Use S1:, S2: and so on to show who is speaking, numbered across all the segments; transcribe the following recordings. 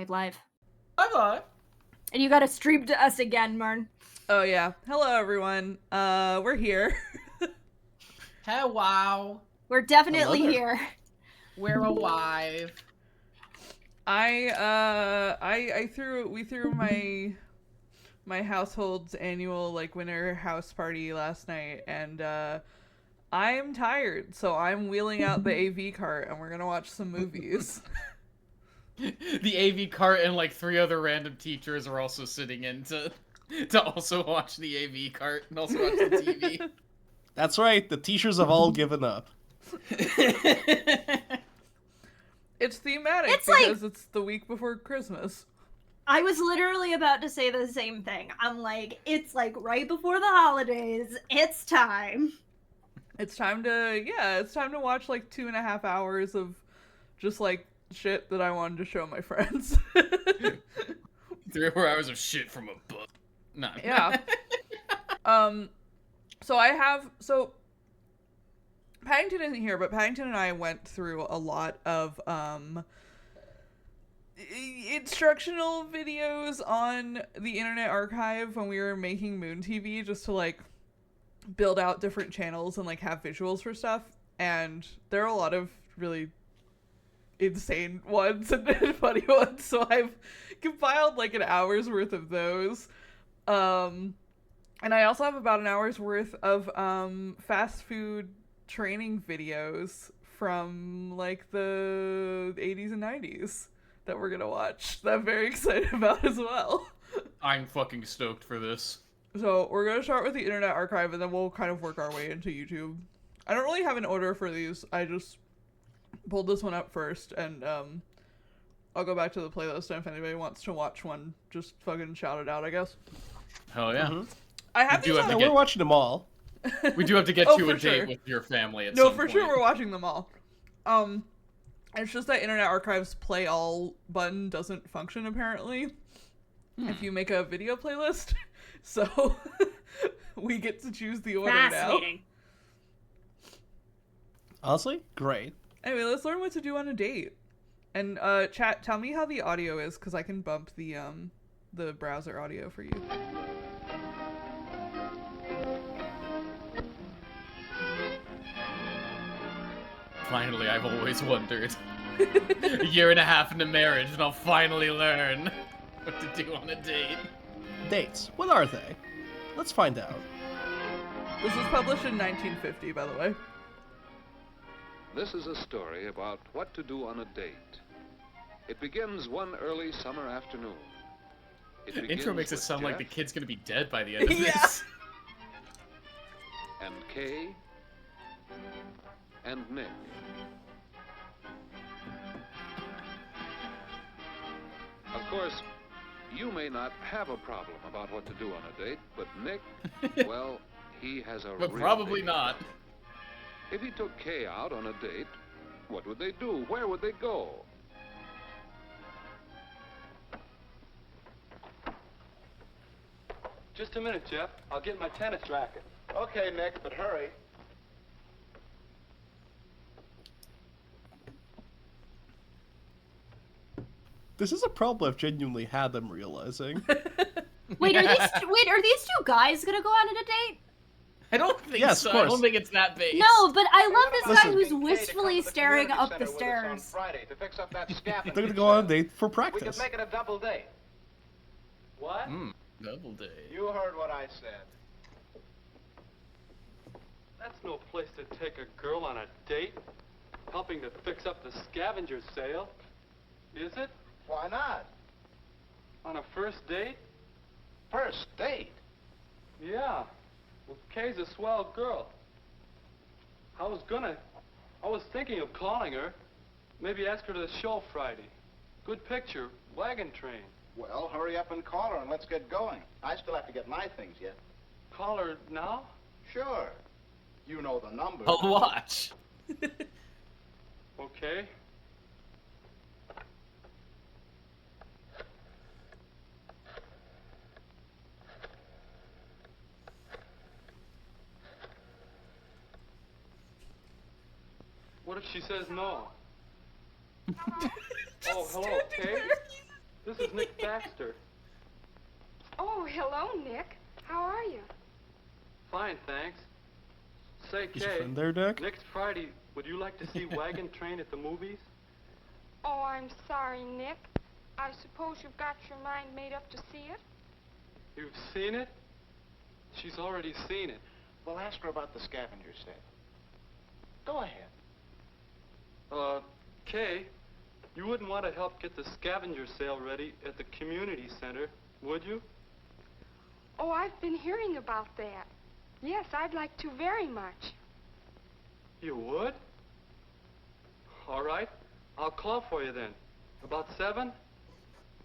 S1: live.
S2: I'm live.
S1: And you gotta stream to us again, Mern.
S3: Oh yeah. Hello everyone. We're here.
S2: Hello.
S1: We're definitely here.
S2: We're alive.
S3: We threw my household's annual winter house party last night, and I'm tired, so I'm wheeling out the AV cart and we're gonna watch some movies.
S2: The AV cart and 3 other random teachers are also sitting in to also watch the AV cart and also watch the TV.
S4: That's right, the teachers have all given up.
S3: It's thematic because it's the week before Christmas.
S1: I was literally about to say the same thing. I'm like, it's right before the holidays. It's time.
S3: It's time to watch 2.5 hours of just shit that I wanted to show my friends.
S2: 3 or 4 hours of shit from a book. No.
S3: Yeah. So Paddington isn't here, but Paddington and I went through a lot of instructional videos on the Internet Archive when we were making Moon TV, just to build out different channels and have visuals for stuff. And there are a lot of really insane ones and funny ones, so I've compiled an hour's worth of those. And I also have about an hour's worth of fast food training videos from the 80s and 90s that we're gonna watch that I'm very excited about as well.
S2: I'm fucking stoked for this.
S3: So we're gonna start with the Internet Archive and then we'll kind of work our way into YouTube. I don't really have an order for these. I just pulled this one up first, and I'll go back to the playlist, and if anybody wants to watch one, just fucking shout it out, I guess.
S2: Hell yeah.
S4: Mm-hmm.
S3: I have these on...
S4: We're watching them all.
S2: We do have to get you a date with your family at some point.
S3: No, for sure we're watching them all. It's just that Internet Archive's play all button doesn't function, apparently, if you make a video playlist. So we get to choose the order now.
S4: Honestly, great.
S3: Anyway, let's learn what to do on a date. And chat, tell me how the audio is, because I can bump the browser audio for you.
S2: Finally, I've always wondered. A year and a half into marriage, and I'll finally learn what to do on a date.
S4: Dates, what are they? Let's find out.
S3: This was published in 1950, by the way.
S5: This is a story about what to do on a date. It begins one early summer afternoon.
S2: Intro makes it sound like the kid's gonna be dead by the end of this.
S5: And Kay and Nick. Of course, you may not have a problem about what to do on a date, but Nick, well, he has a
S2: But
S5: real
S2: probably
S5: date.
S2: not.
S5: If he took Kay out on a date, what would they do? Where would they go?
S6: Just a minute, Jeff. I'll get my tennis racket.
S7: Okay, Nick, but hurry.
S4: This is a problem I've genuinely had them realizing.
S1: Wait, are these two guys gonna go on a date?
S2: I don't think
S4: Yes,
S2: so.
S4: of
S2: I
S4: course.
S2: don't think it's that base.
S1: No, but I love this guy
S4: Listen.
S1: who's
S7: Kay to come
S1: wistfully
S7: to the
S1: staring
S7: community
S1: up
S7: center
S1: the
S7: with us on
S1: stairs.
S7: Friday to fix up that scabin.
S4: They're gonna go on a date for
S7: We
S4: practice.
S7: could make it a double date.
S6: What?
S2: Double date.
S7: You heard what I said.
S6: That's no place to take a girl on a date. Helping to fix up the scavenger sale. Is it?
S7: Why not?
S6: On a first date?
S7: First date.
S6: Yeah. Well, Kay's a swell girl. I was thinking of calling her. Maybe ask her to the show Friday. Good picture. Wagon train.
S7: Well, hurry up and call her and let's get going. I still have to get my things yet.
S6: Call her now?
S7: Sure. You know the number.
S2: I'll watch.
S6: Okay. What if she says no? Oh, hello, Kay? This is Nick Baxter.
S8: Oh, hello, Nick. How are you?
S6: Fine, thanks. Say,
S4: Is your
S6: Kay,
S4: friend there, Nick?
S6: next Friday, would you like to see Wagon Train at the movies?
S8: Oh, I'm sorry, Nick. I suppose you've got your mind made up to see it?
S6: You've seen it? She's already seen it.
S7: Well, ask her about the scavenger sale. Go ahead.
S6: Kay, you wouldn't want to help get the scavenger sale ready at the community center, would you?
S8: Oh, I've been hearing about that. Yes, I'd like to very much.
S6: You would? All right. I'll call for you then. About 7?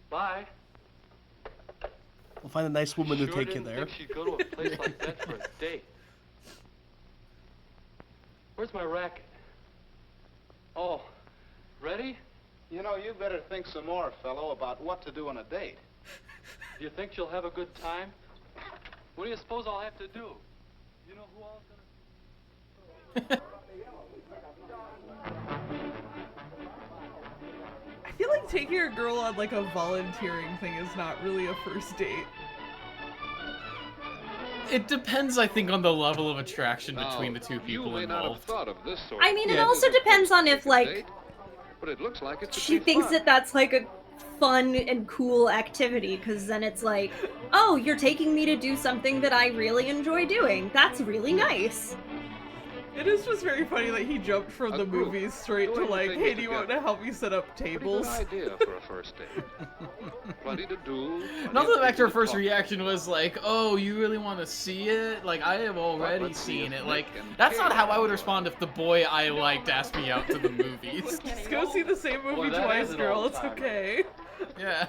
S6: Bye.
S4: We'll find a nice woman to
S6: Sure
S4: take you
S6: didn't
S4: there.
S6: think she'd go to a place like that for a date. Where's my racket? Oh, ready?
S7: You know, you better think some more, fellow, about what to do on a date.
S6: Do you think she'll have a good time? What do you suppose I'll have to do? You know who all's gonna...
S3: I feel like taking a girl on like a volunteering thing is not really a first date.
S2: It depends, I think, on the level of attraction
S5: Now,
S2: between the two people
S5: you may not have
S2: involved.
S5: thought of this sort
S1: I
S5: of
S1: mean,
S5: thing
S1: it also
S5: as a
S1: depends on if,
S5: specific
S1: like,
S5: date, but it looks like it
S1: she
S5: could be
S1: thinks
S5: fun.
S1: that that's like a fun and cool activity, because then it's like, oh, you're taking me to do something that I really enjoy doing. That's really nice.
S3: It is just very funny that he jumped from
S5: A
S3: the
S5: group
S3: movies straight to
S5: doing
S3: like,
S5: things
S3: hey, do you want
S5: together.
S3: to help me set up
S5: Pretty good
S3: tables?
S5: idea for a first date. Plenty to do.
S2: Not that back to her
S5: plenty
S2: first
S5: talk.
S2: reaction was like, oh, you really want to see it? Like, I have already
S5: let's see
S2: seen
S5: if
S2: it.
S5: Nick
S2: Like,
S5: and
S2: that's
S5: Kay
S2: not how I
S5: like
S2: would
S5: it.
S2: respond if the boy I liked asked me out to the movies.
S3: Just go see the same movie
S6: Boy, that
S3: twice,
S6: is an
S3: girl. It's
S6: old-timer.
S3: okay.
S2: Yeah.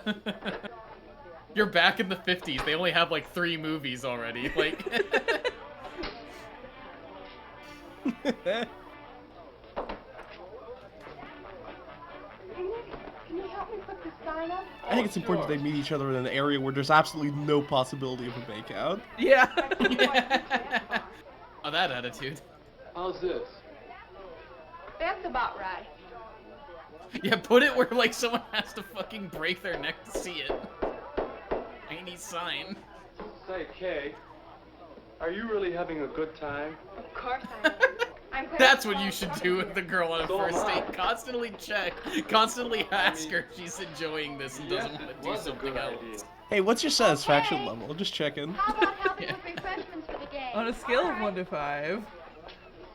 S2: You're back in the 50s. They only have like 3 movies already. Like,
S8: Hey, Nick, can you help me put the sign up?
S4: I think it's important that they meet each other in an area where there's absolutely no possibility of a makeout.
S3: Yeah.
S2: oh, that attitude.
S6: How's this?
S8: That's about right.
S2: Yeah, put it where like someone has to fucking break their neck to see it. Tiny sign.
S6: Say, Kay, are you really having a good time?
S8: Of course I am. I'm glad
S2: That's what you should do with the girl on a
S6: So am
S2: first
S6: I.
S2: date. Constantly check. Constantly ask her if she's enjoying this and doesn't
S6: Yes,
S2: want
S6: it
S2: to do
S6: was a
S2: something
S6: good
S2: else.
S6: idea.
S4: Hey, what's your satisfaction
S8: Okay.
S4: level? Just checking.
S8: How about helping with refreshments for the game?
S3: On a scale of
S8: All
S3: 1
S8: right.
S3: to 5.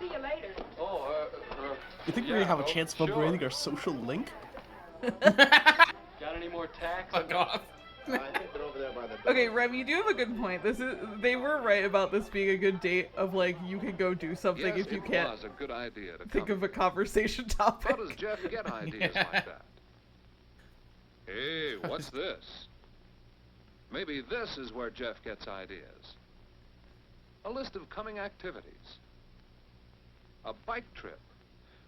S8: See you later.
S6: Oh,
S4: You think we're
S6: yeah,
S4: gonna have a
S6: well,
S4: chance of
S6: sure.
S4: upgrading our social link?
S6: Got any more tacks?
S2: Fuck off.
S7: I think they're over there by the door.
S3: Okay, Rem, you do have a good point. They were right about this being a good date of like you can go do something
S5: Yes,
S3: if you
S5: it
S3: can't
S5: was a good idea to
S3: think
S5: come.
S3: of a conversation topic.
S5: How does Jeff get ideas like that? Hey, what's this? Maybe this is where Jeff gets ideas. A list of coming activities. A bike trip.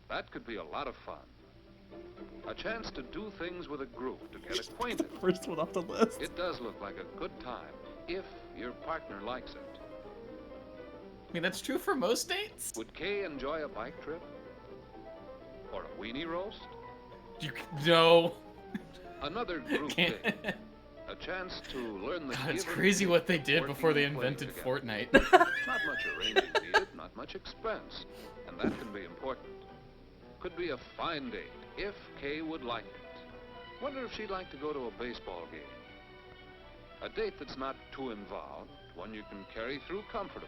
S5: That could be a lot of fun. A chance to do things with a group to get acquainted.
S4: First one off the list.
S5: It does look like a good time if your partner likes it.
S2: I mean, that's true for most dates.
S5: Would Kay enjoy a bike trip? Or a weenie roast?
S2: No.
S5: Another group
S2: Can't.
S5: date. A chance to learn the
S2: God, it's
S5: give and
S2: crazy
S5: take
S2: what they
S5: of
S2: did
S5: working
S2: before they
S5: and playing
S2: invented
S5: together.
S2: Fortnite.
S5: Not much arranging needed, not much expense, and that can be important. Could be a fine date, if Kay would like it. Wonder if she'd like to go to a baseball game. A date that's not too involved, one you can carry through comfortably.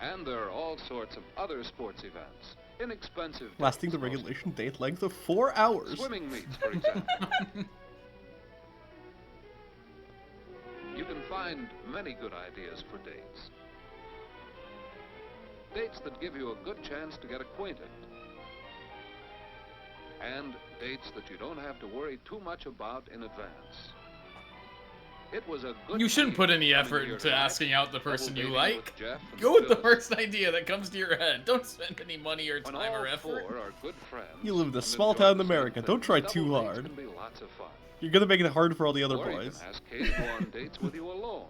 S5: And there are all sorts of other sports events, inexpensive
S4: Lasting the
S5: dates, mostly.
S4: regulation date length of 4 hours.
S5: Swimming meets, for example. You can find many good ideas for dates. Dates that give you a good chance to get acquainted. And dates that you don't have to worry too much about in advance. It was a good
S2: You shouldn't
S5: deal
S2: put any
S5: coming
S2: effort
S5: here
S2: into
S5: tonight.
S2: asking out the
S5: Double
S2: person you
S5: dating
S2: like.
S5: with Jeff and
S2: Go with the
S5: Phyllis.
S2: first idea that comes to your head. Don't spend any money or
S5: When
S2: time
S5: all
S2: or effort.
S5: four are good friends
S4: You live in a
S5: and
S4: small
S5: enjoy
S4: town in
S5: the same
S4: America. Don't
S5: things,
S4: try
S5: double
S4: too
S5: dates
S4: hard.
S5: can be lots of fun.
S4: You're gonna make it hard for all the other
S5: Or you
S4: boys.
S5: can ask Kay to go on dates with you alone,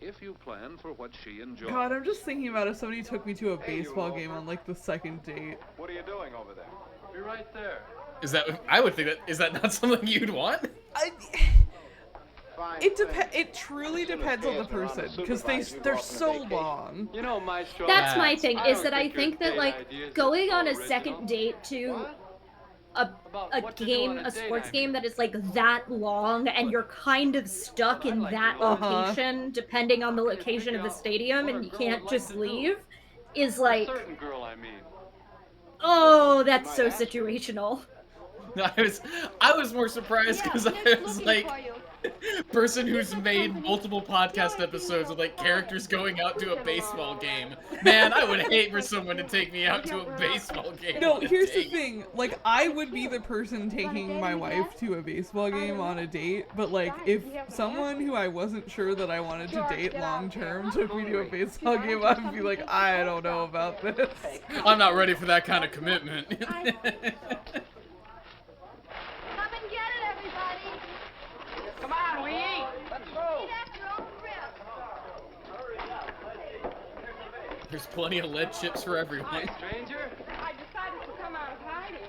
S5: if you plan for what she enjoys.
S3: God, I'm just thinking about if somebody took me to a
S7: Hey, you
S3: baseball game
S7: loafer.
S3: on like the second date.
S7: What are you doing over there?
S6: Be right there.
S2: Is that? I would think that. Is that not something you'd want?
S3: It truly depends on the person, because they're so long.
S6: You know, Maestro.
S1: That's my
S2: That's-
S1: thing,
S6: I
S1: is
S6: don't
S1: that I
S6: your
S1: think that,
S6: date
S1: like,
S6: ideas are
S1: going on a
S6: original.
S1: second date to
S6: What? About
S1: a
S6: what to do
S1: game,
S6: on
S1: a
S6: date,
S1: sports
S6: I
S1: game
S6: mean.
S1: that is, like, that long, and you're kind of stuck in
S6: like
S1: that
S6: to know.
S1: location, depending on the
S6: How can you
S1: location of
S6: figure
S1: the
S6: out
S1: stadium,
S6: what a
S1: and you
S6: girl
S1: can't
S6: would like
S1: just
S6: to do?
S1: leave, is
S6: A
S1: like,
S6: certain girl, I mean.
S1: oh, that's so situational.
S2: No, I was more surprised because I was like, person who's made multiple podcast episodes with like characters going out to a baseball game. Man, I would hate for someone to take me out to a baseball game.
S3: No,
S2: on a
S3: here's the
S2: date.
S3: thing. Like, I would be the person taking my wife to a baseball game on a date, but like, if someone who I wasn't sure that I wanted to date long term took me to a baseball game, I'd be like, I don't know about this.
S2: I'm not ready for that kind of commitment.
S8: Come and get it, everybody.
S6: Come on, we eat. Let's go.
S8: Eat after all the rest.
S2: There's plenty of lead chips for everyone.
S6: Hi, stranger.
S8: I decided to come out of hiding.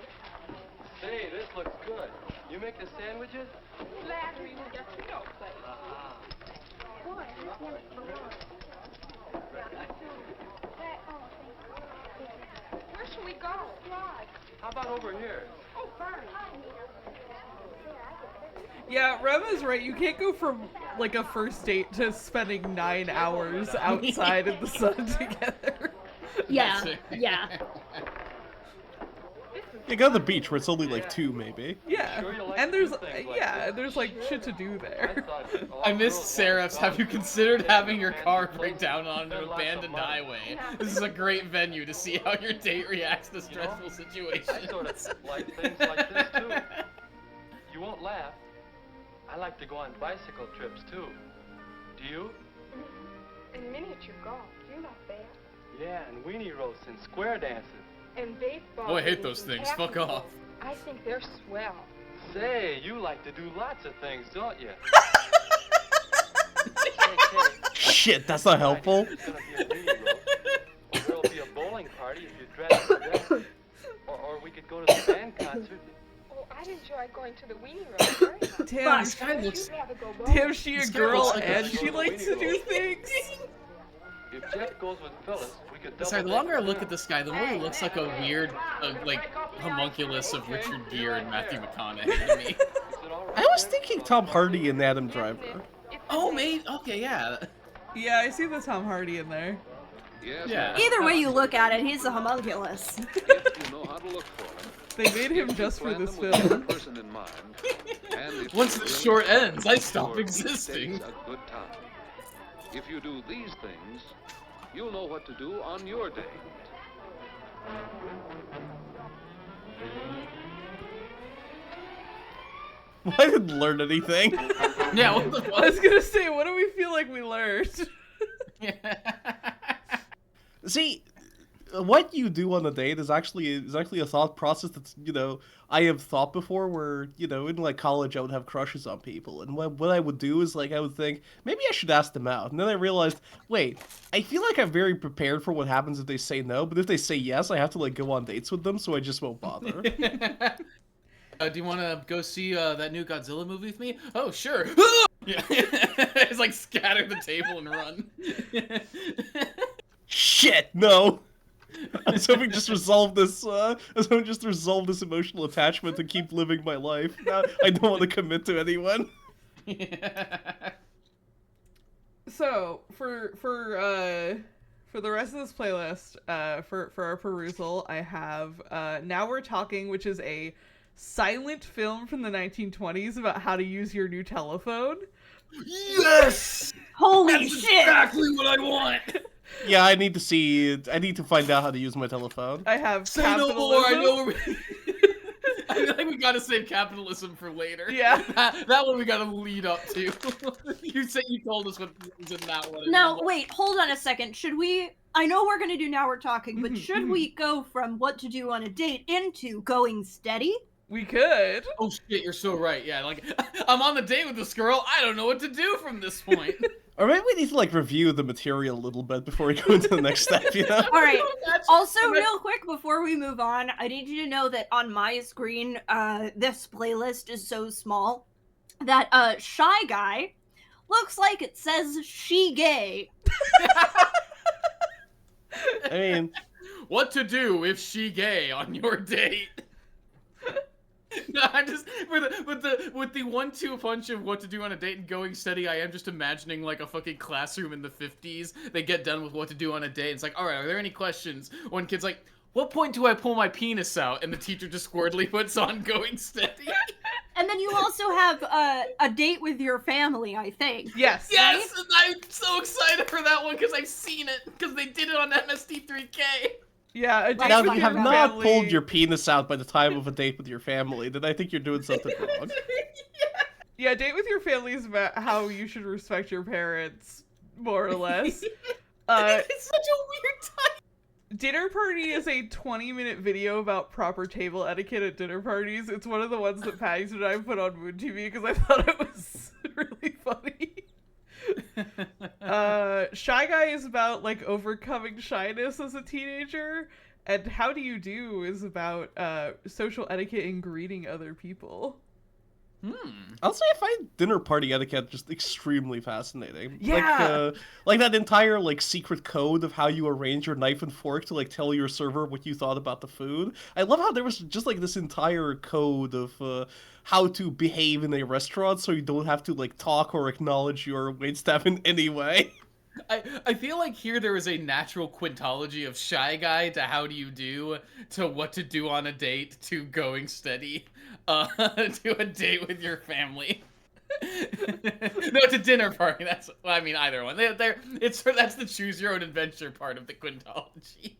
S6: Say, this looks good. You make the sandwiches?
S8: Larry will get you no place. Boy, this one is for Where should we go?
S6: How about over here?
S8: Oh, fine.
S3: Yeah, Rema's right. You can't go from like a first date to spending 9 hours outside in the sun together.
S1: Yeah,
S2: That's it.
S1: yeah.
S4: You go to the beach where it's only like 2, maybe.
S3: Yeah,
S6: Sure you like
S3: and
S6: to do
S3: there's
S6: things like
S3: yeah,
S6: this.
S3: there's like shit to do
S6: I
S3: there.
S6: thought
S2: I
S6: all
S2: missed
S6: girls
S2: Seraph's.
S6: like
S2: Have you
S6: to
S2: considered having your car
S6: fancy
S2: break down on
S6: places,
S2: an
S6: spend lots of
S2: abandoned
S6: money.
S2: highway? This is a great venue to see how your date reacts to
S6: You know,
S2: stressful
S6: I
S2: situations.
S6: sort of like things like this too. You won't laugh. I like to go on bicycle trips too. Do you?
S8: And miniature golf. You know that.
S6: Yeah, and weenie roasts and square dances.
S8: And baseball.
S2: Oh, I hate
S8: games
S2: those
S8: and
S2: things.
S8: tackle
S2: Fuck off.
S8: games. I think they're swell.
S6: Say, you like to do lots of things, don't you?
S4: Shit, that's not helpful.
S6: There's gonna be a weenie roast. Or there'll be a bowling party if you dress to death. Or we could go to the band concert.
S8: Oh, I'd enjoy going to the weenie roast very much.
S3: Damn,
S2: This guy looks.
S8: You'd rather go bowling.
S3: damn, she a
S2: This guy
S3: girl
S2: looks like a
S3: and she
S6: short
S3: likes to
S6: weenie
S3: do
S6: roll.
S3: things.
S6: If Jeff goes with Phyllis, we could double
S2: Sorry, the
S6: date
S2: longer I
S6: with
S2: look
S6: her.
S2: at this guy, the more he looks like a weird, like, homunculus of Richard Gere and Matthew McConaughey to me.
S6: Is it all right
S4: I was
S6: there?
S4: thinking Tom Hardy and Adam Driver.
S2: Oh, mate. Okay, yeah.
S3: Yeah, I see the Tom Hardy in there.
S5: Yes,
S2: Yeah.
S1: Either way you look at it, he's a homunculus.
S5: if you know how to look for them.
S3: They made him
S5: If you
S3: just for
S5: plan
S3: this
S5: them with
S3: film.
S5: one person in mind, and if
S2: Once
S5: you
S2: the
S5: bring
S2: short
S5: them,
S2: ends, I stop
S5: sure each
S2: existing.
S5: day's a good time. If you do these things, you'll know what to do on your date.
S4: I didn't learn anything.
S2: Yeah, what the
S3: I was
S2: fuck?
S3: gonna say, what do we feel like we learned?
S4: See, what you do on a date is actually a thought process that's, I have thought before where, in like college I would have crushes on people. And what I would do is like I would think, maybe I should ask them out. And then I realized, wait, I feel like I'm very prepared for what happens if they say no, but if they say yes, I have to like go on dates with them, so I just won't bother.
S2: Do you want to go see that new Godzilla movie with me? Oh, sure. Yeah. It's like scatter the table and run.
S4: Shit, no. I was hoping just resolve this. I was hoping just resolve this emotional attachment and keep living my life. Now, I don't want to commit to anyone.
S3: So for the rest of this playlist, for our perusal, I have Now We're Talking, which is a silent film from the 1920s about how to use your new telephone.
S2: Yes!
S1: Holy
S2: That's
S1: shit!
S2: exactly what I want!
S4: Yeah, I need to find out how to use my telephone.
S3: I have
S2: Say no
S3: capitalism.
S2: more, I know where I feel like we gotta save capitalism for later.
S3: Yeah.
S2: That one we gotta lead up to. You told us what was in that one.
S1: No, wait, hold on a second. Should we... I know we're gonna do Now We're Talking, but
S3: Mhm,
S1: should
S3: mhm.
S1: we go from what to do on a date into going steady?
S3: We could.
S2: Oh shit, you're so right. Yeah, like, I'm on the date with this girl, I don't know what to do from this point.
S4: Or maybe we need to like review the material a little bit before we go into the next step, you know?
S1: All right. Also, real quick before we move on, I need you to know that on my screen, this playlist is so small that Shy Guy looks like it says she gay.
S4: I mean,
S2: What to do if she gay on your date? No, I'm just with the 1-2 punch of what to do on a date and going steady. I am just imagining like a fucking classroom in the 50s. They get done with what to do on a date. It's like, all right, are there any questions? One kid's like, what point do I pull my penis out? And the teacher just squarely puts on going steady.
S1: And then you also have a date with your family, I think.
S3: Yes.
S2: Yes, and I'm so excited for that one because I've seen it because they did it on MST3K.
S3: Yeah, a date
S4: now
S3: with
S4: that you
S3: your
S4: have not
S3: family.
S4: pulled your penis out by the time of a date with your family, then I think you're doing something wrong.
S3: Yeah, date with your family is about how you should respect your parents, more or less.
S2: It's such a weird time.
S3: Dinner Party is a 20-minute video about proper table etiquette at dinner parties. It's one of the ones that Paddington and I put on Moon TV because I thought it was really funny. Shy Guy is about like overcoming shyness as a teenager, and How Do You Do is about social etiquette and greeting other people.
S4: I'll say I find dinner party etiquette just extremely fascinating.
S3: Yeah.
S4: Like that entire like secret code of how you arrange your knife and fork to like tell your server what you thought about the food. I love how there was just like this entire code of how to behave in a restaurant so you don't have to like talk or acknowledge your waitstaff in any way.
S2: I feel like here there is a natural quintology of Shy Guy to How Do You Do to what to do on a date to going steady to a date with your family. No, to dinner party. That's I mean either one. That's the choose your own adventure part of the quintology.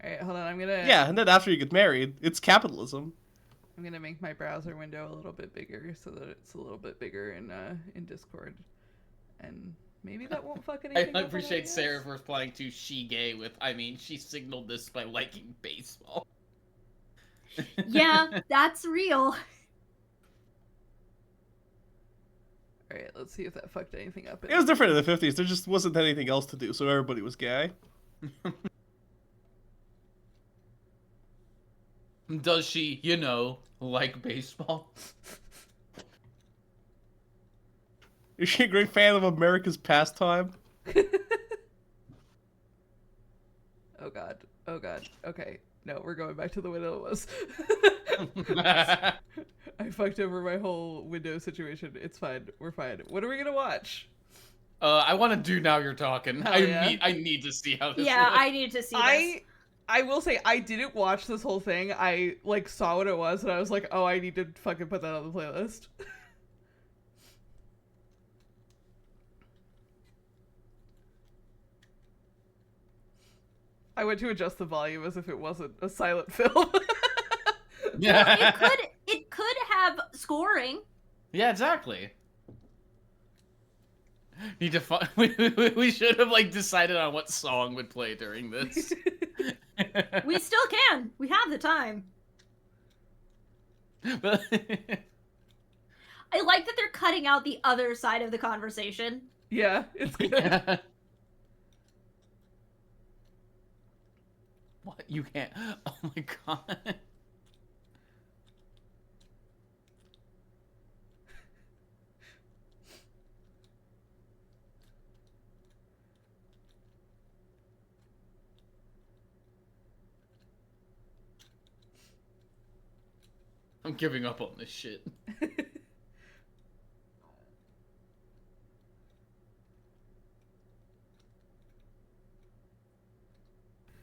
S3: All right, hold on. I'm gonna
S4: Yeah, and then after you get married, it's capitalism.
S3: I'm gonna make my browser window a little bit bigger so that it's a little bit bigger in Discord, and maybe that won't fuck anything
S2: I
S3: up,
S2: appreciate
S3: guess.
S2: Sarah for replying to she gay with I mean she signaled this by liking baseball.
S1: Yeah, that's real.
S3: Alright, let's see if that fucked anything up.
S4: It was different in the 50s. There just wasn't anything else to do, so everybody was gay.
S2: Does she, you know, like baseball?
S4: Is she a great fan of America's pastime?
S3: Oh god. Oh god. Okay. No, we're going back to the window it was. I fucked over my whole window situation. It's fine. We're fine. What are we gonna watch?
S2: I want to do Now You're Talking.
S3: Oh, yeah?
S2: I need to see how this
S1: Yeah,
S2: looks.
S1: I need to see this.
S3: I will say I didn't watch this whole thing. I like saw what it was and I was like, oh, I need to fucking put that on the playlist. I went to adjust the volume as if it wasn't a silent film.
S2: Yeah.
S1: It could have scoring.
S2: Yeah, exactly. Need to find. We should have like decided on what song would play during this.
S1: We still can. We have the time.
S2: But
S1: I like that they're cutting out the other side of the conversation.
S3: Yeah, it's good.
S2: yeah. What you can't? Oh my god. I'm giving up on this shit.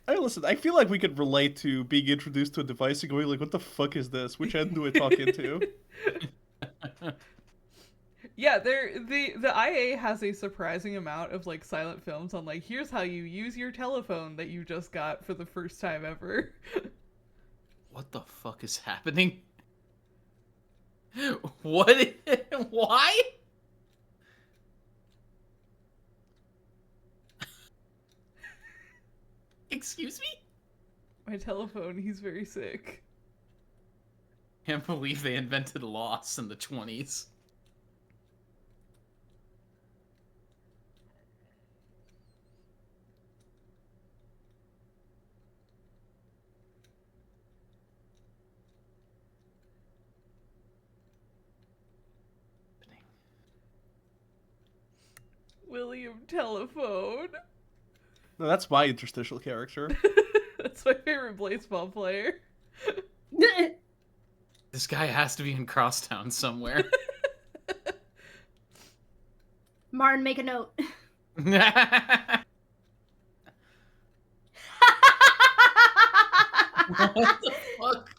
S4: Hey, listen, I feel like we could relate to being introduced to a device and going like, what the fuck is this? Which end do I talk into?
S3: Yeah, the IA has a surprising amount of like silent films on like here's how you use your telephone that you just got for the first time ever.
S2: What the fuck is happening? What? Why? Excuse me?
S3: My telephone, he's very sick.
S2: Can't believe they invented loss in the 20s.
S3: William Telephone.
S4: No, that's my interstitial character.
S3: That's my favorite baseball player.
S2: This guy has to be in Crosstown somewhere.
S1: Martin, make a note.
S2: What the fuck?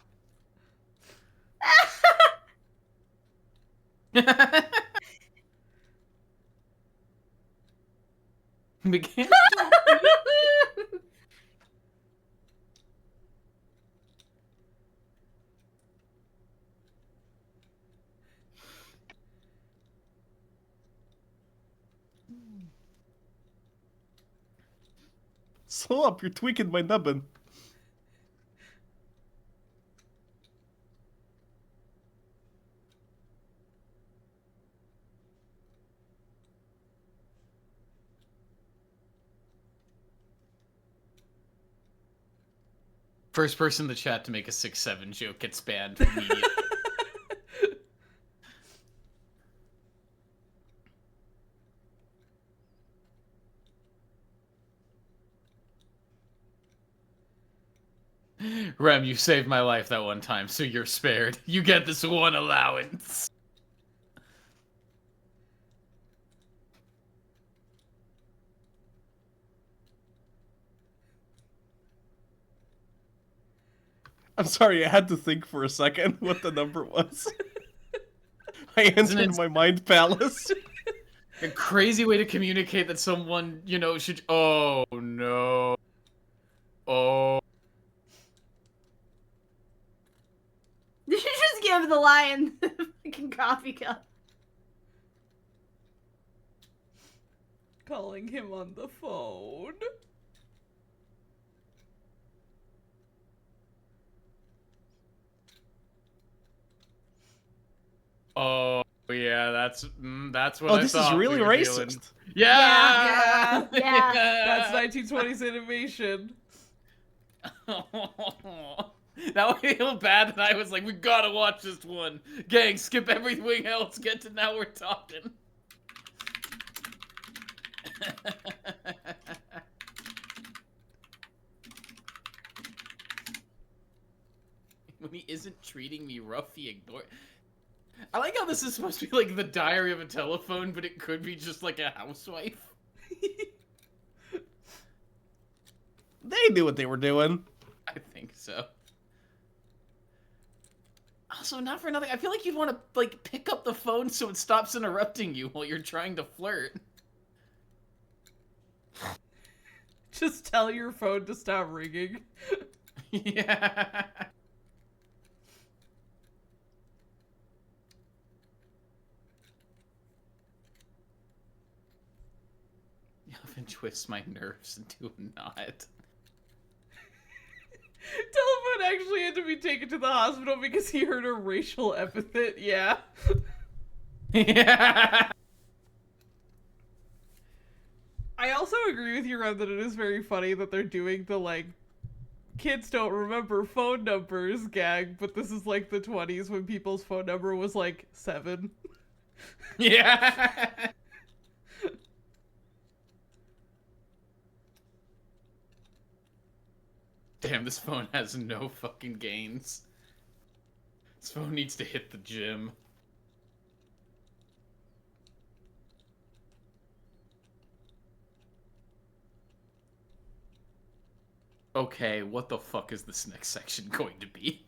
S2: Began.
S4: Slow up, you're tweaking my nubbin.
S2: First person in the chat to make a 6-7 joke gets banned immediately. Rem, you saved my life that one time, so you're spared. You get this one allowance.
S4: I'm sorry, I had to think for a second what the number was. I entered
S2: it-
S4: my mind palace.
S2: A crazy way to communicate that someone, you know, should... Oh, no. Oh.
S1: You should just give the lion the fucking coffee cup.
S3: Calling him on the phone.
S2: Oh, yeah, that's what
S4: Oh,
S2: I
S4: this is
S2: thought
S4: really
S2: we were doing.
S4: racist.
S2: Yeah!
S1: Yeah.
S3: That's 1920s animation.
S2: Now I feel bad that I was like, we gotta watch this one. Gang, skip everything else, get to Now We're Talking. When he isn't treating me rough, he ignores... I like how this is supposed to be like the diary of a telephone, but it could be just like a housewife.
S4: They knew what they were doing.
S2: I think so. Also, not for nothing, I feel like you'd want to, like, pick up the phone so it stops interrupting you while you're trying to flirt.
S3: Just tell your phone to stop ringing.
S2: Yeah. You often twist my nerves into a knot.
S3: Telephone actually had to be taken to the hospital because he heard a racial epithet. Yeah.
S2: Yeah.
S3: I also agree with you, Red, that it is very funny that they're doing the, like, kids don't remember phone numbers gag, but this is like the 20s when people's phone number was like 7.
S2: Yeah. Damn, this phone has no fucking gains. This phone needs to hit the gym. Okay, what the fuck is this next section going to be?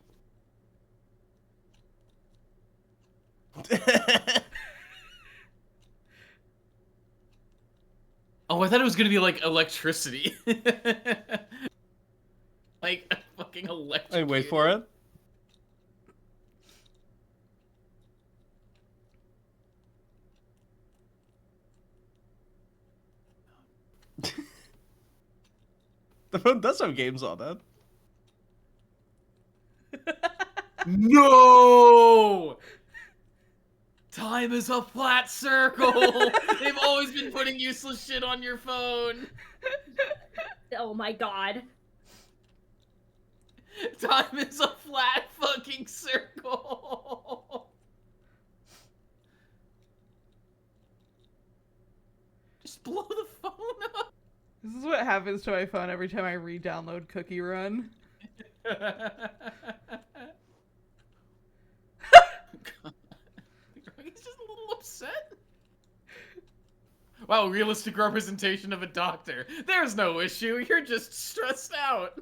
S2: Oh, I thought it was gonna be like electricity. Like a fucking electric.
S4: Hey, wait for it. The phone does have games on it.
S2: No! Time is a flat circle! They've always been putting useless shit on your phone!
S1: Oh my god.
S2: Time is a flat fucking circle! Just blow the phone up.
S3: This is what happens to my phone every time I re-download Cookie Run.
S2: He's just a little upset. Wow, realistic representation of a doctor. There's no issue. You're just stressed out.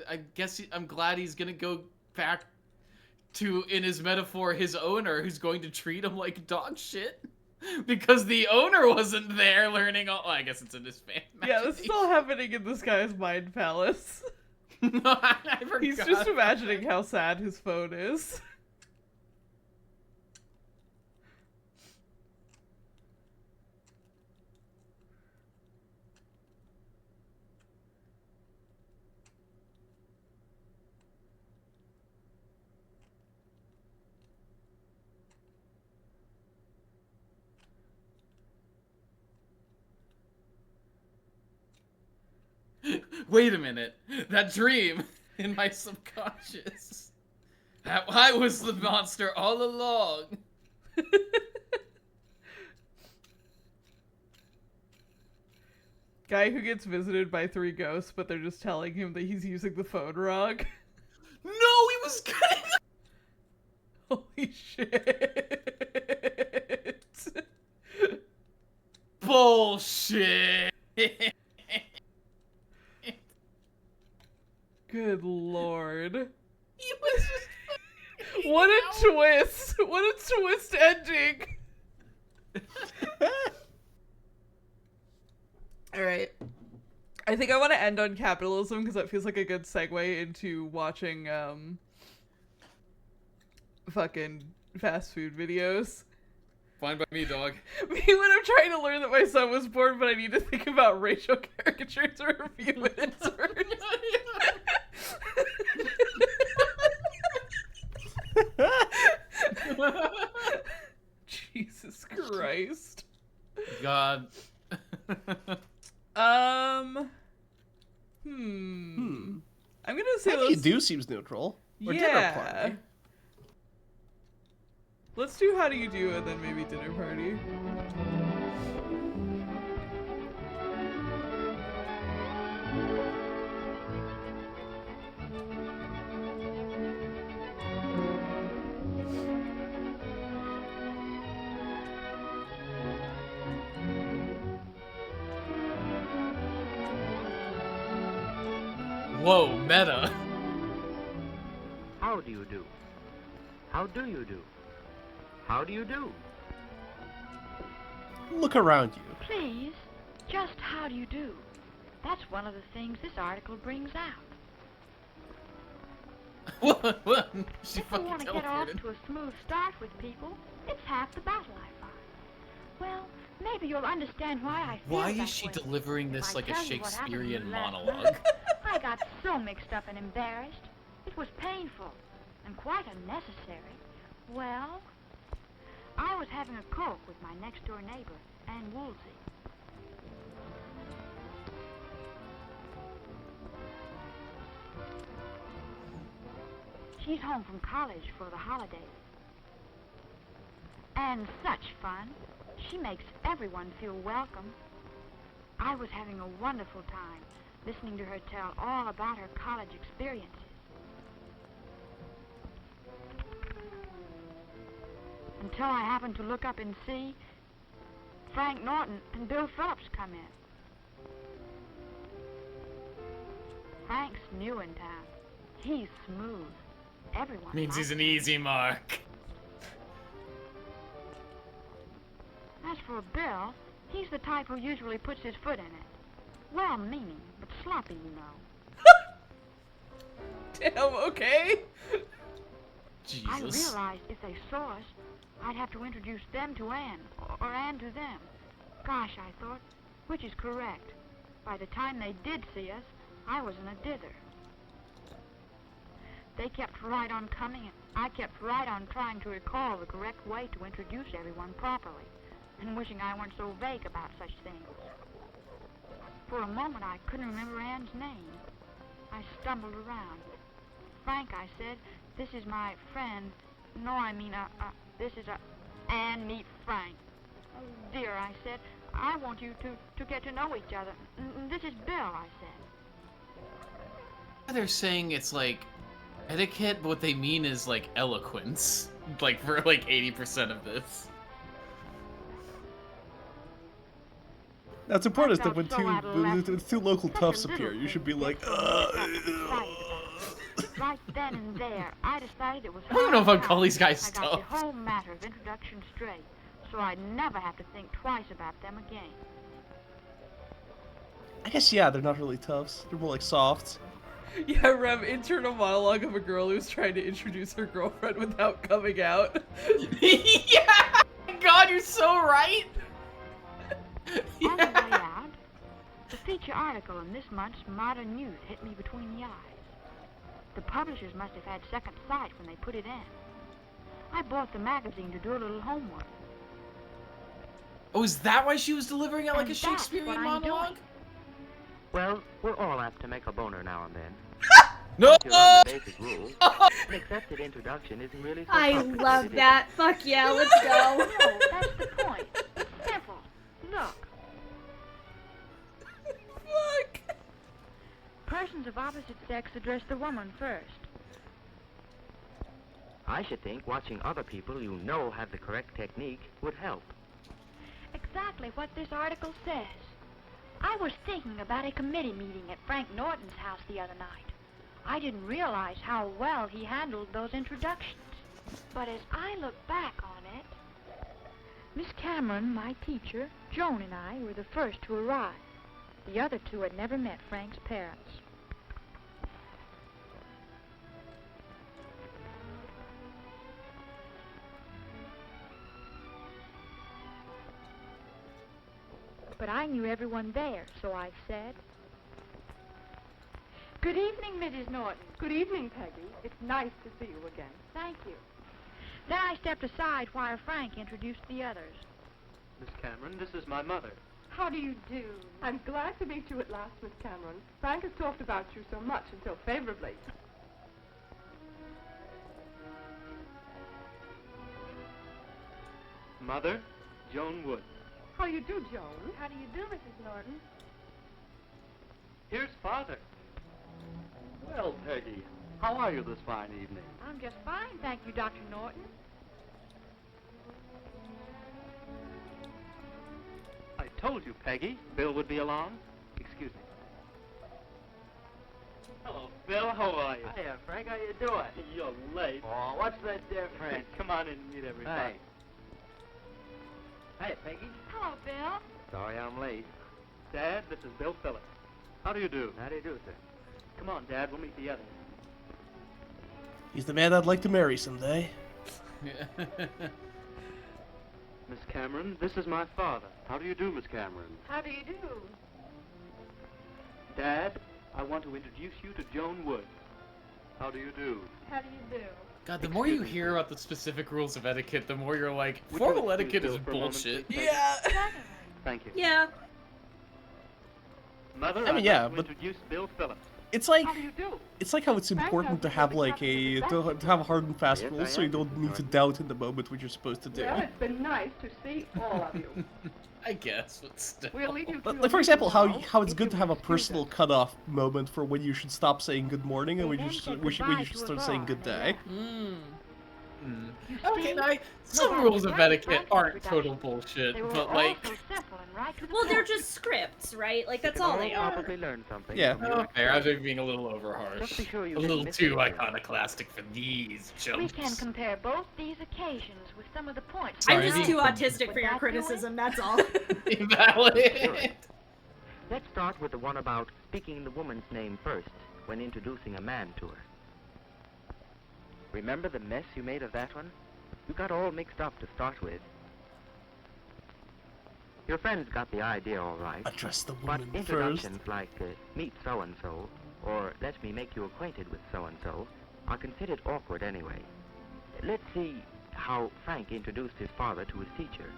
S2: I guess I'm glad he's gonna go back to, in his metaphor, his owner, who's going to treat him like dog shit. Because the owner wasn't there learning all. Well, I guess it's in his fan.
S3: Yeah, this is all happening in this guy's mind palace.
S2: No, I forgot.
S3: He's just imagining how sad his phone is.
S2: Wait a minute. That dream in my subconscious. I was the monster all along.
S3: Guy who gets visited by 3 ghosts, but they're just telling him that he's using the phone wrong.
S2: No, he was kidding.
S3: Holy shit.
S2: Bullshit.
S3: Good lord.
S2: He was just
S3: What a twist! What a twist ending! Alright. I think I want to end on capitalism because that feels like a good segue into watching fucking fast food videos.
S2: Fine by me, dog.
S3: Me when I'm trying to learn that my son was born, but I need to think about racial caricatures or review and inserts. Jesus Christ.
S2: God.
S3: I'm gonna say
S4: How do you do seems neutral. Or dinner party.
S3: Let's do how do you do and then maybe dinner party.
S2: Whoa, meta.
S9: How do you do? How do you do? How do you do?
S4: Look around you.
S10: Please, just how do you do? That's one of the things this article brings out.
S2: What? She
S10: If you
S2: fucking
S10: want to get off
S2: teleported.
S10: to a smooth start with people, it's half the battle, I find. Well, maybe you'll understand why I feel
S2: Why
S10: that
S2: is she
S10: way.
S2: delivering this
S10: If I
S2: like a
S10: tell you what happened to me
S2: Shakespearean
S10: last
S2: monologue?
S10: night, I got so mixed up and embarrassed. It was painful and quite unnecessary. Well, I was having a coke with my next-door neighbor, Ann Woolsey. She's home from college for the holidays. And such fun. She makes everyone feel welcome. I was having a wonderful time listening to her tell all about her college experiences. Until I happened to look up and see Frank Norton and Bill Phillips come in. Frank's new in town. He's smooth. Everyone
S2: Means
S10: likes
S2: he's an
S10: him.
S2: easy mark.
S10: As for Bill, he's the type who usually puts his foot in it. Well-meaning, but sloppy, you know.
S3: Damn, okay.
S10: I
S2: Jesus.
S10: realized if they saw us, I'd have to introduce them to Anne, or Anne to them. Gosh, I thought, which is correct? By the time they did see us, I was in a dither. They kept right on coming, and I kept right on trying to recall the correct way to introduce everyone properly, and wishing I weren't so vague about such things. For a moment, I couldn't remember Anne's name. I stumbled around. Frank, I said, this is my friend. No, I mean, this is Anne, meet Frank. Oh, dear, I said, I want you to get to know each other. This is Bill, I said.
S2: They're saying it's like etiquette, but what they mean is like eloquence. Like for like 80% of this.
S4: That's important, is that when two local toughs appear, you should be like,
S10: Right then and there, I decided it was
S2: I don't even know if I'd call these guys
S10: I got the
S2: tough.
S10: whole matter of introduction straight, so I'd never have to think twice about them again.
S4: I guess, yeah, they're not really toughs. They're more like softs.
S3: Yeah, Rem, internal monologue of a girl who's trying to introduce her girlfriend without coming out.
S2: Yeah! God, you're so right!
S10: On the way out, the feature article in this month's Modern News hit me between the eyes. The publishers must have had second sight when they put it in. I bought the magazine to do a little homework.
S2: Oh, is that why she was delivering it like
S10: And
S2: a Shakespearean
S10: that's what I'm
S2: monologue?
S10: doing.
S9: Well, we're all apt to make a boner now and then.
S2: No!
S9: Once you learn the basic rules, an accepted introduction isn't really so
S1: I
S9: complicated,
S1: love
S9: is it?
S1: that. Fuck yeah, let's go.
S10: No, that's the point. It's simple. Look.
S3: Fuck!
S10: Persons of opposite sex address the woman first.
S9: I should think watching other people you know have the correct technique would help.
S10: Exactly what this article says. I was thinking about a committee meeting at Frank Norton's house the other night. I didn't realize how well he handled those introductions. But as I look back on it, Miss Cameron, my teacher, Joan and I were the first to arrive. The other two had never met Frank's parents. But I knew everyone there, so I said, "Good evening, Mrs. Norton."
S11: Good evening, Peggy. It's nice to see you again.
S10: Thank you. Then I stepped aside while Frank introduced the others.
S6: Miss Cameron, this is my mother.
S11: How do you do? I'm glad to meet you at last, Miss Cameron. Frank has talked about you so much and so favorably.
S6: Mother, Joan Wood.
S11: How do you do, Joan?
S10: How do you do, Mrs. Norton?
S6: Here's Father. Well, Peggy, how are you this fine evening?
S10: I'm just fine, thank you, Dr. Norton.
S6: I told you, Peggy, Bill would be along. Excuse me. Hello, Bill. How are you?
S9: Hiya, Frank. How you doing?
S6: You're late.
S9: Oh, what's the difference?
S6: Come on in and meet everybody.
S9: Hey, Peggy.
S10: Hello, Bill.
S9: Sorry I'm late.
S6: Dad, this is Bill Phillips. How do you do?
S9: How do you do, sir?
S6: Come on, Dad. We'll meet the others.
S4: He's the man I'd like to marry someday.
S6: Miss Cameron, this is my father. How do you do, Miss Cameron?
S11: How do you do?
S6: Dad, I want to introduce you to Joan Wood. How do you do?
S11: How do you do?
S2: God, the more you hear about the specific rules of etiquette, the more you're like, formal etiquette is bullshit.
S3: Yeah.
S6: Thank you.
S1: Yeah.
S6: Mother,
S4: I mean,
S6: I'd
S4: yeah,
S6: like to
S4: but-
S6: introduce Bill Phillips.
S4: It's like
S11: How do you do?
S4: it's like how it's important to have like a to have hard and fast
S9: Yes,
S4: rules,
S9: I
S4: so you
S9: am,
S4: don't
S9: Mr.
S4: need to
S9: Norton.
S4: doubt in the moment what you're supposed to do.
S11: Well, it's been nice to see all of you.
S2: I guess, but still.
S11: We'll leave you to
S4: Like
S11: your
S4: for example,
S11: meeting now,
S4: how it's
S11: if
S4: good
S11: you
S4: to have a
S11: excuse
S4: personal
S11: us.
S4: cutoff moment for when you should stop saying good morning and
S10: They
S4: when you
S10: then
S4: should
S10: said
S4: when you
S10: goodbye
S4: should
S10: to a
S4: start
S10: bar
S4: saying
S10: and
S4: good
S10: they
S4: day.
S10: left.
S2: Okay, now, some
S10: Nobody
S2: rules of
S10: liked
S2: etiquette
S10: Frank's
S2: aren't
S10: introduction.
S2: total bullshit,
S10: They were
S2: but
S10: all
S2: like,
S10: so simple and right to the
S1: Well, they're
S10: point.
S1: just scripts, right? Like,
S9: You
S1: that's
S9: can
S1: all they are.
S9: probably learn something.
S4: Yeah.
S9: from your
S2: oh, fair. I was being a little over
S9: Just be
S2: harsh.
S9: sure you
S2: A
S9: didn't
S2: little
S9: miss
S2: too
S9: anything.
S2: iconoclastic for these
S10: We
S2: jokes.
S10: can compare both these occasions with some of the points.
S2: Sorry,
S1: I'm just
S2: being
S1: too
S2: from-
S1: autistic for
S10: Would
S1: your
S10: that do it?
S1: criticism, that's all.
S2: Invalid.
S9: Let's start with the one about speaking the woman's name first when introducing a man to her. Remember the mess you made of that one? You got all mixed up to start with. Your friends got the idea all right,
S4: Address the
S9: but
S4: woman first.
S9: introductions like meet so-and-so or let me make you acquainted with so-and-so are considered awkward anyway. Let's see how Frank introduced his father to his teacher.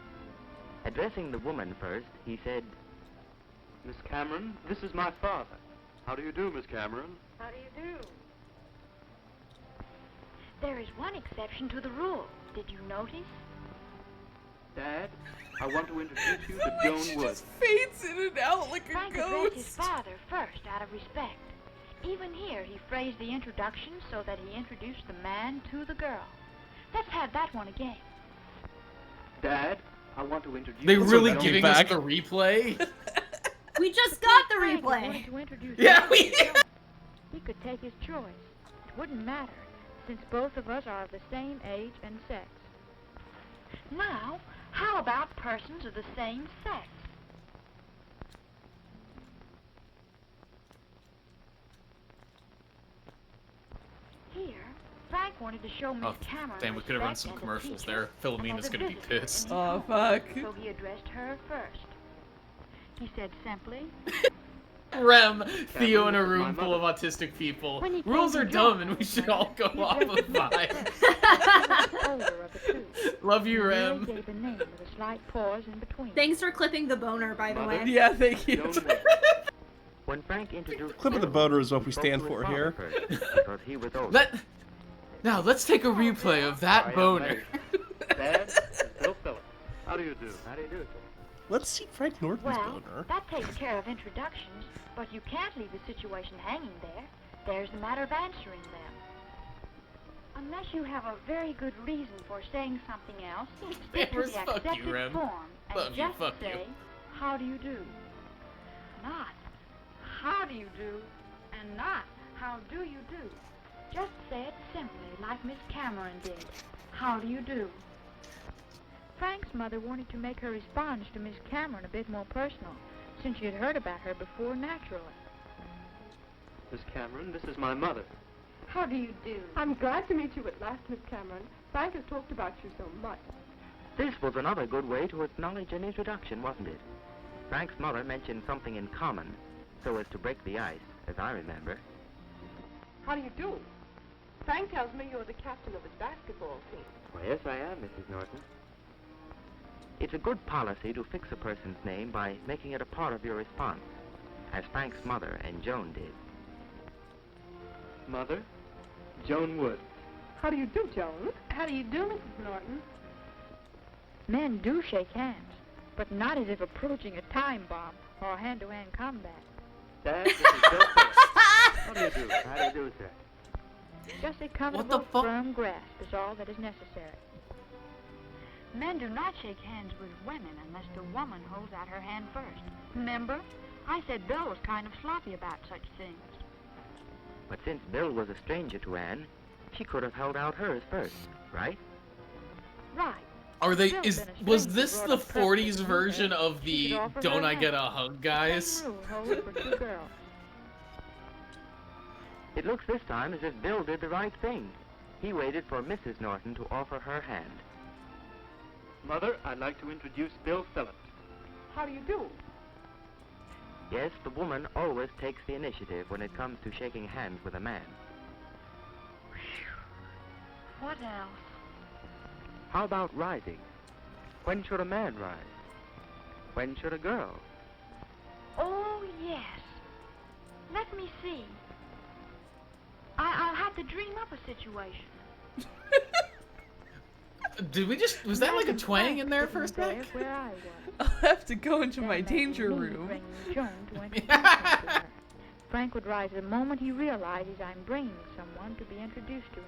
S9: Addressing the woman first, he said,
S6: Miss Cameron, this is my father. How do you do, Miss Cameron?
S10: How do you do? There is one exception to the rule. Did you notice?
S9: Dad, I want to introduce you to Joan
S3: She
S9: Wood.
S3: just fades in and out like a
S10: Frank addressed his
S3: ghost.
S10: father first out of respect. Even here, he phrased the introduction so that he introduced the man to the girl. Let's have that one again.
S9: Dad, I want to introduce
S2: They
S9: you to
S2: really
S9: Joan
S2: giving
S9: Wood.
S2: us the replay?
S1: We just got the
S10: Frank
S1: replay.
S10: wanted to introduce
S2: Yeah,
S10: him
S2: we
S10: to Joan. He could take his choice. It wouldn't matter, since both of us are of the same age and sex. Now, how about persons of the same sex? Here, Frank wanted to show Miss
S2: Oh,
S10: Cameron
S2: damn, we could have run
S10: respect
S2: some
S10: as a
S2: commercials
S10: teacher
S2: there.
S10: and
S2: Philomena's
S10: as a
S2: gonna be
S10: visitor in
S2: pissed.
S10: his
S3: Oh,
S10: home.
S3: fuck.
S10: So he addressed her first. He said simply,
S2: Rem, Theo, and a
S9: this is my
S2: room full of
S9: mother.
S2: autistic people.
S10: When he
S2: Rules
S10: came
S2: are
S10: to
S2: dumb,
S10: Joan,
S2: and we should all go
S10: he
S2: off of
S10: addressed me
S2: vibes.
S10: first. Older of the two.
S2: Love you,
S10: He really
S2: Rem.
S10: gave the name with a slight pause in between.
S1: Thanks for clipping the boner, by the
S9: Mother?
S1: way.
S3: Yeah, thank you.
S9: Joan Wood. When Frank introduced
S4: Clip of the
S9: Bill,
S4: boner is what
S9: he
S4: we
S9: spoke
S4: stand
S9: to his
S4: for
S9: father
S4: here.
S9: first, because he was older.
S2: Now, let's take a replay of
S9: I
S2: that
S9: am
S2: boner.
S9: married. Dad, this is Bill Phillips. How do you do? How do you do, sir?
S4: Let's see Frank Norton's
S10: Well,
S4: boner.
S10: that takes care of introductions, but you can't leave the situation hanging there. There's the matter of answering them. Unless you have a very good reason for saying something else, stick to
S2: Spammers,
S10: the
S2: fuck you,
S10: accepted
S2: Rem.
S10: form and
S2: Love you,
S10: just
S2: fuck you.
S10: say, how do you do? Not, how do you do? And not, how do you do? Just say it simply, like Miss Cameron did. How do you do? Frank's mother wanted to make her response to Miss Cameron a bit more personal, since she had heard about her before naturally.
S9: Miss Cameron, this is my mother.
S10: How do you do?
S11: I'm glad to meet you at last, Miss Cameron. Frank has talked about you so much.
S9: This was another good way to acknowledge an introduction, wasn't it? Frank's mother mentioned something in common, so as to break the ice, as I remember.
S11: How do you do? Frank tells me you're the captain of his basketball team.
S9: Well, yes, I am, Mrs. Norton. It's a good policy to fix a person's name by making it a part of your response, as Frank's mother and Joan did. Mother, Joan Wood.
S11: How do you do, Joan? How do you do, Mrs. Norton?
S10: Men do shake hands, but not as if approaching a time bomb or hand-to-hand combat.
S9: Dad, this is Bill Phillips. How do you do? How do you do, sir?
S10: Just a
S2: What
S10: comfortable,
S2: the fuck?
S10: firm grasp is all that is necessary. Men do not shake hands with women unless the woman holds out her hand first. Remember? I said Bill was kind of sloppy about such things.
S9: But since Bill was a stranger to Anne, she could have held out hers first, right?
S10: Right.
S2: Are they?
S10: Bill's
S2: Is
S10: been a
S2: was
S10: stranger
S2: this
S10: brought
S2: the
S10: up perfectly
S2: 40s
S10: to her.
S2: version of
S10: She
S2: the
S10: could offer
S2: "Don't
S10: her
S2: I get a
S10: hand.
S2: hug" guys?
S10: Same rule holds for two girls.
S9: It looks this time as if Bill did the right thing. He waited for Mrs. Norton to offer her hand. Mother, I'd like to introduce Bill Phillips.
S11: How do you do?
S9: Yes, the woman always takes the initiative when it comes to shaking hands with a man.
S10: What else?
S9: How about rising? When should a man rise? When should a girl?
S10: Oh, yes. Let me see. I'll have to dream up a situation.
S2: Did we just? Was that like a twang in there for a sec?
S10: There where I was.
S3: I'll have to go into my
S10: Then that
S3: danger
S10: me
S3: room.
S10: bringing Joan to introduce me to her. Frank would rise the moment he realizes I'm bringing someone to be introduced to him.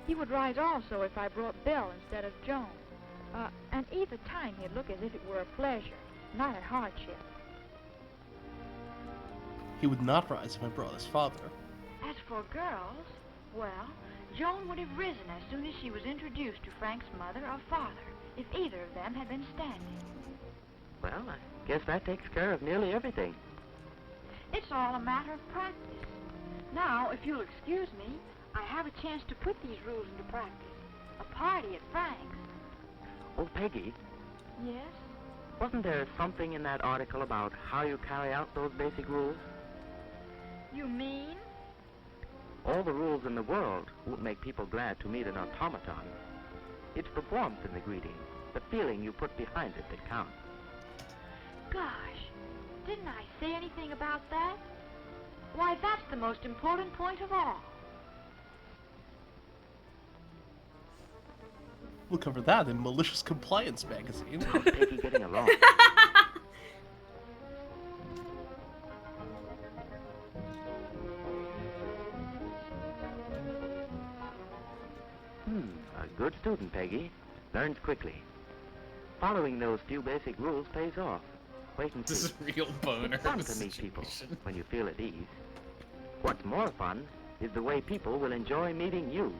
S10: He would rise also if I brought Bill instead of Joan. And either time he'd look as if it were a pleasure, not a hardship.
S4: He would not rise if I brought his father.
S10: As for girls, well, Joan would have risen as soon as she was introduced to Frank's mother or father, if either of them had been standing.
S9: Well, I guess that takes care of nearly everything.
S10: It's all a matter of practice. Now, if you'll excuse me, I have a chance to put these rules into practice. A party at Frank's.
S9: Oh, Peggy,
S10: Yes?
S9: wasn't there something in that article about how you carry out those basic rules?
S10: You mean?
S9: All the rules in the world won't make people glad to meet an automaton. It's the warmth in the greeting, the feeling you put behind it that counts.
S10: Gosh, didn't I say anything about that? Why, that's the most important point of all.
S4: We'll cover that in Malicious Compliance magazine.
S9: How's Peggy getting along? A good student, Peggy. Learns quickly. Following those few basic rules pays off. Wait and see.
S2: This is real boner.
S9: It's fun to meet people when you feel at ease. What's more fun is the way people will enjoy meeting you.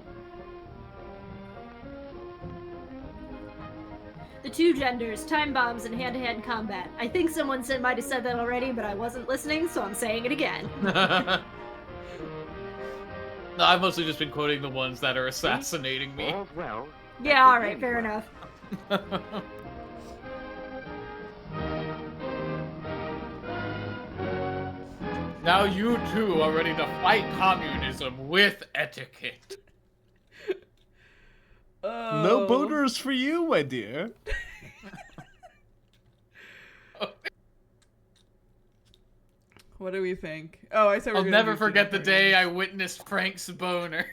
S1: The two genders, time bombs, and hand-to-hand combat. I think someone might have said that already, but I wasn't listening, so I'm saying it again.
S2: No, I've mostly just been quoting the ones that are assassinating me.
S9: All's well.
S1: Yeah, alright, fair enough.
S2: Now you two are ready to fight communism with etiquette.
S4: No boners for you, my dear.
S3: What do we think? Oh, I said we're
S2: I'll
S3: gonna
S2: never
S3: do
S2: forget the
S3: dinner
S2: day
S3: party.
S2: I witnessed Frank's boner.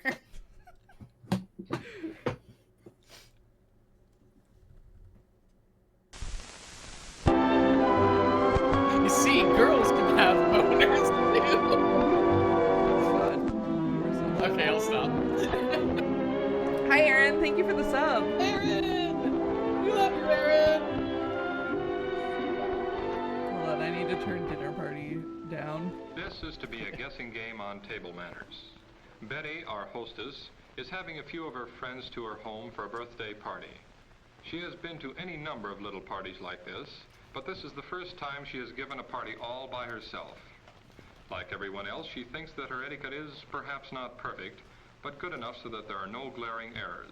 S2: You see, girls can have boners too. Okay, I'll stop.
S3: Hi, Aaron. Thank you for the sub.
S2: Aaron! We love you, Aaron!
S3: Hold on, I need to turn dinner party down.
S12: This is to be a guessing game on table manners. Betty, our hostess, is having a few of her friends to her home for a birthday party. She has been to any number of little parties like this, but this is the first time she has given a party all by herself. Like everyone else, she thinks that her etiquette is perhaps not perfect, but good enough so that there are no glaring errors.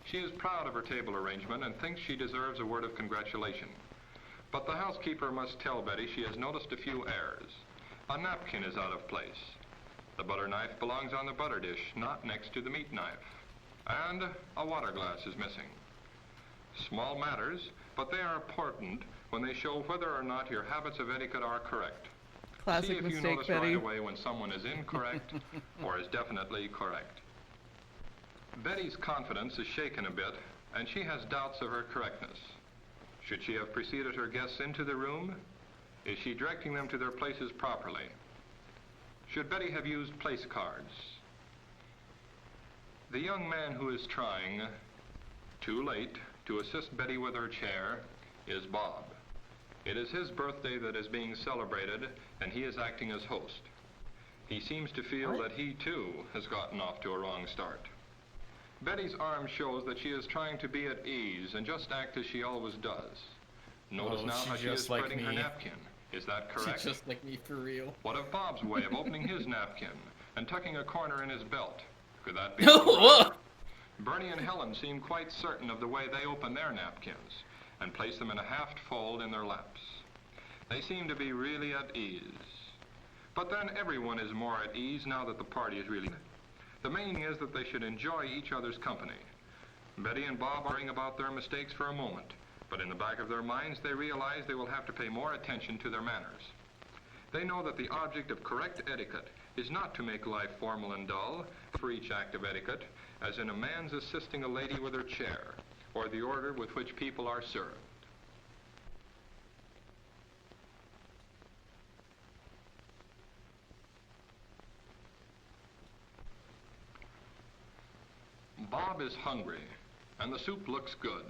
S12: She is proud of her table arrangement and thinks she deserves a word of congratulation. But the housekeeper must tell Betty she has noticed a few errors. A napkin is out of place. The butter knife belongs on the butter dish, not next to the meat knife. And a water glass is missing. Small matters, but they are important when they show whether or not your habits of etiquette are correct.
S3: Classic
S12: See if you
S3: mistake,
S12: notice
S3: Betty.
S12: right away when someone is incorrect or is definitely correct. Betty's confidence is shaken a bit, and she has doubts of her correctness. Should she have preceded her guests into the room? Is she directing them to their places properly? Should Betty have used place cards? The young man who is trying, too late, to assist Betty with her chair is Bob. It is his birthday that is being celebrated, and he is acting as host. He seems to feel that he, too, has gotten off to a wrong start. Betty's arm shows that she is trying to be at ease and just act as she always does. Notice now how she is spreading her napkin. Is that correct?
S2: She's just like me for real.
S12: What of Bob's way of opening his napkin and tucking a corner in his belt? Could that be
S2: Whoa.
S12: right? Bernie and Helen seem quite certain of the way they open their napkins and place them in a half fold in their laps. They seem to be really at ease. But then everyone is more at ease now that the party is really... The main thing is that they should enjoy each other's company. Betty and Bob are worrying about their mistakes for a moment, but in the back of their minds they realize they will have to pay more attention to their manners. They know that the object of correct etiquette is not to make life formal and dull for each act of etiquette, as in a man's assisting a lady with her chair, or the order with which people are served. Bob is hungry, and the soup looks good.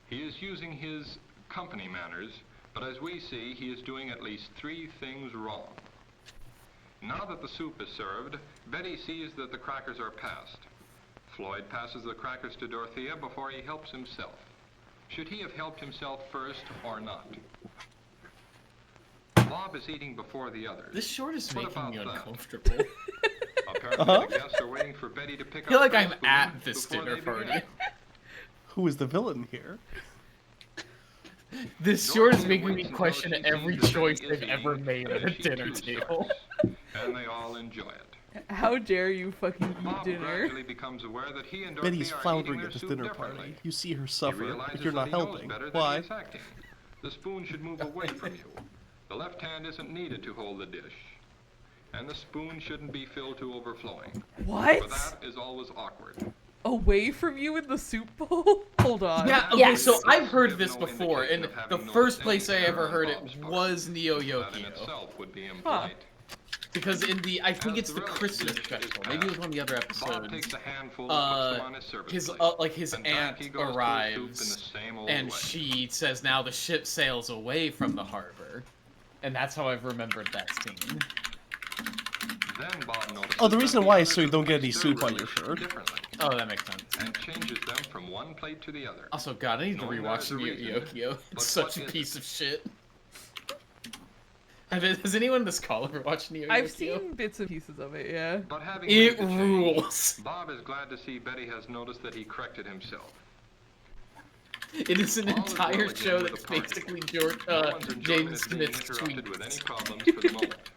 S12: He is using his company manners, but as we see, he is doing at least 3 things wrong. Now that the soup is served, Betty sees that the crackers are passed. Floyd passes the crackers to Dorothea before he helps himself. Should he have helped himself first or not? Bob is eating before the others.
S2: This short is
S12: What
S2: making
S12: about
S2: me
S12: that?
S2: uncomfortable.
S12: Apparently the guests are waiting for Betty to pick
S2: I feel
S12: up
S2: like
S12: her
S2: I'm
S12: spoon
S2: at this
S12: before
S2: dinner
S12: they
S2: party.
S12: begin.
S4: Who is the villain here?
S2: This short is
S12: Dorothea
S2: making me
S12: waits until
S2: question
S12: she
S2: every
S12: sees that
S2: choice
S12: Betty is
S2: they've ever
S12: eating,
S2: made at
S12: and
S2: a
S12: she
S2: dinner
S12: too
S2: table.
S12: starts, and they all enjoy it.
S3: How dare you fucking eat
S12: Bob
S3: dinner?
S12: gradually becomes aware that he and Dorothy
S4: Betty's
S12: are
S4: floundering
S12: eating
S4: at
S12: their
S4: this
S12: soup
S4: dinner
S12: differently.
S4: party. You see her
S12: He
S4: suffer,
S12: realizes
S4: but you're not
S12: that he knows
S4: helping.
S12: better than
S4: Why?
S12: he is acting. The spoon should move away from you. The left hand isn't needed to hold the dish. And the spoon shouldn't be filled to overflowing.
S3: What?
S12: For that is always awkward.
S3: Away from you in the soup bowl? Hold on.
S2: Yeah, okay,
S1: Yes.
S2: so I've heard this
S12: No
S2: before, and
S12: indication of
S2: the
S12: having
S2: first
S12: noticed
S2: place I
S12: any
S2: ever
S12: error
S2: heard
S12: on
S2: it
S12: Bob's part.
S2: was Neo
S12: That in
S2: Yokio.
S12: itself would be impolite.
S2: Because in the, I think
S12: As
S2: it's
S12: the
S2: the
S12: relish
S2: Christmas
S12: dish is
S2: special, maybe it was one of the other
S12: Bob
S2: episodes.
S12: takes a handful and puts them on his service plate.
S2: His
S12: And back
S2: aunt
S12: he goes to his soup in the
S2: arrives,
S12: same old
S2: and
S12: way.
S2: she says now the ship sails away from the harbor. And that's how I've remembered that scene.
S12: Then Bob notices
S4: Oh, the
S12: that
S4: reason why is
S12: others
S4: so you
S12: have
S4: don't get any
S12: placed their
S4: soup on your
S12: relish
S4: shirt.
S12: differently
S2: Oh, that makes sense.
S12: and changes them from one plate to the other.
S2: Also, God, I need to
S12: Knowing
S2: rewatch
S12: there's a
S2: Neo
S12: reason,
S2: Yokio.
S12: but
S2: It's such a
S12: what is
S2: piece
S12: it?
S2: of shit. Has anyone in this call ever watched Neo Yokio?
S3: I've seen bits and pieces of it, yeah.
S12: But having
S2: It
S12: made the change,
S2: rules.
S12: Bob is glad to see Betty has noticed that he corrected himself.
S2: It is an
S12: All is well
S2: entire
S12: again
S2: show
S12: with
S2: that's
S12: the party.
S2: basically
S12: No one's enjoyment
S2: James
S12: is being
S2: Smith's
S12: interrupted with any
S2: tweets.
S12: problems for the moment.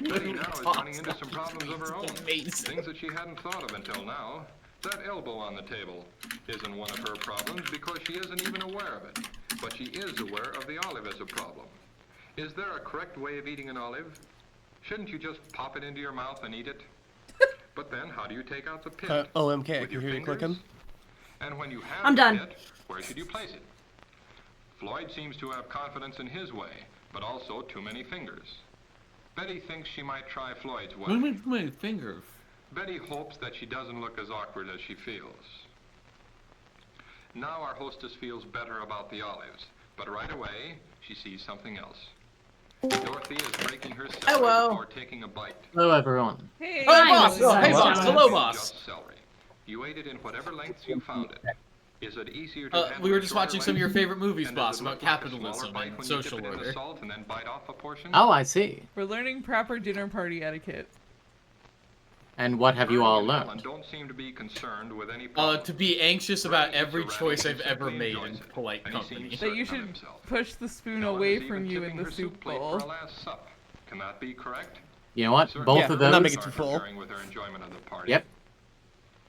S12: Betty now is running into some problems of her own.
S2: Amazing.
S12: Things that she hadn't thought of until now. That elbow on the table isn't one of her problems because she isn't even aware of it. But she is aware of the olive as a problem. Is there a correct way of eating an olive? Shouldn't you just pop it into your mouth and eat it? But then, how do you take out the pit?
S4: OMK, I
S12: With
S4: can
S12: your
S4: hear you
S12: fingers?
S4: clicking.
S12: And when you have
S1: I'm
S12: the
S1: done.
S12: pit, where should you place it? Floyd seems to have confidence in his way, but also too many fingers. Betty thinks she might try Floyd's way.
S2: What do you mean, too many fingers?
S12: Betty hopes that she doesn't look as awkward as she feels. Now our hostess feels better about the olives, but right away, she sees something else. Dorothy is breaking her celery
S2: Hello.
S12: before taking a bite.
S13: Hello, everyone.
S3: Hey,
S2: Hey, boss!
S1: Hi,
S2: Hey, boss!
S1: John.
S2: Hello, boss!
S12: Just celery. You ate it in whatever lengths you found it. Is it easier to handle
S2: We were
S12: a
S2: just
S12: shorter
S2: watching some of your
S12: length?
S2: favorite movies,
S12: And does
S2: boss,
S12: it
S2: about
S12: look like a
S2: capitalism
S12: smaller bite
S2: and
S12: when
S2: social
S12: you dip it in the
S2: order.
S12: salt and then bite off a portion?
S13: Oh, I see.
S3: We're learning proper dinner party etiquette.
S13: And what have you all
S12: Bernie and Helen
S13: learned?
S12: don't seem to be concerned with any problems.
S2: To be anxious about
S12: Bernie
S2: every
S12: eats a
S2: choice
S12: rabbit
S2: I've
S12: and
S2: ever
S12: simply
S2: made in
S12: enjoys it,
S2: polite
S12: and he
S2: company.
S12: seems
S3: That you
S12: certain of
S3: should
S12: himself.
S3: push the spoon
S12: Helen
S3: away
S12: is
S3: from
S12: even
S3: you in
S12: tipping
S3: the
S12: her
S3: soup
S12: plate
S3: bowl.
S12: for a last sup. Can that be correct?
S13: You know what?
S12: Certainly
S13: Both of
S4: not
S13: those.
S4: make it too full.
S12: interfering with her enjoyment of the party.
S13: Yep.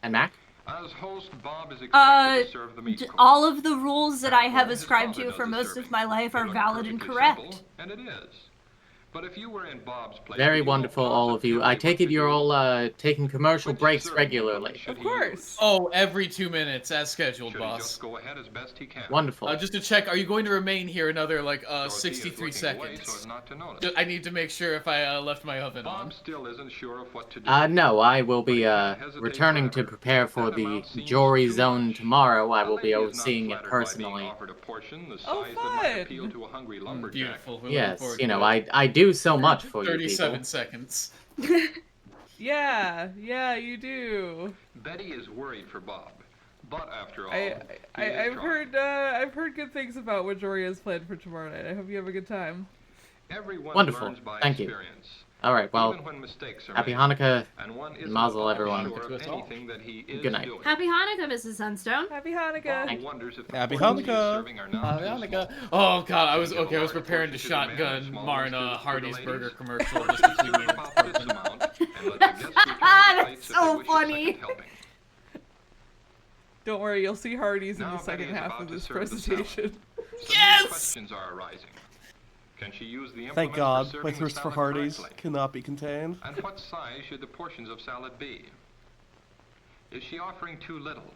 S13: And Mac?
S12: As host, Bob is expected to serve the meat course.
S1: All of the rules that I have
S12: Well, his
S1: ascribed
S12: father
S1: to
S12: does
S1: for
S12: the
S1: most
S12: serving.
S1: of my life
S12: They
S1: are
S12: look
S1: valid and
S12: perfectly
S1: correct.
S12: simple, and it is. But if you were in Bob's place,
S13: Very
S12: would you know
S13: wonderful, all of you. I take it you're all taking commercial breaks regularly.
S3: Of course.
S2: Oh, every 2 minutes, as scheduled,
S12: Should he
S2: boss.
S12: just go ahead as best he can?
S13: Wonderful.
S2: Just to check, are you going to remain here another, like,
S12: Dorothy is
S2: 63
S12: looking away
S2: seconds?
S12: so as not to notice.
S2: I need to make sure if I left my oven
S12: Bob
S2: on.
S12: still isn't sure of what to do.
S13: No, I will be returning to prepare for the Jory Zone tomorrow. I will be overseeing it personally.
S3: Oh, fun!
S12: Appeal to a hungry lumberjack.
S2: Beautiful. We're looking
S13: Yes,
S2: forward
S13: you
S2: to
S13: know,
S2: it.
S13: I do so much for you
S2: 37
S13: people.
S2: seconds.
S3: Yeah, you do.
S12: Betty is worried for Bob, but after all,
S3: I've heard good things about what Jory has planned for tomorrow night. I hope you have a good time.
S12: Everyone
S13: Wonderful.
S12: learns by
S13: Thank you.
S12: experience.
S13: All right, well,
S12: Even when mistakes are
S13: happy
S12: made,
S13: Hanukkah
S12: and one
S13: and
S12: isn't
S13: Mazel,
S12: at
S13: everyone.
S12: all sure of anything that he is
S13: Good night.
S12: doing.
S1: Happy Hanukkah, Mrs. Sunstone.
S3: Happy Hanukkah.
S12: Bob wonders if the
S4: Happy
S12: portions he is
S4: Hanukkah.
S12: serving are now
S2: Happy
S12: too
S2: Hanukkah.
S12: small.
S2: Oh god, I was
S12: Give a
S2: okay. I was
S12: large
S2: preparing to
S12: portion to the man,
S2: shotgun
S12: small
S2: Marna
S12: ones to the
S2: Hardy's
S12: ladies.
S2: burger commercial just between me
S12: Pop this
S2: and
S12: amount, and let the guests return the plates if they
S1: so
S12: wish a
S1: funny.
S12: second helping.
S3: Don't worry, you'll see Hardee's in
S12: Now
S3: the second
S12: Betty is
S3: half
S12: about
S3: of
S12: to
S3: this
S12: serve the salad.
S3: presentation.
S12: Some
S2: Yes!
S12: new questions are arising. Can she use the
S4: Thank
S12: implement
S4: God,
S12: for
S4: my
S12: serving the
S4: thirst for
S12: salad
S4: Hardee's
S12: correctly?
S4: cannot be contained.
S12: And what size should the portions of salad be? Is she offering too little?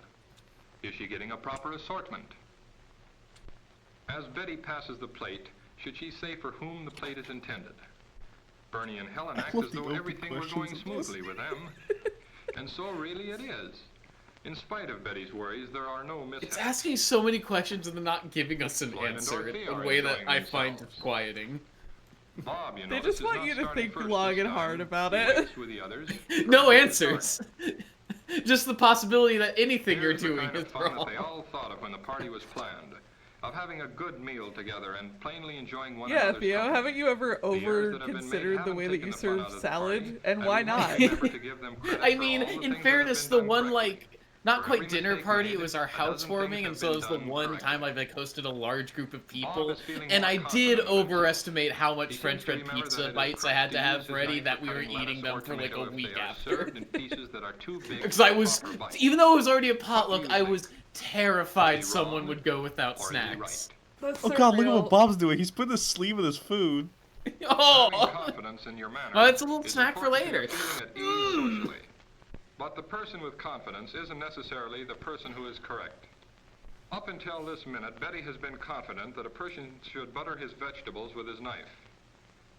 S12: Is she getting a proper assortment? As Betty passes the plate, should she say for whom the plate is intended? Bernie and Helen act
S4: love
S12: as
S4: the
S12: though
S4: open
S12: everything were
S4: questions
S12: going
S4: of this.
S12: smoothly with them. And so really it is. In spite of Betty's worries, there are no mishaps.
S2: it's asking so many questions and then not giving us an
S12: Floyd and
S2: answer
S12: Dorothy
S2: in a
S12: are
S2: way that
S12: enjoying
S2: I find
S12: themselves.
S2: disquieting.
S12: Bob, you
S3: They
S12: notice,
S3: just
S12: is
S3: want
S12: not
S3: you to
S12: starting
S3: think
S12: first
S3: long
S12: this
S3: and
S12: time.
S3: hard about
S12: He
S3: it.
S12: waits with the others.
S2: No
S12: First
S2: answers. Just the possibility that anything you're
S12: Here's the
S2: doing
S12: kind
S2: is
S12: of fun that
S2: wrong.
S12: they all thought of when the party was planned, of having a good meal together and plainly enjoying one
S3: Yeah,
S12: another's
S3: Theo,
S12: company.
S3: haven't you ever
S12: The errors that have been made
S3: over-considered the
S12: haven't
S3: way that
S12: taken
S3: you
S12: the fun
S3: serve
S12: out of the
S3: salad?
S12: party,
S3: And why
S12: we
S3: not?
S12: must remember to give them credit
S2: I
S12: for
S2: mean,
S12: all the
S2: in
S12: things that have
S2: fairness,
S12: been
S2: the
S12: done
S2: one,
S12: correctly.
S2: like, not quite dinner party, it was our housewarming, and so it was the one time I've like hosted a large group of people, and I did overestimate how much French bread pizza bites I had to have ready that we were eating them for like a week after. Because I was, even though it was already a potluck, I was terrified someone would go without snacks.
S4: Oh god, look at what Bob's doing. He's putting a sleeve in his food.
S2: Oh!
S12: Confidence in your manners
S2: Well, it's a little snack for later.
S12: But the person with confidence isn't necessarily the person who is correct. Up until this minute, Betty has been confident that a person should butter his vegetables with his knife.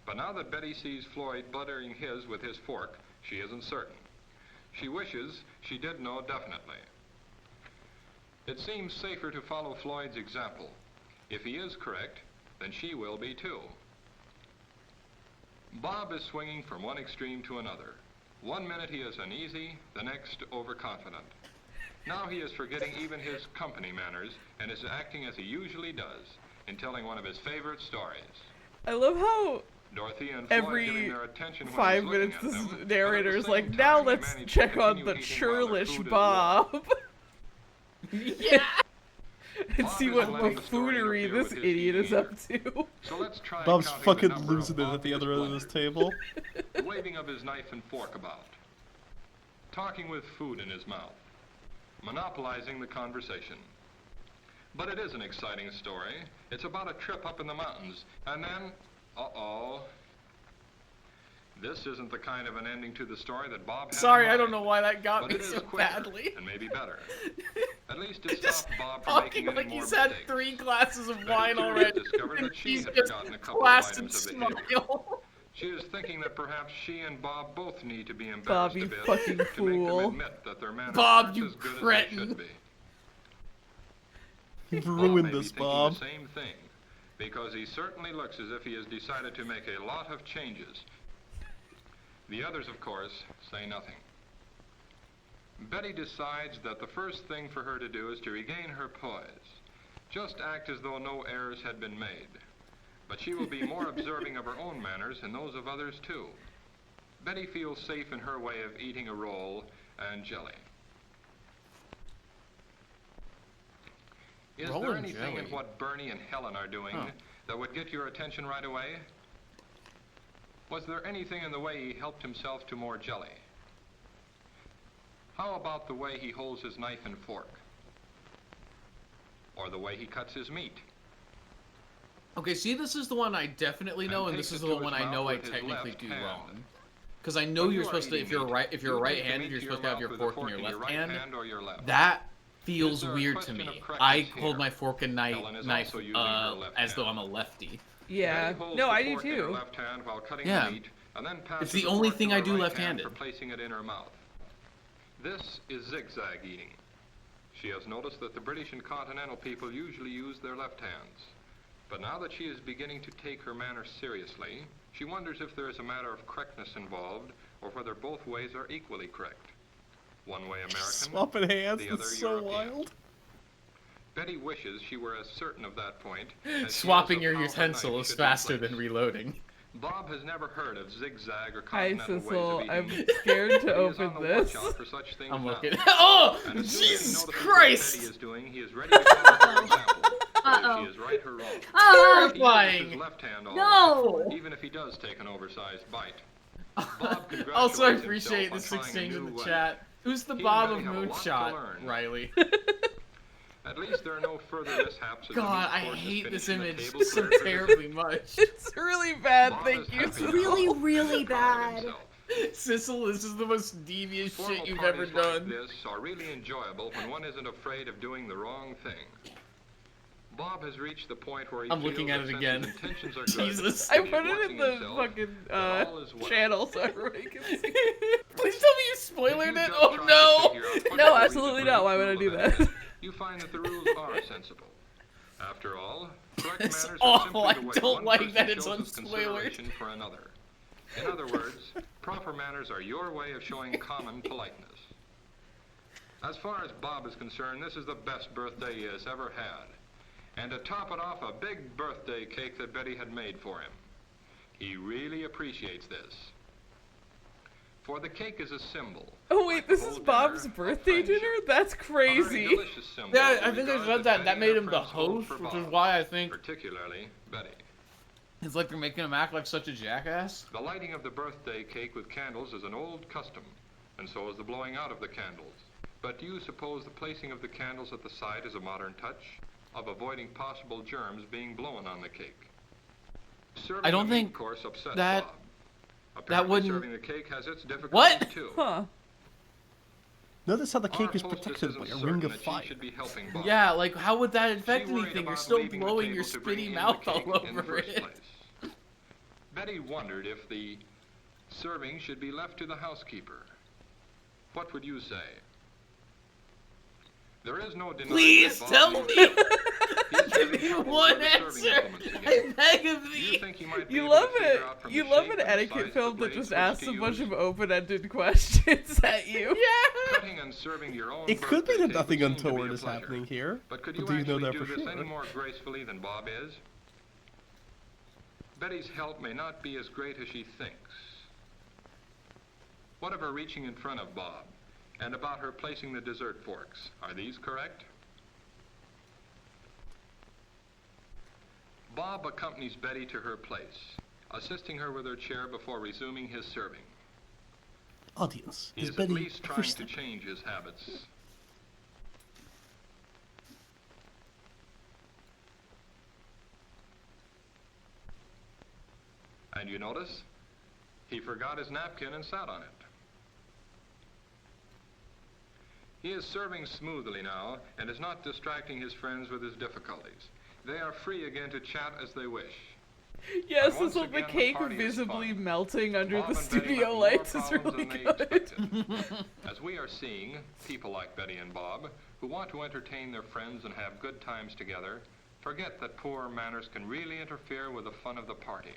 S12: But now that Betty sees Floyd buttering his with his fork, she isn't certain. She wishes she did know definitely. It seems safer to follow Floyd's example. If he is correct, then she will be too. Bob is swinging from one extreme to another. 1 minute he is uneasy, the next overconfident. Now he is forgetting even his company manners and is acting as he usually does in telling one of his favorite stories.
S3: I love how
S12: Dorothy and Floyd
S3: every
S12: giving their attention when
S3: 5
S12: he's
S3: minutes
S12: looking
S3: this
S12: at them,
S3: narrator is
S12: but at the
S3: like,
S12: same
S3: now
S12: time, he
S3: let's
S12: managed
S3: check
S12: to
S3: on
S12: continue
S3: the
S12: eating while their
S3: churlish
S12: food is
S3: Bob.
S2: Yeah!
S3: And see what buffoonery this idiot is up to.
S12: So let's try
S4: Bob's
S12: counting the
S4: fucking
S12: number of
S4: losing it at the other end of this table.
S12: waving of his knife and fork about, talking with food in his mouth, monopolizing the conversation. But it is an exciting story. It's about a trip up in the mountains, and then, uh-oh. This isn't the kind of an ending to the story that Bob had
S2: Sorry,
S12: in
S2: I
S12: mind,
S2: don't know why that got
S12: but
S2: me
S12: it is
S2: so
S12: quicker
S2: badly.
S12: and maybe better. At least it
S2: Just
S12: stopped Bob from
S2: talking
S12: making
S2: like
S12: any more
S2: he's had
S12: mistakes.
S2: 3 glasses of
S12: Betty,
S2: wine
S12: too,
S2: already,
S12: discovered
S2: and
S12: that she
S2: he's
S12: had
S2: just
S12: forgotten a couple of
S2: placid
S12: items of behavior.
S2: smile.
S12: She is thinking that perhaps she and Bob both need to be embarrassed
S3: Bob, you
S12: a bit
S3: fucking
S12: to make
S3: fool.
S12: them admit that their manners
S2: Bob,
S12: aren't
S2: you
S12: as good as they
S2: cretin.
S12: should be.
S4: You've
S12: Bob
S4: ruined
S12: may be
S4: this,
S12: thinking
S4: Bob.
S12: the same thing, because he certainly looks as if he has decided to make a lot of changes. The others, of course, say nothing. Betty decides that the first thing for her to do is to regain her poise. Just act as though no errors had been made. But she will be more observing of her own manners and those of others, too. Betty feels safe in her way of eating a roll and jelly. Is
S2: Roll
S12: there
S2: and
S12: anything in
S2: jelly?
S12: what Bernie and Helen are doing that would get your attention right away? Was there anything in the way he helped himself to more jelly? How about the way he holds his knife and fork? Or the way he cuts his meat?
S2: Okay, see, this is the one I definitely know, and this is the one I know I technically do wrong. Because I know you're supposed to, if you're right-handed, you're supposed to have your fork in your left hand. That feels weird to me. I hold my fork and knife as though I'm a lefty.
S3: Yeah, no, I do too.
S2: Yeah, it's the only thing I do left-handed.
S12: For placing it in her mouth. This is zigzag eating. She has noticed that the British and continental people usually use their left hands. But now that she is beginning to take her manners seriously, she wonders if there is a matter of correctness involved or whether both ways are equally correct. One way American,
S4: Swapping hands,
S12: the other
S4: that's so
S12: European.
S4: wild.
S12: Betty wishes she were as certain of that point as
S2: Swapping
S12: she is
S2: your
S12: of how her
S2: utensil
S12: knife
S2: is
S12: should be
S2: faster
S12: placed.
S2: than reloading.
S12: Bob has never heard of zigzag or
S3: Hi,
S12: continental
S3: Cecil.
S12: ways of
S3: I'm
S12: eating.
S3: scared to
S12: He is
S3: open
S12: on the
S3: this.
S12: watch for such things
S2: I'm
S12: now.
S2: looking. Oh,
S12: And as soon as he
S2: Jesus
S12: notices what
S2: Christ!
S12: Betty is doing, he is ready to follow her example. Whether she is right or wrong.
S2: Terrifying.
S12: He uses his left hand all
S2: No.
S12: right, even if he does take an oversized bite. Bob congratulates
S2: Also, I
S12: himself
S2: appreciate
S12: on
S2: this
S12: trying a
S2: exchange in
S12: new
S2: the
S12: way.
S2: chat. Who's the
S12: He
S2: Bob
S12: and
S2: of
S12: Betty have a lot to
S2: Moonshot,
S12: learn.
S2: Riley?
S12: At least there are no further mishaps. as the
S2: God,
S12: meat
S2: I
S12: course is
S2: hate this
S12: finished and the
S2: image
S12: table
S2: so
S12: cleared.
S2: terribly much.
S3: It's really bad,
S12: Bob
S3: thank
S12: is
S3: you.
S12: happy
S3: Cecil.
S12: now.
S1: Really, really bad.
S2: Sissel, this is the most devious
S12: Formal
S2: shit you've ever
S12: parties like
S2: done.
S12: this are really enjoyable when one isn't afraid of doing the wrong thing. Bob has reached the point where he
S2: I'm
S12: feels
S2: looking at
S12: that
S2: it
S12: since
S2: again.
S12: his intentions are
S2: Jesus.
S12: good,
S3: I
S12: and
S3: put
S12: he's
S3: it in
S12: watching
S3: the
S12: himself,
S3: fucking
S12: that all is well.
S3: channel so everybody can see.
S2: Please tell me you spoiled it.
S12: just
S2: Oh
S12: try to
S2: no!
S12: figure out what
S3: No,
S12: the
S3: absolutely
S12: reason
S3: not.
S12: for
S3: Why would I
S12: each
S3: do
S12: rule
S3: that?
S12: is, you find that the rules are sensible. After all, correct
S2: It's
S12: manners
S2: awful.
S12: are
S2: I
S12: simply the way
S2: don't
S12: one
S2: like
S12: person
S2: that it's
S12: shows his
S2: unspoilered.
S12: consideration for another. In other words, proper manners are your way of showing common politeness. As far as Bob is concerned, this is the best birthday he has ever had. And to top it off, a big birthday cake that Betty had made for him. He really appreciates this. for the cake is a symbol.
S3: Oh wait, this is Bob's birthday dinner? That's crazy.
S2: Yeah, I think I said that made him the host, which is why I think
S12: particularly Betty.
S2: It's like they're making him act like such a jackass.
S12: The lighting of the birthday cake with candles is an old custom, and so is the blowing out of the candles. But do you suppose the placing of the candles at the side is a modern touch of avoiding possible germs being blown on the cake? Serving
S2: I don't
S12: the meat
S2: think
S12: course upsets
S2: that
S12: Bob.
S2: that
S12: Apparently
S2: wouldn't.
S12: serving the cake has its difficulties
S2: What?
S12: too.
S3: Huh.
S4: Notice how the
S12: Our
S4: cake is
S12: hostess
S4: protected
S12: isn't
S4: by a
S12: certain
S4: ring of
S12: that she
S4: fire.
S12: should be helping Bob.
S2: Yeah, like how would that affect
S12: She worried
S2: anything? You're
S12: about
S2: still
S12: leaving the
S2: blowing your
S12: table to bring
S2: spitty
S12: in the
S2: mouth all
S12: cake in the
S2: over
S12: first
S2: it.
S12: place. Betty wondered if the serving should be left to the housekeeper. What would you say? There is no denying
S2: Please
S12: that
S2: tell
S12: Bob
S2: me.
S12: He's
S2: Give me
S12: having trouble
S2: one
S12: with the serving
S2: answer.
S12: implements
S2: I
S12: again.
S2: beg of
S12: Do
S2: thee.
S12: you think he might be
S3: You
S12: able
S3: love
S12: to figure
S3: it.
S12: out from
S3: You
S12: the
S3: love
S12: shape
S3: an
S12: and
S3: etiquette
S12: size
S3: film
S12: of the
S3: that just
S12: blades
S3: asks
S12: which
S3: a
S12: to
S3: bunch
S12: use?
S3: of open-ended questions at you.
S2: Yeah.
S12: Cutting and serving your own
S4: It could be
S12: birthday
S4: that
S12: cake
S4: nothing
S12: would seem to be
S4: untoward
S12: a
S4: is
S12: pleasure.
S4: happening here.
S12: But could
S4: But
S12: you
S4: do you know
S12: actually
S4: that
S12: do
S4: for
S12: this any
S4: sure?
S12: more gracefully than Bob is? Betty's help may not be as great as she thinks. What of her reaching in front of Bob? And about her placing the dessert forks? Are these correct? Bob accompanies Betty to her place, assisting her with her chair before resuming his serving.
S4: Audience,
S12: He
S4: is
S12: is at
S4: Betty
S12: least
S4: a
S12: trying
S4: first
S12: to change his habits. And you notice, he forgot his napkin and sat on it. He is serving smoothly now and is not distracting his friends with his difficulties. They are free again to chat as they wish.
S3: Yes,
S12: And once
S3: this is the
S12: again, the
S3: cake
S12: party is
S3: visibly
S12: fun.
S3: melting under
S12: Bob
S3: the
S12: and Betty
S3: studio
S12: have more
S3: lights is
S12: problems
S3: really
S12: than they
S3: good.
S12: expected. As we are seeing, people like Betty and Bob, who want to entertain their friends and have good times together, forget that poor manners can really interfere with the fun of the party.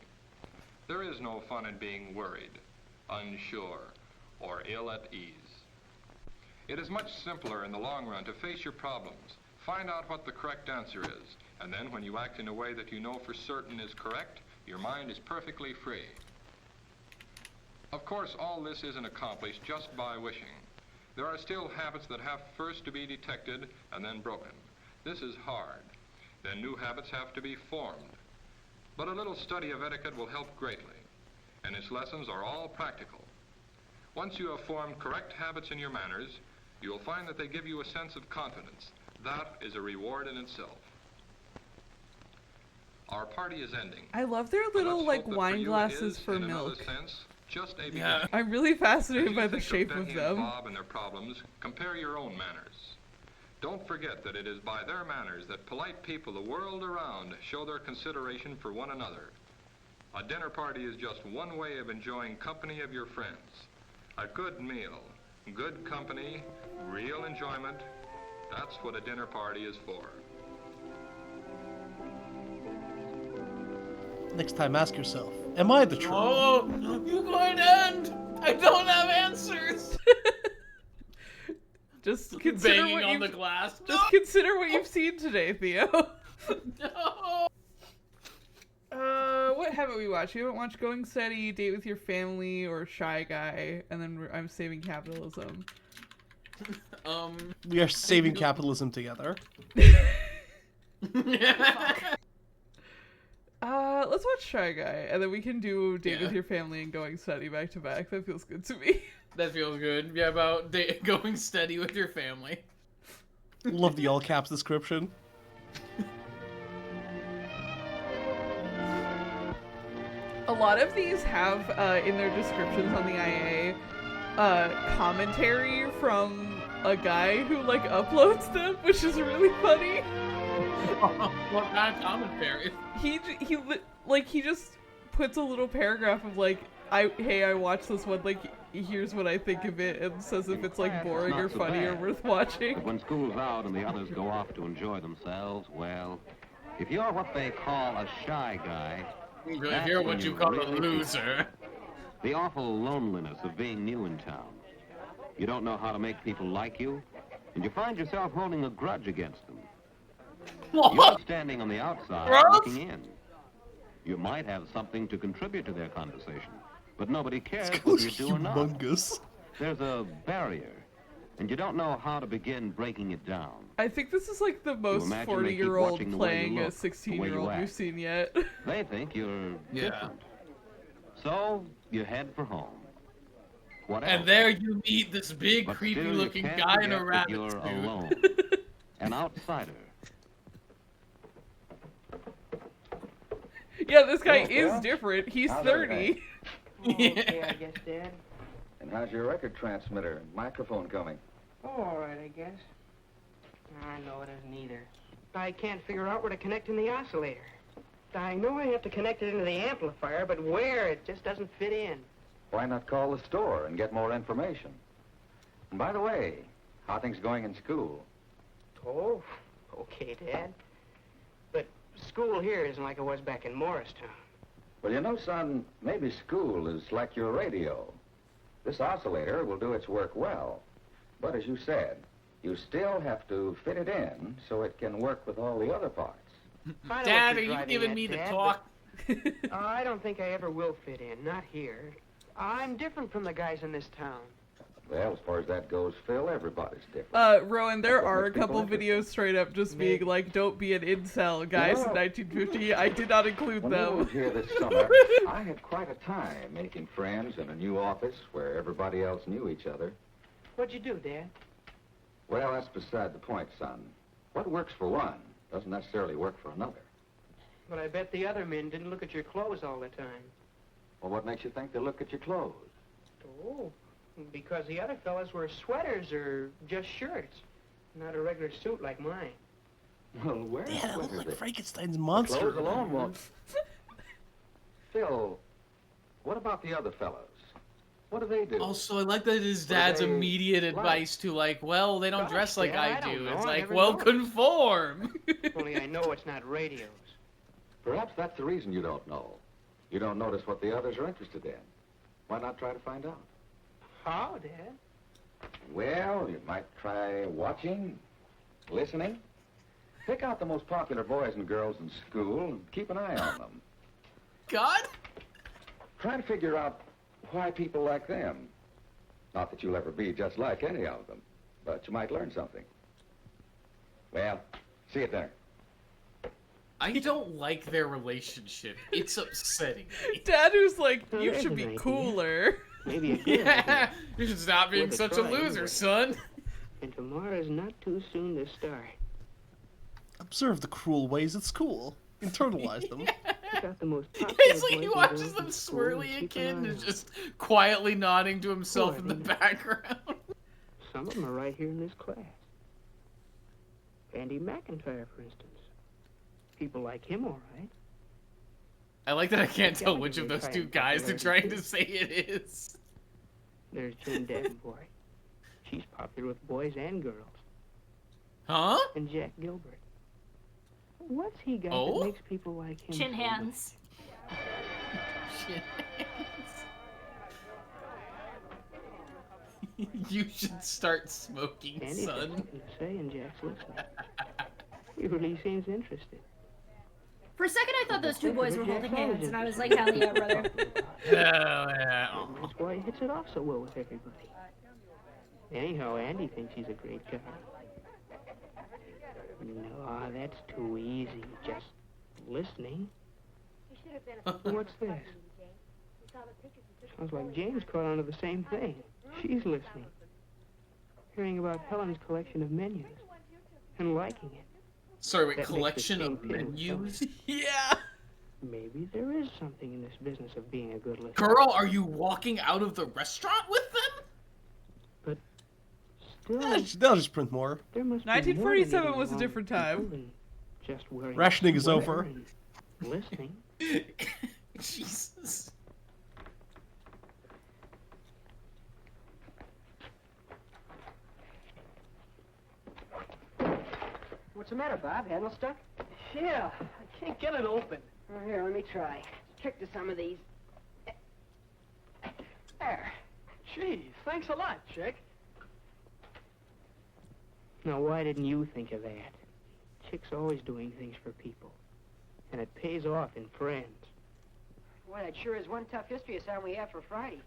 S12: There is no fun in being worried, unsure, or ill at ease. It is much simpler in the long run to face your problems, find out what the correct answer is, and then when you act in a way that you know for certain is correct, your mind is perfectly free. Of course, all this isn't accomplished just by wishing. There are still habits that have first to be detected and then broken. This is hard. Then new habits have to be formed. But a little study of etiquette will help greatly, and its lessons are all practical. Once you have formed correct habits in your manners, you will find that they give you a sense of confidence. That is a reward in itself. Our party is ending.
S3: I love their
S12: But
S3: little
S12: let's
S3: like
S12: hope that
S3: wine
S12: you it
S3: glasses
S12: is,
S3: for
S12: in another
S3: milk.
S12: sense, just a
S2: Yeah.
S12: beginning.
S3: I'm really fascinated
S12: As
S3: by
S12: you
S3: the
S12: think
S3: shape
S12: Betty
S3: of
S12: and
S3: them.
S12: Bob and their problems, compare your own manners. Don't forget that it is by their manners that polite people the world around show their consideration for one another. A dinner party is just one way of enjoying company of your friends. A good meal, good company, real enjoyment, that's what a dinner party is for.
S4: Next time, ask yourself, am I the troll?
S2: Oh, you're going to end. I don't have answers.
S3: Just consider
S2: Banging
S3: what
S2: on
S3: you've
S2: the glass.
S3: just consider what you've seen today, Theo.
S2: No.
S3: What haven't we watched? We haven't watched Going Steady, Date with Your Family, or Shy Guy, and then I'm Saving Capitalism.
S4: We are saving capitalism together.
S3: Let's watch Shy Guy, and then we can do Date with
S2: Yeah.
S3: Your Family and Going Steady back to back. That feels good to me.
S2: That feels good. Yeah, about going steady with your family.
S4: Love the all caps description.
S3: A lot of these have in their descriptions on the IA commentary from a guy who like uploads them, which is really funny.
S2: What kind of commentary?
S3: He just puts a little paragraph of like, I watched this one, like here's what I think of it, and says if it's like boring or funny or worth watching.
S14: But when school's out and the others go off to enjoy themselves, well, if you're what they call a shy guy,
S2: If you're what you call a loser.
S14: The awful loneliness of being new in town. You don't know how to make people like you, and you find yourself holding a grudge against them. You're standing on the outside looking in. You might have something to contribute to their conversation, but nobody cares whether you do or not.
S4: Humongous.
S14: There's a barrier, and you don't know how to begin breaking it down.
S3: I think this is like the most
S14: imagine they keep
S3: 40-year-old
S14: watching the way you
S3: playing a
S14: look, the way you
S3: 16-year-old we've
S14: act.
S3: seen yet.
S14: They think you're
S2: Yeah.
S14: different. So you head for home. What else?
S2: And there you meet this big,
S14: But
S2: creepy
S14: still you
S2: looking
S14: can't
S2: guy in a
S14: forget that
S2: rabbit
S14: you're
S2: suit.
S14: alone. An outsider.
S3: Yeah, this guy
S7: Cool,
S3: is
S7: Phil.
S3: different. He's
S7: How's
S3: 30.
S7: everything?
S15: Okay, I guess, Dad.
S7: And how's your record transmitter and microphone coming?
S15: Oh, all right, I guess. I know it isn't either. I can't figure out where to connect in the oscillator. I know I have to connect it into the amplifier, but where? It just doesn't fit in.
S7: Why not call the store and get more information? And by the way, how are things going in school?
S15: Oh, okay, Dad. But school here isn't like it was back in Morristown.
S7: Well, you know, son, maybe school is like your radio. This oscillator will do its work well. But as you said, you still have to fit it in so it can work with all the other parts.
S15: I know
S2: Dad,
S15: what
S2: are
S15: you're
S2: you
S15: driving
S2: giving
S15: at,
S2: me the
S15: Dad,
S2: talk?
S15: but, I don't think I ever will fit in, not here. I'm different from the guys in this town.
S7: Well, as far as that goes, Phil, everybody's different.
S3: Rowan, there
S7: That's what
S3: are a
S7: makes people
S3: couple videos straight up just being like, don't be an incel, guys, in 1950. I did not include
S7: When I
S3: them.
S7: moved here this summer, I had quite a time making friends in a new office where everybody else knew each other.
S15: What'd you do, Dad?
S7: Well, that's beside the point, son. What works for one doesn't necessarily work for another.
S15: But I bet the other men didn't look at your clothes all the time.
S7: Well, what makes you think they look at your clothes?
S15: Oh, because the other fellas wear sweaters or just shirts, not a regular suit like mine.
S7: Well, where
S4: Yeah, that looks
S7: sweaters
S4: like
S7: they-
S4: Frankenstein's monster.
S7: Clothes alone won't. Phil, what about the other fellows? What do they do?
S2: Also, I like that his
S7: What do
S2: dad's
S7: they
S2: immediate
S7: like?
S2: advice to, like, well, they don't
S15: Gosh,
S2: dress like
S15: Dad,
S2: I
S15: I
S2: do.
S15: don't know.
S2: It's
S15: I
S2: like,
S15: never
S2: well,
S15: noticed.
S2: conform.
S15: Only I know it's not radios.
S7: Perhaps that's the reason you don't know. You don't notice what the others are interested in. Why not try to find out?
S15: How, Dad?
S7: Well, you might try watching, listening. Pick out the most popular boys and girls in school and keep an eye on them.
S2: God?
S7: Try to figure out why people like them. Not that you'll ever be just like any of them, but you might learn something. Well, see you at dinner.
S2: I don't like their relationship. It's upsetting me.
S3: Dad who's like,
S15: Oh,
S3: you
S15: there's
S3: should
S15: an
S3: be
S15: idea.
S3: cooler.
S15: Maybe a good
S2: Yeah,
S15: idea.
S2: you should stop being
S15: Worth a
S2: such a
S15: try,
S2: loser,
S15: anyway.
S2: son.
S15: And tomorrow's not too soon to start.
S4: Observe the cruel ways at school. Internalize them.
S15: Pick out the most popular
S2: It's like he
S15: boys and
S2: watches
S15: girls
S2: them
S15: in school and
S2: swirly a
S15: keep
S2: kid
S15: an
S2: and
S15: eye
S2: is
S15: on
S2: just quietly nodding to himself
S15: Who are
S2: in the
S15: they?
S2: background.
S15: Some of them are right here in this class. Andy McIntyre, for instance. People like him, all right.
S2: I like that I can't tell
S15: Yeah,
S2: which of
S15: they
S2: those
S15: try
S2: two
S15: and
S2: guys they're
S15: popularity
S2: trying to
S15: too.
S2: say it is.
S15: There's Jim Davenport. She's popular with boys and girls.
S2: Huh?
S15: And Jack Gilbert. What's he got
S2: Oh?
S15: that makes people like him?
S1: Chin
S15: so
S1: hands.
S2: Shit. You should start smoking,
S15: Andy's got
S2: son.
S15: something to say, and Jack's listening. He really seems interested.
S1: For a second, I thought those two boys were holding hands, and I was like, hell yeah, brother.
S2: Hell yeah.
S15: That's why he hits it off so well with everybody. Anyhow, Andy thinks he's a great guy. No, that's too easy. Just listening. What's this? Sounds like Jane's caught on to the same thing. She's listening. Hearing about Helen's collection of menus. And liking it.
S2: Sorry, wait,
S15: That makes the
S2: collection
S15: same
S2: of
S15: thing with
S2: menus?
S3: Yeah.
S15: Maybe there is something in this business of being a good listener.
S2: Girl, are you walking out of the restaurant with them?
S15: Still,
S4: They'll just print more.
S15: there must be
S3: 1947
S15: more to
S3: was a
S15: getting
S3: different
S15: along
S3: time.
S15: with people than just wearing a
S4: Rationing is
S15: sweater
S4: over.
S15: and Listening.
S2: Jesus.
S15: What's the matter, Bob? Handle stuck?
S16: Yeah, I can't get it open.
S15: Oh, here, let me try. Trick to some of these. There.
S16: Gee, thanks a lot, Chick.
S15: Now, why didn't you think of that? Chick's always doing things for people. And it pays off in friends. Boy, that sure is one tough history assignment we have for Friday.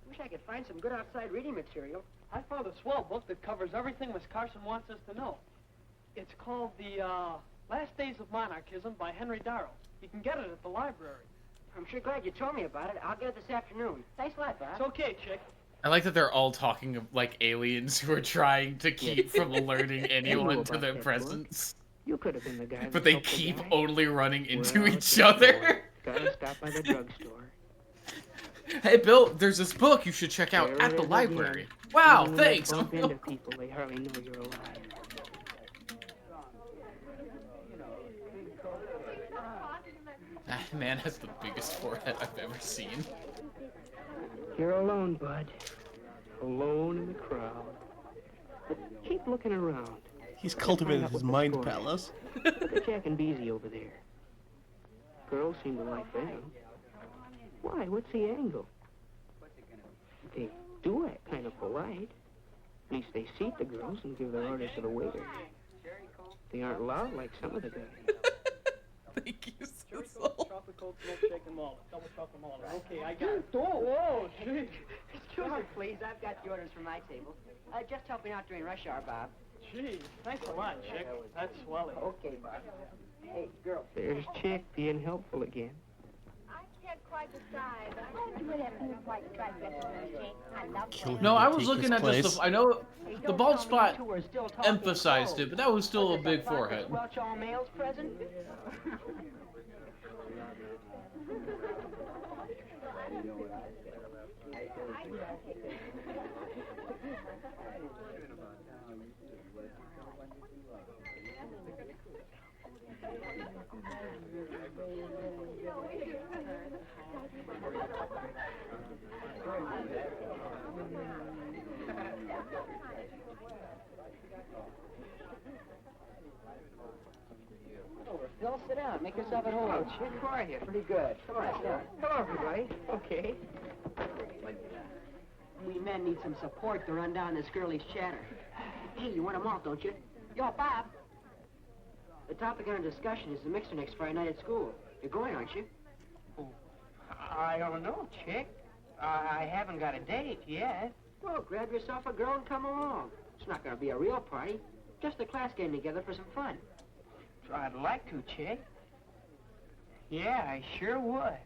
S15: Wish I could find some good outside reading material.
S16: I found a swell book that covers everything Miss Carson wants us to know. It's called The Last Days of Monarchism by Henry Darrow. You can get it at the library.
S15: I'm sure glad you told me about it. I'll get it this afternoon. Thanks a lot, Bob.
S16: It's okay, chick.
S2: I like that they're all talking of like aliens who are trying to keep from alerting anyone to their presence.
S15: You could have been the guy.
S2: But they keep only running into each other.
S15: Gotta stop by the drugstore.
S2: Hey, Bill, there's this book you should check out at the library. Wow, thanks.
S15: Bump into people, they hardly know you're alive.
S2: That man has the biggest forehead I've ever seen.
S15: You're alone, bud. Alone in the crowd. But keep looking around.
S4: He's cultivated his mind palace.
S15: Look at Jack and Beezy over there. Girls seem to like them. Why? What's the angle? They do act kind of polite. At least they seat the girls and give their orders to the waiter. They aren't loud like some of the guys.
S3: Thank you,
S16: Chocolate cold milkshake and walnut. Double chocolate walnut. Okay, I got it. Whoa, gee.
S15: Excuse me, please. I've got the orders for my table. Just help me out during rush hour, Bob.
S16: Gee, thanks a lot, chick. That's swelling.
S15: Okay, Bob. Hey, girl. There's Chick being helpful again.
S10: I can't quite decide. I do have to quite I love
S2: No, I was looking at this. I know the bald spot emphasized it, but that was still a big forehead.
S15: Welch all males present? Phil, sit down. Make yourself at home. Oh, Chick, how are you? Pretty good. Come on, sit down. Hello, everybody. Okay. We men need some support to run down this girlish chatter. Hey, you want a malt, don't you? Yo, Bob. The topic under discussion is the mixer next Friday night at school. You're going, aren't you? Oh, I don't know, Chick. I haven't got a date yet. Well, grab yourself a girl and come along. It's not going to be a real party. Just a class getting together for some fun. I'd like to, Chick. Yeah, I sure would.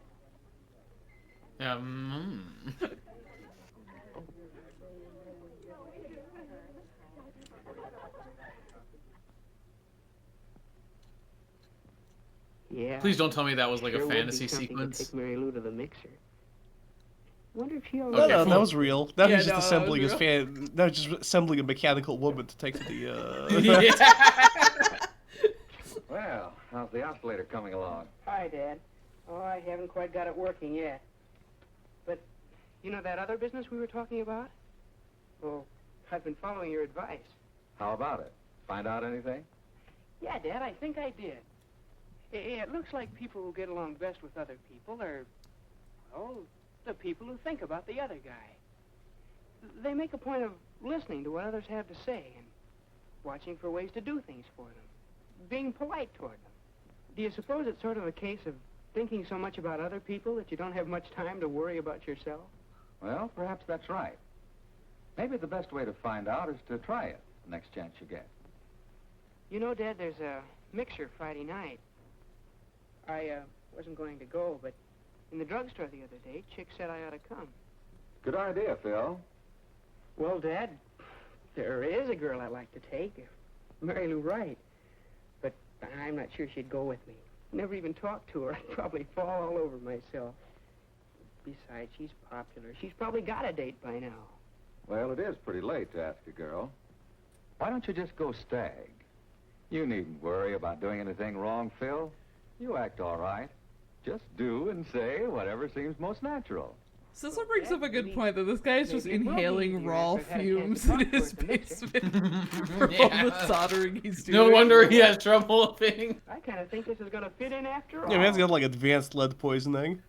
S15: Yeah.
S2: Please don't tell me that was like
S15: sure
S2: a fantasy
S15: would be
S2: sequence.
S15: To take Mary Lou to the mixer. Wonder if she
S4: No, no, that was real. That was just
S3: no,
S4: assembling
S3: that was
S4: his that was just assembling a mechanical woman to take to the
S7: Well, how's the oscillator coming along?
S15: Hi, Dad. Oh, I haven't quite got it working yet. But, you know that other business we were talking about? Well, I've been following your advice.
S7: How about it? Find out anything?
S15: Yeah, Dad, I think I did. It looks like people who get along best with other people are, well, the people who think about the other guy. They make a point of listening to what others have to say and watching for ways to do things for them, being polite toward them. Do you suppose it's sort of a case of thinking so much about other people that you don't have much time to worry about yourself?
S7: Well, perhaps that's right. Maybe the best way to find out is to try it the next chance you get.
S15: You know, Dad, there's a mixer Friday night. I wasn't going to go, but in the drugstore the other day, Chick said I ought to come.
S7: Good idea, Phil.
S15: Well, Dad, there is a girl I'd like to take, Mary Lou Wright. But I'm not sure she'd go with me. Never even talked to her. I'd probably fall all over myself. Besides, she's popular. She's probably got a date by now.
S7: Well, it is pretty late to ask a girl. Why don't you just go stag? You needn't worry about doing anything wrong, Phil. You act all right. Just do and say whatever seems most natural.
S3: Cecil brings up a good point that this guy is just inhaling raw fumes in his basement for all the soldering he's doing.
S2: No wonder he has trouble living.
S15: I kind of think this is going to fit in after all.
S4: Yeah, man's got like advanced lead poisoning.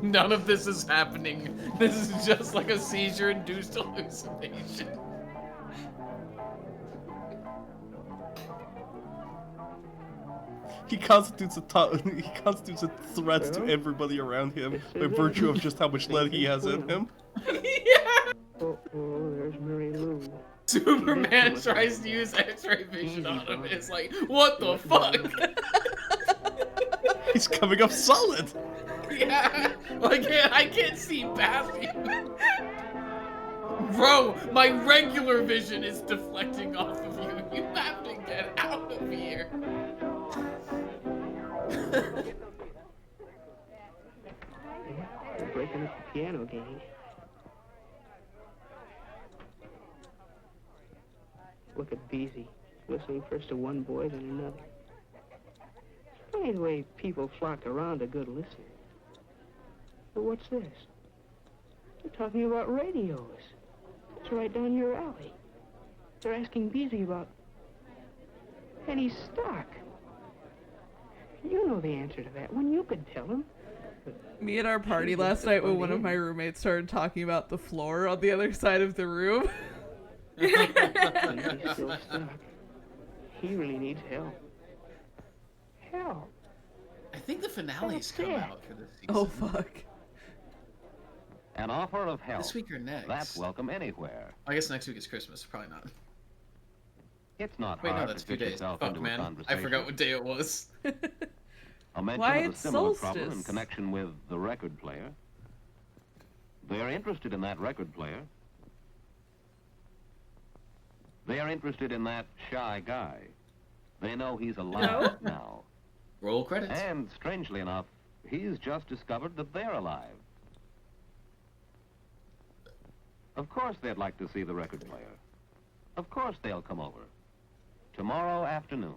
S2: None of this is happening. This is just like a seizure-induced hallucination.
S4: He constitutes a threat to everybody around him by virtue of just how much lead he has in him.
S2: Yeah!
S15: Oh, there's Mary Lou.
S2: Superman tries to use X-ray vision on him. It's like, what the fuck?
S4: He's coming up solid.
S2: Yeah, like I can't see past you. Bro, my regular vision is deflecting off of you. You have to get out of here.
S15: They're breaking up the piano game. Look at Beezy, listening first to one boy, then another. It's funny the way people flock around a good listener. But what's this? They're talking about radios. It's right down your alley. They're asking Beezy about Penny Stock. You know the answer to that one. You could tell him.
S3: Me at our party last night when one of my roommates started talking about the floor on the other side of the room.
S15: He's still stuck. He really needs help. Help.
S2: I think the finale's come out for this season.
S3: Oh, fuck.
S14: An offer of help.
S2: This week or next?
S14: That's welcome anywhere.
S2: I guess next week is Christmas. Probably not.
S14: It's not
S2: Wait,
S14: hard
S2: no, that's
S14: to
S2: 2
S14: fit
S2: days.
S14: yourself
S2: Fuck,
S14: into a
S2: man. I
S14: conversation.
S2: forgot what day it was.
S14: A mention
S3: Why,
S14: of a
S3: it's
S14: similar problem in
S3: solstice.
S14: connection with the record player. They are interested in that record player. They are interested in that shy guy. They know he's alive now.
S2: Roll credits.
S14: And strangely enough, he's just discovered that they're alive. Of course they'd like to see the record player. Of course they'll come over. Tomorrow afternoon.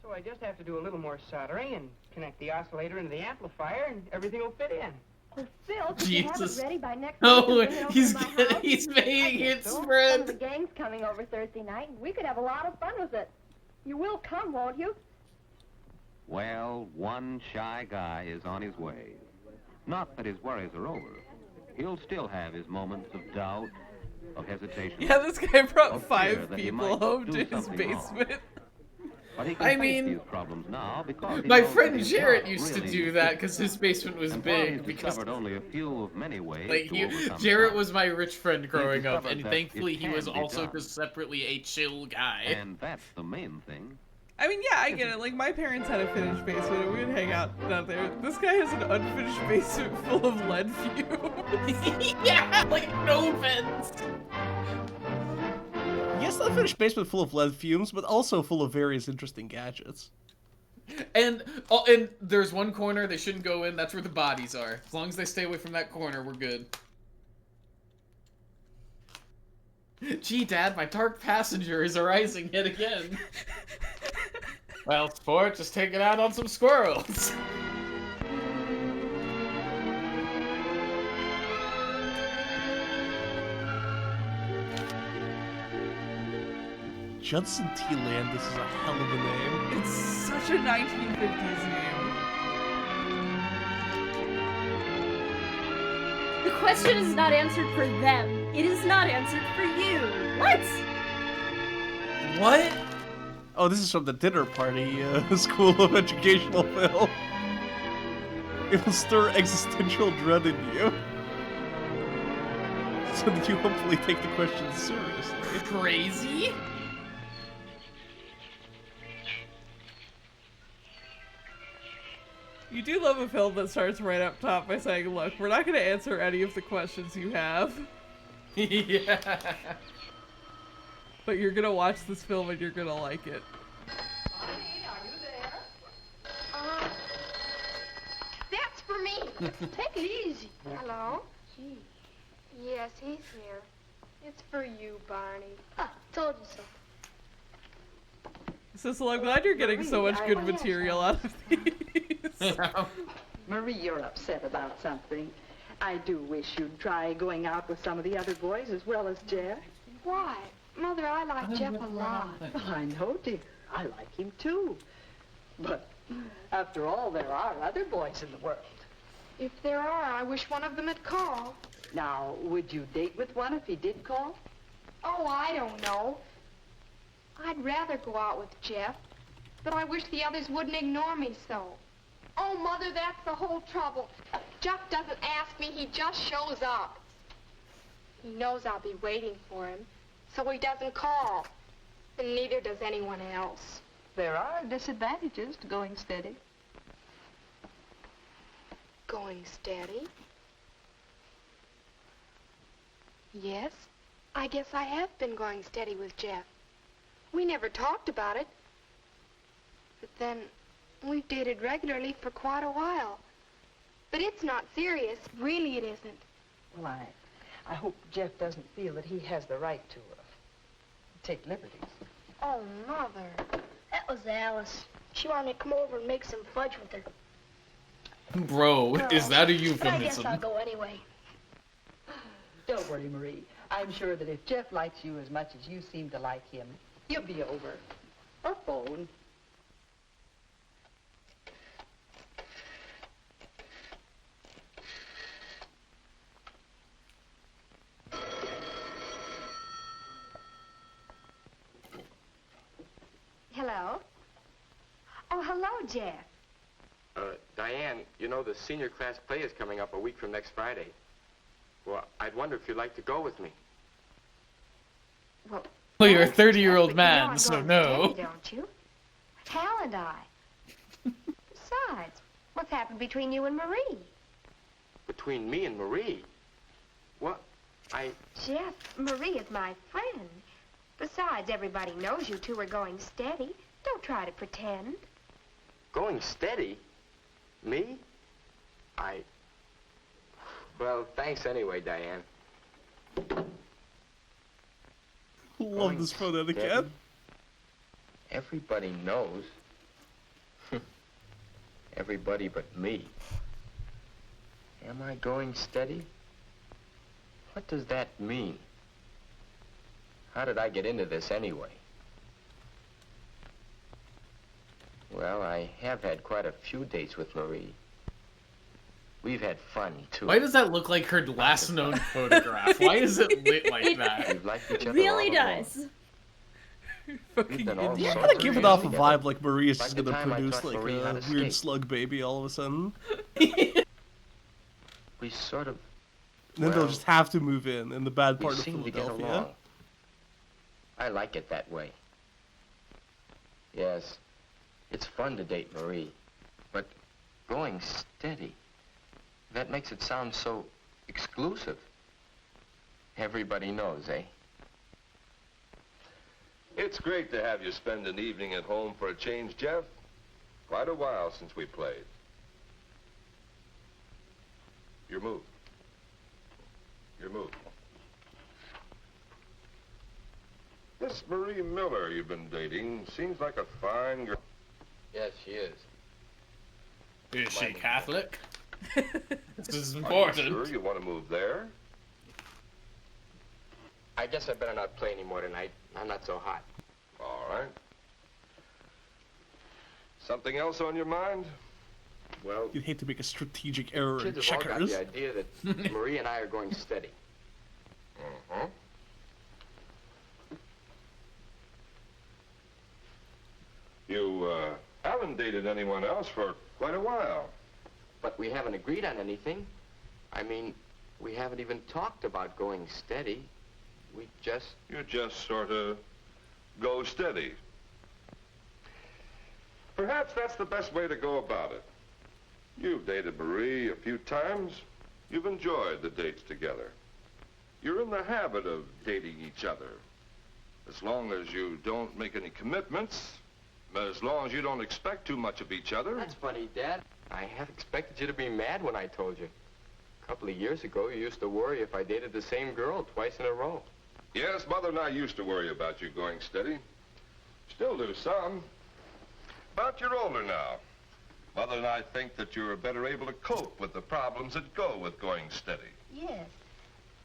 S15: So I just have to do a little more soldering and connect the oscillator into the amplifier, and everything will fit in.
S11: Well, Phil, could you have it
S2: Jesus.
S11: ready by next week?
S2: Oh,
S11: and bring it over
S2: he's
S11: to my house?
S2: he's making it
S11: Some of the
S2: spread.
S11: gang's coming over Thursday night, and we could have a lot of fun with it. You will come, won't you?
S14: Well, one shy guy is on his way. Not that his worries are over. He'll still have his moments of doubt, of hesitation.
S3: Yeah, this guy brought
S14: of fear
S3: 5
S14: that he
S3: people
S14: might
S3: home
S14: do
S3: to his
S14: something wrong.
S3: basement.
S14: But he can
S2: I
S14: face
S2: mean,
S14: these problems now because he
S2: My
S14: knows
S2: friend
S14: that he's
S2: Jarrett
S14: not
S2: used
S14: really
S2: to do that because his basement was
S14: and while
S2: big.
S14: he's
S2: Because
S14: discovered only a few of many ways
S2: like
S14: to overcome
S2: Jarrett
S14: problems.
S2: was my rich friend growing up,
S14: discovered
S2: and
S14: that
S2: thankfully
S14: it
S2: he was
S14: can be
S2: also
S14: done.
S2: just separately a chill guy.
S14: And that's the main thing.
S3: I mean, yeah, I get it. Like, my parents had a finished basement, and we would hang out down there. This guy has an unfinished basement full of lead fumes.
S2: Yeah, like no vents.
S4: Yes, the unfinished basement full of lead fumes, but also full of various interesting gadgets.
S2: And there's one corner they shouldn't go in. That's where the bodies are. As long as they stay away from that corner, we're good. Gee, Dad, my dark passenger is arising yet again. Well, sport, just take it out on some squirrels.
S4: Judson T. Landis is a hell of a name.
S3: It's such a 1950s name.
S1: The question is not answered for them. It is not answered for you. What?
S2: What?
S4: Oh, this is from the dinner party, School of Educational Film. It will stir existential dread in you. So that you hopefully take the question seriously.
S2: Crazy?
S3: You do love a film that starts right up top by saying, look, we're not going to answer any of the questions you have.
S2: Yeah.
S3: But you're going to watch this film and you're going to like it.
S8: That's for me. Take it easy. Hello? Gee. Yes, he's here. It's for you, Barney. Told you so.
S3: Cecil, I'm glad you're getting so much good material out of these.
S17: Marie, you're upset about something. I do wish you'd try going out with some of the other boys as well as Jeff.
S8: Why? Mother, I like Jeff a lot.
S17: I know, dear. I like him too. But after all, there are other boys in the world.
S8: If there are, I wish one of them had called.
S17: Now, would you date with one if he did call?
S8: Oh, I don't know. I'd rather go out with Jeff. but I wish the others wouldn't ignore me so. Oh, Mother, that's the whole trouble. Jeff doesn't ask me, he just shows up. He knows I'll be waiting for him, so he doesn't call. And neither does anyone else.
S17: There are disadvantages to going steady.
S8: Going steady? Yes, I guess I have been going steady with Jeff. We never talked about it. But then, we've dated regularly for quite a while. But it's not serious. Really, it isn't.
S17: Well, I hope Jeff doesn't feel that he has the right to take liberties.
S8: Oh, Mother. That was Alice. She wanted me to come over and make some fudge with her.
S2: Bro, is that a
S8: But I guess
S2: euphemism?
S8: I'll go anyway.
S17: Don't worry, Marie. I'm sure that if Jeff likes you as much as you seem to like him, he'll be over. Or phone.
S10: Hello? Oh, hello, Jeff.
S18: Diane, you know the senior class play is coming up a week from next Friday. Well, I'd wonder if you'd like to go with me.
S2: Well, you're a 30-year-old
S10: I'm
S2: man, so
S10: going
S2: no.
S10: steady, don't you? Hal and I. Besides, what's happened between you and Marie?
S18: Between me and Marie? What?
S10: Jeff, Marie is my friend. Besides, everybody knows you two are going steady. Don't try to pretend.
S18: Going steady? Me? Well, thanks anyway, Diane.
S4: Love this phone etiquette.
S18: Steady? Everybody knows. Everybody but me. Am I going steady? What does that mean? How did I get into this anyway? Well, I have had quite a few dates with Marie. We've had fun, too.
S2: Why does that look like her last known photograph? Why is it lit like that?
S18: We've liked each other
S1: Really
S18: all along.
S1: does.
S18: We've done all
S4: You
S18: sorts
S4: gotta
S18: of
S4: give it
S18: things
S4: off a
S18: together.
S4: vibe like Marie is
S18: Like
S4: just
S18: the
S4: gonna
S18: time I
S4: produce
S18: taught
S4: like
S18: Marie how
S4: a
S18: to
S4: weird
S18: skate.
S4: slug baby all of a sudden.
S18: We sort of...
S4: And then they'll just have to move in the bad
S18: we
S4: part of
S18: seem to get
S4: Philadelphia.
S18: along. I like it that way. Yes, it's fun to date Marie, but going steady, that makes it sound so exclusive. Everybody knows, eh?
S19: It's great to have you spend an evening at home for a change, Jeff. Quite a while since we played. Your move. Your move. This Marie Miller you've been dating seems like a fine girl.
S18: Yes, she is.
S2: Is she Catholic? This is
S19: Are you
S2: important.
S19: sure you want to move there?
S18: I guess I better not play anymore tonight. I'm not so hot.
S19: All right. Something else on your mind?
S18: Well,
S4: You'd hate to make a strategic error in
S18: kids have all got
S4: checkers.
S18: the idea that Marie and I are going steady.
S19: Uh-huh. You, haven't dated anyone else for quite a while.
S18: But we haven't agreed on anything. I mean, we haven't even talked about going steady. We just...
S19: You just sort of go steady. Perhaps that's the best way to go about it. You've dated Marie a few times. You've enjoyed the dates together. You're in the habit of dating each other. As long as you don't make any commitments, as long as you don't expect too much of each other.
S18: That's funny, Dad. I half expected you to be mad when I told you. A couple of years ago, you used to worry if I dated the same girl twice in a row.
S19: Yes, Mother and I used to worry about you going steady. Still do some. But you're older now. Mother and I think that you're better able to cope with the problems that go with going steady.
S20: Yes.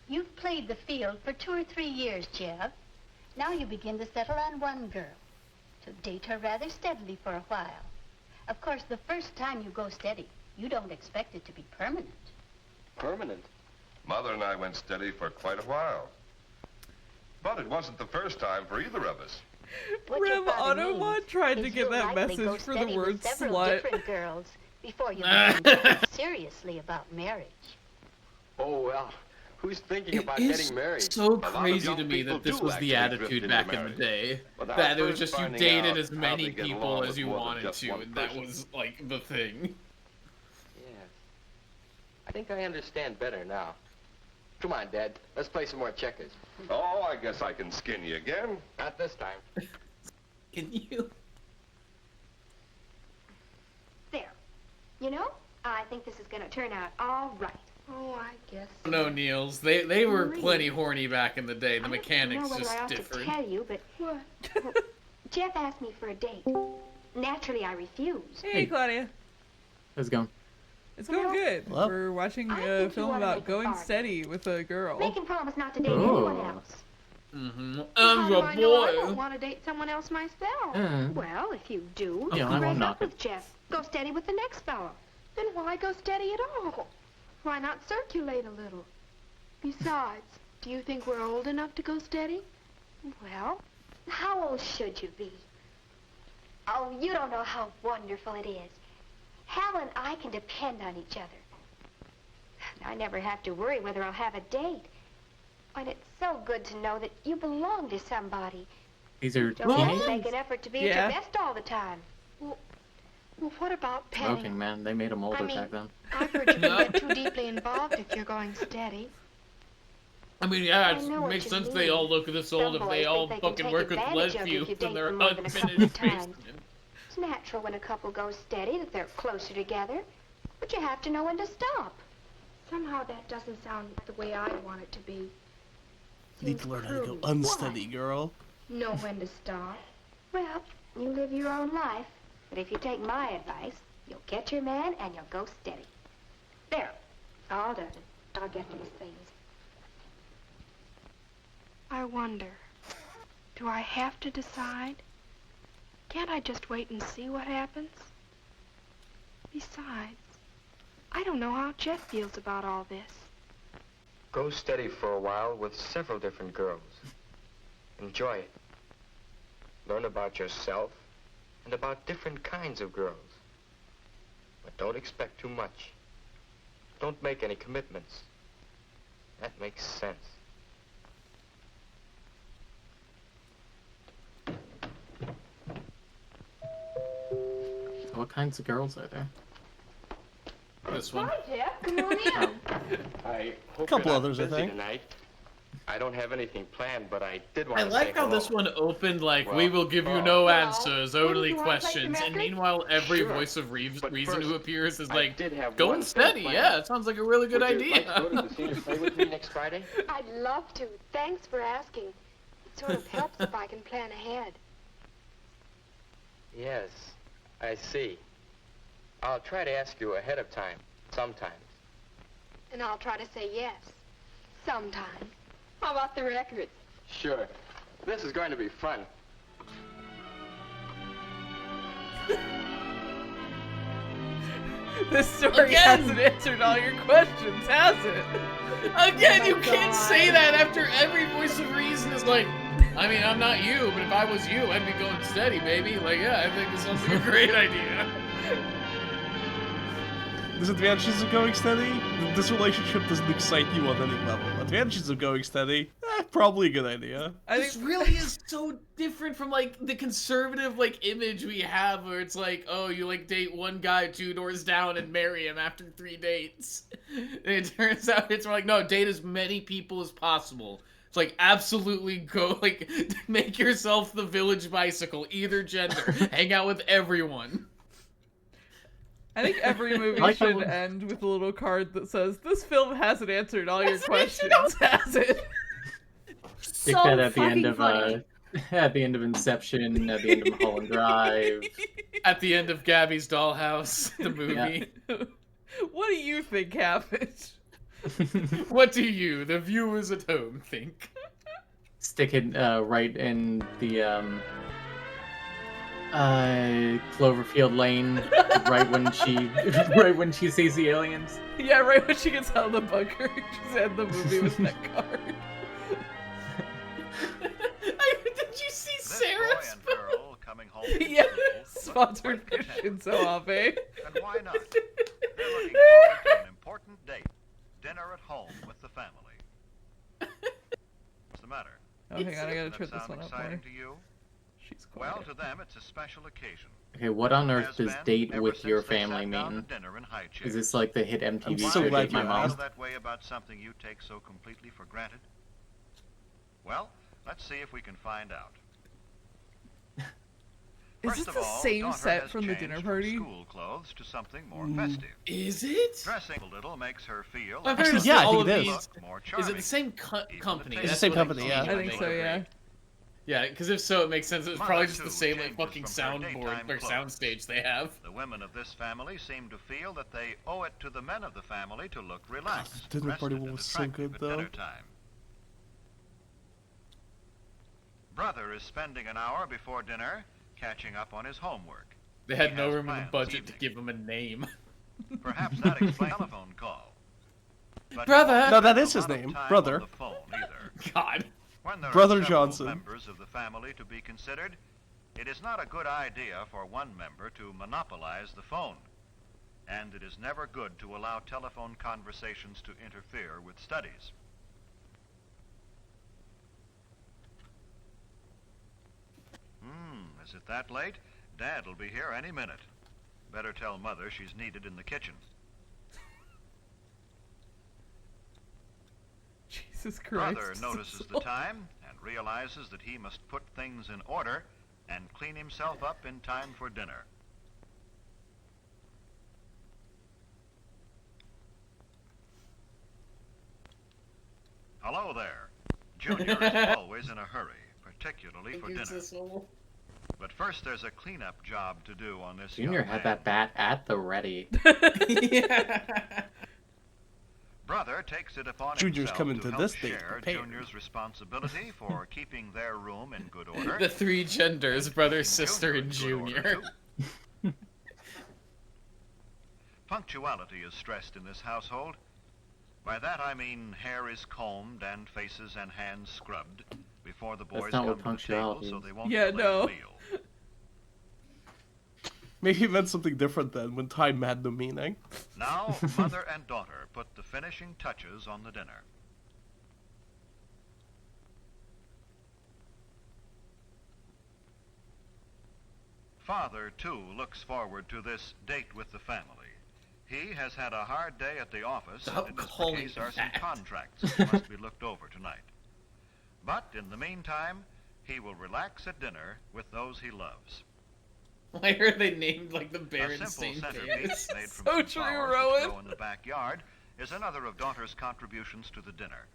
S20: You've played the field for 2 or 3 years, Jeff. Now you begin to settle on one girl. To date her rather steadily for a while. Of course, the first time you go steady, you don't expect it to be permanent.
S18: Permanent?
S19: Mother and I went steady for quite a while. But it wasn't the first time for either of us.
S20: What your
S3: Rem
S20: father
S3: Automod
S20: means
S3: tried to
S20: is
S3: get
S20: you'll
S3: that
S20: likely go
S3: message for the
S20: steady with
S3: word
S20: several
S3: slut.
S20: different girls before you begin to think seriously about marriage.
S18: Oh, well, who's thinking about
S2: It's
S18: getting married?
S2: so
S18: A lot of
S2: crazy
S18: young
S2: to me
S18: people
S2: that this
S18: do
S2: was the
S18: actually drift
S2: attitude
S18: into
S2: back in the
S18: marriage
S2: day.
S18: without
S2: That it was
S18: first
S2: just you
S18: finding
S2: dated
S18: out
S2: as
S18: how
S2: many
S18: they get
S2: people
S18: along
S2: as
S18: with
S2: you
S18: more than
S2: wanted
S18: just
S2: to,
S18: one
S2: and that
S18: person.
S2: was like the thing.
S18: Yes. I think I understand better now. Come on, Dad. Let's play some more checkers.
S19: Oh, I guess I can skin you again.
S18: Not this time.
S2: Can you?
S8: There. You know, I think this is going to turn out all right. Oh, I guess.
S2: No, Niels. They were
S8: Marie.
S2: plenty horny back in the day. The
S8: I
S2: mechanics
S8: don't know whether
S2: just
S8: I ought
S2: different.
S8: to tell you, but well, Jeff asked me for a date. Naturally, I refused.
S3: Hey, Claudia.
S13: How's it going?
S3: It's going good.
S4: Well,
S3: We're watching
S8: I
S3: a
S8: think you
S3: film
S8: ought to
S3: about
S8: make a
S3: going
S8: bargain.
S3: steady with a girl.
S8: Make him promise not to date
S13: Oh.
S8: anyone else.
S2: Mm-hmm.
S8: How
S2: I'm
S8: do
S2: a
S8: I know I won't
S2: boy.
S8: want to date someone else myself?
S13: Uh.
S8: Well, if you do,
S13: Yeah,
S8: you
S13: I
S8: can
S13: won't
S8: break
S13: knock
S8: up
S13: it.
S8: with Jeff. Go steady with the next fellow. Then why go steady at all? Why not circulate a little? Besides, do you think we're old enough to go steady?
S20: Well, how old should you be? Oh, you don't know how wonderful it is. Hal and I can depend on each other.
S8: I never have to worry whether I'll have a date.
S20: And it's so good to know that you belong to somebody.
S13: These are
S8: Don't have to
S13: teenagers?
S8: make an effort to be at
S3: Yeah.
S8: your best all the time. Well, what about
S13: Smoking,
S8: petting?
S13: man. They made them older
S8: I mean-
S13: back then.
S8: I've heard you can get too deeply involved if you're going steady.
S2: I mean, yeah,
S8: I
S2: it
S8: know what
S2: makes
S8: you
S2: sense
S8: mean.
S2: they all look this old
S8: Some
S2: if
S8: boys
S2: they
S8: think
S2: all
S8: they can
S2: fucking
S8: take
S2: work with
S8: advantage of
S2: lead
S8: you if
S2: fumes
S8: you
S2: in
S8: date
S2: their
S8: them more than a couple
S2: unfinished
S8: of times.
S2: basement.
S8: It's natural when a couple goes steady that they're closer together, but you have to know when to stop. Somehow that doesn't sound the way I want it to be.
S4: Need to learn how to go unsteady, girl.
S8: Know when to stop.
S20: Well, you live your own life. But if you take my advice, you'll get your man and you'll go steady.
S8: There. All done. I'll get these things. I wonder, do I have to decide? Can't I just wait and see what happens? Besides, I don't know how Jeff feels about all this.
S18: Go steady for a while with several different girls. Enjoy it. Learn about yourself and about different kinds of girls. But don't expect too much. Don't make any commitments. That makes sense.
S13: What kinds of girls are there?
S2: This one.
S8: Hi, Jeff. Come on in.
S18: I hope
S4: Couple
S18: you're not
S4: others, I
S18: busy
S4: think.
S18: tonight. I don't have anything planned, but I did want
S2: I
S18: to
S2: like
S18: say
S2: how
S18: hello.
S2: this one opened like, we
S18: Well,
S2: will give you
S18: well,
S2: no
S8: well,
S2: answers,
S8: wouldn't
S2: only
S8: you wanna play some
S2: questions. And
S8: records?
S2: meanwhile, every
S18: Sure.
S2: voice of
S18: But
S2: reason who
S18: first,
S2: appears is
S18: I
S2: like,
S18: did have
S2: going
S18: one thing
S2: steady.
S18: planned.
S2: Yeah, it sounds like a really good
S18: Would you
S2: idea.
S18: like to go to the senior play with me next Friday?
S8: I'd love to. Thanks for asking. It sort of helps if I can plan ahead.
S18: Yes, I see. I'll try to ask you ahead of time, sometimes.
S8: And I'll try to say yes. Sometime. How about the records?
S18: Sure. This is going to be fun.
S3: This story
S2: Again!
S3: hasn't answered all your questions, has it?
S2: Again, you can't say that after every voice of reason is like, I mean, I'm not you, but if I was you, I'd be going steady, baby. Like, yeah, I think this sounds like a great idea.
S4: Disadvantages of going steady? This relationship doesn't excite you on any level. Advantages of going steady? Probably a good idea.
S2: This really is so different from, like, the conservative, like, image we have where it's like, oh, you, like, date one guy 2 doors down and marry him after 3 dates. And it turns out it's like, no, date as many people as possible. It's like, absolutely go, like, make yourself the village bicycle, either gender. Hang out with everyone.
S3: I think every movie
S13: like that
S3: should
S13: one.
S3: end with a little card that says, "This film hasn't answered all your questions, has it?"
S13: Stick that at the end of at the end of Inception, at the end of Mulholland Drive.
S2: At the end of Gabby's Dollhouse, the movie.
S3: What do you think happened?
S2: What do you, the viewers at home, think?
S13: Stick it right in the Cloverfield Lane, right when she sees the aliens.
S3: Yeah, right when she gets out of the bunker, just end the movie with that card.
S2: Did you see Sarah's
S21: and girl coming home from
S3: Yeah,
S21: school
S3: sponsored by Shinzo Abe.
S21: And why not? They're looking forward to an important date. Dinner at home with the family. What's the matter?
S3: Oh, hang on, I gotta
S21: Does
S3: turn
S21: that
S3: this
S21: sound
S3: one up
S21: exciting
S3: more.
S21: to you?
S3: She's
S21: Well,
S3: quiet.
S21: to them, it's a special occasion.
S13: Okay, what on earth
S21: Has
S13: does
S21: been
S13: date
S21: ever
S13: with
S21: since
S13: your
S21: they
S13: family
S21: sat down to
S13: mean?
S21: dinner in high
S13: Is
S21: chairs.
S13: this like the hit MTV
S4: so
S13: show
S4: glad
S13: Date My
S4: you
S13: Mom?
S21: Feel that way about something you take so completely for granted? Well, let's see if we can find out.
S3: Is
S21: First
S3: this
S21: of
S3: the
S21: all,
S3: same
S21: daughter
S3: set
S21: has
S3: from the
S21: changed
S3: dinner party?
S21: School clothes to something more festive.
S2: Is it?
S21: Dressing a little makes her feel.
S2: I've
S21: like
S2: heard
S4: yeah, I
S2: all
S4: think
S2: of
S4: it
S2: these.
S4: is.
S21: more
S2: Is
S21: charming.
S2: it the same company?
S21: It's the
S2: That's
S4: same
S2: what I'm
S4: company, yeah.
S2: thinking
S3: I think
S2: might
S3: so,
S2: be
S3: yeah.
S2: great. Yeah, because if so, it makes sense. It's
S21: Mother,
S2: probably just the
S21: too,
S2: same like
S21: changes
S2: fucking
S21: from her
S2: soundboard
S21: daytime
S2: or
S21: clothes.
S2: soundstage they have.
S21: The women of this family seem to feel that they owe it to the men of the family to look relaxed,
S4: the dinner party
S21: rested, and
S4: was so
S21: attractive
S4: good,
S21: at
S4: though.
S21: dinner time. Brother is spending an hour before dinner catching up on his homework.
S2: They had
S21: He
S2: no
S21: has
S2: room in the
S21: plans
S2: budget to
S21: evening.
S2: give him a name.
S21: Perhaps that explains the telephone call. But
S2: Brother!
S4: No, that is
S21: a
S4: his
S21: lot of
S4: name.
S21: time
S4: Brother.
S21: on the phone either.
S2: God.
S21: When there
S4: Brother
S21: are several
S4: Johnson.
S21: members of the family to be considered, it is not a good idea for one member to monopolize the phone. And it is never good to allow telephone conversations to interfere with studies. Is it that late? Dad'll be here any minute. Better tell Mother she's needed in the kitchen.
S3: Jesus Christ.
S21: Brother notices the time and realizes that he must put things in order and clean himself up in time for dinner. Hello there. Junior is always in a hurry, particularly for dinner. But first there's a cleanup job to do on this
S13: Junior
S21: young
S13: had
S21: man.
S13: that bat at the ready.
S21: Brother takes it upon
S4: Junior's
S21: himself
S4: coming
S21: to
S4: to
S21: help
S4: this date
S21: share
S4: prepared.
S21: Junior's responsibility for keeping their room in good order.
S2: The three genders, brother, sister, and
S21: Junior in good
S2: junior.
S21: order, Punctuality is stressed in this household. By that I mean hair is combed and faces and hands scrubbed before the boys
S13: not
S21: come
S13: what
S21: to the table
S13: punctuality
S21: so
S13: is.
S21: they won't
S3: Yeah,
S21: delay
S3: no.
S21: the meal.
S4: Maybe he meant something different then when time had no meaning.
S21: Now, mother and daughter put the finishing touches on the dinner. Father, too, looks forward to this date with the family. He has had a hard day at the office,
S2: Stop
S21: and in this
S2: calling
S21: case are some
S2: that.
S21: contracts that must be looked over tonight. But in the meantime, he will relax at dinner with those he loves.
S2: Why are they named like the
S21: A
S2: Berenstain
S21: simple centerpiece
S2: Bears?
S21: made from
S3: So
S21: some
S3: true,
S21: flowers
S3: Rowan.
S21: that grow in the backyard is another of daughter's contributions to the dinner.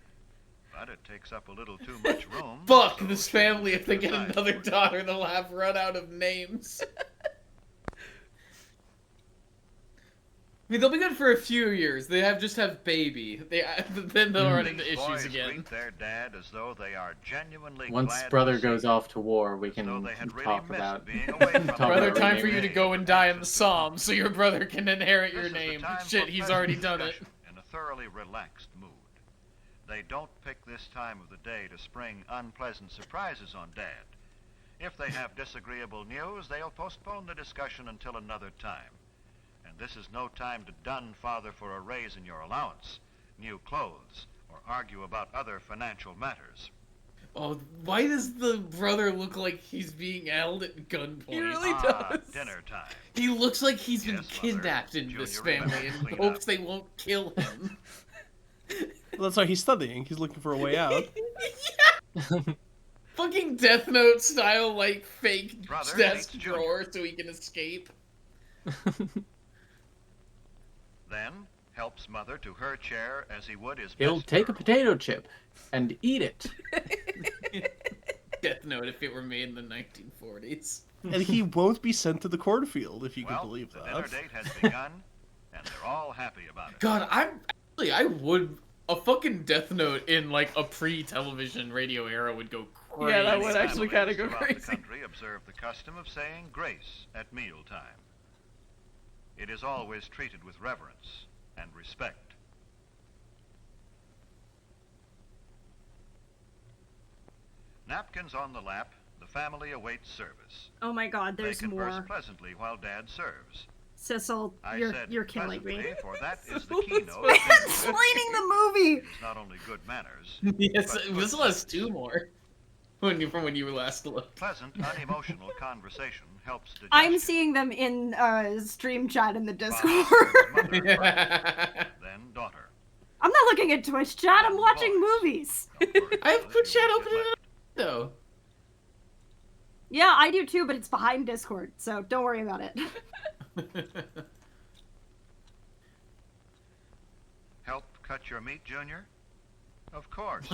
S21: But it takes up a little too much room.
S2: Fuck
S21: so
S2: this
S21: she
S2: family!
S21: will
S2: If they
S21: put
S2: get
S21: aside
S2: another
S21: for it.
S2: daughter, they'll have run out of names. I mean, they'll be good for a few years. They just have baby. Then they'll run into
S21: These
S2: issues
S21: boys
S2: again.
S21: greet their dad as though they are genuinely
S13: Once
S21: glad
S13: brother
S21: to see
S13: goes
S21: him,
S13: off to war, we
S21: as though
S13: can
S21: they had really
S13: talk
S21: missed
S13: about
S21: being away from
S13: talk
S21: them.
S2: Brother,
S13: about
S2: time for you
S13: renaming
S2: to go and die in the Psalms so your brother can inherit your
S21: This is the
S2: name.
S21: time
S2: Shit,
S21: for
S2: he's
S21: pleasant
S2: already done it.
S21: discussion in a thoroughly relaxed mood. They don't pick this time of the day to spring unpleasant surprises on Dad. If they have disagreeable news, they'll postpone the discussion until another time. And this is no time to dun Father for a raise in your allowance, new clothes, or argue about other financial matters.
S2: Oh, why does the brother look like he's being held at gunpoint?
S3: He really
S21: Ah,
S3: does.
S21: dinner time.
S2: He looks like he's been
S21: Yes, Mother.
S2: kidnapped in this
S21: Junior, remember
S2: family
S21: to
S2: in
S21: clean
S2: hopes
S21: up.
S2: they won't kill him.
S4: Well, that's why he's studying. He's looking for a way out.
S2: Fucking Death Note style, like, fake
S21: Brother
S2: desk
S21: hates
S2: drawer so he can escape.
S21: Then helps Mother to her chair as he would his
S13: He'll
S21: best
S13: take a
S21: girl.
S13: potato chip and eat it.
S2: Death Note if it were made in the 1940s.
S4: And he won't be sent to the cornfield, if you
S21: Well,
S4: can believe
S21: the dinner
S4: that.
S21: date has begun, and they're all happy about it.
S2: God, I would a fucking Death Note in like a pre-television radio era would go crazy.
S3: Yeah, that would actually
S21: Families
S3: kinda go
S21: throughout the
S3: crazy.
S21: country observe the custom of saying grace at mealtime. It is always treated with reverence and respect. Napkins on the lap, The family awaits service.
S1: Oh my God, there's
S21: they converse
S1: more.
S21: pleasantly while Dad serves.
S1: Sissel, you're killing me.
S21: For that is the keynote.
S1: Explaining the movie.
S21: It's not only good manners.
S2: Yes, Sissel has 2 more. From when you last looked.
S21: Pleasant, unemotional conversation helps digestion.
S1: I'm seeing them in stream chat in the Discord.
S21: Then daughter.
S1: I'm not looking at Twitch chat. I'm watching movies.
S2: I have Twitch chat open though.
S1: Yeah, I do too, but it's behind Discord, so don't worry about it.
S21: Help cut your meat, Junior? Of course.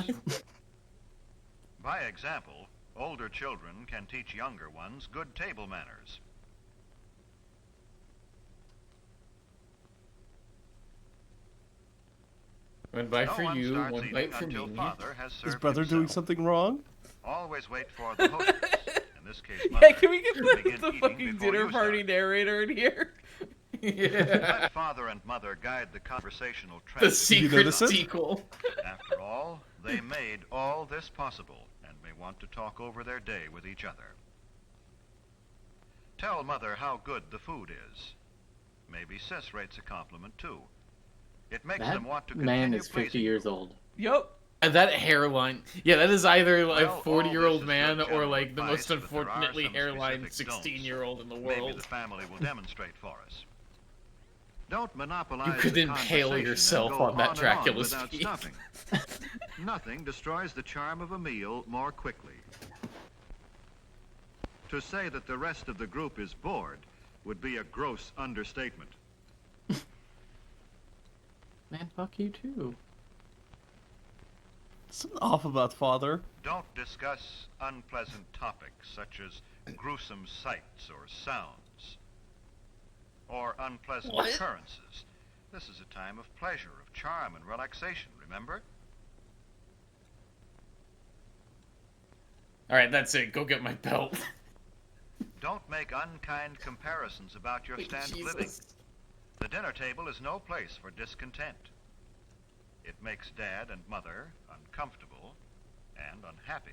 S21: By example, older children can teach younger ones good table manners.
S2: One bite for you, one bite for me.
S4: Is brother doing something wrong?
S21: Always wait for the hostess. In this case,
S3: Yeah, can we get the fucking dinner party narrator in here?
S21: Let father and mother guide the conversational trend.
S2: The secret sequel.
S21: After all, they made all this possible and may want to talk over their day with each other. Tell mother how good the food is. Maybe Sis rates a compliment too. It makes
S13: That
S21: them want to
S13: man
S21: continue
S13: is 50
S21: praising
S13: years old.
S3: Yup.
S2: And that hairline, yeah, that is either like
S21: Well,
S2: 40-year-old
S21: all this is
S2: man
S21: good
S2: or
S21: general
S2: like the
S21: advice,
S2: most
S21: but there are
S2: unfortunately
S21: some
S2: hairline
S21: specific
S2: 16-year-old in the
S21: Maybe
S2: world.
S21: the family will demonstrate for us. Don't monopolize
S2: You could
S21: the
S2: impale
S21: conversation
S2: yourself
S21: and go
S2: on that
S21: and
S2: Dracula
S21: without
S2: speech.
S21: stopping. Nothing destroys the charm of a meal more quickly. To say that the rest of the group is bored would be a gross understatement.
S13: Man, fuck you too.
S4: Something off about father.
S21: Don't discuss unpleasant topics such as gruesome sights or sounds, or unpleasant occurrences. This is a time of pleasure, of charm and relaxation, remember?
S2: Alright, that's it. Go get my belt.
S21: Don't make unkind comparisons about your standard
S2: Jesus.
S21: living. The dinner table is no place for discontent. It makes Dad and Mother uncomfortable and unhappy.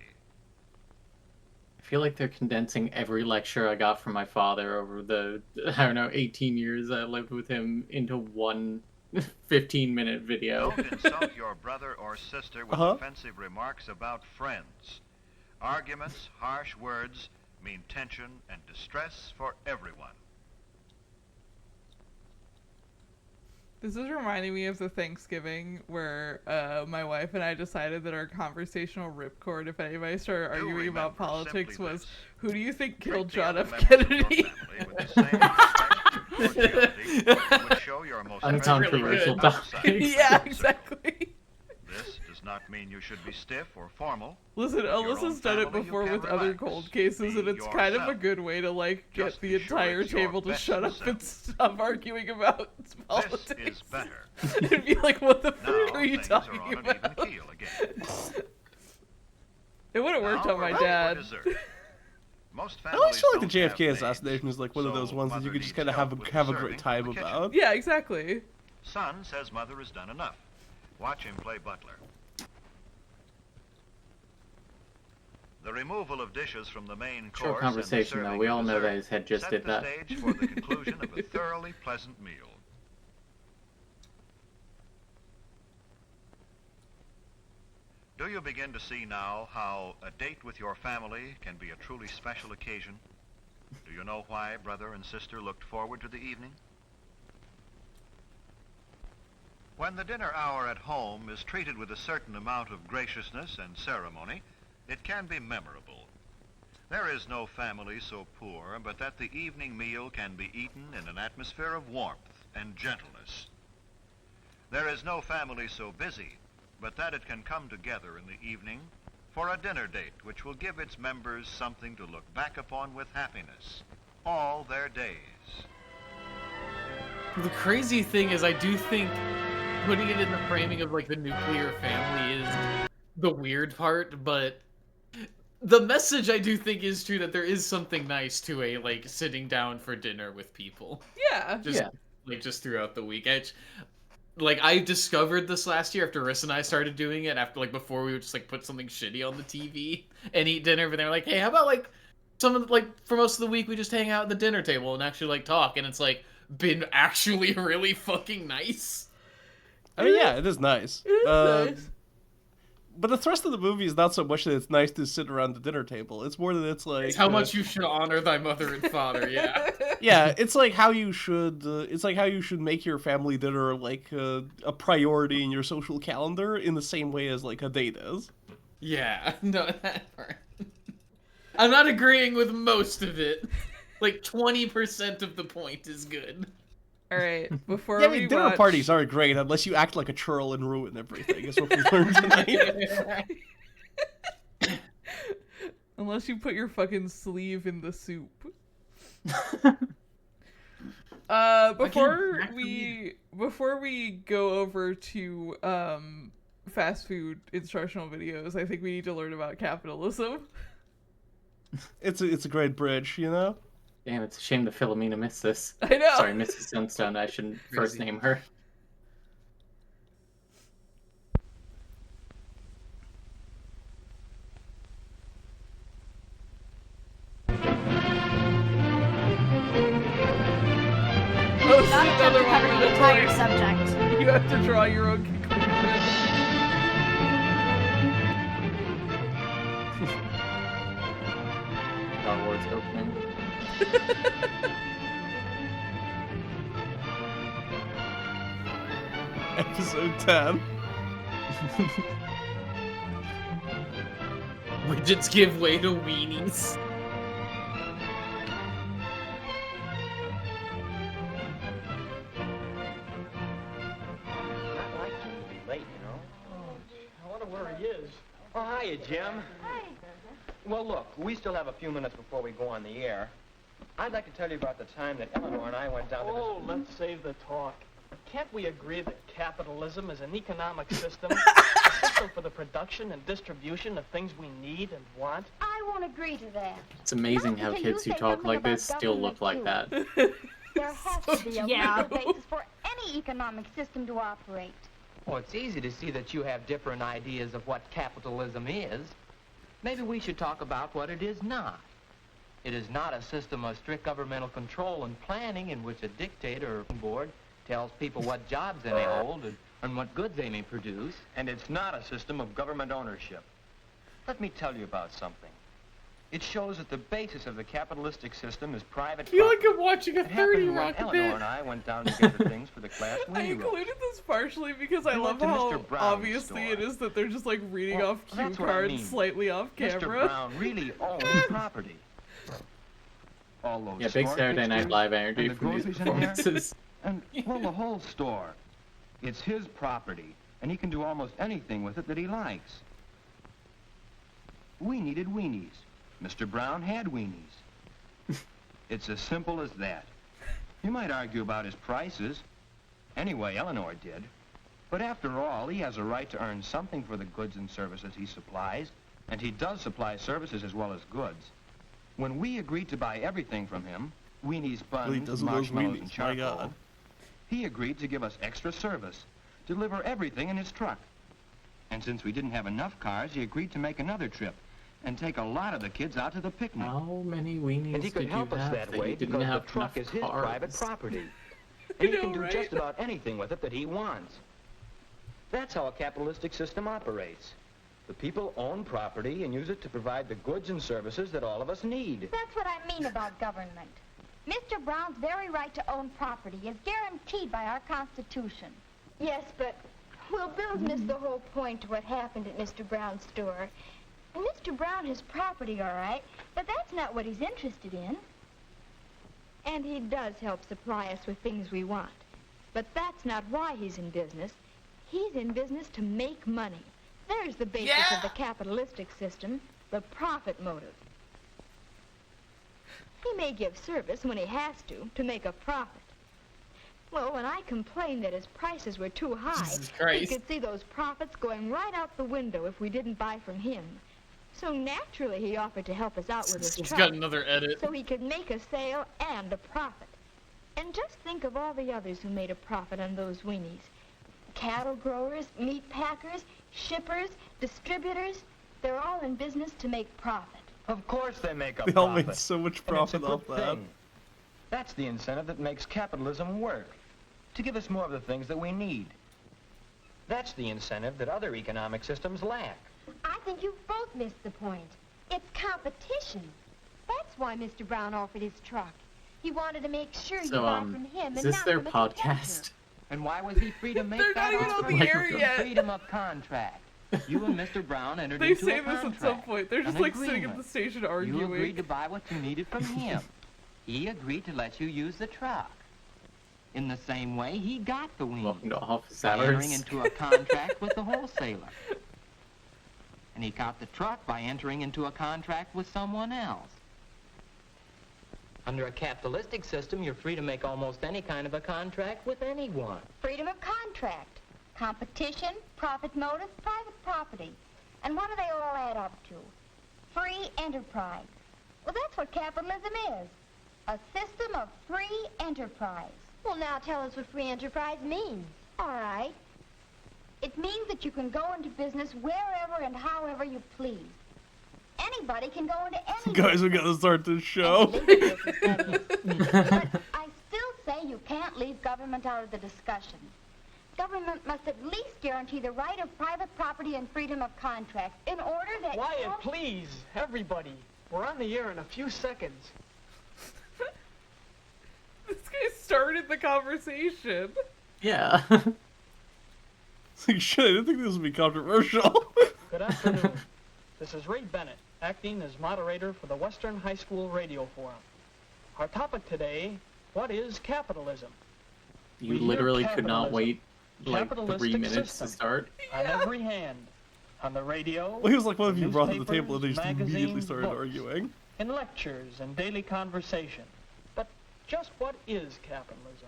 S13: I feel like they're condensing every lecture I got from my father over the, I don't know, 18 years I lived with him into one 15-minute video.
S21: Don't insult your brother or sister with offensive remarks about friends. Arguments, harsh words mean tension and distress for everyone.
S3: This is reminding me of the Thanksgiving where my wife and I decided that our conversational ripcord, if anybody started arguing about politics, was who do you think killed John F. Kennedy?
S13: Uncontroversial topics.
S3: Yeah, exactly.
S21: This does not mean you should be stiff or formal.
S3: Listen, Alyssa's done it before with other cold cases, and it's kind of a good way to, like, get the entire table to shut up and stop arguing about politics.
S21: This is better.
S3: And be like, what the
S21: Now
S3: fuck are you
S21: things are
S3: talking
S21: on an
S3: about?
S21: even keel again.
S3: It would have worked
S21: Now
S3: on my
S21: for
S3: dad.
S21: dessert. Most
S4: I always
S21: families
S4: feel like the
S21: don't have
S4: JFK assassination is like one of those ones that you could just kind of have a great time about.
S3: Yeah, exactly.
S21: Son says mother has done enough. Watch him play butler. The removal of dishes from the main course
S13: Short conversation
S21: and the
S13: though, we
S21: serving
S13: all
S21: of
S13: know
S21: dessert
S13: that his head just
S21: set
S13: did
S21: the
S13: that.
S21: stage for the conclusion of a thoroughly pleasant meal. Do you begin to see now how a date with your family can be a truly special occasion? Do you know why brother and sister looked forward to the evening? When the dinner hour at home is treated with a certain amount of graciousness and ceremony, it can be memorable. There is no family so poor but that the evening meal can be eaten in an atmosphere of warmth and gentleness. There is no family so busy but that it can come together in the evening for a dinner date which will give its members something to look back upon with happiness all their days.
S2: The crazy thing is, I do think putting it in the framing of like the nuclear family is the weird part, but the message I do think is true, that there is something nice to a like sitting down for dinner with people.
S3: Yeah.
S2: Just like just throughout the week. like, I discovered this last year after Riss and I started doing it, after, like, before we would just, like, put something shitty on the TV and eat dinner, but they were like, hey, how about, like, for most of the week we just hang out at the dinner table and actually, like, talk, and it's, like, been actually really fucking nice.
S4: I mean, yeah, it is nice.
S3: It is nice.
S4: But the thrust of the movie is not so much that it's nice to sit around the dinner table. It's more that it's like...
S2: It's how much you should honor thy mother and father, yeah.
S4: Yeah, it's like how you should... it's like how you should make your family dinner, like, a priority in your social calendar in the same way as, like, a date is.
S2: Yeah, no, that part. I'm not agreeing with most of it. Like, 20% of the point is good.
S3: Alright, before
S4: yeah, I mean,
S3: we
S4: dinner
S3: watch...
S4: parties aren't great unless you act like a churl and ruin everything, is what we learned tonight.
S3: Unless you put your fucking sleeve in the soup. Before we go over to fast food instructional videos, I think we need to learn about capitalism.
S4: It's a great bridge, you know?
S13: Damn, it's a shame that Philomena missed this.
S3: I know.
S13: Sorry, Mrs. Sunstone. I shouldn't first name her.
S3: Oh,
S1: Not attempt to cover the entire subject.
S3: You have to draw your own conclusion.
S13: Star Wars opening.
S4: Episode 10.
S2: Widgets give way to weenies.
S18: Not like him to be late, you know.
S16: Oh, I wonder where he is.
S18: Oh, hiya, Jim.
S10: Hi.
S18: Well, look, we still have a few minutes before we go on the air. I'd like to tell you about the time that Eleanor and I went down to
S16: Oh, let's save the talk. Can't we agree that capitalism is an economic system? A system for the production and distribution of things we need and want?
S10: I won't agree to that.
S13: It's amazing how
S10: until you
S13: kids who
S10: say
S13: talk
S10: something
S13: like
S10: about
S13: this still look like
S10: government,
S13: that.
S10: There has to be a
S1: Yeah.
S10: legal basis for any economic system to operate.
S18: Well, it's easy to see that you have different ideas of what capitalism is. Maybe we should talk about what it is not. It is not a system of strict governmental control and planning in which a dictator or board tells people what jobs they may hold and what goods they may produce. And it's not a system of government ownership. Let me tell you about something. It shows that the basis of the capitalistic system is private
S2: I feel
S18: property.
S2: like I'm watching a
S18: It
S2: 30
S18: happened when
S2: Rock
S18: Eleanor
S2: bit.
S18: and I went down to get the things for the class
S3: I
S18: weenie roast.
S3: included this partially because I
S18: We
S3: love
S18: went to
S3: how
S18: Mr. Brown's
S3: obviously
S18: store.
S3: it is that they're just like reading
S18: Well,
S3: off cue
S18: that's what I
S3: cards
S18: mean.
S3: slightly off
S18: Mr.
S3: camera.
S18: Brown really owns property. All those
S13: Yeah, big
S18: store
S13: Saturday Night
S18: fixtures
S13: Live energy
S18: and the
S13: from these
S18: groceries in there,
S13: performances.
S18: and, well, the whole store. It's his property, and he can do almost anything with it that he likes. We needed weenies. Mr. Brown had weenies. It's as simple as that. You might argue about his prices. Anyway, Eleanor did. But after all, he has a right to earn something for the goods and services he supplies, and he does supply services as well as goods. When we agreed to buy everything from him, weenies,
S4: Really
S18: buns,
S4: doesn't those
S18: marshmallows,
S4: weenies,
S18: and
S4: my
S18: charcoal,
S4: God.
S18: he agreed to give us extra service, deliver everything in his truck. And since we didn't have enough cars, he agreed to make another trip and take a lot of the kids out to the picnic.
S13: How many weenies
S18: And he could
S13: did
S18: help
S13: you
S18: us
S13: have
S18: that
S13: that
S18: way
S13: you didn't
S18: because the
S13: have
S18: truck
S13: enough
S18: is his
S13: cars?
S18: private property. And he
S3: know,
S18: can do
S3: right?
S18: just about anything with it that he wants. That's how a capitalistic system operates. The people own property and use it to provide the goods and services that all of us need.
S10: That's what I mean about government. Mr. Brown's very right to own property is guaranteed by our Constitution.
S8: Yes, but, well, Bill's missed the whole point to what happened at Mr. Brown's store. And Mr. Brown has property, all right, but that's not what he's interested in. And he does help supply us with things we want. But that's not why he's in business. He's in business to make money. There's the basis of the capitalistic system, the profit motive. He may give service when he has to make a profit. Well, when I complained that his prices were too high,
S2: Jesus
S8: he
S2: Christ.
S8: could see those profits going right out the window if we didn't buy from him. So naturally, he offered to help us out with his
S2: It's
S8: truck.
S2: got another edit.
S8: So he could make a sale and a profit. And just think of all the others who made a profit on those weenies.
S10: Cattle growers, meat packers, shippers, distributors, they're all in business to make profit.
S5: Of course they make a
S4: They all
S5: profit.
S4: made so much
S5: And it's a
S4: profit off
S5: good
S4: that.
S5: thing. That's the incentive that makes capitalism work, to give us more of the things that we need. That's the incentive that other economic systems lack.
S8: I think you've both missed the point. It's competition. That's why Mr. Brown offered his truck. He wanted to make sure you
S13: So,
S8: buy from him
S13: is
S8: and
S13: this
S8: not
S13: their
S8: from a competitor.
S13: podcast?
S5: And why was he free to make
S3: They're
S5: that
S3: not even
S5: offer?
S3: on the air yet.
S5: Freedom of contract. You and Mr. Brown entered
S3: They
S5: into
S3: say
S5: a
S3: this
S5: contract.
S3: at some point. They're just
S5: an
S3: like sitting at
S5: agreement.
S3: the station
S5: You
S3: arguing.
S5: agreed to buy what you needed from him. He agreed to let you use the truck. In the same way, he got the wings
S13: Welcome to office
S5: by entering
S13: hours.
S5: into a contract with the wholesaler. And he got the truck by entering into a contract with someone else. Under a capitalistic system, you're free to make almost any kind of a contract with anyone.
S10: Freedom of contract, competition, profit motive, private property. And what do they all add up to? Free enterprise. Well, that's what capitalism is. A system of free enterprise.
S8: Well, now tell us what free enterprise means.
S10: All right. It means that you can go into business wherever and however you please. Anybody can go into any
S4: Guys, we gotta start this show.
S10: But I still say you can't leave government out of the discussion. Government must at least guarantee the right of private property and freedom of contract in order that...
S16: Wyatt, please, everybody. We're on the air in a few seconds.
S3: This guy started the conversation.
S13: Yeah.
S4: It's like, shit, I didn't think this would be controversial.
S16: Good afternoon. This is Ray Bennett, acting as moderator for the Western High School Radio Forum. Our topic today, what is capitalism?
S13: You
S16: We hear
S13: literally could not
S16: capitalism.
S13: wait like
S16: Capitalistic
S13: 3 minutes
S16: system.
S13: to start.
S16: On every hand. On the radio,
S4: Well, he was like, what if you brought to the
S16: newspapers,
S4: table and they just immediately
S16: magazines,
S4: started
S16: books,
S4: arguing?
S16: in lectures and daily conversation. But just what is capitalism?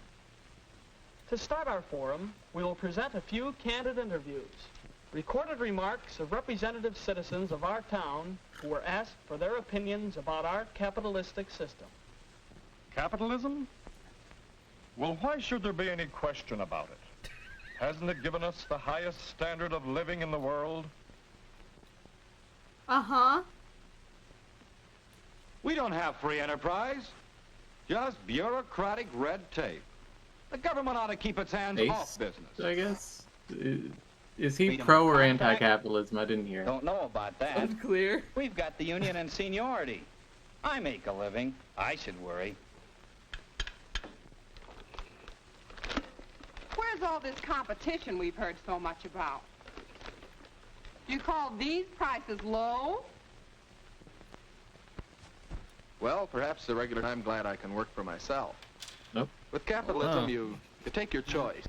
S16: To start our forum, we will present a few candid interviews, recorded remarks of representative citizens of our town who were asked for their opinions about our capitalistic system.
S22: Capitalism? Well, why should there be any question about it? Hasn't it given us the highest standard of living in the world?
S1: Uh-huh.
S14: We don't have free enterprise, just bureaucratic red tape. The government ought to keep its hands off
S13: Based,
S14: business.
S13: I guess. Is he
S14: Freedom
S13: pro
S14: of
S13: or
S14: contract?
S13: anti-capitalism? I didn't hear.
S5: Don't know about that.
S3: Unclear.
S5: We've got the union and seniority. I make a living. I should worry.
S23: Where's all this competition we've heard so much about? You call these prices low?
S18: Well, perhaps the regular. I'm glad I can work for myself.
S13: Nope.
S18: With capitalism,
S13: Oh.
S18: you take your choice.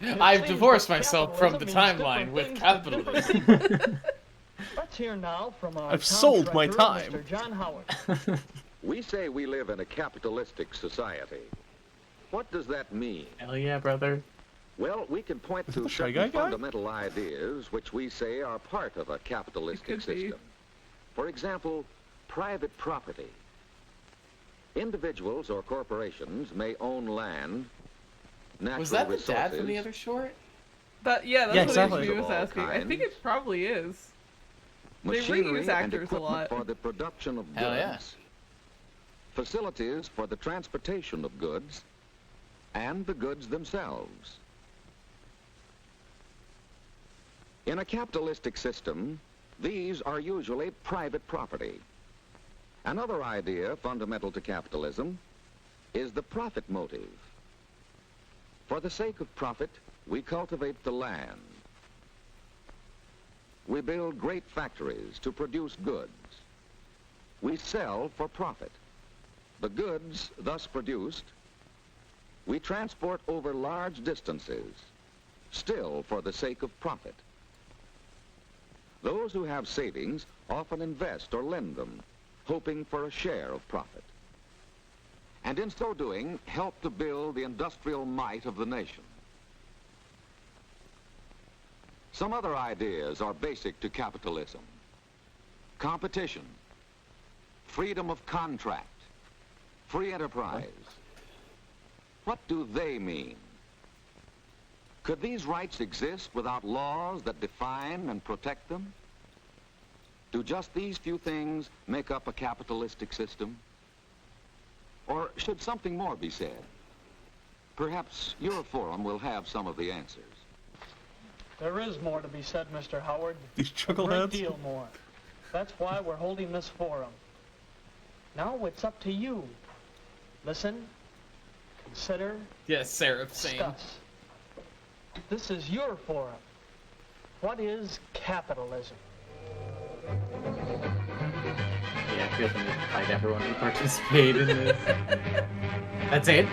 S2: I've divorced myself from the timeline with capitalism.
S16: Let's hear now from our
S4: I've
S16: town
S4: sold my
S16: treasurer,
S4: time.
S16: Mr. John Howard.
S7: We say we live in a capitalistic society. What does that mean?
S13: Hell yeah, brother.
S7: Well, we can point
S4: Is
S7: to
S4: it the Shy
S7: certain
S4: Guy guy?
S7: fundamental ideas which we say are part of a capitalistic
S3: could be.
S7: system. For example, private property. Individuals or corporations may own land, natural
S2: Was that the
S7: resources,
S2: dad from the other short?
S3: That's
S4: Yeah,
S3: what
S4: exactly.
S3: he was
S7: Of all
S3: asking. I think
S7: kinds.
S3: it probably is. They
S7: machinery
S3: reuse
S7: and
S3: actors a
S7: equipment
S3: lot.
S7: for the production of
S2: Hell yeah.
S7: goods, facilities for the transportation of goods, and the goods themselves. In a capitalistic system, these are usually private property. Another idea fundamental to capitalism is the profit motive. For the sake of profit, we cultivate the land. We build great factories to produce goods. We sell for profit. The goods thus produced, we transport over large distances, still for the sake of profit. Those who have savings often invest or lend them, hoping for a share of profit. And in so doing, help to build the industrial might of the nation. Some other ideas are basic to capitalism. Competition, freedom of contract, free enterprise. What do they mean? Could these rights exist without laws that define and protect them? Do just these few things make up a capitalistic system? Or should something more be said? Perhaps your forum will have some of the answers.
S16: There is more to be said, Mr. Howard.
S4: These
S16: A
S4: chuckleheads?
S16: great deal more. That's why we're holding this forum. Now it's up to you. Listen, consider,
S2: Yes, Seraph, same.
S16: discuss. This is your forum. What is capitalism?
S13: Yeah, I feel the need to fight everyone who participated in this. That's it?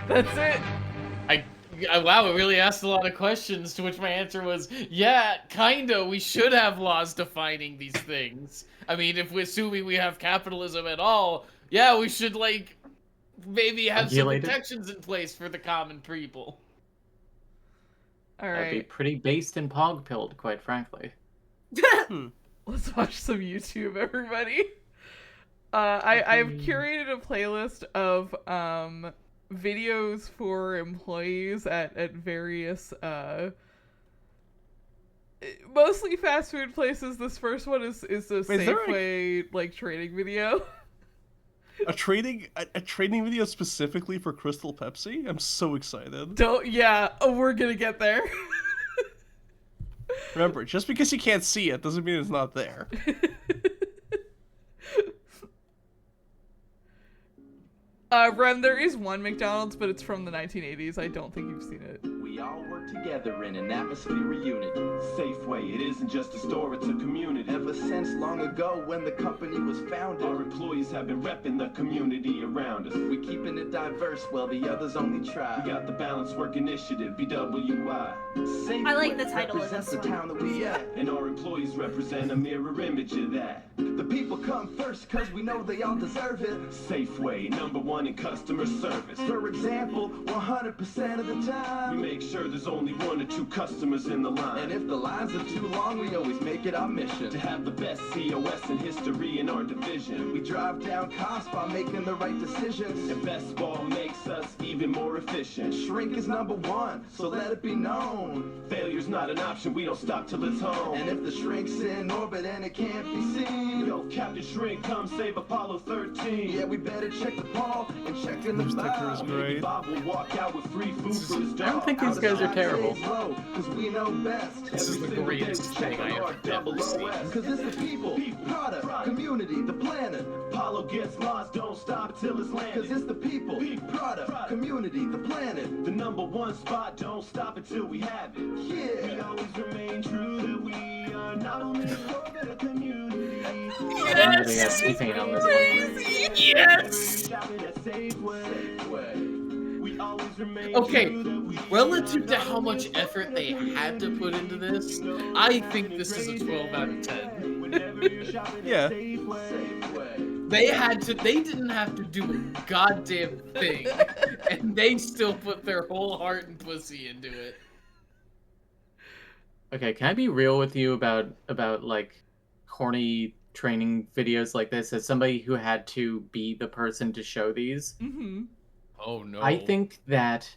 S3: That's it.
S2: Wow, it really asked a lot of questions, to which my answer was, yeah, kinda, we should have laws defining these things. I mean, if we're assuming we have capitalism at all, yeah, we should, like, maybe have some
S13: Regulated?
S2: protections in place for the common people.
S3: All
S13: That'd be
S3: right.
S13: pretty based and pog-pilled, quite frankly.
S3: Let's watch some YouTube, everybody. I've curated a playlist of videos for employees at various mostly fast food places. This first one is a Safeway like training video.
S4: A training video specifically for Crystal Pepsi? I'm so excited.
S3: We're gonna get there.
S4: Remember, just because you can't see it doesn't mean it's not there.
S3: Rem, there is one McDonald's, but it's from the 1980s. I don't think you've seen it.
S6: We all work together in an atmosphere of unity. Safeway, it isn't just a store, it's a community. Ever since long ago when the company was founded, our employees have been repping the community around us. We keeping it diverse while the others only try. We got the Balanced Work Initiative, BWI. Safeway
S1: I like the title of
S6: represents
S1: this
S6: the
S1: one.
S6: town that we at, and our employees represent a mirror image of that. The people come first cause we know they all deserve it. Safeway, #1 in customer service. For example, 100% of the time, we make sure there's only 1 or 2 customers in the line. And if the lines are too long, we always make it our mission to have the best COS in history in our division. We drive down costs by making the right decisions, and best ball makes us even more efficient. Shrink is #1, so let it be known. Failure's not an option, we don't stop till it's home. And if the shrink's in orbit and it can't be seen, yo, Captain Shrink, come save Apollo 13. Yeah, we better check the ball and check in the
S4: Sticker is great.
S6: Bob will walk out with free food for his dog.
S13: I don't think these guys are terrible.
S6: Cause we know best.
S2: This is the greatest thing I have ever seen.
S6: Cause it's the people, product, community, the planet. Apollo gets lost, don't stop till it's landed. Cause it's the people, product, community, the planet. The #1 spot, don't stop until we have it. Yeah. We always remain true that we are not only a store but a community.
S13: I don't really have anything on this one.
S2: Yes! Okay, relative to how much effort they had to put into this, I think this is a 12 out of 10.
S4: Yeah.
S2: They didn't have to do a goddamn thing, and they still put their whole heart and pussy into it.
S13: Okay, can I be real with you about like corny training videos like this as somebody who had to be the person to show these?
S3: Mm-hmm.
S2: Oh no.
S13: I think that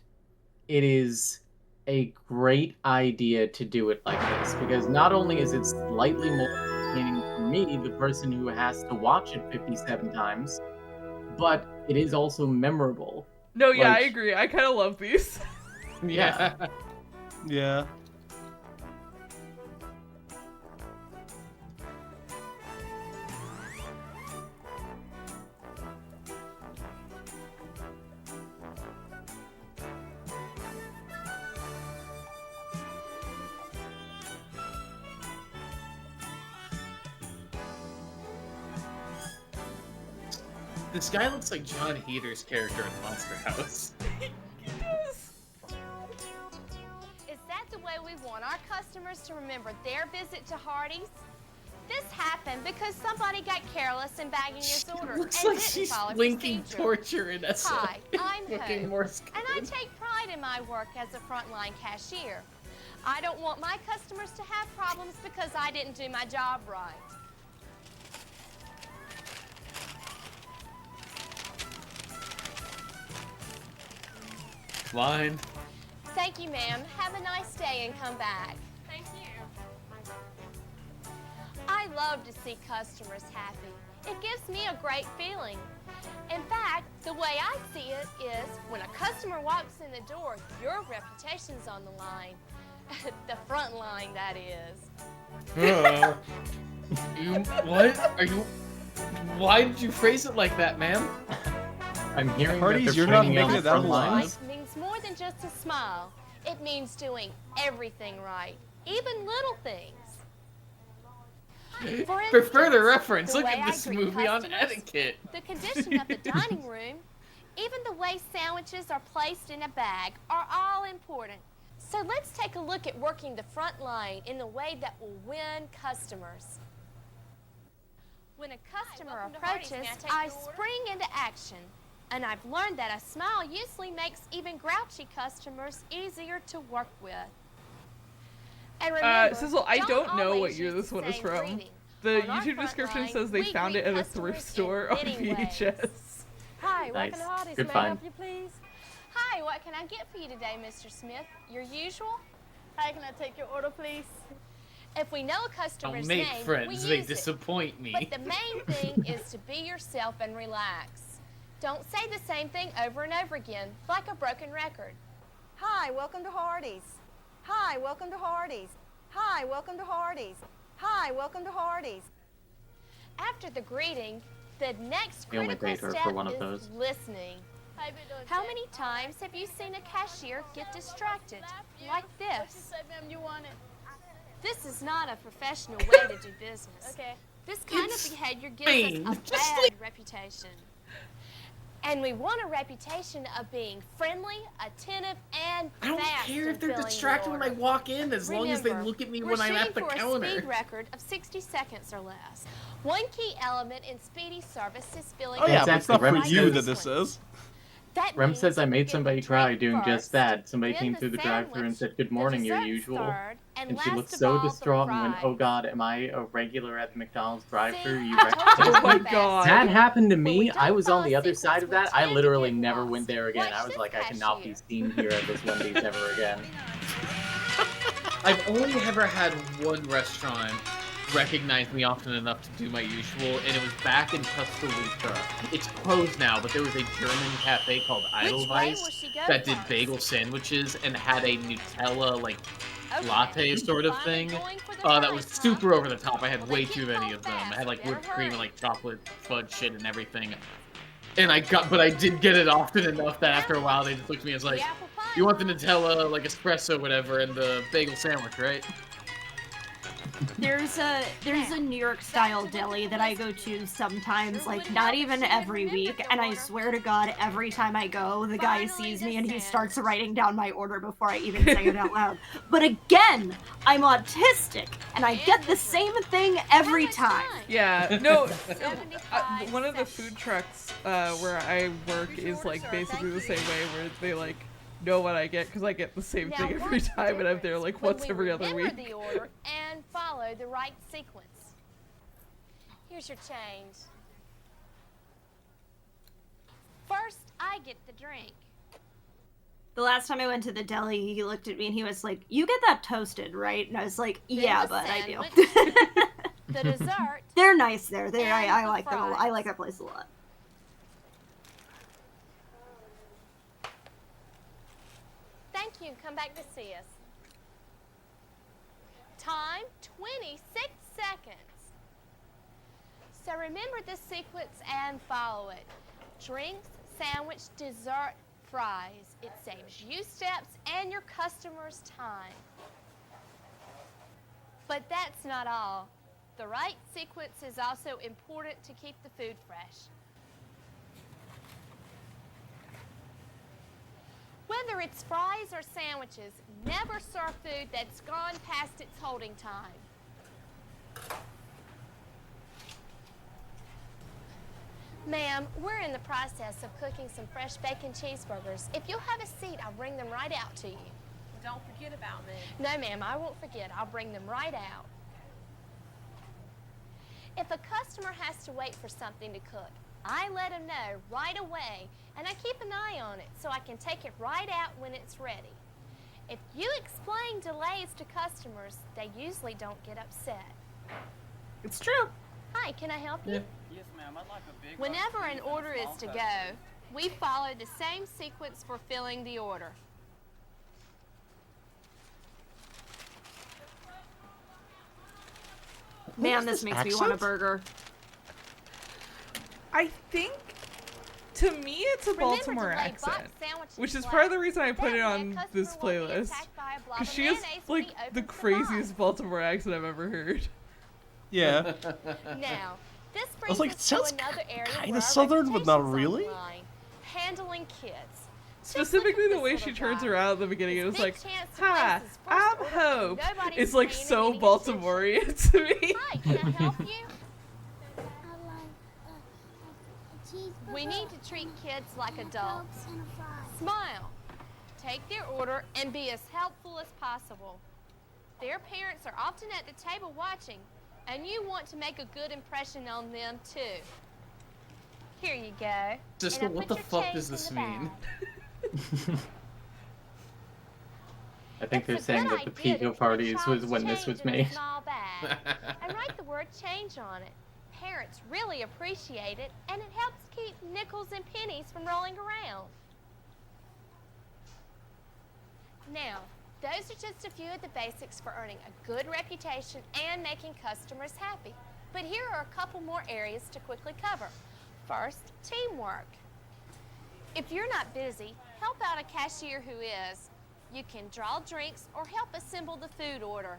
S13: it is a great idea to do it like this because not only is it slightly more entertaining for me, the person who has to watch it 57 times, but it is also memorable.
S3: No, yeah,
S13: Like-
S3: I agree. I kind of love these.
S2: Yeah.
S4: Yeah.
S2: This guy looks like John Heater's character in Monster House.
S9: Is that the way we want our customers to remember their visit to Hardee's? This happened because somebody got careless in bagging his order
S2: Looks
S9: and
S2: like
S9: didn't
S2: she's
S9: follow
S2: blinking
S9: procedure.
S2: torture in SO.
S9: Hi, I'm
S2: Looking
S9: Hope,
S2: Morse
S9: and I take pride in my work as a frontline cashier. I don't want my customers to have problems because I didn't do my job right.
S2: Line.
S9: Thank you, ma'am. Have a nice day and come back.
S11: Thank you.
S9: I love to see customers happy. It gives me a great feeling. In fact, the way I see it is when a customer walks in the door, your reputation's on the line. The front line, that is.
S2: What? Why did you phrase it like that, ma'am?
S13: I'm hearing
S4: Parties,
S13: that
S4: you're
S13: they're
S4: not
S13: training
S4: making
S13: on
S4: it
S13: the
S4: down
S13: front
S4: the line.
S13: lines.
S9: Life means more than just a smile. It means doing everything right, even little things.
S2: For further reference,
S9: the
S2: look
S9: way
S2: at
S9: I
S2: this
S9: greet
S2: movie on
S9: customers,
S2: etiquette.
S9: The condition of the dining room, even the way sandwiches are placed in a bag are all important. So let's take a look at working the front line in the way that will win customers. When a customer approaches, I spring into action. And I've learned that a smile usually makes even grouchy customers easier to work with. And remember,
S3: Sizzle, I don't know what
S9: always
S3: year
S9: use
S3: this
S9: the
S3: one is
S9: same
S3: from.
S9: greeting.
S3: The
S9: On our
S3: YouTube
S9: front
S3: description
S9: line,
S3: says they
S9: we
S3: found
S9: greet
S3: it at a
S9: customers
S3: thrift store on
S9: in many ways.
S3: VHS.
S9: Hi,
S13: Nice.
S9: welcome to Hardee's.
S13: Good
S9: May I
S13: find.
S9: help you, please? Hi, what can I get for you today, Mr. Smith? Your usual? Hi, can I take your order, please? If we know a customer's
S2: Don't make
S9: name, we
S2: friends, they
S9: use it.
S2: disappoint me.
S9: But the main thing is to be yourself and relax. Don't say the same thing over and over again, like a broken record.
S12: Hi, welcome to Hardee's. Hi, welcome to Hardee's. Hi, welcome to Hardee's. Hi, welcome to Hardee's.
S9: After the greeting, the next
S13: I only
S9: critical
S13: paid her
S9: step
S13: for one of
S9: is
S13: those.
S9: listening. How many times have you seen a cashier get distracted? Like this. This is not a professional way to do business.
S12: Okay.
S9: This kind of behavior gives
S2: Spain.
S9: us a bad reputation. And we want a reputation of being friendly, attentive, and
S2: I don't
S9: fast
S2: care
S9: in
S2: if they're
S9: filling the
S2: distracted when I
S9: order.
S2: walk in, as long as they
S9: Remember,
S2: look at me
S9: we're
S2: when I'm at
S9: shooting
S2: the
S9: for
S2: counter.
S9: a speed record of 60 seconds or less. One key element in speedy service is filling
S4: Oh yeah,
S9: the
S4: but it's not for
S9: right
S4: you that
S9: sequence.
S4: this is.
S9: That
S13: Rem
S9: means
S13: says I made
S9: in
S13: somebody
S9: the
S13: cry
S9: drink
S13: doing
S9: first,
S13: just that. Somebody
S9: then
S13: came
S9: the
S13: through the drive-thru and
S9: sandwich,
S13: said, "Good morning,
S9: the
S13: your
S9: dessert
S13: usual."
S9: third,
S13: And
S9: last
S13: she looked
S9: of
S13: so
S9: all, the
S13: distraught and went,
S9: fries.
S13: "Oh God, am I a regular at the McDonald's drive-thru? You
S9: I told you
S13: recognize
S3: Oh my
S9: so
S3: god.
S13: That happened to
S9: When we
S13: me. I
S9: don't
S13: was on
S9: follow
S13: the other
S9: sequence,
S13: side of
S9: we
S13: that. I
S9: tend to
S13: literally
S9: get
S13: never
S9: lost.
S13: went there again.
S9: Watch
S13: I was
S9: this
S13: like, I cannot be
S9: cashier.
S13: seen here at this Wendy's ever again.
S2: I've only ever had one restaurant recognize me often enough to do my usual, and it was back in Tuscaloosa. It's closed now, but there was a German cafe called
S9: Which way will
S2: Edelweiss
S9: she go
S2: that did
S9: first?
S2: bagel sandwiches and had a Nutella, like,
S9: Okay.
S2: latte sort of
S9: Finally
S2: thing.
S9: going for the
S2: That was
S9: fries, huh?
S2: super over the top. I had
S9: Well,
S2: way
S9: they
S2: too
S9: get
S2: many
S9: cold
S2: of them. I
S9: fast.
S2: had like
S9: Better
S2: whipped cream and
S9: hurry.
S2: like chocolate fudge shit and everything. And but I did get it often enough that after a while they just looked at me as like,
S9: The apple pie.
S2: you want the Nutella, like espresso, whatever, and the bagel sandwich, right?
S1: There's a New York style deli that I go to sometimes, like not even every week, and I swear to God, every time I go, the guy sees me and he starts writing down my order before I even say it out loud. But again, I'm autistic, and I get the same thing every time.
S3: Yeah, no, one of the food trucks where I work is like basically the same way, where they like know what I get because I get the same
S9: Now,
S3: thing every
S9: what's
S3: time, and I'm there
S9: different
S3: like
S9: when
S3: once
S9: we
S3: every other
S9: remember
S3: week.
S9: the order and follow the right sequence. Here's your change. First, I get the drink.
S1: The last time I went to the deli, he looked at me and he was like, "You get that toasted, right?" And I was like, "Yeah,
S9: the
S1: but I do."
S9: sandwich, the dessert.
S1: They're nice there. I
S9: and the
S1: like them a lot.
S9: fries.
S1: I like that place a lot.
S9: Thank you. Come back to see us. Time, 26 seconds. So remember this sequence and follow it. Drinks, sandwich, dessert, fries. It saves you steps and your customers time. But that's not all. The right sequence is also important to keep the food fresh. Whether it's fries or sandwiches, never serve food that's gone past its holding time. Ma'am, we're in the process of cooking some fresh bacon cheeseburgers. If you'll have a seat, I'll bring them right out to you.
S11: Well, don't forget about me.
S9: No, ma'am, I won't forget. I'll bring them right out. If a customer has to wait for something to cook, I let them know right away, and I keep an eye on it so I can take it right out when it's ready. If you explain delays to customers, they usually don't get upset.
S1: It's true.
S9: Hi, can I help you?
S15: Yes, ma'am. I'd like a big
S9: Whenever
S15: roast
S9: an
S15: beef and a
S9: order is
S15: small
S9: to
S15: toast.
S9: go, we follow the same sequence for filling the order.
S1: Man, this makes me want a burger.
S3: I think, to me, it's a
S9: Remember
S3: Baltimore
S9: to lay
S3: accent,
S9: boxed sandwiches
S3: which is
S9: flat.
S3: part of the reason I put
S9: That
S3: it
S9: way a
S3: on
S9: customer
S3: this
S9: won't be
S3: playlist.
S9: attacked by a blob
S3: Because
S9: of
S3: she has,
S9: mayonnaise when
S3: like,
S9: he
S3: the
S9: opens the box.
S3: craziest Baltimore accent I've ever heard.
S4: Yeah.
S9: Now, this
S4: I
S9: brings
S4: was like,
S9: us
S4: it sounds
S9: to another area
S4: kind
S9: where
S4: of
S9: our
S4: southern, but not
S9: reputation's on the
S4: really.
S9: line. Handling kids.
S3: Specifically, the way she turns around at the beginning, it was like, "Hi, I'm Hope." It's like so Baltimorean to me.
S9: Hi, can I help you? We need to treat kids like adults. Smile. Take their order and be as helpful as possible. Their parents are often at the table watching, and you want to make a good impression on them too. Here you go.
S2: Just
S9: And I
S2: what
S9: put
S2: the
S9: your
S2: fuck
S9: change
S2: does
S9: in
S2: this
S9: the
S2: mean?
S9: bag.
S13: I think they're
S9: It's a
S13: saying
S9: good
S13: that the
S9: idea
S13: peak
S9: to
S13: of
S9: put a
S13: parties was
S9: child's
S13: when this
S9: change
S13: was
S9: in a
S13: made.
S9: small bag and write the word change on it. Parents really appreciate it, and it helps keep nickels and pennies from rolling around. Now, those are just a few of the basics for earning a good reputation and making customers happy. But here are a couple more areas to quickly cover. First, teamwork. If you're not busy, help out a cashier who is. You can draw drinks or help assemble the food order.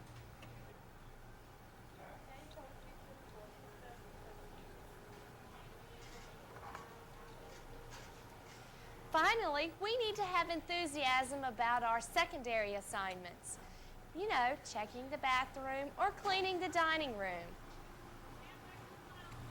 S9: Finally, we need to have enthusiasm about our secondary assignments. You know, checking the bathroom or cleaning the dining room.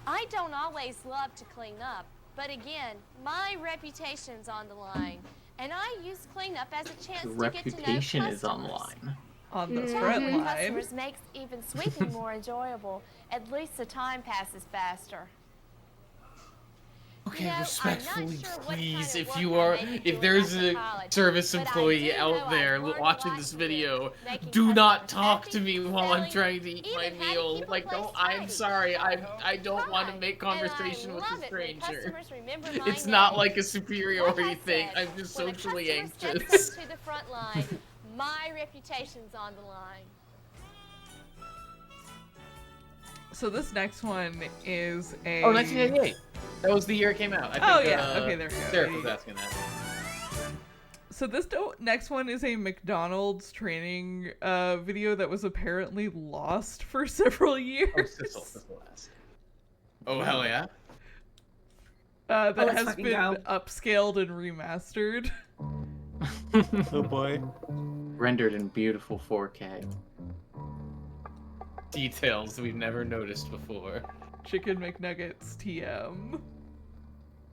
S9: I don't always love to clean up, but again, my reputation's on the line, and I use cleanup as a chance
S13: The
S9: to get to know
S13: reputation
S9: customers.
S13: is on the line.
S3: On the
S9: Talking
S3: front
S9: with
S3: line.
S9: customers makes even sweeping more enjoyable. At least the time passes faster.
S2: Okay,
S9: You know, I'm not
S2: respectfully,
S9: sure what
S2: please,
S9: kind of
S2: if
S9: work
S2: you
S9: I
S2: are,
S9: may be
S2: if
S9: doing
S2: there's
S9: after
S2: a
S9: college,
S2: service
S9: but I
S2: employee
S9: do know
S2: out there
S9: I've learned a
S2: watching
S9: lot
S2: this
S9: from
S2: video,
S9: making
S2: do not
S9: customers
S2: talk
S9: happy,
S2: to me while I'm
S9: selling,
S2: trying to eat my
S9: even how to
S2: meal.
S9: keep a
S2: Like,
S9: place
S2: don't, I'm
S9: tidy.
S2: sorry, I don't want to
S9: Hi,
S2: make
S9: and I
S2: conversation with
S9: love
S2: a
S9: it when
S2: stranger.
S9: customers remember my
S2: It's not
S9: name.
S2: like a superiority
S9: Like I
S2: thing,
S9: said,
S2: I'm just
S9: when a
S2: socially
S9: customer steps
S2: anxious.
S9: up to the front line, my reputation's on the line.
S3: So this next one is a...
S2: Oh, 1988. That was the year it came out. I think,
S3: Oh, yeah. Okay, there we go.
S2: Sarah was asking that.
S3: So this next one is a McDonald's training video that was apparently lost for several years.
S2: Oh, Sissel asked. Oh, hell yeah.
S3: That
S1: let's
S3: has
S1: fucking
S3: been
S1: go.
S3: upscaled and remastered.
S4: Oh boy.
S13: Rendered in beautiful 4K.
S2: Details we've never noticed before.
S3: Chicken McNuggets TM.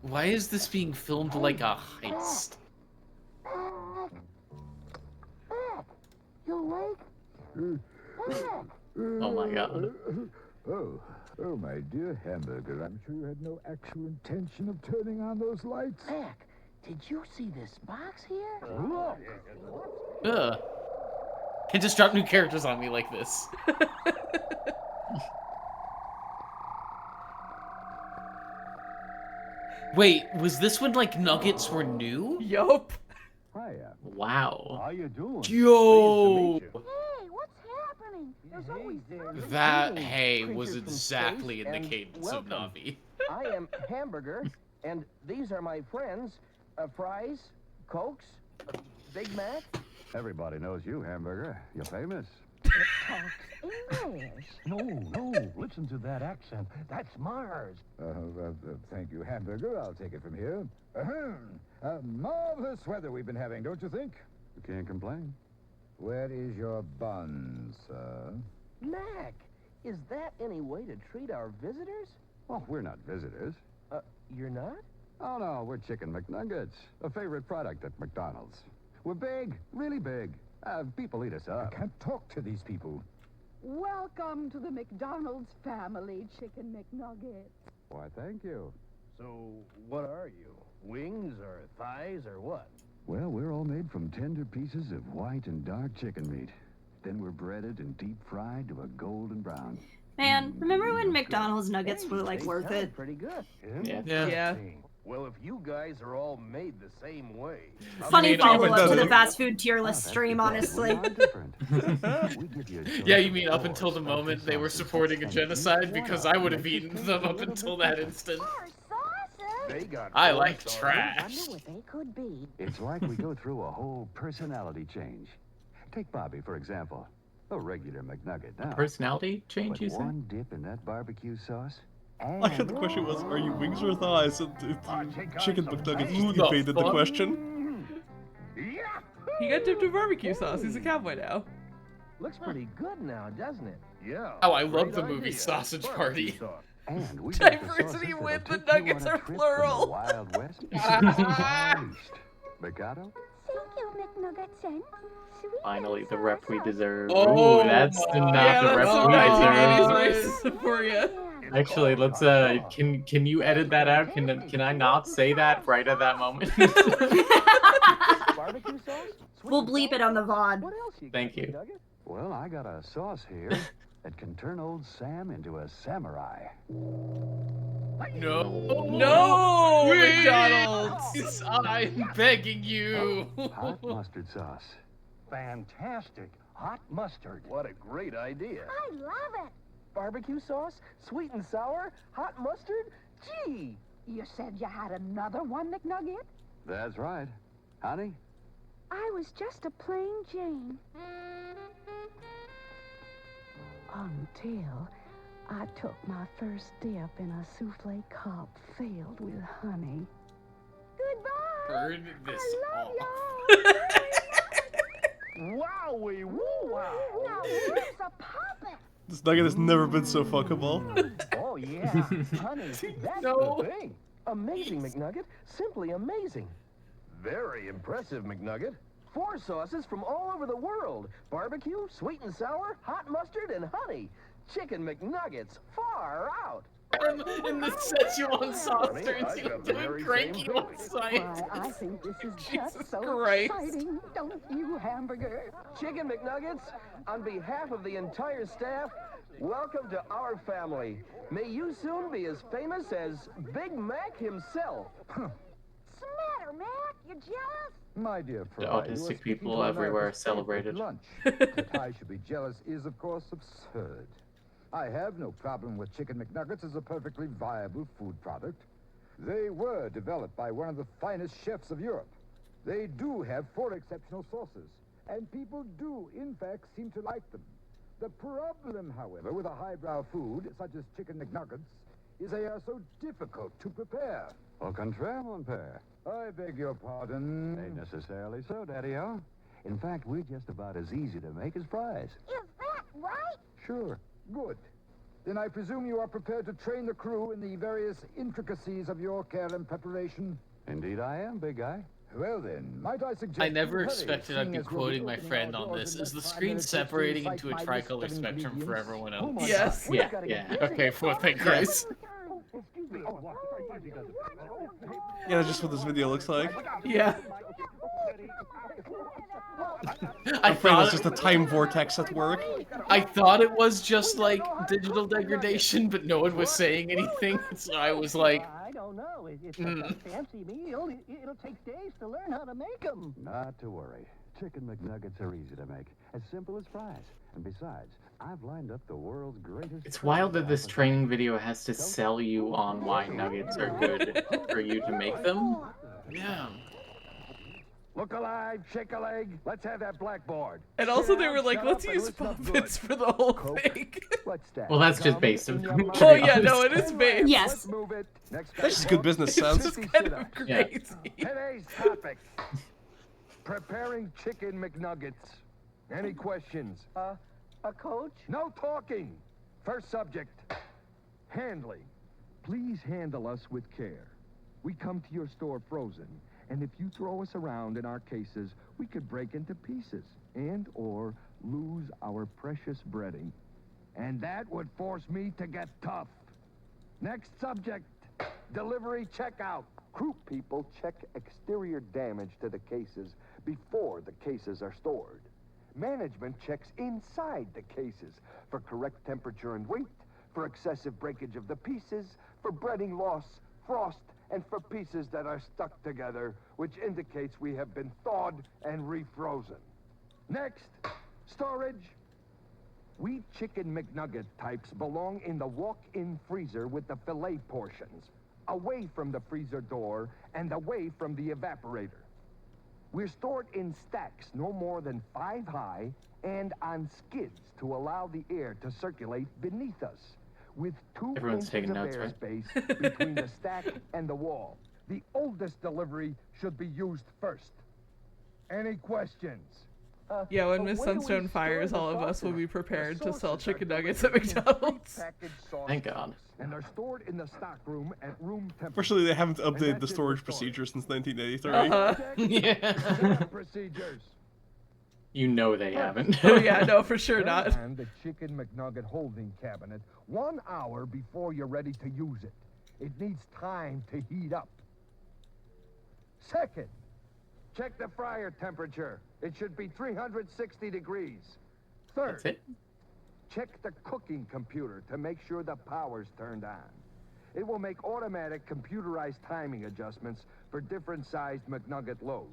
S2: Why is this being filmed like a heist?
S17: You awake?
S13: Oh my god.
S17: Oh, my dear Hamburger, I'm sure you had no actual intention of turning on those lights.
S19: Mac, did you see this box here?
S17: Look!
S2: Ugh. Can't just drop new characters on me like this. Wait, was this when, like, nuggets were new?
S3: Yup.
S17: Hiya.
S13: Wow.
S17: How you doing?
S2: Yo!
S19: Hey, what's happening? There's always
S2: That
S19: Greetings,
S2: hay was
S19: creatures from
S2: exactly
S19: space,
S2: in the
S19: and
S2: cadence
S19: welcome.
S2: of Navi.
S19: I am Hamburger, and these are my friends. Fries, Cokes, Big Mac.
S17: Everybody knows you, Hamburger. You're famous.
S19: Talks English.
S17: No, listen to that accent. That's Mars. Thank you, Hamburger. I'll take it from here. Marvelous weather we've been having, don't you think? You can't complain. Where is your bun, sir?
S19: Mac, is that any way to treat our visitors?
S17: Oh, we're not visitors.
S19: You're not?
S17: Oh, no, we're Chicken McNuggets, a favorite product at McDonald's. We're big, really big. People eat us up. I can't talk to these people.
S24: Welcome to the McDonald's family, Chicken McNuggets.
S17: Why, thank you.
S19: So, what are you? Wings or thighs or what?
S17: Well, we're all made from tender pieces of white and dark chicken meat. Then we're breaded and deep fried to a golden brown.
S1: Man, remember when McDonald's nuggets were like worth it?
S19: Pretty good.
S3: Yeah.
S19: Well, if you guys are all made the same way.
S1: Funny follow-up to the fast food tier list stream, honestly.
S2: Yeah, you mean up until the moment they were supporting a genocide? Because I would have eaten them up until that instant. I like trash.
S17: It's like we go through a whole personality change. Take Bobby, for example. A regular McNugget now.
S13: Personality change,
S17: But
S13: you say?
S17: one dip in that barbecue sauce.
S4: I thought the question was, are you wings or thighs? And chicken McNuggets
S2: Who
S4: just
S2: the
S4: evaded the
S2: fuck?
S4: question.
S3: He got dipped in barbecue sauce. He's a cowboy now.
S19: Looks pretty good now, doesn't it? Yeah.
S2: Oh, I love the movie Sausage Party.
S17: And we
S3: Diversity wins, the nuggets are plural.
S17: Wild West. Mikado?
S10: Thank you, McNuggets and sweet.
S13: Finally, the rep we deserve.
S2: Oh,
S13: Ooh, that's not
S3: Yeah,
S13: the
S3: that's
S13: rep
S3: some
S13: we
S3: 1980s
S13: deserve.
S3: voice for you.
S13: Actually, let's can you edit that out? Can I not say that right at that moment?
S19: Barbecue sauce?
S1: We'll bleep it on the VOD.
S19: What else you got,
S13: Thank you.
S19: McNugget?
S17: Well, I got a sauce here that can turn old Sam into a samurai.
S2: No.
S3: No,
S2: Please,
S3: McDonald's.
S2: I'm begging you.
S17: Hot mustard sauce.
S19: Fantastic. Hot mustard. What a great idea.
S10: I love it.
S19: Barbecue sauce? Sweet and sour? Hot mustard? Gee.
S24: You said you had another one, McNugget?
S17: That's right. Honey?
S24: I was just a plain Jane. Until I took my first dip in a souffle cup filled with honey. Goodbye.
S2: Burn this off.
S19: Wowie woo wow.
S10: Now where's the puppet?
S4: This nugget has never been so fuckable.
S19: Oh, yeah. Honey, that's
S2: No.
S19: the thing. Amazing, McNugget. Simply amazing. Very impressive, McNugget. 4 sauces from all over the world. Barbecue, sweet and sour, hot mustard, and honey. Chicken McNuggets. Far out.
S2: And the Szechuan sauce turns you into a
S19: very
S2: cranky
S19: same
S2: on site.
S24: Why, I think this is just so
S3: Christ.
S24: exciting, don't you, Hamburger?
S19: Chicken McNuggets, on behalf of the entire staff, welcome to our family. May you soon be as famous as Big Mac himself.
S10: What's the matter, Mac? You jealous?
S17: My dear
S13: The
S17: Fry, you are
S13: autistic
S17: speaking
S13: people
S17: to an
S13: everywhere
S17: America's favorite
S13: celebrated.
S17: Lunch. That I should be jealous is, of course, absurd. I have no problem with Chicken McNuggets as a perfectly viable food product. They were developed by one of the finest chefs of Europe. They do have 4 exceptional sauces, and people do, in fact, seem to like them. The problem, however, with a highbrow food such as Chicken McNuggets is they are so difficult to prepare. Au contraire, mon père. I beg your pardon. Ain't necessarily so, Daddy-o. In fact, we're just about as easy to make as fries.
S10: Is that right?
S17: Sure. Good. Then I presume you are prepared to train the crew in the various intricacies of your care and preparation? Indeed I am, big guy. Well then, might I suggest...
S2: I never
S17: you hurry,
S2: expected I'd
S17: seeing
S2: be
S17: as we'll
S2: quoting my
S17: opening
S2: friend
S17: our
S2: on
S17: doors
S2: this.
S17: in
S2: Is the
S17: less time
S2: screen
S17: than it takes to
S2: separating
S17: recite
S2: into a
S17: my list
S2: tricolor
S17: of
S2: spectrum for
S17: ingredients?
S2: everyone
S19: Oh
S2: else?
S19: my
S3: Yes.
S19: God, we
S2: Yeah,
S19: gotta get
S2: yeah.
S19: busy.
S2: Okay, well, thank Christ.
S19: Excuse me. Oh,
S4: Yeah, that's just what this video looks like.
S3: Yeah.
S2: I
S4: I'm afraid
S2: thought
S4: it's just a time vortex at work.
S2: I thought it was just like digital degradation, but no one was saying anything, so I was like,
S19: I don't know. It's a fancy meal. It'll take days to learn how to make them.
S17: Not to worry. Chicken McNuggets are easy to make. As simple as fries. And besides, I've lined up the world's greatest...
S13: It's wild that this training video has to sell you on why nuggets are good for you to make them.
S2: yeah.
S17: Look alive, shake a leg. Let's have that blackboard.
S3: And also they were like, let's use puppets for the whole thing.
S17: What's that?
S13: Well, that's just based on.
S3: Oh yeah, no, it is based.
S1: Yes.
S17: Move it. Next
S4: That's just good business
S3: It's
S4: sense.
S3: just kind of
S13: Yeah.
S3: crazy.
S17: Today's topic. Preparing chicken McNuggets. Any questions?
S19: A coach?
S17: No talking. First subject. Handling.
S8: Please handle us with care. We come to your store frozen, and if you throw us around in our cases, we could break into pieces and or lose our precious breading.
S17: And that would force me to get tough. Next subject. Delivery checkout.
S8: Crew people check exterior damage to the cases before the cases are stored. Management checks inside the cases for correct temperature and weight, for excessive breakage of the pieces, for breading loss, frost, and for pieces that are stuck together, which indicates we have been thawed and refrozen. Next, storage. We chicken McNugget types belong in the walk-in freezer with the fillet portions, away from the freezer door and away from the evaporator. We're stored in stacks no more than 5 high and on skids to allow the air to circulate beneath us, with 2
S13: Everyone's
S8: inches
S13: taking
S8: of
S13: notes,
S8: airspace between the stack and the wall. The oldest delivery should be used first. Any questions?
S3: Yeah, when Miss Sunstone fires, all of us will be prepared to sell chicken nuggets at McDonald's.
S13: Thank God.
S8: And are stored in the stock room at room temperature.
S4: Fortunately, they haven't updated the storage procedure since 1983.
S13: Yeah.
S8: Procedures.
S13: You know they haven't.
S3: Oh yeah, no, for sure not.
S8: And the chicken McNugget holding cabinet 1 hour before you're ready to use it. It needs time to heat up. Second, check the fryer temperature. It should be 360 degrees. Third,
S13: That's it?
S8: check the cooking computer to make sure the power's turned on. It will make automatic computerized timing adjustments for different sized McNugget loads.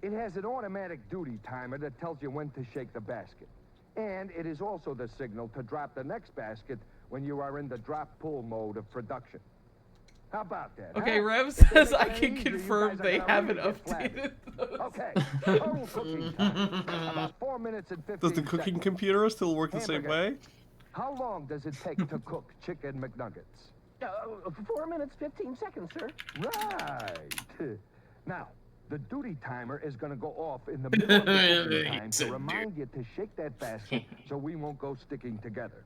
S8: It has an automatic duty timer that tells you when to shake the basket. And it is also the signal to drop the next basket when you are in the drop-pull mode of production. How about that?
S3: Okay,
S8: huh?
S3: Rev
S8: If they
S3: says
S8: make
S3: I
S8: it
S3: can
S8: easier, you
S3: confirm
S8: guys are
S3: they
S8: gonna
S3: haven't
S8: really get flabby.
S3: updated those.
S8: Okay, total cooking time. About 4 minutes and 15
S4: Does the cooking
S8: seconds.
S4: computer still work the same
S8: Hamburger.
S4: way?
S8: How long does it take to cook chicken McNuggets?
S19: 4 minutes, 15 seconds, sir.
S8: Right. Now, the duty timer is going to go off in the middle of the cooking time to remind you to shake that basket so we won't go sticking together.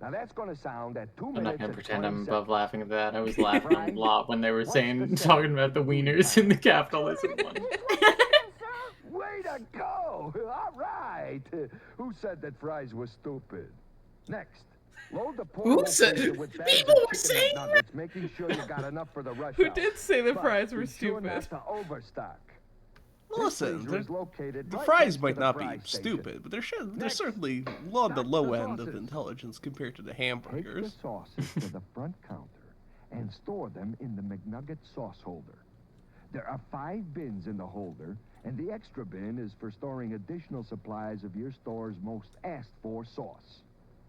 S8: Now that's going to sound at 2
S13: I'm
S8: minutes
S13: not gonna
S8: and
S13: pretend
S8: 20
S13: I'm
S8: seconds.
S13: above laughing at that. I was laughing a lot when they were talking about the wieners in the capitalism one.
S8: Way to go! All right. Who said that fries was stupid? Next, load the portable
S2: said-
S8: freezer with bags
S2: people
S8: of
S2: were
S8: chicken
S2: saying
S8: McNuggets, making sure you got enough for the rush
S3: Who
S8: hour.
S3: did say the
S8: But
S3: fries were
S8: be sure not
S3: stupid?
S8: to overstock.
S4: Listen,
S8: freezer is located
S4: the
S8: right
S4: fries
S8: next to
S4: might
S8: the
S4: not be
S8: fry station.
S4: stupid, but they're
S8: Next,
S4: certainly on the
S8: stock
S4: low
S8: the
S4: end of
S8: sauces.
S4: intelligence compared to the
S8: Take the
S4: hamburgers.
S8: sauces to the front counter and store them in the McNugget sauce holder. There are 5 bins in the holder, and the extra bin is for storing additional supplies of your store's most asked for sauce.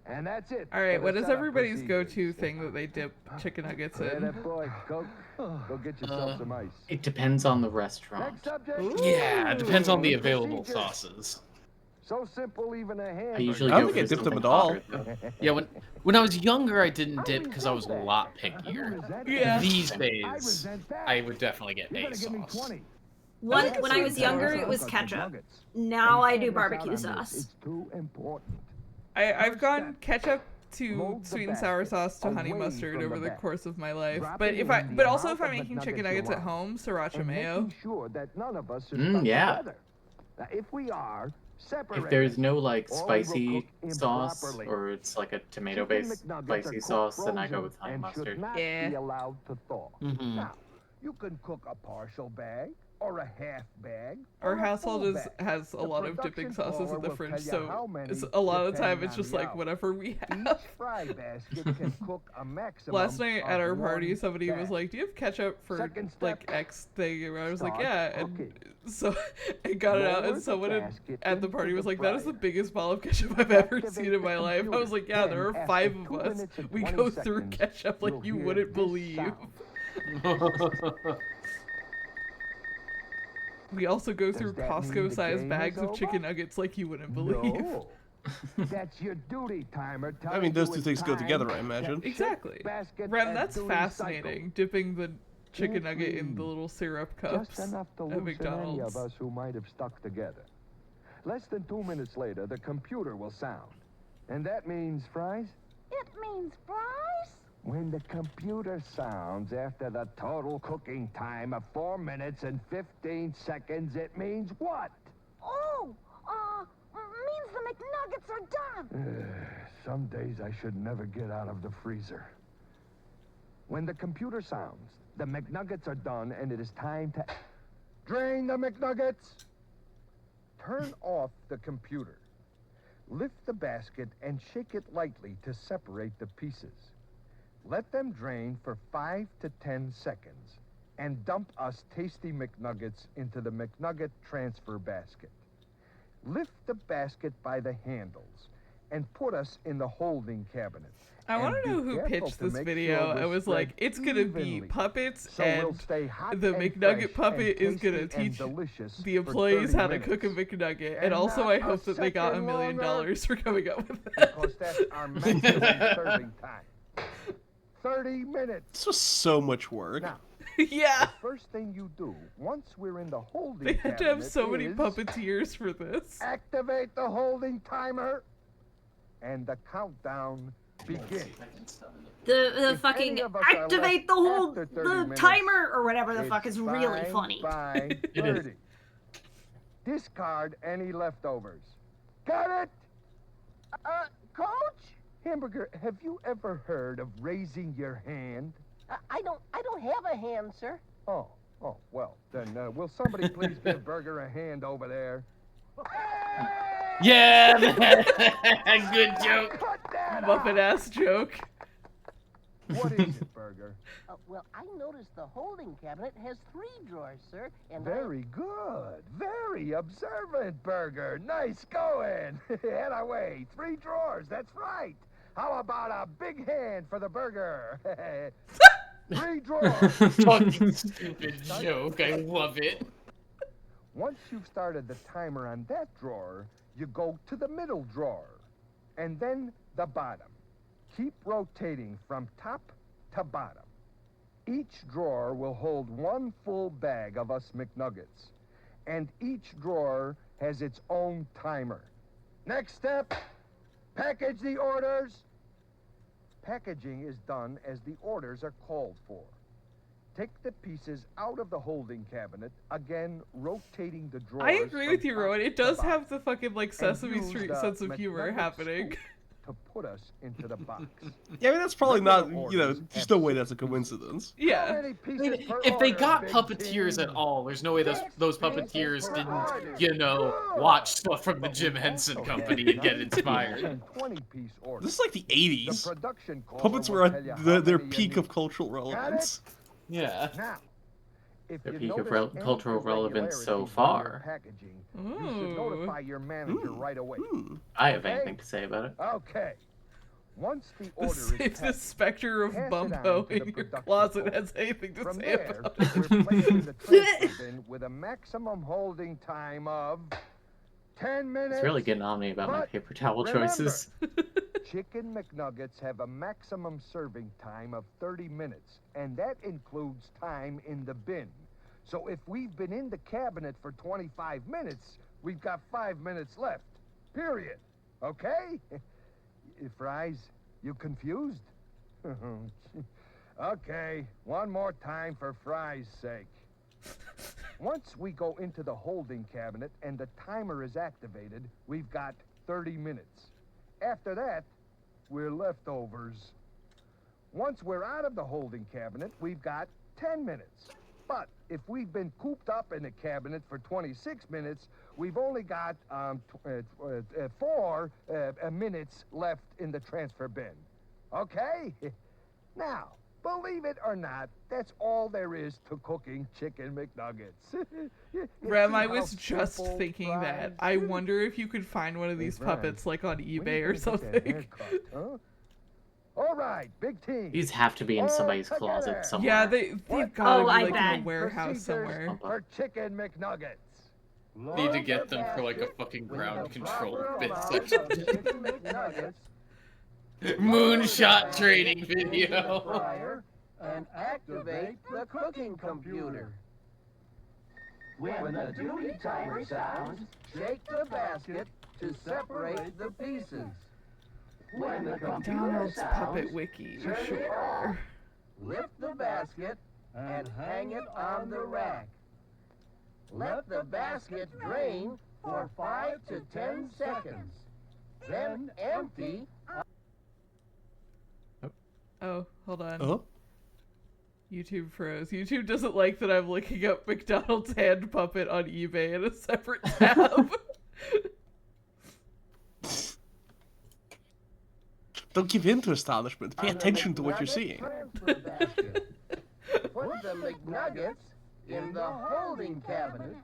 S8: And that's it.
S3: All right,
S8: for
S3: what
S8: the
S3: is
S8: setup
S3: everybody's
S8: procedures.
S3: go-to thing that they dip chicken nuggets
S8: Yeah,
S3: in?
S8: that boy, Coke. Go get yourself some ice.
S13: It depends on the restaurant.
S8: Next subject.
S2: Yeah, it depends on the available
S8: Procedures.
S2: sauces.
S8: So simple, even a hamburger.
S13: I usually
S4: I
S13: go
S4: don't think I
S13: for
S4: dipped them
S13: something
S4: at all.
S13: hotter, though.
S2: Yeah, when I was younger, I didn't dip because I was a lot pickier.
S3: Yeah.
S2: These days, I would definitely get
S8: You
S2: a
S8: gotta give me
S2: sauce.
S8: 20.
S1: When I was younger, it was ketchup. Now I do barbecue sauce.
S8: It's too important.
S3: I've gone ketchup to
S8: Load the
S3: sweet and sour
S8: basket
S3: sauce to honey
S8: away
S3: must,ard
S8: from
S3: over
S8: the
S3: the
S8: back.
S3: course of my life.
S8: Drop
S3: But
S8: it
S3: if I,
S8: in the
S3: but also
S8: amount
S3: if I'm
S8: of
S3: making
S8: McNuggets
S3: chicken
S8: you
S3: nuggets at
S8: want.
S3: home, sriracha
S8: And
S3: mayo.
S8: making sure that none of us are
S13: Mm,
S8: stuck
S13: yeah.
S8: together. Now, if we are, separate.
S13: If there's no like
S8: or we will
S13: spicy
S8: cook
S13: sauce,
S8: improperly.
S13: or it's like a
S8: Chicken
S13: tomato-based
S8: McNuggets are
S13: spicy
S8: cooked
S13: sauce, then I go
S8: frozen
S13: with honey
S8: and
S13: mustard.
S8: should not
S3: Yeah.
S8: be allowed to thaw.
S2: Mhm.
S8: Now, you can cook a partial bag or a half bag.
S3: Our
S8: or a
S3: household
S8: full
S3: is
S8: bag.
S3: has a
S8: The
S3: lot of dipping
S8: production
S3: sauces
S8: caller
S3: in the
S8: will
S3: fridge,
S8: tell you
S3: so
S8: how many
S3: it's, a lot of the time
S8: depending
S3: it's just
S8: on the
S3: like
S8: hour.
S3: whatever we have.
S8: Each fry basket can cook a maximum.
S3: Last night at
S8: of
S3: our party,
S8: one
S3: somebody was
S8: bag.
S3: like, "Do you have ketchup for
S8: Second step,
S3: like X thing?" And I was like,
S8: start
S3: "Yeah." And
S8: cooking.
S3: so I got it out,
S8: Lower
S3: and
S8: the
S3: someone
S8: basket
S3: at the
S8: into
S3: party was
S8: the
S3: like, "That is the
S8: fryer.
S3: biggest ball of ketchup I've ever
S8: Activate
S3: seen in
S8: the
S3: my life." I was
S8: computer.
S3: like, "Yeah,
S8: Then,
S3: there are
S8: after
S3: 5
S8: 2
S3: of us.
S8: minutes and
S3: We
S8: 20
S3: go through
S8: seconds,
S3: ketchup like
S8: you'll
S3: you
S8: hear
S3: wouldn't
S8: this
S3: believe."
S8: sound.
S3: We also go
S8: Does
S3: through
S8: that mean the
S3: Costco-sized
S8: game
S3: bags
S8: is
S3: of
S8: over?
S3: chicken nuggets like you wouldn't believe.
S8: No. That's your duty timer telling
S4: I mean, those
S8: you
S4: two
S8: it's
S4: things go
S8: time
S4: together, I
S8: to
S4: imagine.
S8: check
S3: Exactly.
S8: basket
S3: Rem,
S8: and
S3: that's
S8: duty
S3: fascinating.
S8: cycle.
S3: Dipping the chicken
S8: Can't
S3: nugget in the
S8: we?
S3: little syrup cups
S8: Just enough to
S3: at
S8: loosen any
S3: McDonald's.
S8: of us who might have stuck together. Less than 2 minutes later, the computer will sound. And that means, fries?
S24: It means fries?
S8: When the computer sounds after the total cooking time of 4 minutes and 15 seconds, it means what?
S24: Oh, means the McNuggets are done.
S8: Some days I should never get out of the freezer. When the computer sounds, the McNuggets are done and it is time to drain the McNuggets. Turn off the computer. Lift the basket and shake it lightly to separate the pieces. Let them drain for 5 to 10 seconds and dump us tasty McNuggets into the McNugget transfer basket. Lift the basket by the handles and put us in the holding cabinet.
S3: I want to know who pitched this video. I was like, it's going to be puppets, and the McNugget puppet is going to teach the employees how to cook a McNugget. And also, I hope that they got $1 million for coming up with that.
S8: Because that's our maximum serving time. 30 minutes.
S4: This was so much work.
S8: Now,
S3: yeah.
S8: the first thing you do, once we're in the holding
S3: They had to have
S8: cabinet
S3: so many
S8: is
S3: puppeteers for this.
S8: activate the holding timer, and the countdown begins.
S1: The fucking
S8: any of us are
S1: activate
S8: left
S1: the whole
S8: after 30
S1: the
S8: minutes,
S1: timer or whatever the fuck
S8: it's
S1: is really
S8: 5
S1: funny.
S8: by
S13: It is.
S8: 30. Discard any leftovers. Got it? Coach? Hamburger, have you ever heard of raising your hand?
S15: I don't have a hand, sir.
S8: Oh, well, then will somebody please give Burger a hand over there?
S2: Yeah, man. Good joke.
S3: Muppet ass joke.
S8: What is it, Burger?
S15: Well, I noticed the holding cabinet has 3 drawers, sir, and
S8: Very good. Very observant, Burger. Nice going. Head away. 3 drawers. That's right. How about a big hand for the Burger? 3 drawers.
S2: Fucking stupid joke. I love it.
S8: Once you've started the timer on that drawer, you go to the middle drawer, and then the bottom. Keep rotating from top to bottom. Each drawer will hold 1 full bag of us McNuggets, and each drawer has its own timer. Next step, package the orders. Packaging is done as the orders are called for. Take the pieces out of the holding cabinet, again rotating the drawers.
S3: I agree with you,
S8: from
S3: Rowan.
S8: top
S3: It
S8: to
S3: does
S8: bottom.
S3: have the fucking, like, Sesame
S8: use
S3: Street
S8: the
S3: sense of humor
S8: McNugget
S3: happening.
S8: scoop to put us into the box.
S4: Yeah, I mean, that's probably not,
S8: Regular
S4: you know,
S8: orders
S4: there's
S8: have
S4: no way that's a coincidence.
S8: How
S3: Yeah.
S8: many
S2: I
S8: pieces
S2: mean,
S8: per
S2: if they
S8: order,
S2: got
S8: Big
S2: puppeteers
S8: Team?
S2: at all, there's no way those puppeteers didn't, you know, watch stuff from the Jim Henson Company and get inspired.
S8: 20-piece orders.
S4: This is like the 80s.
S8: The production caller
S4: Puppets
S8: will
S4: were
S8: tell you
S4: at
S8: how
S4: their
S8: many you
S4: peak
S8: need.
S4: of cultural
S8: Got
S4: relevance.
S2: Yeah.
S8: Now, if
S13: Their
S8: you
S13: peak of
S8: notice any
S13: cultural relevance so
S8: irregularities in your
S13: far.
S8: packaging, you
S3: Ooh.
S8: should notify your manager right away.
S13: I have
S8: Okay?
S13: anything to say about it.
S8: Okay. Once the
S3: The,
S8: order is
S3: if the
S8: packed,
S3: specter of
S8: pass it
S3: Bumpo
S8: on to
S3: in
S8: the
S3: your
S8: production
S3: closet
S8: caller.
S3: has anything to
S8: From
S3: say
S8: there,
S3: about
S8: we're
S3: it.
S8: placing the transfer bin with a maximum holding time of 10 minutes.
S13: It's really getting on me about my
S8: But
S13: paper towel
S8: remember,
S13: choices.
S8: Chicken McNuggets have a maximum serving time of 30 minutes, and that includes time in the bin. So if we've been in the cabinet for 25 minutes, we've got 5 minutes left. Period. Okay? Fries, you confused? Okay, one more time for Fries' sake. Once we go into the holding cabinet and the timer is activated, we've got 30 minutes. After that, we're leftovers. Once we're out of the holding cabinet, we've got 10 minutes. But if we've been cooped up in the cabinet for 26 minutes, we've only got 4 minutes left in the transfer bin. Okay? Now, believe it or not, that's all there is to cooking chicken McNuggets. You
S3: Rem,
S8: see
S3: I
S8: how
S3: was just
S8: simple,
S3: thinking
S8: Fries?
S3: that. I wonder if you could find one of these
S8: Fries,
S3: puppets, like, on
S8: when you
S3: eBay or
S8: gonna get that
S3: something.
S8: haircut, huh? All right, big team.
S13: These have to be in
S8: All
S13: somebody's
S8: together.
S13: closet somewhere.
S3: Yeah, they've
S8: What
S3: got to
S1: I
S3: be, like, in
S1: bet.
S3: a warehouse
S8: Procedures
S3: somewhere.
S8: for chicken McNuggets.
S2: Need to get them for like a fucking ground control bit section.
S8: Chicken McNuggets.
S2: Moonshot training video.
S19: Fryer and activate the cooking computer. When the duty timer sounds, shake the basket to separate the pieces. When the computer
S3: McDonald's
S19: sounds,
S3: Puppet Wiki,
S19: turn it
S3: sure.
S19: on. Lift the basket and hang it on the rack. Let the basket drain for 5 to 10 seconds. Then empty.
S3: Oh, hold on.
S4: Oh?
S3: YouTube froze. YouTube doesn't like that I'm looking up McDonald's hand puppet on eBay in a separate tab.
S4: Don't give in to astonishment. Pay attention to what you're seeing.
S15: Put the McNuggets in the holding cabinet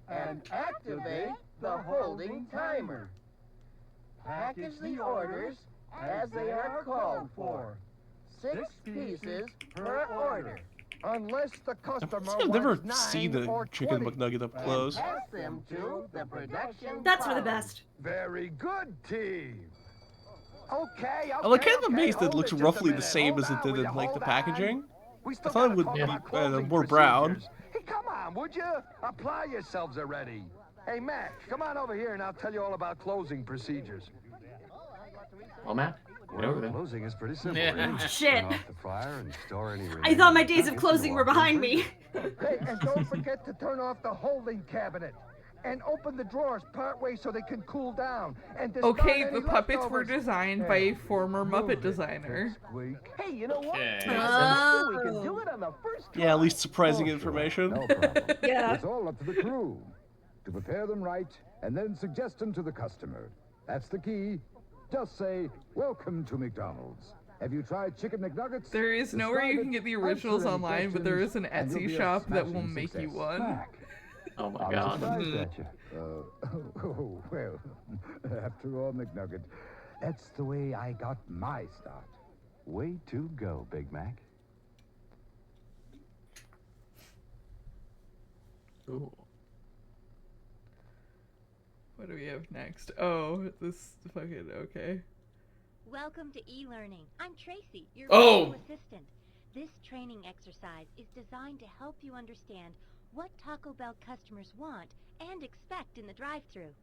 S15: and activate the holding timer. Package the orders as they are called for. 6 pieces per order.
S19: Unless the customer
S4: I've never
S19: wants
S4: seen
S19: 9
S4: a
S19: or
S4: chicken
S19: 20.
S4: McNugget up close.
S15: Pass them to the production.
S1: That's for the
S15: column.
S1: best.
S19: Very good, team. Okay,
S4: I'm kind of amazed it looks roughly the same as it did in like the packaging. I thought it would be more brown.
S19: Hey, come on, would you? Apply yourselves already. Hey, Mac, come on over here and I'll tell you all about closing procedures.
S13: Well, Matt, get over there.
S8: Closing is pretty simple.
S2: Yeah.
S8: really.
S1: Shit.
S8: Turn off the fryer and store any
S1: I thought my
S8: remaining
S1: days of
S8: nuggets
S1: closing
S8: in
S1: were
S8: the
S1: behind
S8: walk-in
S1: me.
S19: Hey, and don't forget to turn off the holding cabinet. And open the drawers partway so they can cool down. And discard
S3: Okay,
S19: any
S3: the puppets were
S19: leftovers.
S3: designed by a former Muppet designer.
S15: Hey, you know what?
S2: Okay.
S1: Oh.
S15: We can do it on the first try.
S4: Yeah, at least surprising information.
S17: No problem.
S1: Yeah.
S17: It's all up to the crew to prepare them right and then suggest them to the customer. That's the key. Just say, "Welcome to McDonald's. Have you tried chicken McNuggets?"
S3: There is nowhere you can get the originals
S17: Answer any
S3: online, but there is an
S17: questions, and you'll
S3: Etsy
S17: be a
S3: shop that will
S17: smashing
S3: make you
S17: success.
S3: one.
S17: Mac,
S13: Oh my
S17: I'm
S13: god.
S17: surprised at you. Well, after all, McNugget, that's the way I got my start.
S8: Way to go, Big Mac.
S13: Ooh.
S3: What do we have next? Oh, this fucking okay.
S14: Welcome to e-learning. I'm Tracy, your
S2: Oh!
S14: virtual assistant. This training exercise is designed to help you understand what Taco Bell customers want and expect in the drive-thru.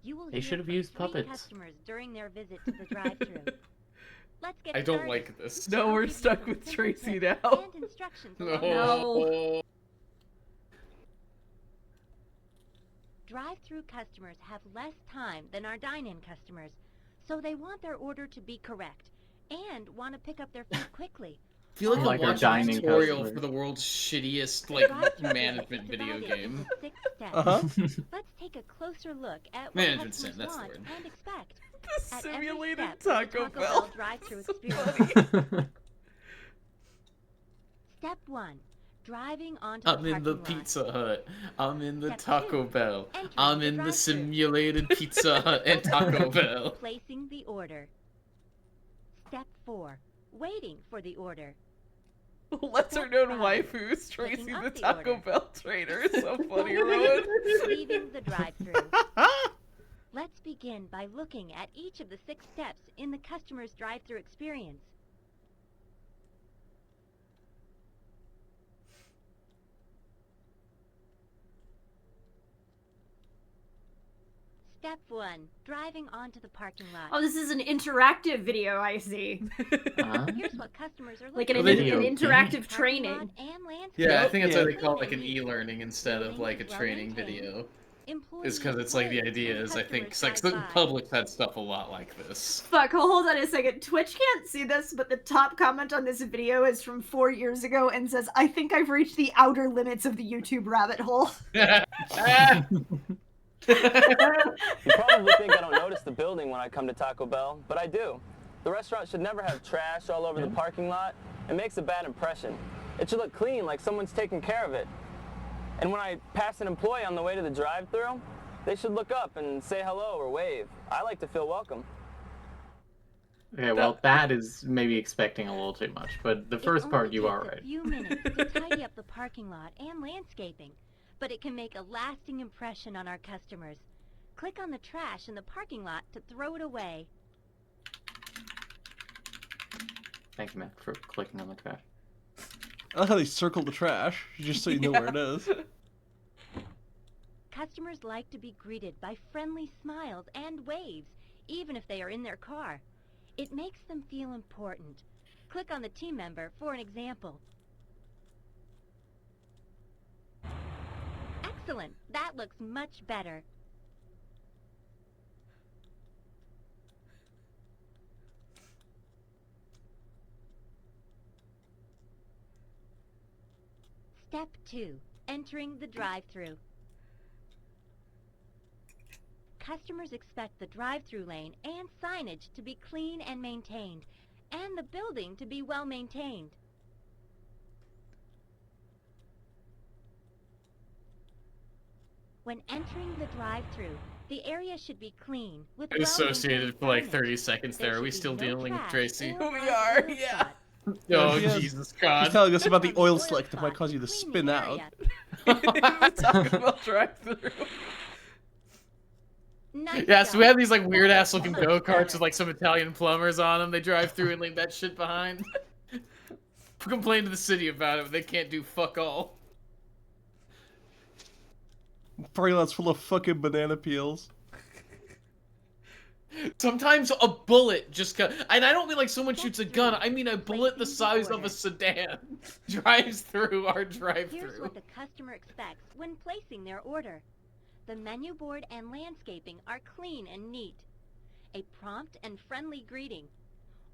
S14: You will
S13: They
S14: hear
S13: should have
S14: from
S13: used
S14: 3
S13: puppets.
S14: customers during their visit to the drive-thru. Let's get
S2: I don't
S14: started.
S2: like this.
S3: No,
S14: I'll
S3: we're
S14: give you
S3: stuck
S14: some
S3: with
S14: simple
S3: Tracy
S14: tips
S3: now.
S14: and instructions along the way.
S2: No.
S14: Drive-thru customers have less time than our dine-in customers, so they want their order to be correct and want to pick up their food quickly.
S2: I feel like
S13: Like
S2: I'm
S13: our
S2: watching a
S13: dining
S2: tutorial
S13: customers.
S2: for the world's shittiest like
S14: Drive-thru
S2: management
S14: is
S2: video
S14: divided
S2: game.
S14: into 6 steps.
S4: Uh-huh.
S14: Let's take a closer look at what
S2: Management
S14: customers
S2: sim, that's the
S14: want
S2: word.
S14: and expect.
S3: The
S14: At every
S3: simulated
S14: step of the
S3: Taco Bell.
S14: drive-thru
S3: So
S14: experience. Step 1. Driving onto
S2: I'm
S14: the
S2: in the
S14: parking lot.
S2: Pizza Hut. I'm in the
S14: Step
S2: Taco
S14: 2.
S2: Bell.
S14: Entering
S2: I'm
S14: the
S2: in the
S14: drive-thru.
S2: simulated Pizza Hut and Taco Bell.
S14: Placing the order. Step 4. Waiting for the order.
S3: Lesser known
S14: Step 5.
S3: waifus, Tracy
S14: Picking
S3: the
S14: up the
S3: Taco
S14: order.
S3: Bell trainer. Is so funny, Rowan.
S14: Leaving the drive-thru. Let's begin by looking at each of the 6 steps in the customer's drive-thru experience. Step 1. Driving onto the parking lot.
S1: Oh, this is an interactive video, I see.
S14: Here's what customers are
S1: Like
S14: looking
S1: an,
S14: for.
S1: an interactive
S14: Parking
S1: training.
S14: lot and landscape.
S2: Yeah, I think that's why
S4: Yeah.
S2: they call it like an e-learning instead of like a training video. Is because it's like the idea is I think it's like the Publix had stuff a lot like this.
S1: Fuck, hold on a second. Twitch can't see this, but the top comment on this video is from 4 years ago and says, I think I've reached the outer limits of the YouTube rabbit hole.
S20: You probably think I don't notice the building when I come to Taco Bell, but I do. The restaurant should never have trash all over the parking lot. It makes a bad impression. It should look clean, like someone's taking care of it. And when I pass an employee on the way to the drive-thru, they should look up and say hello or wave. I like to feel welcome.
S13: Okay, well, that is maybe expecting a little too much, but the first part you are
S14: It
S13: right.
S14: takes a few minutes to tidy up the parking lot and landscaping, but it can make a lasting impression on our customers. Click on the trash in the parking lot to throw it away.
S13: Thank you, Matt, for clicking on the trash.
S4: I like how they circle the trash, just so you know where it is.
S14: Customers like to be greeted by friendly smiles and waves, even if they are in their car. It makes them feel important. Click on the team member for an example. Excellent. That looks much better. Step 2. Entering the drive-thru. Customers expect the drive-thru lane and signage to be clean and maintained, and the building to be well maintained. When entering the drive-thru, the area should be clean with
S2: I dissociated for like 30 seconds there. Are we still dealing with Tracy?
S3: We are, yeah.
S2: Oh,
S4: Yes.
S2: Jesus God.
S4: He's telling us about the oil slick that might cause you to spin out.
S3: Taco Bell drive-thru.
S2: Yeah, so we have these like weird ass looking go-karts with like some Italian plumbers on them. They drive through and leave that shit behind. Complain to the city about it, but they can't do fuck all.
S4: Parking lot's full of fucking banana peels.
S2: Sometimes a bullet just and I don't mean like someone shoots a gun, I mean a bullet the size of a sedan drives through our
S14: Here's
S2: drive-thru.
S14: what the customer expects when placing their order. The menu board and landscaping are clean and neat. A prompt and friendly greeting.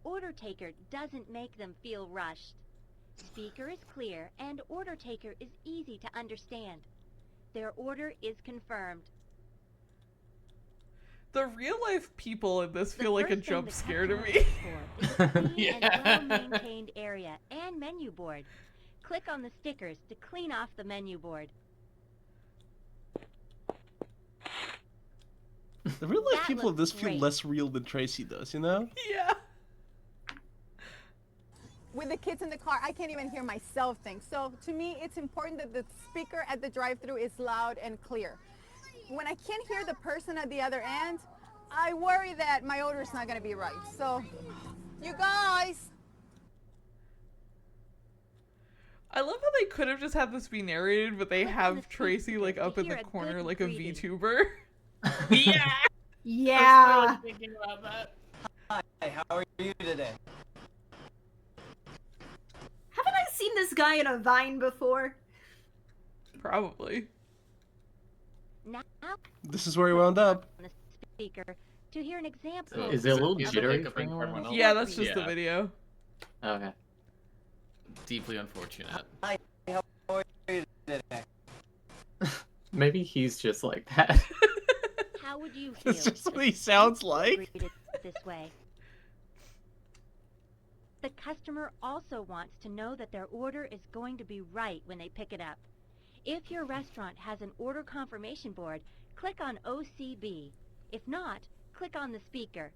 S14: Order taker doesn't make them feel rushed. Speaker is clear and order taker is easy to understand. Their order is confirmed.
S3: The real life people in this feel like a
S14: First thing
S3: jump
S14: the
S3: scare to
S14: customer
S3: me.
S14: looks for is a clean and well-maintained area and menu board. Click on the stickers to clean off the menu board.
S4: The real life
S14: That
S4: people of this
S14: looks
S4: feel
S14: great.
S4: less real than Tracy does, you know?
S3: Yeah.
S12: With the kids in the car, I can't even hear myself think. So to me, it's important that the speaker at the drive-thru is loud and clear. When I can't hear the person at the other end, I worry that my order is not going to be right. So, you guys.
S3: I love how they could have just had this be narrated, but they have Tracy like up in the
S14: hear a
S3: corner
S14: good
S3: like a
S14: greeting.
S3: VTuber.
S2: Yeah!
S1: Yeah.
S2: I was thinking about that.
S5: Hi, how are you today?
S1: Haven't I seen this guy in a Vine before?
S3: Probably.
S14: Now,
S4: This is where he wound up.
S14: on the speaker to hear an example.
S2: So
S13: Is it a little
S2: is it
S13: jittery
S2: hiccuping
S13: for
S2: for everyone else?
S3: Yeah, that's just the
S2: Yeah.
S3: video.
S13: Okay.
S2: Deeply unfortunate.
S5: Hi, how are you today?
S13: Maybe he's just like that.
S14: How would you feel?
S4: That's just
S14: if
S4: what he
S14: you
S4: sounds
S14: were
S4: like.
S14: greeted this way? The customer also wants to know that their order is going to be right when they pick it up. If your restaurant has an order confirmation board, click on OCB. If not, click on the speaker.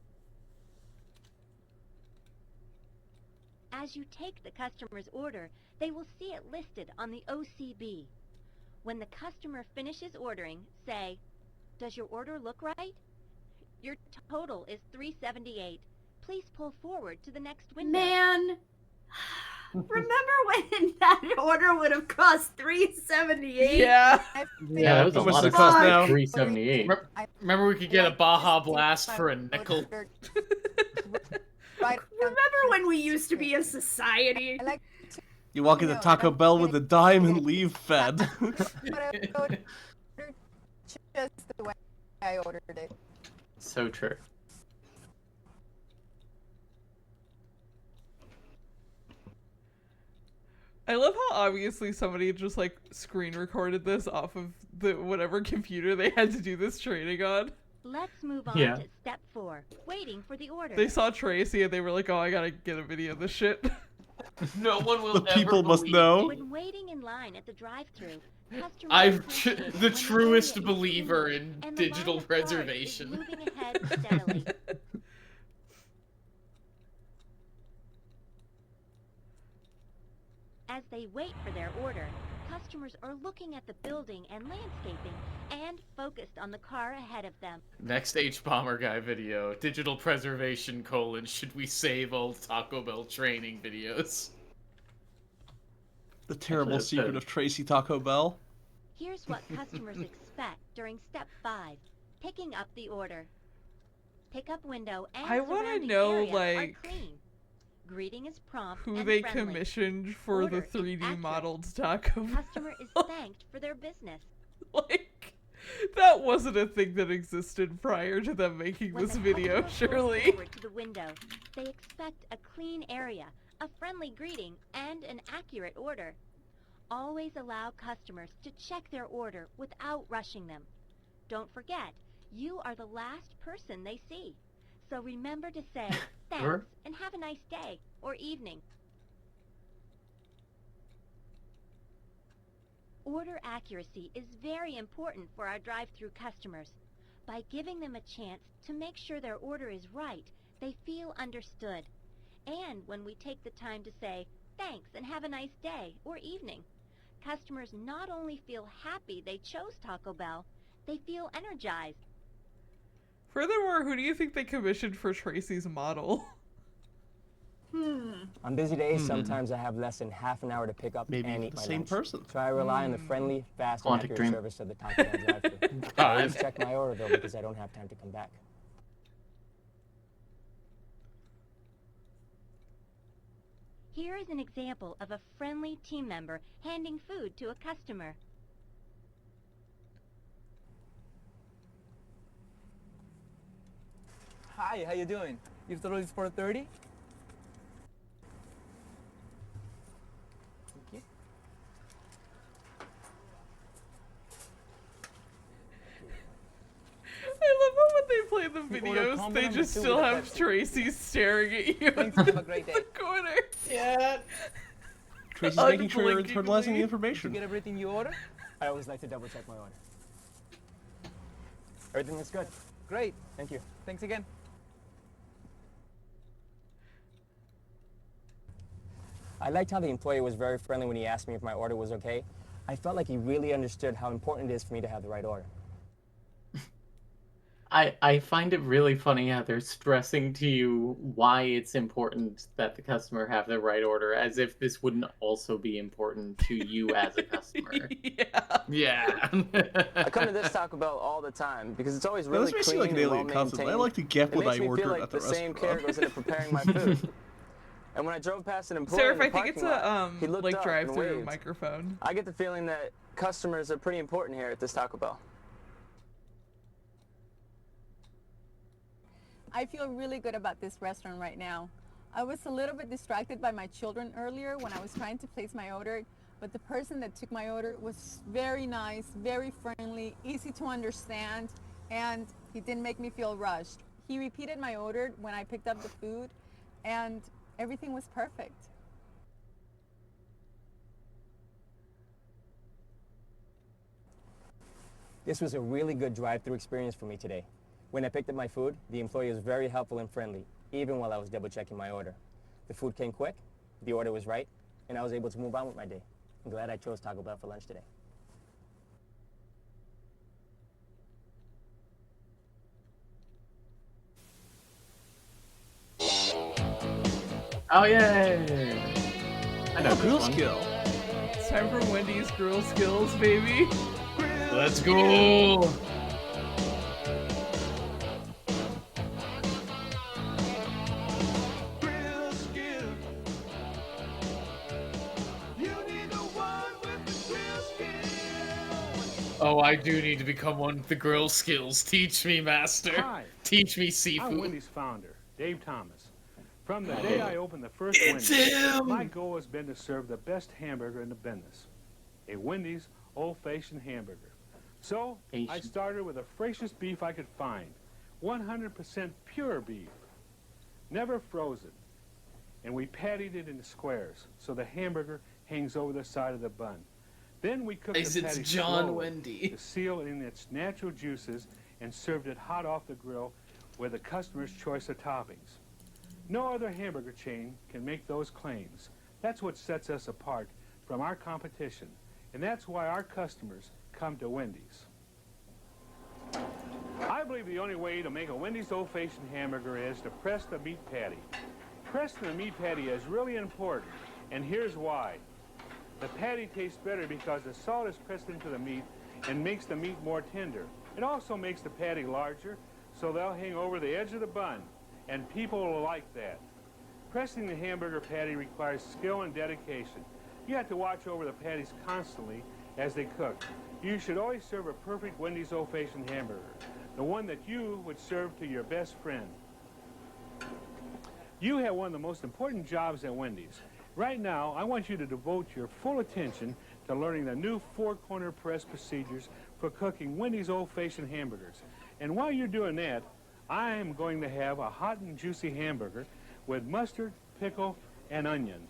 S14: As you take the customer's order, they will see it listed on the OCB. When the customer finishes ordering, say, "Does your order look right? Your total is $3.78. Please pull forward to the next window."
S1: Man. Remember when that order would have cost $3.78?
S3: Yeah.
S13: Yeah, that was a
S4: How much
S13: lot
S4: does
S13: of
S4: it cost
S13: stuff.
S4: now?
S13: $3.78.
S2: Remember we could get a Baja Blast for a nickel?
S1: Remember when we used to be a society?
S4: You walk into Taco Bell with a dime and leave fed.
S12: Just the way I ordered it.
S13: So true.
S3: I love how obviously somebody just like screen recorded this off of the whatever computer they had to do this training on.
S14: Let's move on
S13: Yeah.
S14: to step 4, waiting for the order.
S3: They saw Tracy and they were like, "Oh, I gotta get a video of this shit."
S2: No one will
S4: The
S2: ever
S4: people must
S2: believe
S4: know.
S14: When waiting in line at the drive-thru, customers
S2: I'm
S14: appreciate
S2: the
S14: when the
S2: truest
S14: area is
S2: believer
S14: clean
S2: in
S14: and the line
S2: digital
S14: of cars is
S2: preservation.
S14: moving ahead steadily. As they wait for their order, customers are looking at the building and landscaping and focused on the car ahead of them.
S2: Next H-Bomber guy video. Digital preservation : should we save old Taco Bell training videos?
S4: The terrible
S13: Actually,
S4: secret of Tracy Taco Bell.
S14: Here's what customers expect during step 5, picking up the order. Pickup window and
S3: I wanna
S14: surrounding
S3: know,
S14: area
S3: like,
S14: are clean. Greeting is prompt
S3: Who
S14: and
S3: they
S14: friendly.
S3: commissioned for
S14: Order
S3: the
S14: is
S3: 3D
S14: accurate.
S3: modeled Taco Bell.
S14: Customer is thanked for their business.
S3: Like, that wasn't a thing that existed prior to them making
S14: When
S3: this
S14: the
S3: video,
S14: customer pulls
S3: surely.
S14: forward to the window, they expect a clean area, a friendly greeting, and an accurate order. Always allow customers to check their order without rushing them. Don't forget, you are the last person they see. So remember to say thanks and have a nice day or evening. Order accuracy is very important for our drive-through customers. By giving them a chance to make sure their order is right, they feel understood. And when we take the time to say thanks and have a nice day or evening, customers not only feel happy they chose Taco Bell, they feel energized.
S3: Furthermore, who do you think they commissioned for Tracy's model?
S18: On busy days, sometimes I have less than half an hour to pick up and eat
S4: the
S18: my
S4: same
S18: lunch.
S4: person.
S18: So I rely on the friendly, fast, and
S13: Quantic
S18: accurate
S13: dream.
S18: service of the Taco Bell drive-thru. I always check my order though because I don't have time to come back.
S14: Here is an example of a friendly team member handing food to a customer.
S21: Hi, how you doing? You've total is 4:30? Thank you.
S3: I love how when they play the
S21: You order
S3: videos,
S21: combo
S3: they
S21: number
S3: just
S21: 2
S3: still
S21: with a
S3: have
S21: Pepsi.
S3: Tracy staring at you
S21: Thanks,
S3: in
S21: have a great day.
S3: the corner.
S2: Yeah.
S4: Tracy's making sure you're
S3: Unblinkingly.
S4: internalizing the
S21: Did you
S4: information.
S21: get everything you ordered?
S18: I always like to double check my order. Everything is good.
S21: Great.
S18: Thank you.
S21: Thanks again.
S18: I liked how the employee was very friendly when he asked me if my order was okay. I felt like he really understood how important it is for me to have the right order.
S13: I find it really funny how they're stressing to you why it's important that the customer have the right order, as if this wouldn't also be important to you as a customer.
S2: Yeah.
S20: I come to this Taco Bell all the time because it's always
S4: Now,
S20: really
S4: this may
S20: clean
S4: seem like an
S20: and
S4: alien
S20: well
S4: concept, but I
S20: maintained.
S4: like to get
S20: It
S4: what
S20: makes
S4: I
S20: me feel
S4: ordered
S20: like
S4: at the
S20: the same care
S4: restaurant.
S20: goes into preparing my food. And when I drove past an employee
S3: Sarah,
S20: in the
S3: I think it's
S20: parking
S3: a
S20: lot, he looked
S3: like
S20: up and
S3: drive-through
S20: waved.
S3: microphone.
S20: I get the feeling that customers are pretty important here at this Taco Bell.
S12: I feel really good about this restaurant right now. I was a little bit distracted by my children earlier when I was trying to place my order, but the person that took my order was very nice, very friendly, easy to understand, and he didn't make me feel rushed. He repeated my order when I picked up the food, and everything was perfect.
S18: This was a really good drive-through experience for me today. When I picked up my food, the employee was very helpful and friendly, even while I was double-checking my order. The food came quick, the order was right, and I was able to move on with my day. I'm glad I chose Taco Bell for lunch today.
S13: Oh yeah. I know
S4: Grill
S13: this one.
S4: skill.
S3: It's time for Wendy's grill skills, baby.
S2: Let's go. Oh, I do need to become one with the grill skills. Teach me, master.
S22: Hi.
S2: Teach me,
S22: I'm
S2: Sifu.
S22: Wendy's founder, Dave Thomas. From the day I opened the first
S2: It's
S22: Wendy's,
S2: him!
S22: my goal has been to serve the best hamburger in the business. A Wendy's old-fashioned hamburger. So, I started with the freshest beef I could find. 100% pure beef. Never frozen. And we patted it into squares, so the hamburger hangs over the side of the bun. Then we cooked
S2: Guys,
S22: the
S2: it's
S22: patty
S2: John
S22: slowly
S2: Wendy.
S22: to seal in its natural juices and served it hot off the grill with the customer's choice of toppings. No other hamburger chain can make those claims. That's what sets us apart from our competition, and that's why our customers come to Wendy's. I believe the only way to make a Wendy's old-fashioned hamburger is to press the meat patty. Pressing the meat patty is really important, and here's why. The patty tastes better because the salt is pressed into the meat and makes the meat more tender. It also makes the patty larger, so they'll hang over the edge of the bun, and people will like that. Pressing the hamburger patty requires skill and dedication. You have to watch over the patties constantly as they cook. You should always serve a perfect Wendy's old-fashioned hamburger, the one that you would serve to your best friend. You have one of the most important jobs at Wendy's. Right now, I want you to devote your full attention to learning the new four-corner press procedures for cooking Wendy's old-fashioned hamburgers. And while you're doing that, I am going to have a hot and juicy hamburger with mustard, pickle, and onion.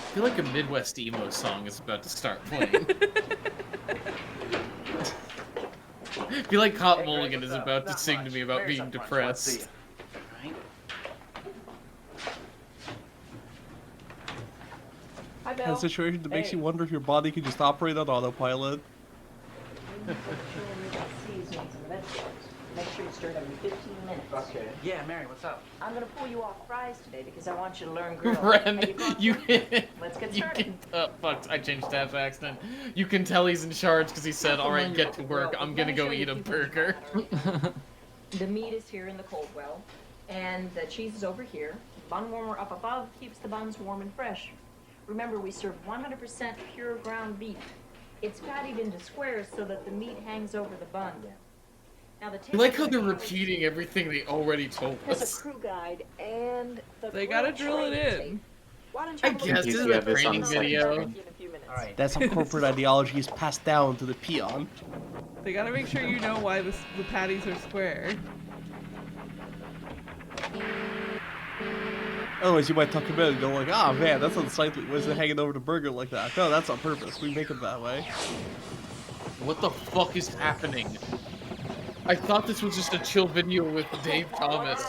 S2: I feel like a Midwest emo song is about to start playing. I feel like Cotton Mulligan is about to sing to me about being depressed.
S4: A situation that makes you wonder if your body can just operate on autopilot.
S6: Make sure you stir it every 15 minutes.
S21: Okay. Yeah, Mary, what's up?
S6: I'm gonna pull you off fries today because I want you to learn grill.
S2: Ren, you
S6: Let's get started.
S2: fuck, I changed tabs by accident. You can tell he's in charge because he said, alright, get to work, I'm gonna go eat a burger.
S6: The meat is here in the cold well, and the cheese is over here. Bun warmer up above keeps the buns warm and fresh. Remember, we serve 100% pure ground beef. It's patted into squares so that the meat hangs over the bun. Now,
S2: I like how they're repeating everything they already told
S6: There's
S2: us.
S6: a crew guide and the
S3: They gotta drill it in.
S6: Why don't
S2: I guess this is a training video.
S4: That's how corporate ideology is passed down to the peon.
S3: They gotta make sure you know why the patties are square.
S4: Otherwise, you might talk about it and go like, "Ah, man, that's unsightly. Why is it hanging over the burger like that?" No, that's on purpose. We make it that way.
S2: What the fuck is happening? I thought this was just a chill video with Dave Thomas.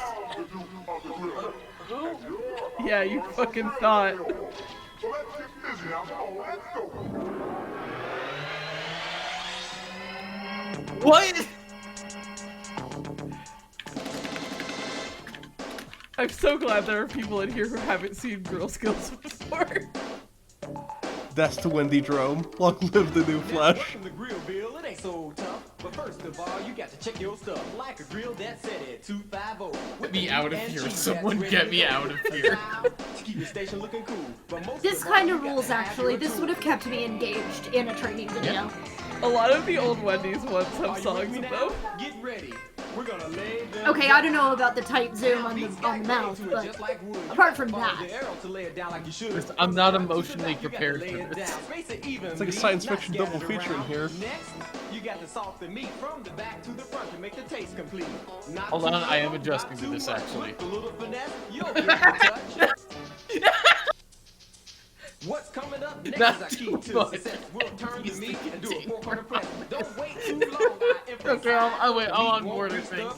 S3: Yeah, you fucking thought.
S2: What?
S3: I'm so glad there are people in here who haven't seen Girl Skills before.
S4: That's to Wendy Drome. Long live the new flesh.
S7: The grill bill, it ain't so tough. But first of all, you got to check your stuff. Like a grill that's set at 250.
S2: Get me out of here. Someone get me out of here.
S7: To keep your station looking cool. But most
S1: This kind of rules, actually. This would have kept me engaged in a training video.
S3: A lot of the old Wendy's ones have songs in them.
S7: Get ready. We're gonna lay them
S1: Okay, I don't know about the tight zoom on the mouth, but apart from that.
S2: I'm not emotionally prepared for this.
S4: It's like a science fiction double feature in here.
S7: Next, you got to salt the meat from the back to the front to make the taste complete.
S2: Hold on, I am adjusting to this actually.
S7: A little finesse, you'll get the touch. What's coming up next is our key to success. We'll turn the meat and do a four-corner press. Don't wait too long.
S2: Okay, I'm on board, I think.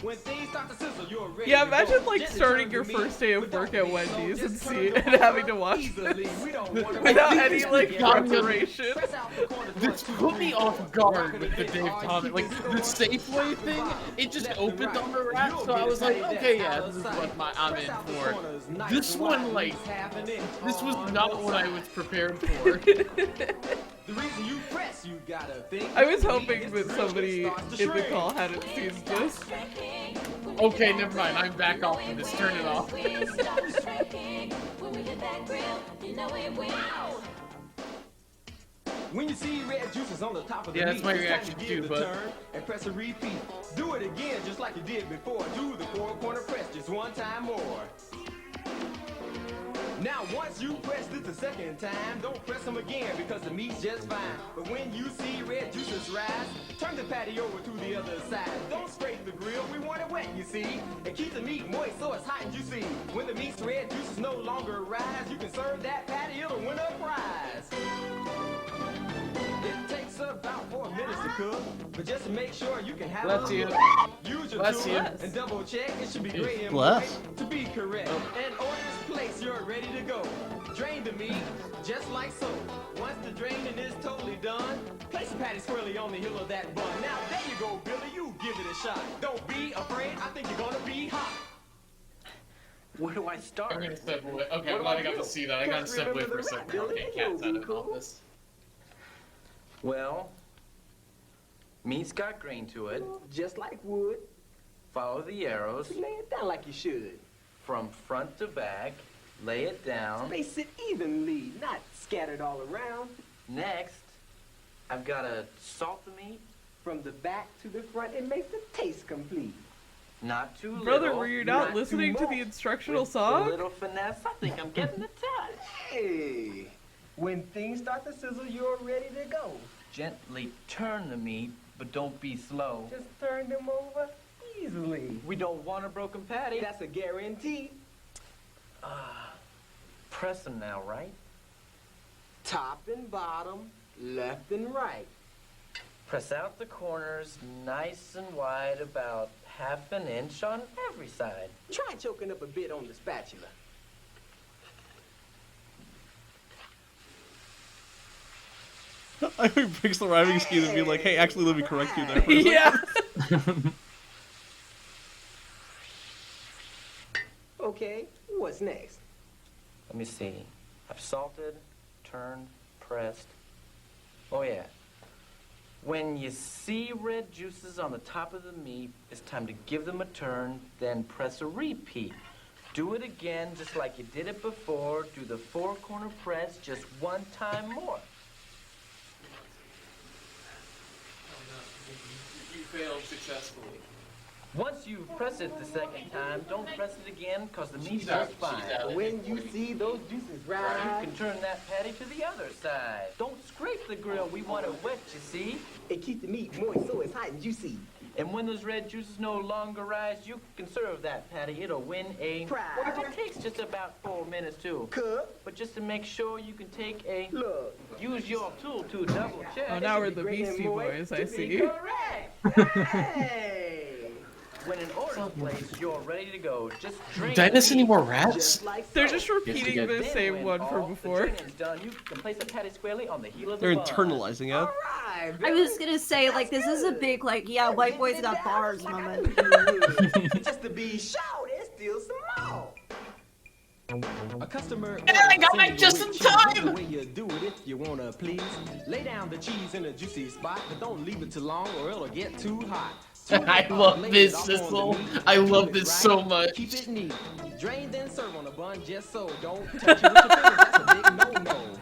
S7: When things start to sizzle, you're ready.
S3: Yeah, imagine like starting your first day of work at Wendy's and having to watch this without any like preparation.
S2: This put me off guard with the Dave Thomas, like the Safeway thing. It just opened on the rack, so I was like, okay, yeah, this is what I'm in for. This one, like, this was not what I was prepared for.
S7: The reason you press, you gotta think.
S3: I was hoping that somebody in the call hadn't seen this.
S2: Okay, never mind. I'm back off of this. Turn it off.
S7: When you see red juices on the top of the
S2: yeah,
S7: meat,
S2: that's my reaction too, but
S7: turn and press a repeat. Do it again just like you did before. Do the four-corner press just one time more. Now, once you press this a second time, don't press them again because the meat's just fine. But when you see red juices rise, turn the patty over to the other side. Don't scrape the grill, we want it wet, you see. And keep the meat moist so it's hot and juicy. When the meat's red juices no longer rise, you can serve that patty, it'll win a prize. It takes about 4 minutes to cook, but just to make sure you can have
S2: Bless
S7: a
S2: you.
S7: look. Use your
S2: Bless
S7: tool
S2: you.
S7: and double check. It should be great and
S4: Bless.
S7: moist to be correct. And order this place, you're ready to go. Drain the meat just like so. Once the draining is totally done, place the patty squarely on the heel of that bun. Now there you go, Billy. You give it a shot. Don't be afraid. I think you're gonna be hot.
S21: Where do I start?
S2: I'm gonna step away. Okay, I'm glad I got to see that. I gotta step away for a second. Okay, cat's out of all this.
S21: Well, meat's got grain to it.
S15: Just like wood.
S21: Follow the arrows.
S15: Lay it down like you should.
S21: from front to back. Lay it down.
S7: Space it evenly, not scattered all around.
S21: Next, I've got to salt the meat.
S7: From the back to the front, it makes the taste complete.
S21: Not too little.
S3: Brother, were you not
S21: too
S3: listening to
S21: much.
S3: the instructional
S21: With
S3: song?
S21: A little finesse, I think I'm getting the touch.
S7: Hey, when things start to sizzle, you're ready to go.
S21: Gently turn the meat, but don't be slow.
S7: Just turn them over easily.
S21: We don't want a broken patty.
S7: That's a guarantee.
S21: Press them now, right?
S7: Top and bottom, left and right.
S21: Press out the corners nice and wide, about half an inch on every side.
S7: Try choking up a bit on the spatula.
S4: I think picks the rhyming scheme and be like, hey, actually, let me correct you there for a second.
S3: Yeah.
S7: Okay, what's next?
S21: Let me see. I've salted, turned, pressed. Oh, yeah. When you see red juices on the top of the meat, it's time to give them a turn, then press a repeat. Do it again just like you did it before. Do the four-corner press just one time more.
S2: You failed successfully.
S21: Once you press it the second time, don't press it again, because the meat's just fine.
S7: When you see those juices rise,
S21: You can turn that patty to the other side. Don't scrape the grill. We want it wet, you see.
S7: it keeps the meat moist so it's hot and juicy.
S21: And when those red juices no longer rise, you can serve that patty. It'll win a
S7: prize.
S21: Well, it takes just about 4 minutes to
S7: cook.
S21: But just to make sure, you can take a
S7: look.
S21: Use your tool to double check.
S3: Oh, now we're the Beastie Boys, I see.
S21: Correct. Hey. When an order's placed, you're ready to go. Just drink.
S2: Did I miss any more rats?
S3: They're just repeating the same one from before.
S21: Done, you can place a patty squarely on the heel of
S4: They're
S21: the bun.
S4: internalizing it.
S1: I was gonna say, like, this is a big, like, yeah, white boys got bars moment.
S7: Just to be sure, there's still some more. A customer
S2: And I got it just in time!
S7: The way you do it if you wanna please. Lay down the cheese in a juicy spot, but don't leave it too long or it'll get too hot.
S2: I love this, Sissel. I love this so much.
S7: Keep it neat. Drain then serve on a bun just so. Don't touch it with your fingers, that's a big no-no.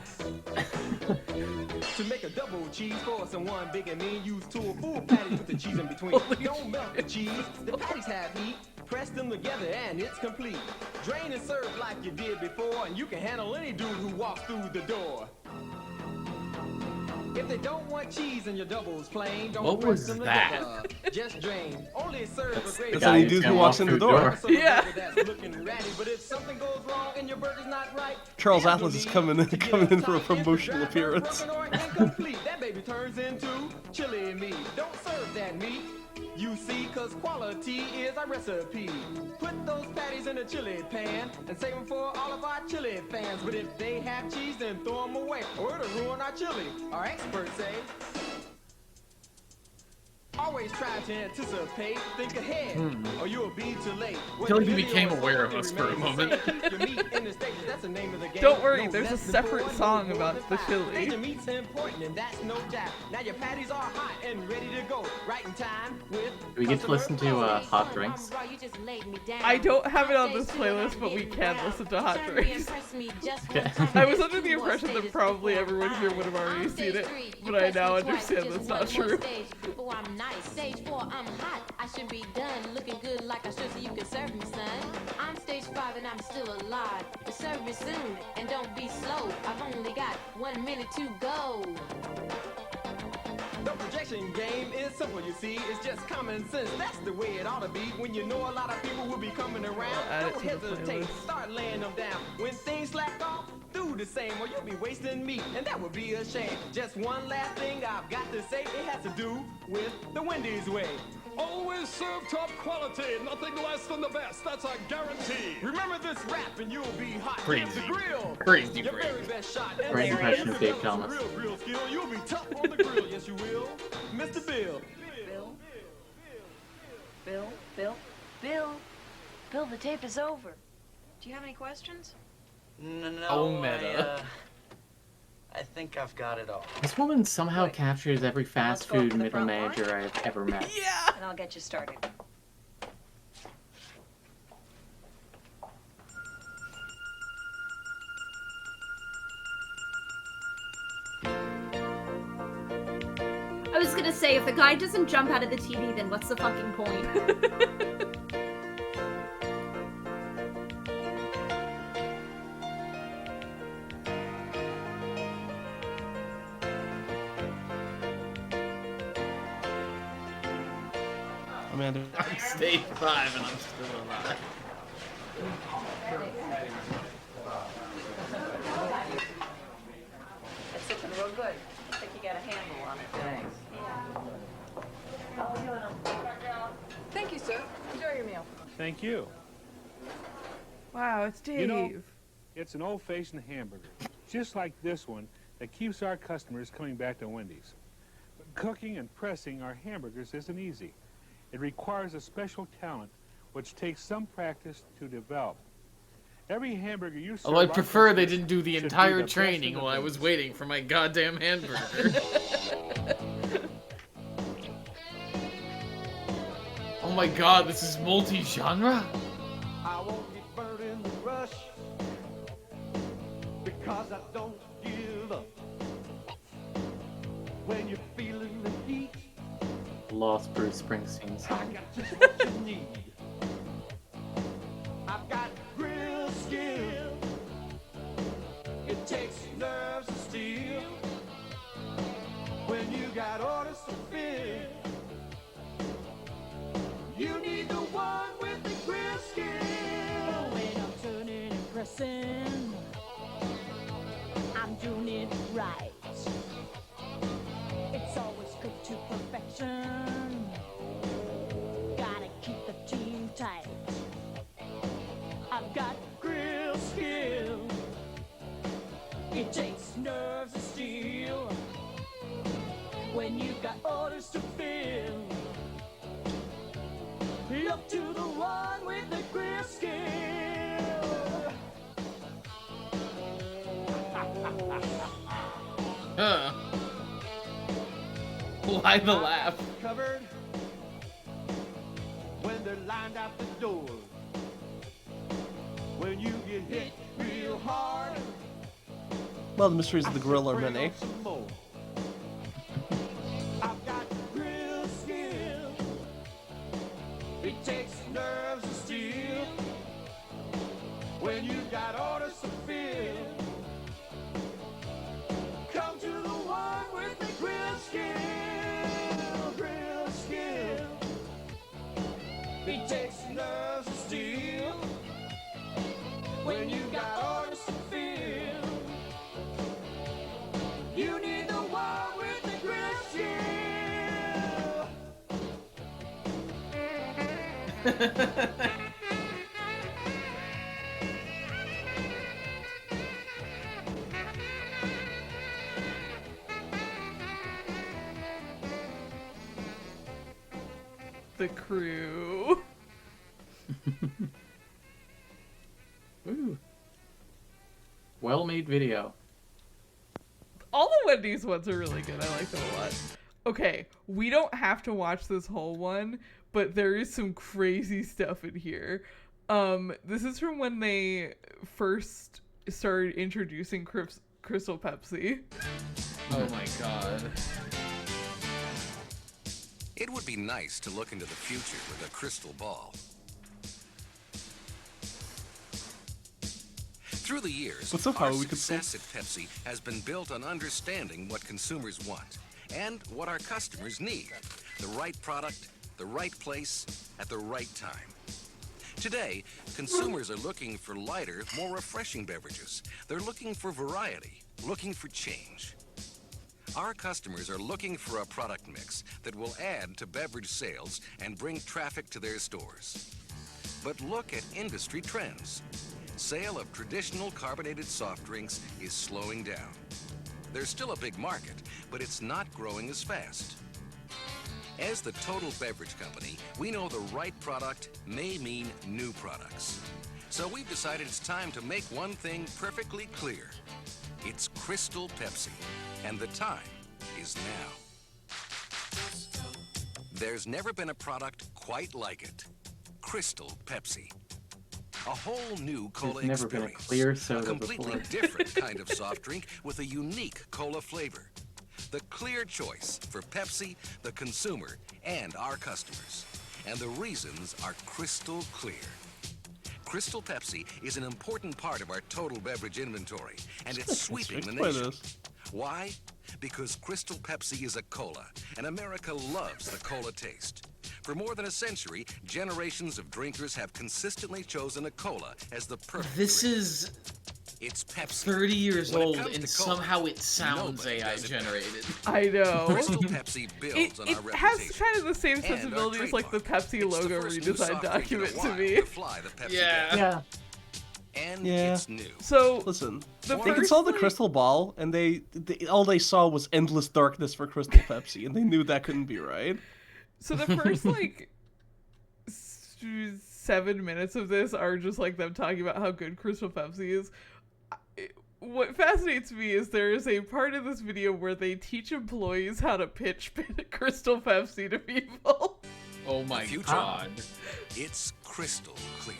S7: To make a double cheese for someone big and mean, use two or full patties with the cheese in between. Don't melt the cheese. The patties have heat. Press them together and it's complete. Drain and serve like you did before, and you can handle any dude who walks through the door. If they don't want cheese in your doubles plain, don't
S2: What
S7: press
S2: was
S7: them
S2: that?
S7: together. Just drain. Only serve a great.
S4: That's any dude who walks in the door.
S3: Yeah.
S7: That's looking ratty, but if something goes wrong and your burger's not right,
S4: Charles Atlas is coming in for a promotional appearance.
S7: broken or incomplete, that baby turns into chili meat. Don't serve that meat. You see, cause quality is our recipe. Put those patties in a chili pan and save them for all of our chili fans. But if they have cheese, then throw them away or it'll ruin our chili. Our experts say. Always try to anticipate, think ahead, or you'll be too late.
S2: I feel like you became aware of us for a moment.
S3: Don't worry, there's a separate song about the chili.
S7: Your meat's important, and that's no doubt. Now your patties are hot and ready to go. Right in time with.
S13: Do we get to listen to hot drinks?
S3: I don't have it on this playlist, but we can listen to hot drinks. I was under the impression that probably everyone here would have already seen it, but I now understand that's not true.
S9: Stage 4, I'm hot. I should be done looking good like I should so you can serve me, son. I'm stage 5 and I'm still alive. But serve me soon and don't be slow. I've only got 1 minute to go.
S7: The projection game is simple, you see. It's just common sense. That's the way it ought to be. When you know a lot of people will be coming around, don't hesitate. Start laying them down. When things slack off, do the same or you'll be wasting meat, and that would be a shame. Just one last thing I've got to say. It has to do with the Wendy's way.
S11: Always serve top quality, nothing less than the best. That's a guarantee.
S7: Remember this rap and you'll be hot.
S2: Crazy.
S7: Give the grill.
S2: Crazy,
S7: Your
S2: crazy.
S7: very best shot. And
S13: Great
S7: there
S13: impression
S7: is
S13: of Dave
S7: some
S13: Thomas.
S7: Real grill skill. You'll be tough on the grill. Yes, you will. Mr. Bill.
S6: Bill, the tape is over. Do you have any questions?
S21: No,
S2: Oh, meta.
S21: I think I've got it all.
S13: This woman somehow captures every fast
S6: go up
S13: food
S6: to the
S13: middle
S6: front line.
S13: manager I've ever met.
S3: Yeah!
S6: And I'll get you started.
S1: gonna say, if the guy doesn't jump out of the TV, then what's the fucking point?
S4: Amanda.
S2: I'm stage 5 and I'm still alive.
S6: It's looking real good. I think you got a handle on it. Thanks.
S12: Thank you, sir. Enjoy your meal.
S22: Thank you.
S3: Wow, it's Dave.
S22: You know, it's an old-fashioned hamburger, just like this one, that keeps our customers coming back to Wendy's. But cooking and pressing our hamburgers isn't easy. It requires a special talent, which takes some practice to develop. Every hamburger you serve,
S2: Oh, I'd prefer they didn't do the
S22: should be
S2: entire
S22: the best
S2: training
S22: in the
S2: while I was
S22: business.
S2: waiting for my goddamn hamburger. Oh my god, this is multi-genre?
S7: I won't get burned in the rush because I don't give up. When you're feeling the heat,
S13: Lost Bruce Springsteen
S7: I
S13: song.
S7: got just what you need. I've got grill skill. It takes nerves of steel. When you got orders to fill, you need the one with the grill skill.
S10: When I'm turning and pressing, I'm doing it right. It's always cooked to perfection. Gotta keep the team tight. I've got
S7: Grill skill.
S10: it takes nerves of steel. When you got orders to fill,
S7: Look to the one with the grill skill.
S2: Huh. Why the laugh?
S7: Covered when they're lined out the door. When you get hit real hard,
S4: Well, the mysteries of the grill are many.
S7: some more. I've got grill skill. It takes nerves of steel. When you got orders to fill, come to the one with the grill skill. Grill skill. It takes nerves of steel. When you got orders to fill, you need the one with the grill skill.
S3: The crew.
S13: Ooh. Well-made video.
S3: All the Wendy's ones are really good. I like them a lot. Okay, we don't have to watch this whole one, but there is some crazy stuff in here. This is from when they first started introducing Crystal Pepsi.
S2: Oh my god.
S16: It would be nice to look into the future with a crystal ball. Through the years,
S4: What's up, how
S16: our
S4: we could
S16: success at Pepsi has been built on understanding what consumers want and what our customers need. The right product, the right place, at the right time. Today, consumers are looking for lighter, more refreshing beverages. They're looking for variety, looking for change. Our customers are looking for a product mix that will add to beverage sales and bring traffic to their stores. But look at industry trends. Sale of traditional carbonated soft drinks is slowing down. There's still a big market, but it's not growing as fast. As the total beverage company, we know the right product may mean new products. So we've decided it's time to make one thing perfectly clear. It's Crystal Pepsi, and the time is now. There's never been a product quite like it. Crystal Pepsi. A whole new cola
S13: There's never been a
S16: experience.
S13: clear soda
S16: A completely
S13: before.
S16: different kind of soft drink with a unique cola flavor. The clear choice for Pepsi, the consumer, and our customers. And the reasons are crystal clear. Crystal Pepsi is an important part of our total beverage inventory, and it's sweeping the nation. Why? Because Crystal Pepsi is a cola, and America loves the cola taste. For more than a century, generations of drinkers have consistently chosen a cola as the perfect
S2: This
S16: drink.
S2: is
S16: It's Pepsi.
S2: 30 years
S16: When it
S2: old,
S16: comes
S2: and
S16: to cola,
S2: somehow it sounds
S16: nobody
S2: AI
S16: does it better.
S2: generated.
S3: I know.
S16: Crystal Pepsi builds on
S3: It
S16: our
S3: has
S16: reputation.
S3: kind of the same
S16: and our
S3: sensibility as like the Pepsi
S16: It's the
S3: logo
S16: first new
S3: redesign
S16: soft drink in a
S3: document to
S16: while
S3: me.
S16: to fly the Pepsi
S2: Yeah.
S16: banner. And it's new.
S3: So
S4: listen,
S3: the
S4: they
S3: first,
S4: saw the
S3: like-
S4: crystal ball, and they all they saw was endless darkness for Crystal Pepsi, and they knew that couldn't be right.
S3: So the first like 7 minutes of this are just like them talking about how good Crystal Pepsi is. What fascinates me is there is a part of this video where they teach employees how to pitch Crystal Pepsi to people.
S2: Oh my
S16: future.
S2: god.
S16: It's crystal clear.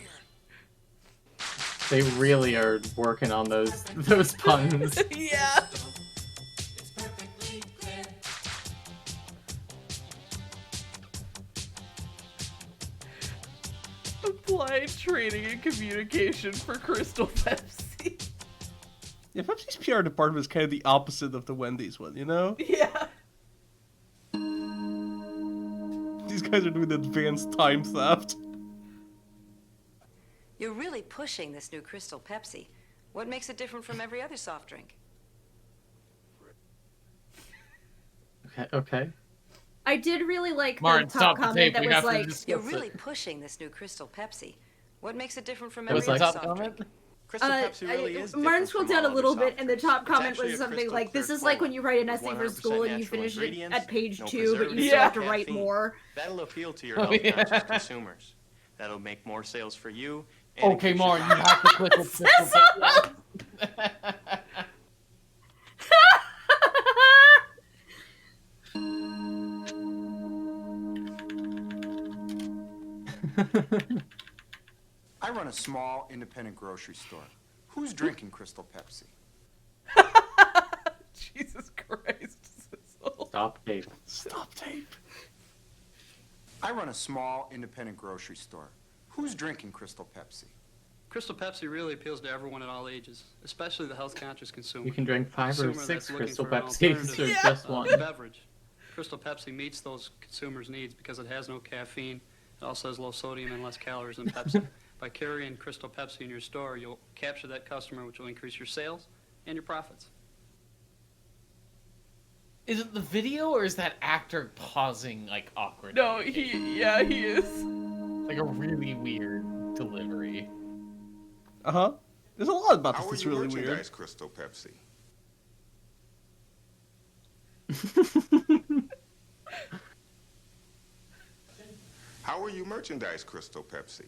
S13: They really are working on those puns.
S3: Yeah. Applied training and communication for Crystal Pepsi.
S4: Yeah, Pepsi's PR department is kind of the opposite of the Wendy's one, you know?
S3: Yeah.
S4: These guys are doing advanced time theft.
S17: You're really pushing this new Crystal Pepsi. What makes it different from every other soft drink?
S13: Okay.
S1: I did really like
S2: Martin,
S1: the top comment
S2: tape.
S1: that
S2: We
S1: was
S2: have to
S1: like,
S2: discuss
S17: You're
S2: it.
S17: really pushing this new Crystal Pepsi. What makes it different from
S13: That was
S17: every
S13: like-
S17: other soft drink?
S19: Crystal Pepsi really is
S1: Martin
S19: different
S1: scrolled
S19: from
S1: down a
S19: all
S1: little
S19: other
S1: bit,
S19: soft
S1: and the
S19: drinks.
S1: top
S19: It's
S1: comment
S19: actually
S1: was
S19: a
S1: something
S19: crystal
S1: like, "This
S19: clear
S1: is like
S19: cola
S1: when you write an
S19: with
S1: essay for
S19: 100%
S1: school and you
S19: natural
S1: finish it
S19: ingredients,
S1: at page
S19: no
S1: 2, but you
S19: preservatives,
S1: still
S19: no
S1: have to write
S19: caffeine.
S1: more."
S19: That'll appeal to your
S2: Oh, yeah.
S19: health-conscious consumers. That'll make more sales for you. And
S2: Okay,
S19: increase your
S2: Martin, you
S19: profits.
S2: have to click with Crystal Pepsi.
S23: I run a small independent grocery store. Who's drinking Crystal Pepsi?
S3: Jesus Christ.
S13: Stop tape.
S4: Stop tape.
S23: I run a small independent grocery store. Who's drinking Crystal Pepsi?
S24: Crystal Pepsi really appeals to everyone at all ages, especially the health-conscious consumer.
S13: You can drink 5 or
S24: Consumer
S13: 6
S24: that's looking
S13: Crystal
S24: for an
S13: Pepsis
S24: alternative,
S13: or just one.
S24: beverage. Crystal Pepsi meets those consumers' needs because it has no caffeine. It also has low sodium and less calories than Pepsi. By carrying Crystal Pepsi in your store, you'll capture that customer, which will increase your sales and your profits.
S2: Is it the video or is that actor pausing like awkwardly?
S3: No, he is.
S2: Like a really weird delivery.
S4: Uh-huh. There's a lot about
S25: How
S4: this
S25: will
S4: that's
S25: you
S4: really
S25: merchandise
S4: weird.
S25: Crystal Pepsi? How will you merchandise Crystal Pepsi?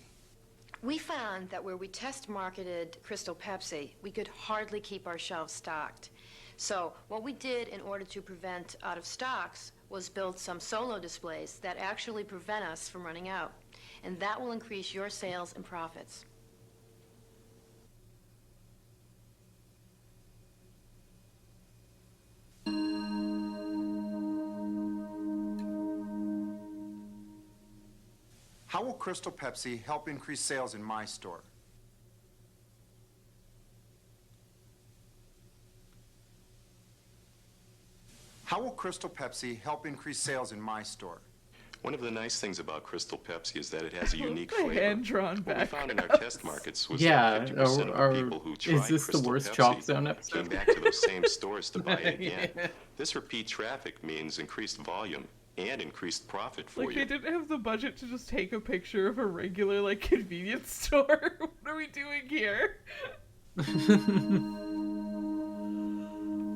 S6: We found that where we test marketed Crystal Pepsi, we could hardly keep our shelves stocked. So what we did in order to prevent out of stocks was build some solo displays that actually prevent us from running out. And that will increase your sales and profits.
S23: How will Crystal Pepsi help increase sales in my store? How will Crystal Pepsi help increase sales in my store?
S25: One of the nice things about Crystal Pepsi is that it has a unique
S3: The
S25: flavor.
S3: hand-drawn
S25: What we found in our
S3: backgrounds.
S25: test markets was
S13: Yeah,
S25: that 50%
S13: or-
S25: of the people who
S13: is
S25: tried
S13: this the
S25: Crystal
S13: worst
S25: Pepsi
S13: Chalk Zone episode?
S25: came back to those same stores to buy it again.
S2: Yeah.
S25: This repeat traffic means increased volume and increased profit for
S3: Like,
S25: you.
S3: they didn't have the budget to just take a picture of a regular, like, convenience store. What are we doing here?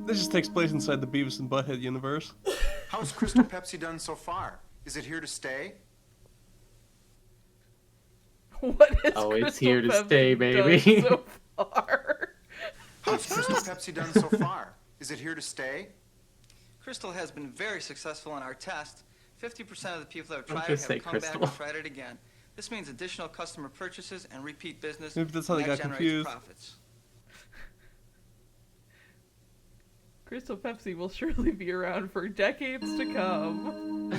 S4: This just takes place inside the Beavis and Butthead universe.
S23: How's Crystal Pepsi done so far? Is it here to stay?
S3: What is
S13: Oh, it's
S3: Crystal
S13: here to
S3: Pepsi
S13: stay,
S3: done
S13: baby.
S3: so far?
S23: How's Crystal Pepsi done so far? Is it here to stay?
S26: Crystal has been very successful in our test. 50% of the people that have
S13: Don't
S26: tried it
S13: just
S26: have
S13: say
S26: come
S13: Crystal.
S26: back and tried it again. This means additional customer purchases and repeat business.
S4: Maybe that's how they
S26: and that
S4: got
S26: generates
S4: confused.
S26: profits.
S3: Crystal Pepsi will surely be around for decades to come.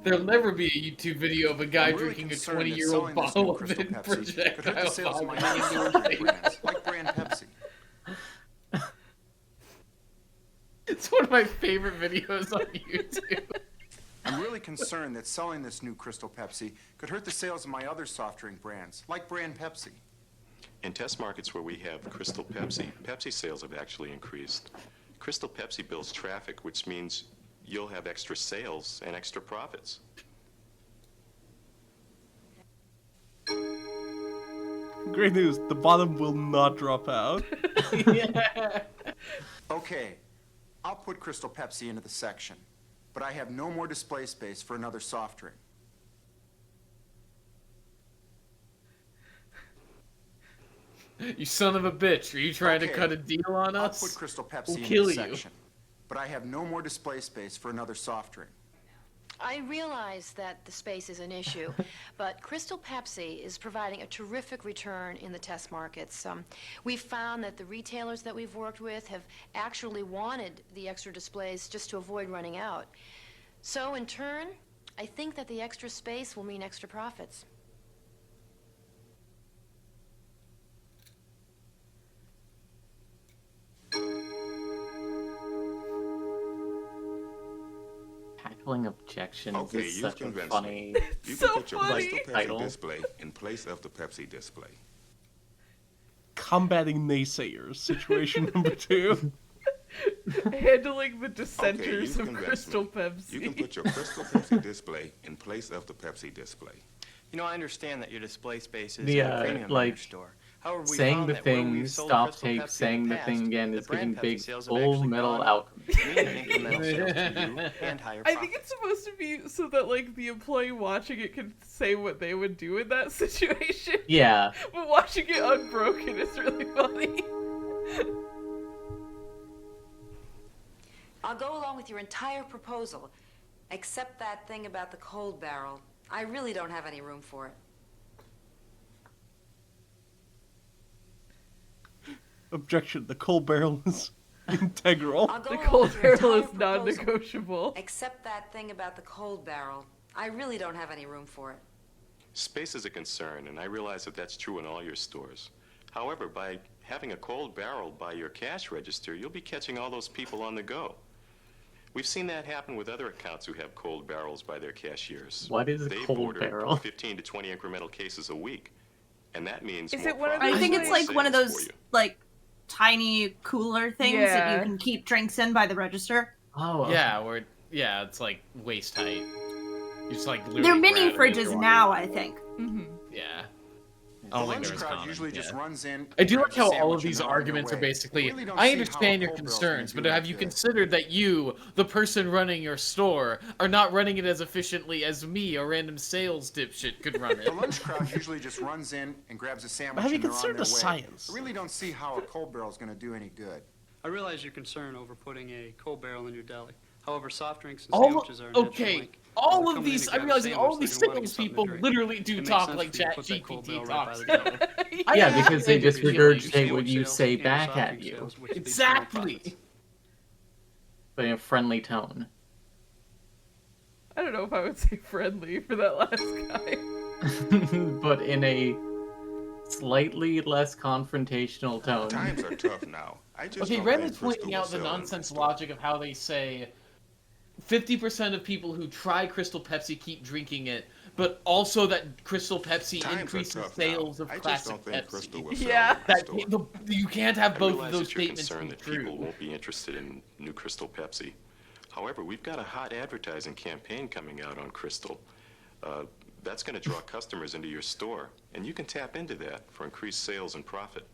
S2: There'll never be a YouTube video of a guy
S23: I'm really
S2: drinking a
S23: concerned that
S2: 20-year-old
S23: selling this new
S2: bottle of
S23: Crystal
S2: hidden
S23: Pepsi could hurt the
S2: projectile
S23: sales of my
S2: vomit
S23: other
S2: into
S23: soft
S2: her
S23: drink
S2: face.
S23: brands, like brand Pepsi.
S2: It's one of my favorite videos on YouTube.
S23: I'm really concerned that selling this new Crystal Pepsi could hurt the sales of my other soft drink brands, like brand Pepsi.
S25: In test markets where we have Crystal Pepsi, Pepsi sales have actually increased. Crystal Pepsi builds traffic, which means you'll have extra sales and extra profits.
S4: Great news, the bottom will not drop out.
S23: Okay, I'll put Crystal Pepsi into the section, but I have no more display space for another soft drink.
S2: You son of a bitch. Are you trying to
S23: Okay,
S2: cut a deal on
S23: I'll
S2: us?
S23: put Crystal Pepsi
S2: We'll
S23: into
S2: kill
S23: the
S2: you.
S23: section, but I have no more display space for another soft drink.
S5: I realize that the space is an issue, but Crystal Pepsi is providing a terrific return in the test markets. We've found that the retailers that we've worked with have actually wanted the extra displays just to avoid running out. So in turn, I think that the extra space will mean extra profits.
S13: Tackling objections
S25: Okay,
S13: is
S25: you've
S13: such a
S25: convinced
S13: funny
S25: me. You
S3: So
S25: can put your
S3: funny.
S25: Crystal Pepsi
S13: Title.
S25: display in place of the Pepsi display.
S4: Combating naysayers, situation number 2.
S3: Handling the
S25: Okay,
S3: dissenters
S25: you've
S3: of
S25: convinced
S3: Crystal
S25: me.
S3: Pepsi.
S25: You can put your Crystal Pepsi display in place of the Pepsi display.
S19: You know, I understand that your display space is
S13: The,
S19: a premium in your
S13: like,
S19: store. However, we
S13: saying
S19: found
S13: the
S19: that where
S13: thing,
S19: we've sold
S13: stop
S19: Crystal
S13: tape,
S19: Pepsi in
S13: saying the
S19: past,
S13: thing again is
S19: brand
S13: giving
S19: Pepsi
S13: big
S19: sales have
S13: full
S19: actually
S13: metal
S19: gone
S13: alchemy.
S19: up, meaning incremental sales to you and higher
S3: I
S19: profits.
S3: think it's supposed to be so that like the employee watching it can say what they would do in that situation.
S13: Yeah.
S3: But watching it unbroken is really funny.
S17: I'll go along with your entire proposal, except that thing about the cold barrel. I really don't have any room for it.
S4: Objection, the cold barrel is integral.
S17: I'll go
S3: The
S17: along
S3: cold
S17: with your
S3: barrel
S17: entire
S3: is
S17: proposal,
S3: non-negotiable.
S17: except that thing about the cold barrel. I really don't have any room for it.
S25: Space is a concern, and I realize that that's true in all your stores. However, by having a cold barrel by your cash register, you'll be catching all those people on the go. We've seen that happen with other accounts who have cold barrels by their cashiers.
S13: What is a
S25: They've
S13: cold
S25: ordered
S13: barrel?
S25: 15 to 20 incremental cases a week, and that means
S3: Is
S25: more
S3: it one of
S25: profit
S1: I think
S25: and
S1: it's
S25: more
S1: like one of
S25: sales for
S1: those
S25: you.
S1: like tiny cooler things that
S3: Yeah.
S1: you can keep drinks in by the register.
S13: Oh,
S2: Yeah, where it's like waist height. You just like
S1: They're
S2: literally
S1: mini
S2: grab it and
S1: fridges
S2: throw it.
S1: now, I think.
S3: Mm-hmm.
S2: Yeah.
S23: The
S2: I don't think
S23: lunch
S2: they're as
S23: crowd
S2: common,
S23: usually just
S2: yeah.
S23: runs in.
S2: I do
S23: grabs
S2: like
S23: a
S2: how all
S23: sandwich,
S2: of these
S23: and they're on their
S2: arguments are
S23: way.
S2: basically,
S23: Really don't
S2: I
S23: see how
S2: understand
S23: a
S2: your
S23: cold barrel's
S2: concerns,
S23: gonna
S2: but
S23: do
S2: have
S23: any
S2: you
S23: good.
S2: considered that you, the person running your store, are not running it as efficiently as me, a random sales dipshit, could run it?
S23: The lunch crowd usually just runs in and grabs a sandwich.
S4: Have you
S23: and they're on
S4: considered
S23: their
S4: the
S23: way.
S4: science?
S23: I really don't see how a cold barrel is going to do any good.
S24: I realize your concern over putting a cold barrel in your deli. However, soft drinks and
S2: All,
S24: sandwiches are a natural
S2: okay,
S24: link.
S2: all
S24: They're
S2: of
S24: coming in
S2: these,
S24: to
S2: I'm
S24: grab a
S2: realizing all of
S24: sandwich,
S2: these
S24: they're gonna want
S2: sales
S24: something to
S2: people
S24: drink.
S2: literally do
S24: It makes
S2: talk
S24: sense
S2: like
S24: for you to put that cold
S2: ChatGPT
S24: barrel
S2: talks.
S24: right by the deli.
S2: I
S13: Yeah,
S2: have
S13: because they
S2: been
S13: just
S2: feeling
S13: regurgitate what
S24: sandwich
S13: you
S24: sales
S13: say
S24: and
S13: back
S24: soft
S13: at
S24: drink
S13: you.
S24: sales, which leads to more
S2: Exactly.
S24: profits.
S13: But in a friendly tone.
S3: I don't know if I would say friendly for that last guy.
S13: But in a slightly less confrontational tone.
S25: Times are tough now. I just
S2: Okay,
S25: don't
S2: Ren
S25: think
S2: is
S25: Crystal
S2: pointing
S25: will
S2: out the
S25: sell in
S2: nonsense
S25: Crystal.
S2: logic of how they say 50% of people who try Crystal Pepsi keep drinking it, but also that Crystal Pepsi
S25: Times are
S2: increases
S25: tough
S2: sales
S25: now.
S2: of
S25: I just
S2: classic
S25: don't think
S2: Pepsi.
S25: Crystal will sell
S3: Yeah.
S25: in
S2: That
S25: Crystal.
S2: you can't have
S25: I
S2: both
S25: realize
S2: of those
S25: that you're
S2: statements
S25: concerned
S2: be
S25: that people
S2: true.
S25: won't be interested in new Crystal Pepsi. However, we've got a hot advertising campaign coming out on Crystal. That's going to draw customers into your store, and you can tap into that for increased sales and profit.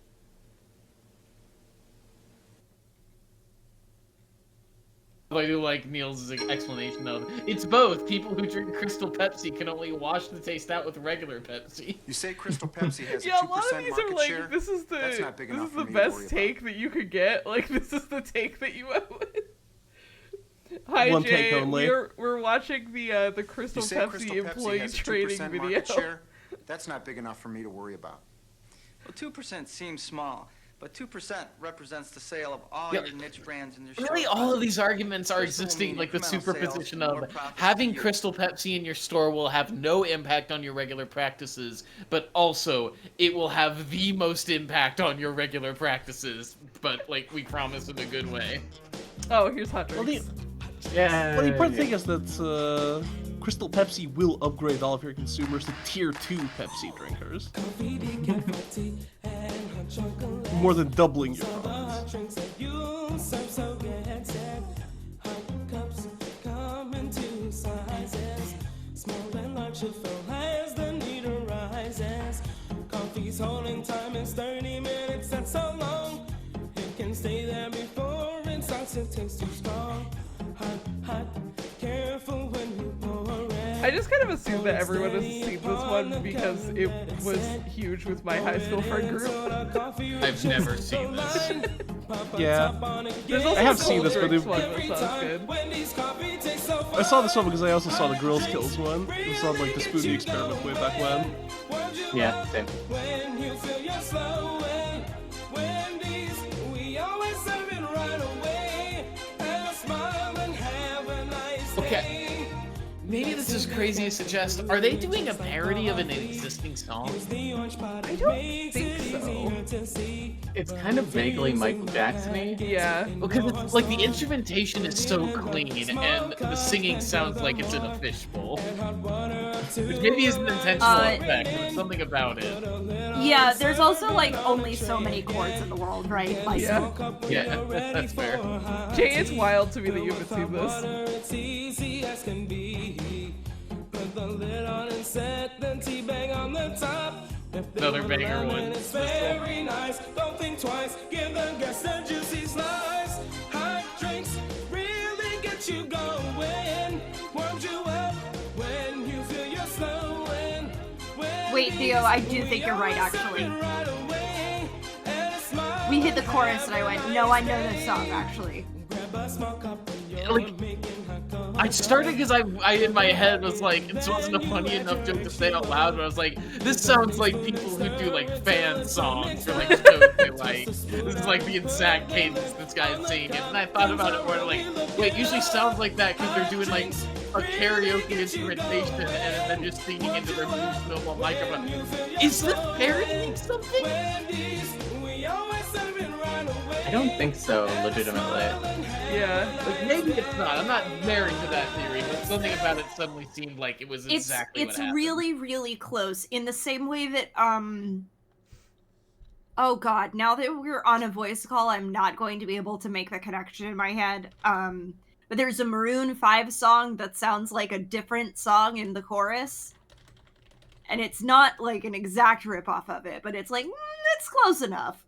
S2: I do like Niels' explanation of it's both. People who drink Crystal Pepsi can only wash the taste out with regular Pepsi.
S23: You say Crystal Pepsi has
S3: Yeah,
S23: a
S3: a lot of
S23: 2%
S3: these
S23: market
S3: are like,
S23: share?
S3: this is
S23: That's not big enough for
S3: the
S23: me to worry
S3: best
S23: about.
S3: take that you could get. Like, this is the take that you went with. Hi,
S4: One
S3: Jay.
S4: take only.
S3: We're watching the
S23: You
S3: Crystal
S23: say
S3: Pepsi
S23: Crystal Pepsi
S3: employee
S23: has a
S3: training
S23: 2%
S3: video.
S23: market share? That's not big enough for me to worry about.
S26: Well, 2% seems small, but 2% represents the sale of all
S2: Yep.
S26: your niche brands in your
S2: Really,
S26: store.
S2: all of these arguments are
S26: This will
S2: existing,
S26: mean
S2: like the
S26: incremental
S2: superposition
S26: sales, more
S2: of
S26: profits
S2: having
S26: to you.
S2: Crystal Pepsi in your store will have no impact on your regular practices, but also it will have the most impact on your regular practices, but like we promise in a good way.
S3: Oh, here's hot
S4: Well,
S3: drinks.
S4: Well, the important thing is that Crystal Pepsi will upgrade all of your consumers to Tier 2 Pepsi drinkers. More than doubling your profits.
S10: Coffee's holding time is 30 minutes, that's so long. It can stay there before it starts to taste too strong. Hot, hot, careful when you pour it.
S3: I just kind of assumed that everyone has seen this one because it was huge with my high school friend group.
S2: I've never seen this.
S4: Yeah.
S3: There's also
S4: I have
S3: a
S4: seen this, but
S3: Drinks one that sounds good.
S4: I saw this one because I also saw the Girl Skills one. It was on like the Spoonie experiment way back when.
S13: Yeah, same.
S10: When you feel you're slowing, Wendy's, we always serve it right away. Have a smile and have a nice day.
S2: Okay. Maybe this is crazy to suggest. Are they doing a parody of an existing song?
S3: I don't think so.
S13: It's kind of vaguely Michael Jackson-y.
S3: Yeah.
S2: Because it's, like the instrumentation is so clean and the singing sounds like it's in a fishbowl. Which maybe isn't an intentional effect, but it's something about it.
S1: Yeah, there's also like only so many chords in the world, right? Like,
S2: Yeah, that's fair.
S3: Jay, it's wild to me that you haven't seen this.
S10: It's easy as can be. Put the lid on and set the tea bag on the top.
S2: Another banger one.
S10: It's very nice. Don't think twice. Give the guests a juicy slice. Hot drinks really get you going. Warms you up when you feel you're slowing.
S1: wait, Theo, I do think you're right, actually. We hit the chorus and I went, no, I know this song, actually.
S2: Like, I started because I in my head was like, this wasn't a funny enough joke to say out loud, but I was like, this sounds like people who do like fan songs for like shows they like. This is like the exact cadence this guy is singing it. And I thought about it more like, wait, it usually sounds like that because they're doing like a karaoke instrumentation and then just singing into their boost mobile microphone. Is this parodying something?
S13: I don't think so, legitimately.
S3: Yeah.
S2: Like, maybe it's not. I'm not married to that theory, but something about it suddenly seemed like it was exactly what
S1: It's
S2: happened.
S1: really, really close. In the same way that, oh god, now that we're on a voice call, I'm not going to be able to make the connection in my head. But there's a Maroon 5 song that sounds like a different song in the chorus. And it's not like an exact ripoff of it, but it's like, it's close enough.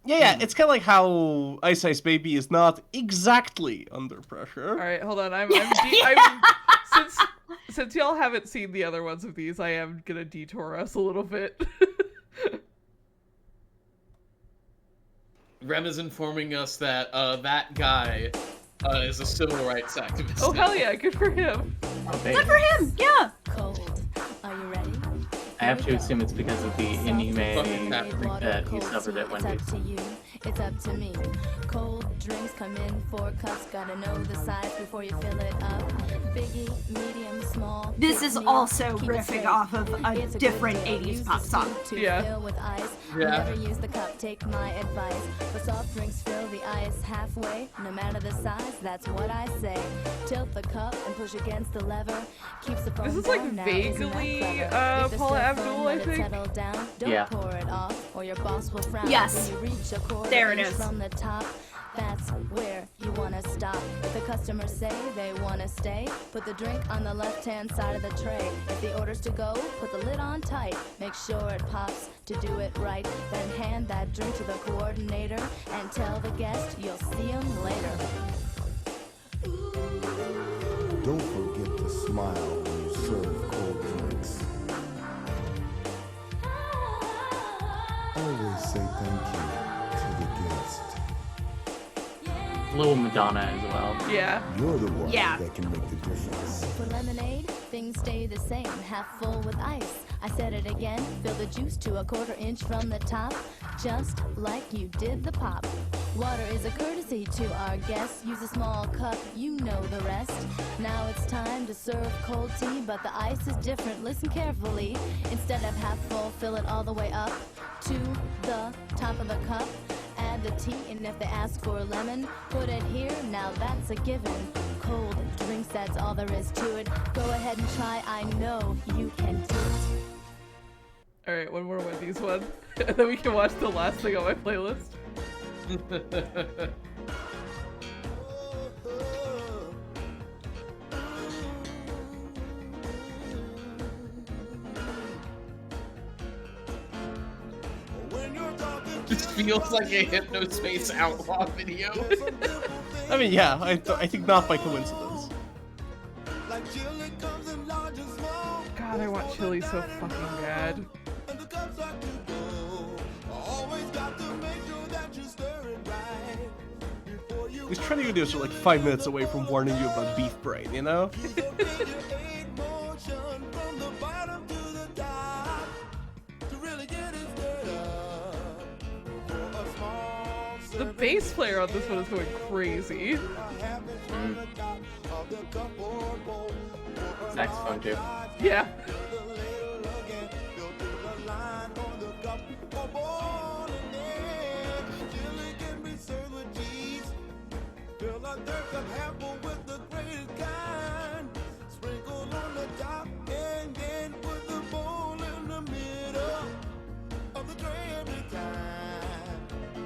S4: Yeah, it's kind of like how Ice Ice Baby is not exactly under pressure.
S3: All right, hold on. Since y'all haven't seen the other ones of these, I am gonna detour us a little bit.
S2: Rem is informing us that that guy is a civil rights activist.
S3: Oh hell yeah, good for him.
S1: Good for him, yeah.
S8: Are you ready?
S13: I have to assume it's because of the inhumanity that he suffered at Wendy's.
S8: It's up to me. Cold drinks come in 4 cups. Gotta know the size before you fill it up. Biggie, medium, small.
S1: This is also riffing off of a different 80s pop song.
S3: Yeah.
S8: Fill with ice.
S2: Yeah.
S8: Never use the cup. Take my advice. For soft drinks, fill the ice halfway. No matter the size, that's what I say. Tilt the cup and push against the lever. Keeps the foam
S3: This is like
S8: down. Now,
S3: vaguely
S8: isn't that clever? If the
S3: Paula
S8: still
S3: Abdul,
S8: foam,
S3: I
S8: let it
S3: think.
S8: settle down. Don't
S13: Yeah.
S8: pour it off, or your boss will frown.
S1: Yes.
S8: When you reach a quarter
S1: There it
S8: inch
S1: is.
S8: from the top, that's where you wanna stop. If the customers say they wanna stay, put the drink on the left-hand side of the tray. If the order's to go, put the lid on tight. Make sure it pops to do it right. Then hand that drink to the coordinator and tell the guest you'll see him later.
S9: Don't forget to smile when you serve cold drinks. Always say thank you to the guest.
S13: little Madonna as well.
S3: Yeah.
S9: You're the one
S1: Yeah.
S9: that can make the difference.
S8: For lemonade, things stay the same, half full with ice. I said it again, fill the juice to a 1/4 inch from the top, just like you did the pop. Water is a courtesy to our guests. Use a small cup, you know the rest. Now it's time to serve cold tea, but the ice is different. Listen carefully. Instead of half full, fill it all the way up to the top of the cup. Add the tea, and if they ask for lemon, put it here. Now that's a given. Cold drinks, that's all there is to it. Go ahead and try. I know you can do it.
S3: All right, one more Wendy's one, and then we can watch the last thing on my playlist.
S2: This feels like a Hypnospace Outlaw video.
S4: I mean, yeah, I think not by coincidence.
S3: God, I want chili so fucking bad.
S4: These trending videos are like 5 minutes away from warning you about beef brain, you know?
S3: The bass player on this one is going crazy.
S13: Saxophone too.
S3: Yeah.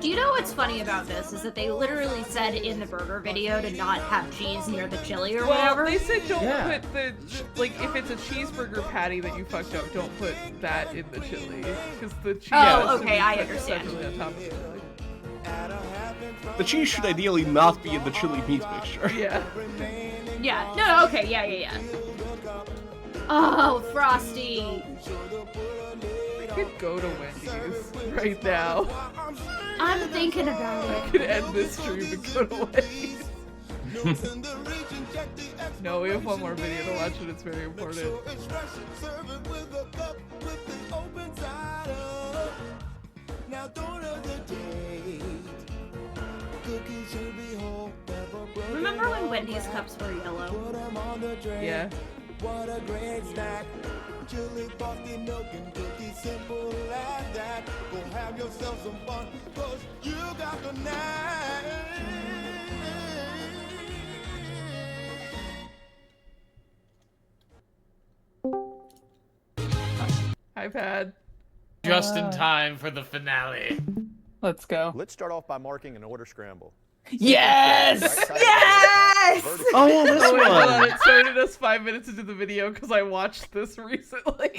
S1: Do you know what's funny about this is that they literally said in the burger video to not have cheese near the chili or whatever?
S3: Well, they said don't put the, like, if it's a cheeseburger patty that you fucked up, don't put that in the chili. Because the cheese
S1: Oh, okay, I understand.
S3: On top of the chili.
S4: The cheese should ideally not be in the chili meat mixture.
S3: Yeah.
S1: Yeah, no, okay, yeah. Oh, Frosty!
S3: I could go to Wendy's right now.
S1: I'm thinking about
S3: I
S1: it.
S3: could end this stream and go to Wendy's. No, we have one more video to watch and it's very important.
S1: Remember when Wendy's cups were yellow?
S3: Yeah.
S7: What a great snack. Chili, frosty, milk, and cookies, simple as that. Go have yourself some fun, 'cause you got the knack.
S3: iPad.
S2: Just in time for the finale.
S3: Let's go.
S11: Let's start off by marking an order scramble.
S3: Yes!
S1: Yes!
S4: Oh, yeah, this
S3: Hold on,
S4: one.
S3: it started us 5 minutes into the video because I watched this recently.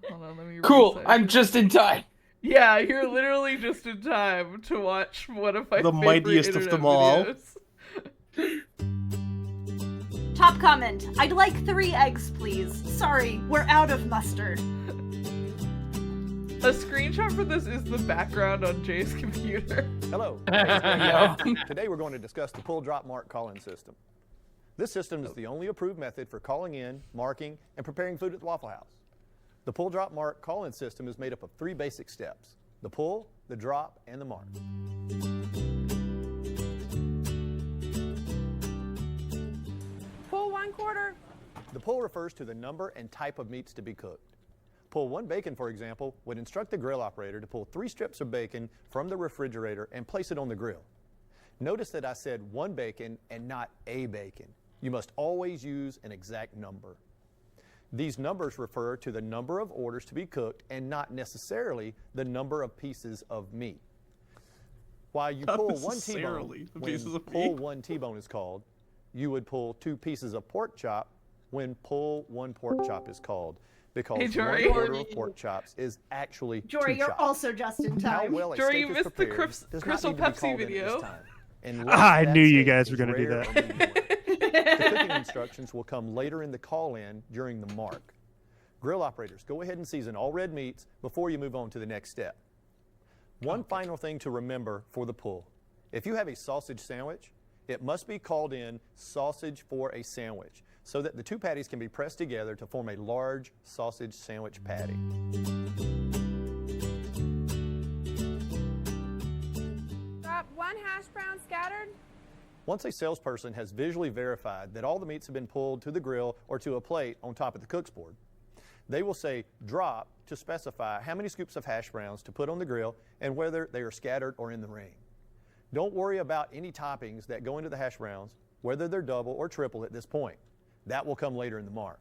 S3: Hold on, let me
S14: Cool,
S3: reset.
S14: I'm just in time.
S3: Yeah, you're literally just in time to watch one of my
S4: The
S3: favorite
S4: mightiest of
S3: internet
S4: them all.
S3: videos.
S1: Top comment. I'd like 3 eggs, please. Sorry, we're out of mustard.
S3: A screenshot for this is the background on Jay's computer.
S11: Hello. Today we're going to discuss the pull drop mark call-in system. This system is the only approved method for calling in, marking, and preparing food at the Waffle House. The pull drop mark call-in system is made up of 3 basic steps: the pull, the drop, and the mark.
S12: Pull 1/4.
S11: The pull refers to the number and type of meats to be cooked. Pull 1 bacon, for example, would instruct the grill operator to pull 3 strips of bacon from the refrigerator and place it on the grill. Notice that I said 1 bacon and not a bacon. You must always use an exact number. These numbers refer to the number of orders to be cooked and not necessarily the number of pieces of meat. While you
S4: Not
S11: pull 1
S4: necessarily
S11: T-bone,
S4: the
S11: when
S4: pieces of
S11: pull
S4: meat.
S11: 1 T-bone is called, you would pull 2 pieces of pork chop when pull 1 pork chop is called, because
S3: Hey,
S11: 1
S3: Jory.
S11: order of pork chops is actually 2
S1: Jory, you're
S11: chops.
S1: also just in
S11: How
S1: time.
S11: well a
S3: Jory,
S11: steak
S3: you
S11: is
S3: missed the
S11: prepared does not
S3: Crystal
S11: need to be
S3: Pepsi
S11: called in at this
S3: video.
S11: time, unless
S15: I
S11: that
S15: knew you
S11: steak
S15: guys were
S11: is
S15: going to do
S11: rare
S15: that.
S11: or medium. The cooking instructions will come later in the call-in during the mark. Grill operators, go ahead and season all red meats before you move on to the next step. One final thing to remember for the pull. If you have a sausage sandwich, it must be called in sausage for a sandwich so that the two patties can be pressed together to form a large sausage sandwich patty.
S14: Drop 1 hash brown scattered.
S11: Once a salesperson has visually verified that all the meats have been pulled to the grill or to a plate on top of the cook's board, they will say drop to specify how many scoops of hash browns to put on the grill and whether they are scattered or in the ring. Don't worry about any toppings that go into the hash browns, whether they're double or triple at this point. That will come later in the mark.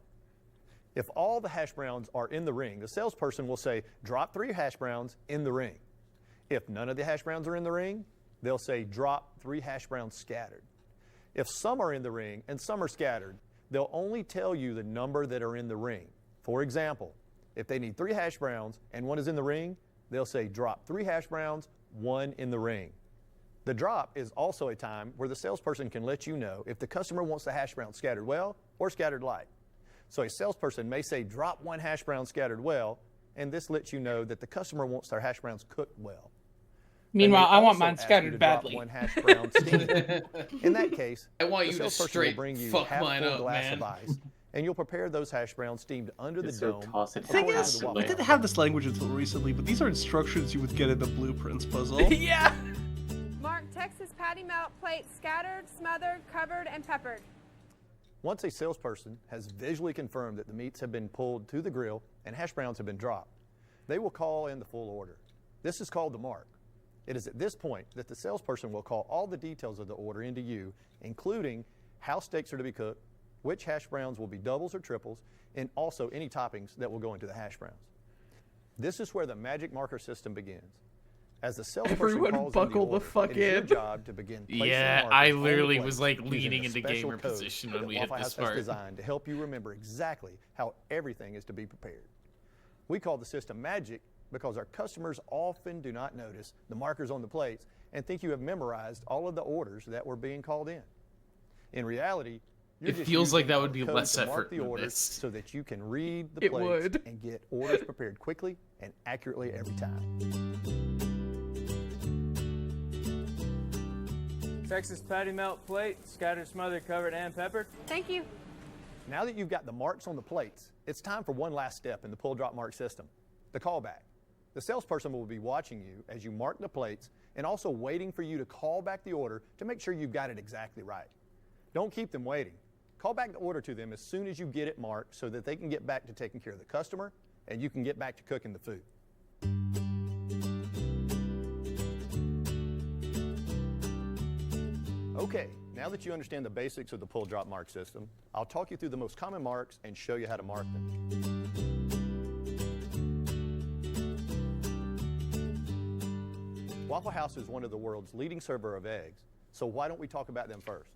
S11: If all the hash browns are in the ring, the salesperson will say drop 3 hash browns in the ring. If none of the hash browns are in the ring, they'll say drop 3 hash browns scattered. If some are in the ring and some are scattered, they'll only tell you the number that are in the ring. For example, if they need 3 hash browns and 1 is in the ring, they'll say drop 3 hash browns, 1 in the ring. The drop is also a time where the salesperson can let you know if the customer wants the hash browns scattered well or scattered light. So a salesperson may say drop 1 hash brown scattered well, and this lets you know that the customer wants their hash browns cooked well.
S15: Meanwhile, I want mine scattered badly.
S11: 1 hash brown steamed. In that case,
S2: I want
S11: the
S2: you to
S11: salesperson
S2: straight
S11: will bring you
S2: fuck
S11: half
S2: mine
S11: full
S2: up,
S11: glass
S2: man.
S11: of ice, and you'll prepare those hash browns steamed under the dome.
S4: The thing is, I didn't have this language until recently, but these are instructions you would get in the Blueprints puzzle.
S3: Yeah!
S14: Mark Texas patty melt plate scattered, smothered, covered, and peppered.
S11: Once a salesperson has visually confirmed that the meats have been pulled to the grill and hash browns have been dropped, they will call in the full order. This is called the mark. It is at this point that the salesperson will call all the details of the order into you, including how steaks are to be cooked, which hash browns will be doubles or triples, and also any toppings that will go into the hash browns. This is where the magic marker system begins. As the salesperson
S3: Everyone
S11: calls
S3: buckle
S11: in the
S3: the
S11: order,
S3: fuck
S11: it is your
S3: in.
S11: job to begin placing
S2: Yeah,
S11: markers
S2: I
S11: on the
S2: literally
S11: plate
S2: was like
S11: using
S2: leaning
S11: a
S2: into
S11: special
S2: gamer
S11: code
S2: position
S11: that
S2: when we hit
S11: Waffle
S2: this
S11: House has
S2: part.
S11: designed to help you remember exactly how everything is to be prepared. We call the system magic because our customers often do not notice the markers on the plates and think you have memorized all of the orders that were being called in. In reality, you're
S2: It
S11: just
S2: feels like
S11: using
S2: that
S11: our
S2: would be
S11: code
S2: less
S11: to mark
S2: effort
S11: the
S2: than
S11: orders
S2: this.
S11: so that you can read the
S3: It
S11: plates
S3: would.
S11: and get orders prepared quickly and accurately every time.
S18: Texas patty melt plate, scattered, smothered, covered, and peppered.
S14: Thank you.
S11: Now that you've got the marks on the plates, it's time for one last step in the pull drop mark system, the callback. The salesperson will be watching you as you mark the plates and also waiting for you to call back the order to make sure you've got it exactly right. Don't keep them waiting. Call back the order to them as soon as you get it marked so that they can get back to taking care of the customer and you can get back to cooking the food. Okay, now that you understand the basics of the pull drop mark system, I'll talk you through the most common marks and show you how to mark them. Waffle House is one of the world's leading server of eggs, so why don't we talk about them first?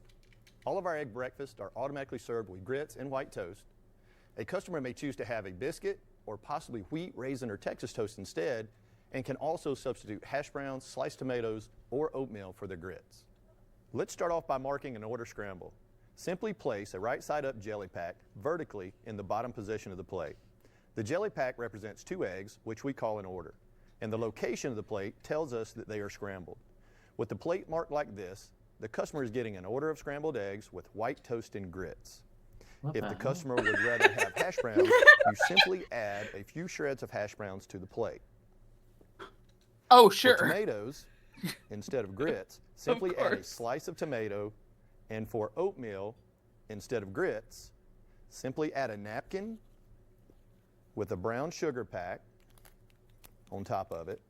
S11: All of our egg breakfasts are automatically served with grits and white toast. A customer may choose to have a biscuit or possibly wheat, raisin, or Texas toast instead, and can also substitute hash browns, sliced tomatoes, or oatmeal for their grits. Let's start off by marking an order scramble. Simply place a right side up jelly pack vertically in the bottom position of the plate. The jelly pack represents 2 eggs, which we call an order, and the location of the plate tells us that they are scrambled. With the plate marked like this, the customer is getting an order of scrambled eggs with white toast and grits. If the customer would rather have hash browns, you simply add a few shreds of hash browns to the plate.
S15: Oh, sure.
S11: For tomatoes, instead of grits, simply add a slice of tomato, and for oatmeal, instead of grits, simply add a napkin with a brown sugar pack on top of it.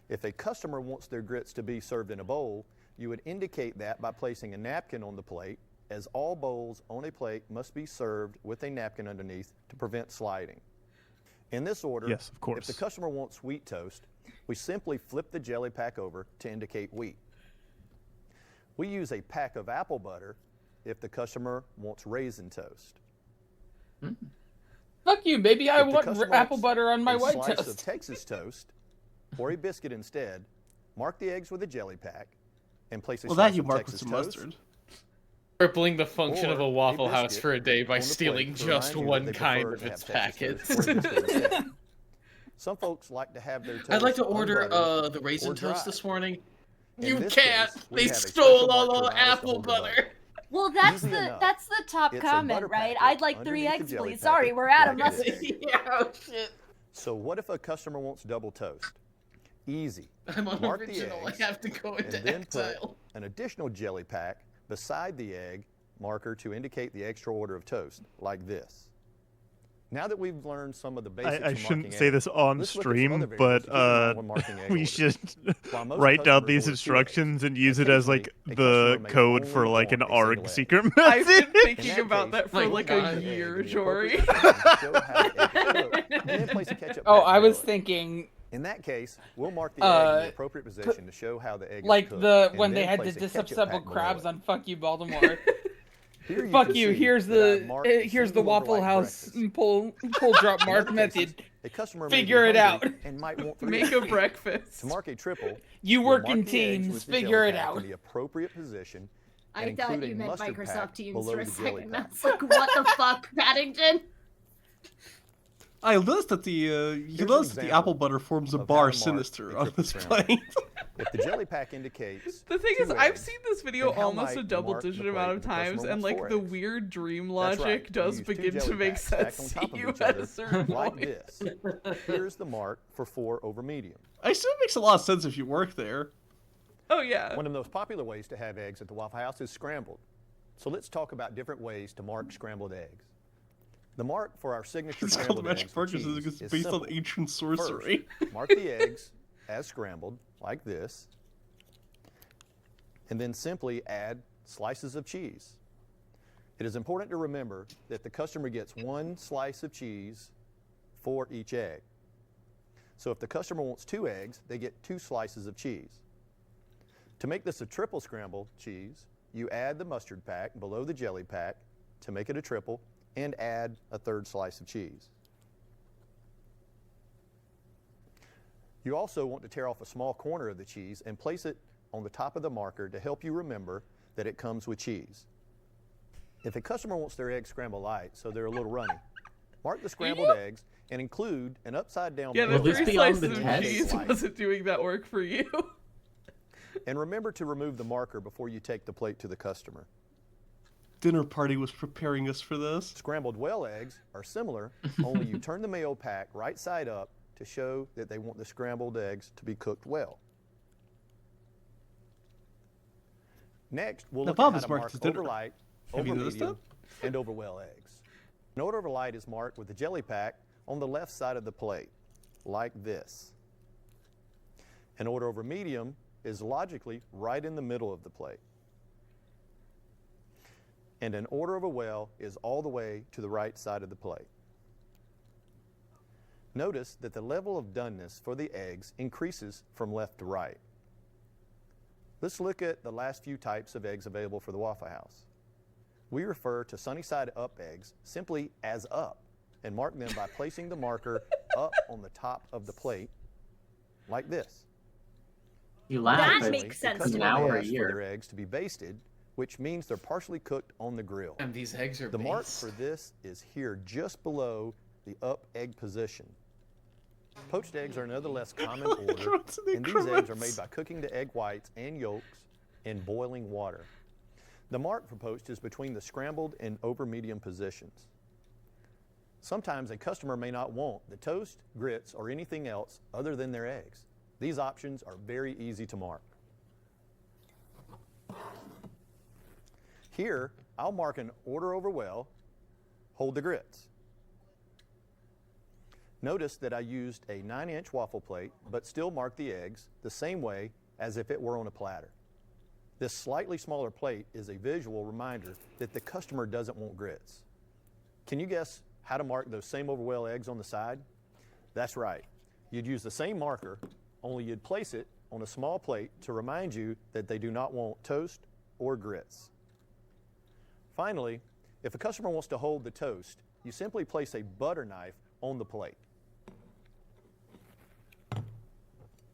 S11: If a customer wants their grits to be served in a bowl, you would indicate that by placing a napkin on the plate, as all bowls on a plate must be served with a napkin underneath to prevent sliding. In this order,
S4: Yes, of course.
S11: if the customer wants wheat toast, we simply flip the jelly pack over to indicate wheat. We use a pack of apple butter if the customer wants raisin toast.
S15: Fuck you, baby. I
S11: If the
S15: want
S11: customer
S15: apple
S11: wants
S15: butter on my
S11: a
S15: white
S11: slice
S15: toast.
S11: of Texas toast or a biscuit instead, mark the eggs with a jelly pack and place a
S4: Well,
S11: slice
S4: that you
S11: of
S4: mark
S11: Texas
S4: with some
S11: toast
S4: mustard.
S2: Crippling the function of
S11: or
S2: a Waffle House
S11: biscuit
S2: for a day by
S11: on the
S2: stealing
S11: plate to
S2: just
S11: remind you that
S2: one
S11: they
S2: kind
S11: prefer
S2: of
S11: to
S2: its
S11: have Texas
S2: packets.
S11: toast or a biscuit instead. Some folks like to have their toast
S2: I'd like to order
S11: unbuttered
S2: the raisin
S11: or dry.
S2: toast this morning.
S11: In
S2: You
S11: this
S2: can't.
S11: case, we
S2: They
S11: have a
S2: stole
S11: special
S2: all
S11: mark to
S2: the
S11: remind us to
S2: apple
S11: hold the
S2: butter.
S1: Well, that's
S11: Easy
S1: the
S11: enough.
S1: that's the top
S11: It's a
S1: comment,
S11: butter
S1: right?
S11: packet
S1: I'd like 3
S11: underneath the
S1: eggs,
S11: jelly
S1: please. Sorry,
S11: packet
S1: we're out of
S11: like this.
S1: mustard.
S2: Yeah, oh shit.
S11: So what if a customer wants double toast? Easy.
S2: I'm
S11: Mark the
S2: unoriginal. I
S11: eggs,
S2: have to go
S11: and
S2: into
S11: then put
S2: exile.
S11: an additional jelly pack beside the egg marker to indicate the extra order of toast, like this. Now that we've learned some of the basics
S5: I
S11: of
S5: shouldn't
S11: marking
S5: say
S11: eggs,
S5: this on
S11: let's look at some other
S5: stream,
S11: variables
S5: but
S11: to keep in mind when marking egg
S5: we
S11: orders.
S5: should
S11: While most
S5: write down
S11: customers
S5: these
S11: order 2
S5: instructions
S11: eggs,
S5: and use it as like
S11: occasionally, a
S5: the
S11: customer may
S5: code for
S11: only
S5: like an
S11: want a single
S5: ARG
S11: egg.
S5: secret
S3: I've
S5: message.
S3: been thinking about that for
S2: like,
S3: like
S2: God.
S3: a year,
S11: In the
S3: Jory.
S11: appropriate position to show how the egg is cooked, and then place a ketchup
S15: Oh,
S11: pack
S15: I was
S11: below it.
S15: thinking
S11: In that case, we'll mark the egg in the appropriate position to show how the egg
S15: like
S11: is cooked.
S15: the
S11: and
S15: when they
S11: then
S15: had to
S11: place a ketchup
S15: disassemble
S11: pack below
S15: crabs
S11: it.
S15: on Fuck You Baltimore.
S11: Here
S15: Fuck
S11: can
S15: you.
S11: see
S15: Here's
S11: that I've
S15: the
S11: marked a
S15: here's the
S11: single
S15: Waffle
S11: overnight
S15: House
S11: breakfast.
S15: pull drop
S11: In
S15: mark
S11: other
S15: method.
S11: cases, a customer may be
S15: Figure it
S11: hungry
S15: out.
S11: and might want 3
S3: Make a
S11: eggs.
S3: breakfast.
S11: To mark a triple,
S15: You
S11: we'll
S15: work
S11: mark
S15: in
S11: the eggs
S15: teams.
S11: with the
S15: Figure
S11: jelly
S15: it
S11: pack
S15: out.
S11: in the appropriate position.
S1: I
S11: and
S1: thought
S11: include
S1: you
S11: a
S1: meant
S11: mustard
S1: Microsoft
S11: pack
S1: Teams
S11: below
S1: for a
S11: the jelly
S1: second.
S11: pack.
S1: That's like, what the fuck, Paddington?
S4: I noticed that the apple butter forms a
S11: of how
S4: bar
S11: to mark
S4: sinister
S11: a
S4: on
S11: triple
S4: this
S11: scramble.
S4: plate.
S11: If the jelly pack indicates
S3: The thing is,
S11: 2
S3: I've
S11: eggs,
S3: seen this video
S11: then how
S3: almost a
S11: might you
S3: double
S11: mark the
S3: digit
S11: plate
S3: amount
S11: if
S3: of
S11: the customer
S3: times, and
S11: wants
S3: like
S11: 4
S3: the
S11: eggs?
S3: weird dream
S11: That's
S3: logic
S11: right.
S3: does
S11: Use 2
S3: begin to
S11: jelly
S3: make
S11: packs
S3: sense
S11: stacked on
S3: to
S11: top of
S3: you
S11: each
S3: at
S11: other,
S3: a certain
S11: like
S3: point.
S11: this. Here's the mark for 4 over medium.
S4: I assume it makes a lot of sense if you work there.
S3: Oh yeah.
S11: One of the most popular ways to have eggs at the Waffle House is scrambled. So let's talk about different ways to mark scrambled eggs. The mark for our signature
S4: It's called
S11: scrambled
S4: Magic
S11: eggs with
S4: Burgers
S11: cheese
S4: because
S11: is
S4: it's based on
S11: simple.
S4: ancient sorcery.
S11: First, mark the eggs as scrambled, like this, and then simply add slices of cheese. It is important to remember that the customer gets 1 slice of cheese for each egg. So if the customer wants 2 eggs, they get 2 slices of cheese. To make this a triple scramble cheese, you add the mustard pack below the jelly pack to make it a triple, and add a 3rd slice of cheese. You also want to tear off a small corner of the cheese and place it on the top of the marker to help you remember that it comes with cheese. If a customer wants their eggs scrambled light so they're a little runny, mark the scrambled eggs and include an upside down
S3: Yeah, the
S11: mayo
S3: 3
S11: pack
S3: slices
S11: on
S3: of
S11: the
S3: cheese
S11: slice.
S3: wasn't doing that work for you.
S11: And remember to remove the marker before you take the plate to the customer.
S4: Dinner party was preparing us for this.
S11: Scrambled well eggs are similar, only you turn the mayo pack right side up to show that they want the scrambled eggs to be cooked well. Next, we'll
S4: Now,
S11: look
S4: Bob
S11: at
S4: is
S11: how to
S4: marked
S11: mark
S4: as dinner.
S11: over light,
S4: Have you
S11: over
S4: noticed
S11: medium, and over well eggs. An order over light is marked with the jelly pack on the left side of the plate, like this. An order over medium is logically right in the middle of the plate. And an order over well is all the way to the right side of the plate. Notice that the level of doneness for the eggs increases from left to right. Let's look at the last few types of eggs available for the Waffle House. We refer to sunny side up eggs simply as up and mark them by placing the marker up on the top of the plate like this.
S13: You laugh,
S1: That
S13: but
S1: makes sense.
S13: it's an
S11: Customer may
S13: hour a
S11: ask for
S13: year.
S11: their eggs to be basted, which means they're partially cooked on the grill.
S2: And these eggs are
S11: The mark
S2: based.
S11: for this is here just below the up egg position. Poached eggs are another less common order, and these eggs are made by cooking the egg whites and yolks in boiling water. The mark for poached is between the scrambled and over medium positions. Sometimes a customer may not want the toast, grits, or anything else other than their eggs. These options are very easy to mark. Here, I'll mark an order over well, hold the grits. Notice that I used a 9-inch waffle plate, but still marked the eggs the same way as if it were on a platter. This slightly smaller plate is a visual reminder that the customer doesn't want grits. Can you guess how to mark those same over well eggs on the side? That's right. You'd use the same marker, only you'd place it on a small plate to remind you that they do not want toast or grits. Finally, if a customer wants to hold the toast, you simply place a butter knife on the plate.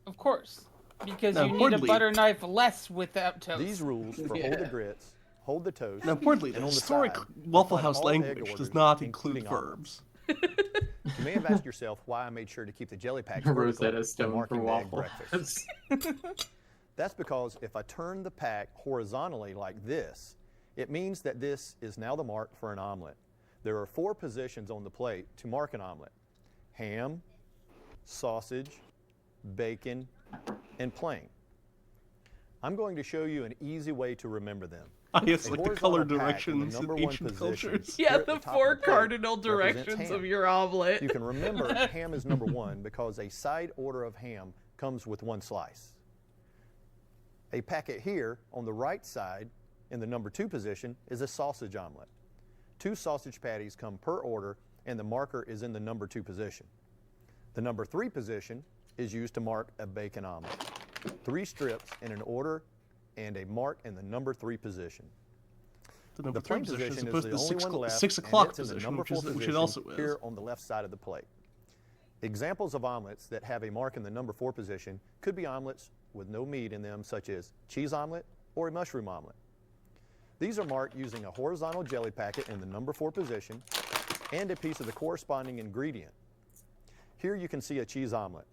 S15: Of course, because
S4: Now,
S15: you need a
S4: importantly-
S15: butter knife less without toast.
S11: These rules for hold the grits, hold the toast,
S4: Now, importantly,
S11: and
S4: the
S11: on the
S4: historic
S11: side,
S4: Waffle
S11: apply
S4: House
S11: all egg
S4: language does
S11: orders,
S4: not include
S11: including olives.
S4: verbs.
S11: You may have asked yourself why I made sure to keep the jelly packs
S13: Rosetta
S11: vertical
S13: Stone
S11: when marking
S13: for
S11: the egg
S13: Waffle
S11: breakfast. That's because if I turn the pack horizontally like this, it means that this is now the mark for an omelet. There are 4 positions on the plate to mark an omelet: ham, sausage, bacon, and plain. I'm going to show you an easy way to remember them.
S4: It's like the color directions in ancient cultures.
S3: Yeah, the 4 cardinal directions of your omelet.
S11: You can remember ham is number 1 because a side order of ham comes with 1 slice. A packet here on the right side in the number 2 position is a sausage omelet. 2 sausage patties come per order, and the marker is in the number 2 position. The number 3 position is used to mark a bacon omelet. 3 strips in an order and a mark in the number 3 position.
S4: The
S11: plain
S4: position is
S11: position
S4: opposed
S11: is
S4: to
S11: the only one left,
S4: 6
S11: and
S4: o'clock
S11: it's in the
S4: position,
S11: number
S4: which
S11: 4
S4: is which it
S11: position
S4: also is.
S11: here on the left side of the plate. Examples of omelets that have a mark in the number 4 position could be omelets with no meat in them, such as cheese omelet or a mushroom omelet. These are marked using a horizontal jelly packet in the number 4 position and a piece of the corresponding ingredient. Here you can see a cheese omelet.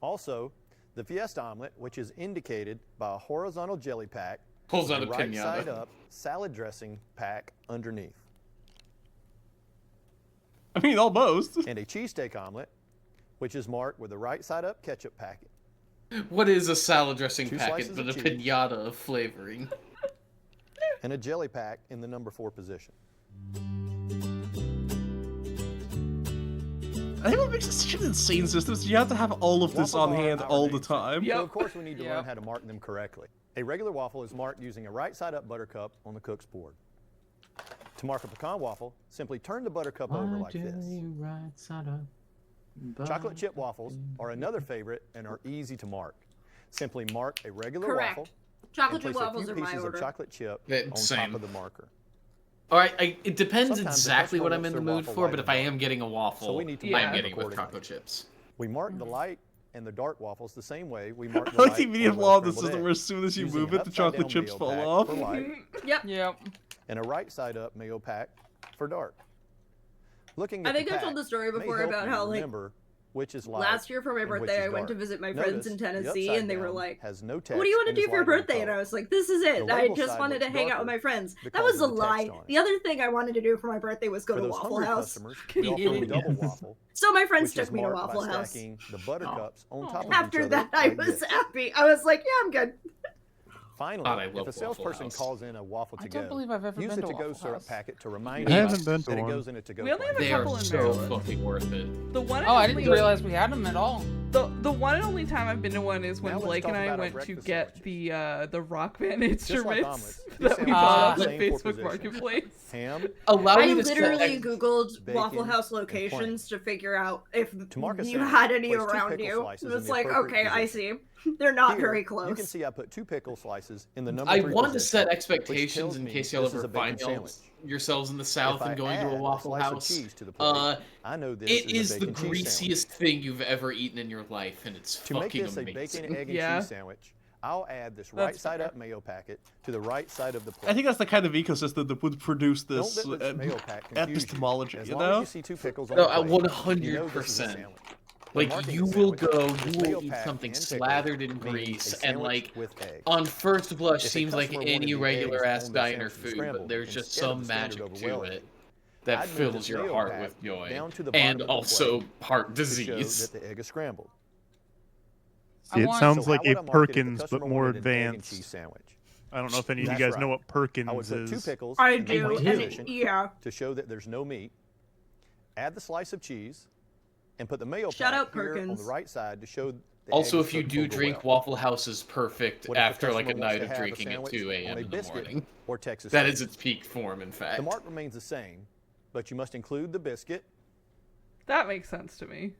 S11: Also, the Fiesta omelet, which is indicated by a horizontal jelly pack,
S2: pulls out
S11: the
S2: a
S11: right
S2: pinata.
S11: side up salad dressing pack underneath.
S4: I mean, almost.
S11: And a cheesesteak omelet, which is marked with the right side up ketchup packet.
S2: What is a salad dressing
S11: 2
S2: packet
S11: slices
S2: but a
S11: of cheese.
S2: pinata of flavoring?
S11: And a jelly pack in the number 4 position.
S4: I think what makes it such an insane system is you have to have all of this
S11: Waffles
S4: on
S11: are
S4: hand
S11: our
S4: all the
S11: namesake,
S4: time.
S11: So of course we need to learn how to mark them correctly. A regular waffle is marked using a right side up buttercup on the cook's board. To mark a pecan waffle, simply turn the buttercup over like this.
S13: Right side up.
S11: Chocolate chip waffles are another favorite and are easy to mark. Simply mark a regular
S1: Correct.
S11: waffle
S1: Chocolate
S11: and
S1: chip
S11: place
S1: waffles
S11: a
S1: are
S11: few
S1: my
S11: pieces
S1: order.
S11: of chocolate chip on
S2: Same.
S11: top of the marker.
S2: All right, it depends
S11: Sometimes the
S2: exactly
S11: customer
S2: what I'm
S11: wants
S2: in the
S11: their
S2: mood
S11: waffle
S2: for,
S11: light
S2: but
S11: and
S2: if I
S11: dark.
S2: am getting a waffle,
S11: So we need to
S2: I'm
S11: mark
S2: getting it with
S11: accordingly.
S2: chocolate chips.
S11: We mark the light and the dark waffles the same way we mark
S4: I
S11: the
S4: like
S11: light
S4: the
S11: on
S4: immediate
S11: a
S4: flaw of this
S11: well-scrambled
S4: system
S11: egg,
S4: where as soon as you
S11: using
S4: move
S11: an
S4: it, the chocolate
S11: upside-down
S4: chips
S11: mayo
S4: fall
S11: pack
S4: off.
S11: for light
S1: Yep.
S15: Yep.
S11: and a right side up mayo pack for dark. Looking at
S1: I think
S11: the
S1: I've told
S11: pack
S1: the story
S11: may
S1: before
S11: help
S1: about
S11: you
S1: how, like,
S11: remember which is light
S1: last year for my
S11: and which
S1: birthday,
S11: is
S1: I went to
S11: dark.
S1: visit my friends in
S11: Notice the
S1: Tennessee,
S11: upside
S1: and they were
S11: down
S1: like,
S11: has no
S1: "What do you
S11: text
S1: want to
S11: and
S1: do
S11: is
S1: for your
S11: lighter in
S1: birthday?" And
S11: color.
S1: I was like, "This is it.
S11: The
S1: I
S11: label
S1: just
S11: side
S1: wanted to
S11: looks
S1: hang out with
S11: darker
S1: my friends." That
S11: because
S1: was a
S11: of the text
S1: lie.
S11: on it.
S1: The other thing I wanted to do for my birthday was go
S11: For
S1: to
S11: those
S1: Waffle
S11: hungry
S1: House.
S11: customers, we offer a double waffle,
S1: So my friends
S11: which is
S1: took me to
S11: marked by
S1: Waffle House.
S11: stacking the buttercups on top of
S1: After
S11: each other
S1: that, I
S11: like
S1: was
S11: this.
S1: happy. I was like, "Yeah, I'm good."
S11: Finally,
S2: God, I
S11: if
S2: love
S11: a
S2: Waffle
S11: salesperson
S2: House.
S11: calls in a waffle to
S15: I don't
S11: go,
S15: believe I've ever
S11: use
S15: been
S11: a
S15: to
S11: to-go
S15: Waffle
S11: syrup
S15: House.
S11: packet to remind
S2: I
S11: you
S2: haven't
S3: been to
S11: that it
S3: one.
S11: goes in a to-go
S3: We only have a
S11: plate.
S2: They are
S3: couple in
S2: so
S3: Maryland.
S2: fucking worth it.
S3: The one.
S15: Oh, I
S3: and
S15: didn't
S3: only-
S15: realize we had them at all.
S3: The one and only time I've been to one is when
S11: Now let's
S3: Blake and
S11: talk
S3: I
S11: about our
S3: went to
S11: breakfast
S3: get the Rock Band
S11: Just like
S3: instruments
S11: omelets, these
S3: that we
S11: sandwiches
S3: bought
S11: are
S3: off
S11: the
S3: the
S11: same
S3: Facebook
S11: for positions.
S3: Marketplace.
S11: Ham,
S2: Allow
S1: I
S2: me to set
S1: literally
S2: ex-
S1: Googled
S11: bacon,
S1: Waffle House
S11: and plain.
S1: locations to figure out if
S11: To mark a
S1: you
S11: sandwich,
S1: had any
S11: place 2
S1: around
S11: pickle
S1: you.
S11: slices
S1: It
S11: in
S1: was
S11: the
S1: like,
S11: appropriate
S1: okay, I see.
S11: position.
S1: They're not
S11: Here,
S1: very close.
S11: You can see I put 2 pickle slices in the number
S2: I
S11: 3
S2: wanted to
S11: position,
S2: set
S11: which
S2: expectations
S11: tells
S2: in
S11: me
S2: case y'all
S11: this is
S2: ever
S11: a bacon
S2: find
S11: sandwich.
S2: yourselves in the South
S11: If I
S2: and going to a
S11: add
S2: Waffle
S11: slice of
S2: House.
S11: cheese to the plate, I know this
S2: It
S11: is
S2: is
S11: a
S2: the
S11: bacon cheese
S2: greasiest thing you've ever eaten in your life, and it's
S11: To make
S2: fucking
S11: this a
S2: amazing.
S11: bacon, egg, and
S3: Yeah.
S11: cheese sandwich, I'll add this
S3: That's
S11: right side
S3: fair.
S11: up mayo packet to the right side of the plate.
S4: I think that's the kind of ecosystem that would produce
S11: Don't
S4: this
S11: let this mayo pack confuse you.
S4: epistemology,
S11: As
S4: you
S11: long as
S4: know?
S11: you see 2 pickles on
S2: No,
S11: the plate, you know this is a
S2: 100%.
S11: sandwich. When
S2: Like,
S11: marking
S2: you
S11: a
S2: will
S11: sandwich,
S2: go,
S11: this
S2: you
S11: mayo
S2: will eat
S11: pack
S2: something
S11: and pickles
S2: slathered in
S11: means a
S2: grease, and
S11: sandwich
S2: like,
S11: with egg.
S2: on first blush,
S11: If a
S2: seems like
S11: customer wanted
S2: any
S11: the
S2: regular
S11: eggs
S2: ass
S11: on their
S2: diner
S11: sandwich
S2: food, but
S11: scrambled
S2: there's just
S11: instead of
S2: some
S11: the standard
S2: magic to
S11: over-well-ed,
S2: it that
S11: I'd move
S2: fills
S11: this
S2: your
S11: mayo
S2: heart
S11: pack
S2: with joy,
S11: down to the bottom
S2: and
S11: of the
S2: also
S11: plate
S2: heart
S11: to show
S2: disease.
S11: that the egg is scrambled.
S18: It sounds
S11: So
S18: like
S11: how would
S18: a
S11: I mark it if the
S18: Perkins, but
S11: customer
S18: more
S11: wanted an egg and cheese
S18: advanced.
S11: sandwich?
S18: I don't know if any of you
S11: That's
S18: guys
S11: right.
S18: know what
S11: I would
S18: Perkins
S11: put 2
S18: is.
S11: pickles
S1: I
S11: in the
S1: do,
S11: plain
S1: and
S11: position
S1: yeah.
S11: to show that there's no meat. Add the slice of cheese and put the mayo
S1: Shout
S11: pack
S1: out
S11: here on
S1: Perkins.
S11: the right side to show the
S2: Also,
S11: egg is
S2: if you
S11: cooked
S2: do
S11: over
S2: drink
S11: well.
S2: Waffle House is perfect
S11: What if the
S2: after like a
S11: customer wants
S2: night
S11: to
S2: of
S11: have a
S2: drinking at
S11: sandwich
S2: 2 a.m.
S11: on a
S2: in the
S11: biscuit
S2: morning.
S11: or Texas
S2: That
S11: toast?
S2: is its peak form, in fact.
S11: The mark remains the same, but you must include the biscuit
S3: That makes sense to me.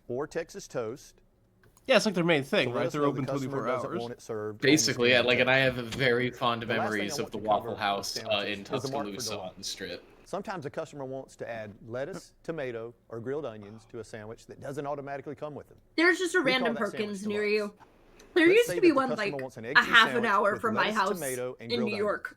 S11: or Texas toast.
S4: Yeah, it's like their main thing,
S11: So let
S4: right?
S11: us
S4: They're
S11: know
S4: open
S11: the customer
S4: 24
S11: doesn't
S4: hours.
S11: want it served on the
S2: Basically, yeah,
S11: standard
S2: like, and
S11: toast.
S2: I have very fond
S11: The last thing I
S2: memories of
S11: want
S2: the
S11: to cover
S2: Waffle
S11: with
S2: House
S11: sandwiches
S2: in
S11: is the mark for
S2: Tuscaloosa
S11: delight.
S2: on the Strip.
S11: Sometimes a customer wants to add lettuce, tomato, or grilled onions to a sandwich that doesn't automatically come with them.
S1: There's just a
S11: We call
S1: random
S11: that sandwich
S1: Perkins near
S11: deluxe.
S1: you. There
S11: Let's
S1: used
S11: say
S1: to be
S11: that the
S1: one
S11: customer
S1: like
S11: wants an egg
S1: a
S11: cheese
S1: half an
S11: sandwich
S1: hour
S11: with
S1: from my
S11: lettuce,
S1: house
S11: tomato, and
S1: in
S11: grilled
S1: New
S11: onions.
S1: York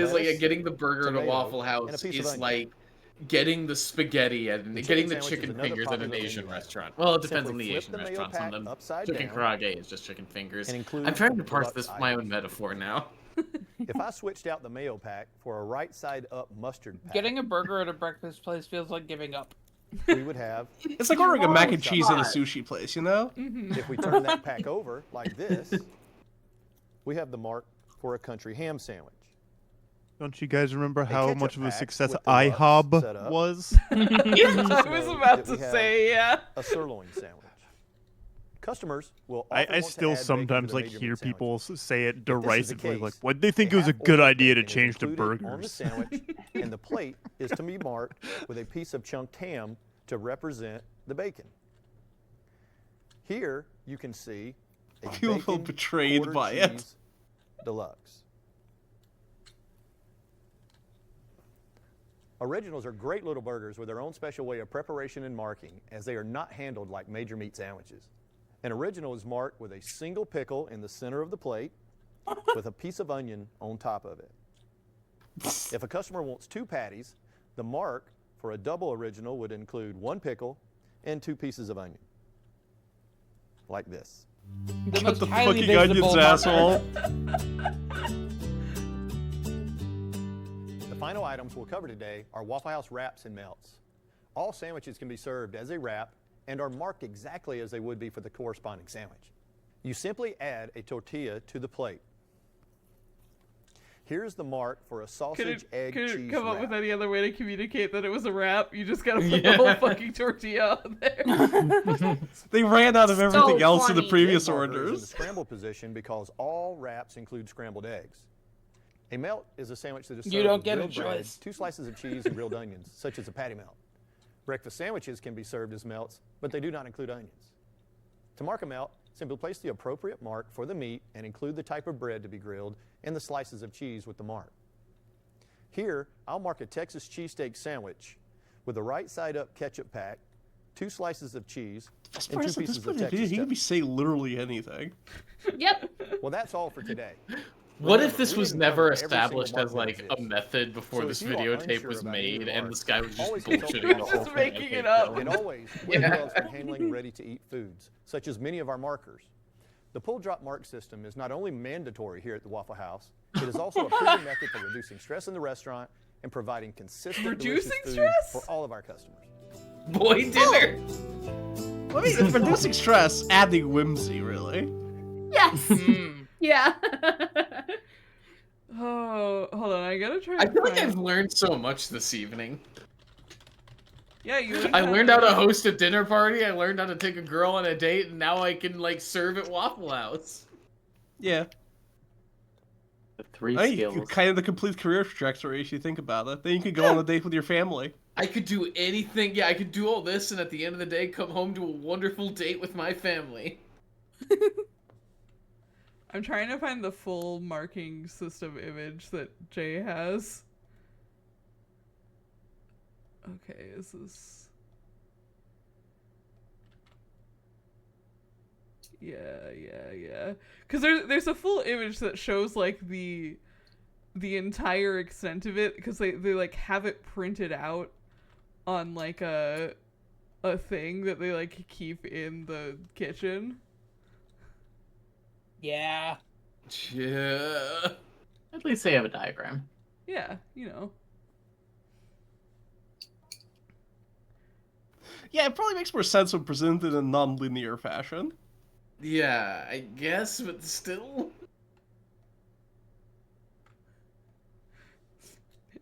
S2: is like
S11: lettuce,
S2: getting the burger at a
S11: tomato,
S2: Waffle
S11: and a
S2: House
S11: piece of
S2: is
S11: onion.
S2: like getting the spaghetti and
S11: The
S2: getting the
S11: chicken sandwich is
S2: chicken
S11: another
S2: fingers at an
S11: popular
S2: Asian
S11: menu item.
S2: restaurant. Well, it depends
S11: Simply
S2: on the
S11: flip
S2: Asian
S11: the mayo
S2: restaurant.
S11: pack
S2: Sometimes
S11: upside
S2: chicken
S11: down
S2: karaage is just chicken fingers.
S11: and include
S2: I'm trying to parse
S11: deluxe
S2: this my own
S11: items.
S2: metaphor now.
S11: If I switched out the mayo pack for a right side up mustard pack,
S15: Getting a burger at a breakfast place feels like giving up.
S11: we would have...
S4: It's like ordering a mac and cheese at a sushi place, you know?
S11: If we turn that pack over like this, we have the mark for a country ham sandwich.
S5: Don't you guys remember how
S11: ketchup
S5: much of a
S11: pack
S5: success
S11: with the buns
S5: IHOB
S11: set up.
S5: was?
S3: I was about to say, yeah.
S11: A sirloin sandwich. Customers will
S5: I
S11: often want
S5: still
S11: to add
S5: sometimes
S11: bacon to
S5: like
S11: the major
S5: hear
S11: meat sandwich.
S5: people say it
S11: If this is the
S5: derisively,
S11: case,
S5: like, "Why do they think
S11: they
S5: it was a
S11: have
S5: good
S11: ordered
S5: idea to
S11: bacon is
S5: change to
S11: included on the
S5: burgers?"
S11: sandwich, and the plate is to be marked with a piece of chunked ham to represent the bacon. Here you can see a
S4: I feel
S11: bacon
S4: betrayed
S11: quarter
S4: by it.
S11: cheese deluxe. Originals are great little burgers with their own special way of preparation and marking, as they are not handled like major meat sandwiches. An original is marked with a single pickle in the center of the plate with a piece of onion on top of it. If a customer wants 2 patties, the mark for a double original would include 1 pickle and 2 pieces of onion. Like this.
S4: Cut the fucking onions, asshole.
S11: The final items we'll cover today are Waffle House wraps and melts. All sandwiches can be served as a wrap and are marked exactly as they would be for the corresponding sandwich. You simply add a tortilla to the plate. Here's the mark for a sausage, egg,
S3: Could
S11: cheese
S3: it come
S11: wrap.
S3: up with any other way to communicate that it was a wrap? You just gotta put the whole fucking tortilla on there.
S4: They ran out of everything else in the
S11: Egg
S4: previous
S11: marker is in the
S4: orders.
S11: scrambled position because all wraps include scrambled eggs. A melt is a sandwich that is served
S15: You don't
S11: with
S15: get a
S11: grilled bread,
S15: choice.
S11: 2 slices of cheese, and grilled onions, such as a patty melt. Breakfast sandwiches can be served as melts, but they do not include onions. To mark a melt, simply place the appropriate mark for the meat and include the type of bread to be grilled and the slices of cheese with the mark. Here, I'll mark a Texas cheesesteak sandwich with the right side up ketchup pack, 2 slices of cheese, and 2 pieces of Texas
S4: He could
S11: chutney.
S4: be saying literally anything.
S1: Yep.
S11: Well, that's all for today.
S2: What
S11: Remember,
S2: if this
S11: we
S2: was
S11: didn't
S2: never
S11: cover every single
S2: established
S11: mark
S2: as
S11: that
S2: like a
S11: exists.
S2: method before
S11: So
S2: this
S11: if you are
S2: videotape
S11: unsure
S2: was
S11: about any
S2: made
S11: of the
S2: and
S11: marks,
S2: this guy was just
S11: always consult
S2: bullshitting
S11: your
S2: the whole
S11: marketing
S2: thing?
S3: making
S2: I
S3: it
S2: think
S3: up.
S2: that
S11: And
S2: was-
S11: always, we're developed in handling ready-to-eat foods, such as many of our markers. The pull-drop mark system is not only mandatory here at the Waffle House, it is also a proven method for reducing stress in the restaurant and providing consistent, delicious
S3: Reducing
S11: food
S3: stress?
S11: for all of our customers.
S2: Boy dinner.
S4: I mean, it's reducing stress, adding whimsy, really.
S1: Yes. Yeah.
S3: Oh, hold on. I gotta try.
S2: I
S3: to
S2: feel like
S3: find-
S2: I've learned so much this evening.
S3: Yeah, you.
S2: I learned how to host a dinner party. I learned how to take a girl on a date, and now I can like serve at Waffle House.
S4: Yeah.
S13: The 3
S4: I
S13: skills.
S4: think kind of the complete career trajectory if you think about it. Then you could go on a date with your family.
S2: I could do anything. Yeah, I could do all this, and at the end of the day, come home to a wonderful date with my family.
S3: I'm trying to find the full marking system image that Jay has. Okay, is this... Yeah. Because there's a full image that shows like the entire extent of it, because they like have it printed out on like a thing that they like keep in the kitchen.
S15: Yeah.
S2: Yeah.
S13: At least they have a diagram.
S3: Yeah, you know.
S4: Yeah, it probably makes more sense when presented in a non-linear fashion.
S2: Yeah, I guess, but still.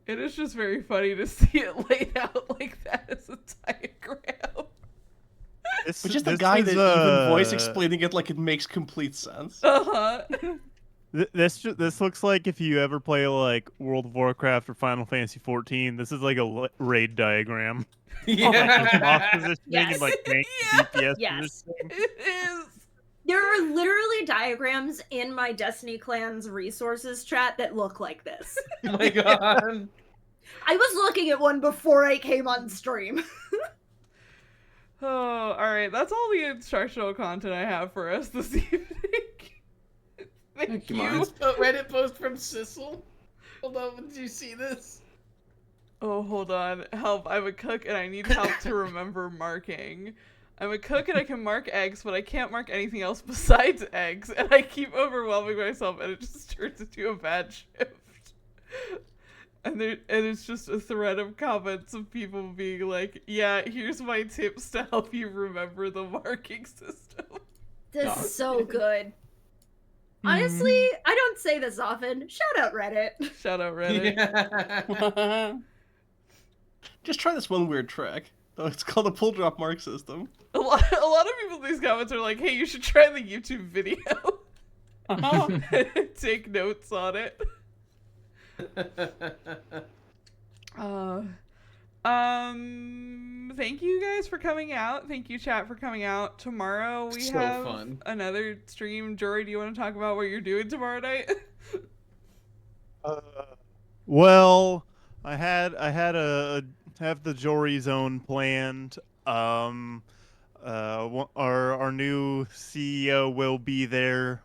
S3: It is just very funny to see it laid out like that as a diagram.
S4: But just a guy that even voice explaining it like it makes complete sense.
S3: Uh-huh.
S5: This looks like if you ever play like World of Warcraft or Final Fantasy 14, this is like a raid diagram.
S2: Yeah.
S5: Boss positioning
S1: Yes.
S5: and like rank DPS
S1: Yes.
S5: positioning.
S3: It is.
S1: There are literally diagrams in my Destiny Clan's resources chat that look like this.
S2: Oh my god.
S1: I was looking at one before I came on stream.
S3: Oh, alright. That's all the instructional content I have for us this evening. Thank you.
S2: This Reddit post from Sissel. Hold on, did you see this?
S3: Oh, hold on. Help. I'm a cook and I need help to remember marking. I'm a cook and I can mark eggs, but I can't mark anything else besides eggs, and I keep overwhelming myself and it just turns into a bad shift. And it's just a thread of comments of people being like, yeah, here's my tips to help you remember the marking system.
S1: This is so good. Honestly, I don't say this often. Shout out Reddit.
S3: Shout out Reddit.
S4: Just try this one weird trick. Oh, it's called a pull drop mark system.
S3: A lot of people in these comments are like, hey, you should try the YouTube video. Take notes on it. Thank you guys for coming out. Thank you, chat, for coming out. Tomorrow we
S2: So
S3: have
S2: fun.
S3: another stream. Jory, do you want to talk about what you're doing tomorrow night?
S5: Well, I had have the Jory Zone planned. Our new CEO will be there.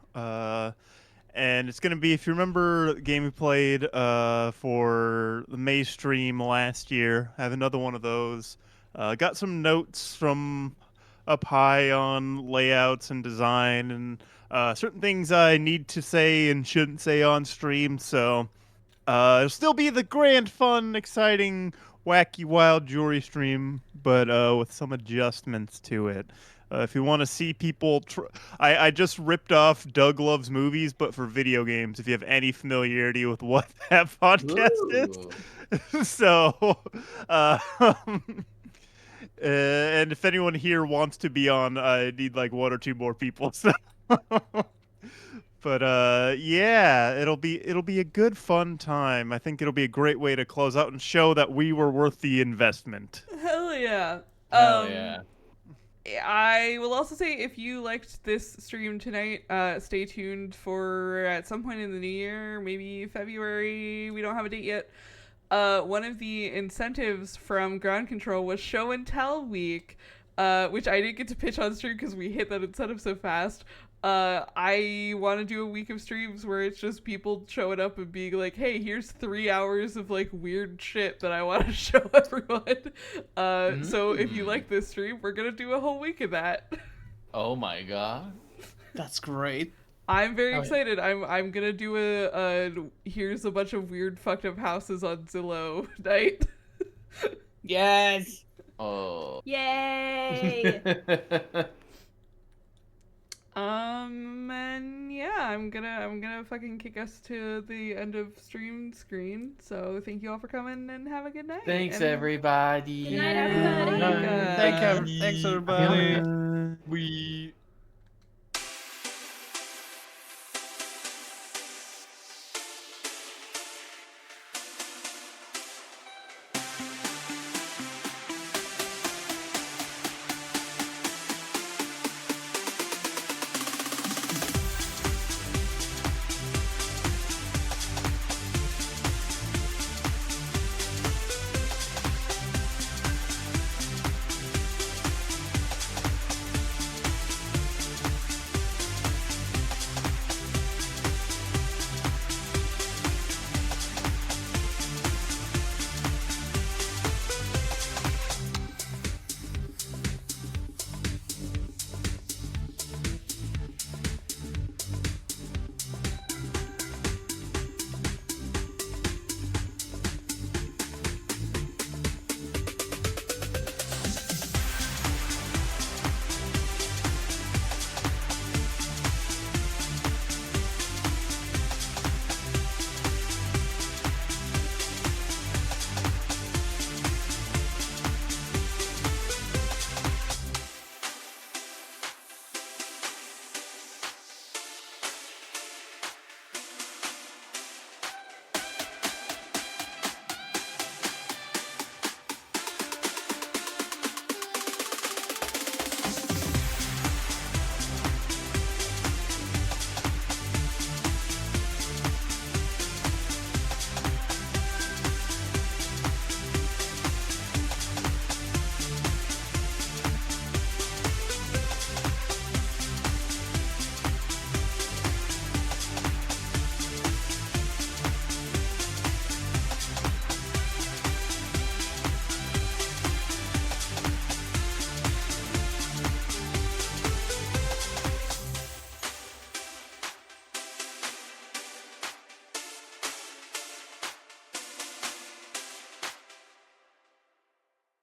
S5: And it's gonna be, if you remember the game we played for the May stream last year, I have another one of those. Got some notes from up high on layouts and design and certain things I need to say and shouldn't say on stream. So it'll still be the grand, fun, exciting, wacky, wild Jory stream, but with some adjustments to it. If you want to see people, I just ripped off Doug Loves Movies, but for video games. If you have any familiarity with what that podcast is, so, and if anyone here wants to be on, I need like 1 or 2 more people. So, but yeah, it'll be a good, fun time. I think it'll be a great way to close out and show that we were worth the investment.
S3: Hell yeah.
S2: Hell yeah.
S3: I will also say, if you liked this stream tonight, stay tuned for at some point in the new year, maybe February, we don't have a date yet. One of the incentives from Ground Control was Show and Tell Week, which I didn't get to pitch on stream because we hit that incentive so fast. I want to do a week of streams where it's just people showing up and being like, hey, here's 3 hours of like weird shit that I want to show everyone. So if you like this stream, we're going to do a whole week of that.
S2: Oh my god.
S4: That's great.
S3: I'm very excited. I'm going to do a here's a bunch of weird fucked up houses on Zillow night.
S15: Yes.
S2: Oh.
S1: Yay.
S3: And yeah, I'm gonna fucking kick us to the end of stream screen. So thank you all for coming and have a good night.
S2: Thanks,
S3: and
S2: everybody.
S1: Good night, everybody.
S4: Thanks, everybody.
S2: We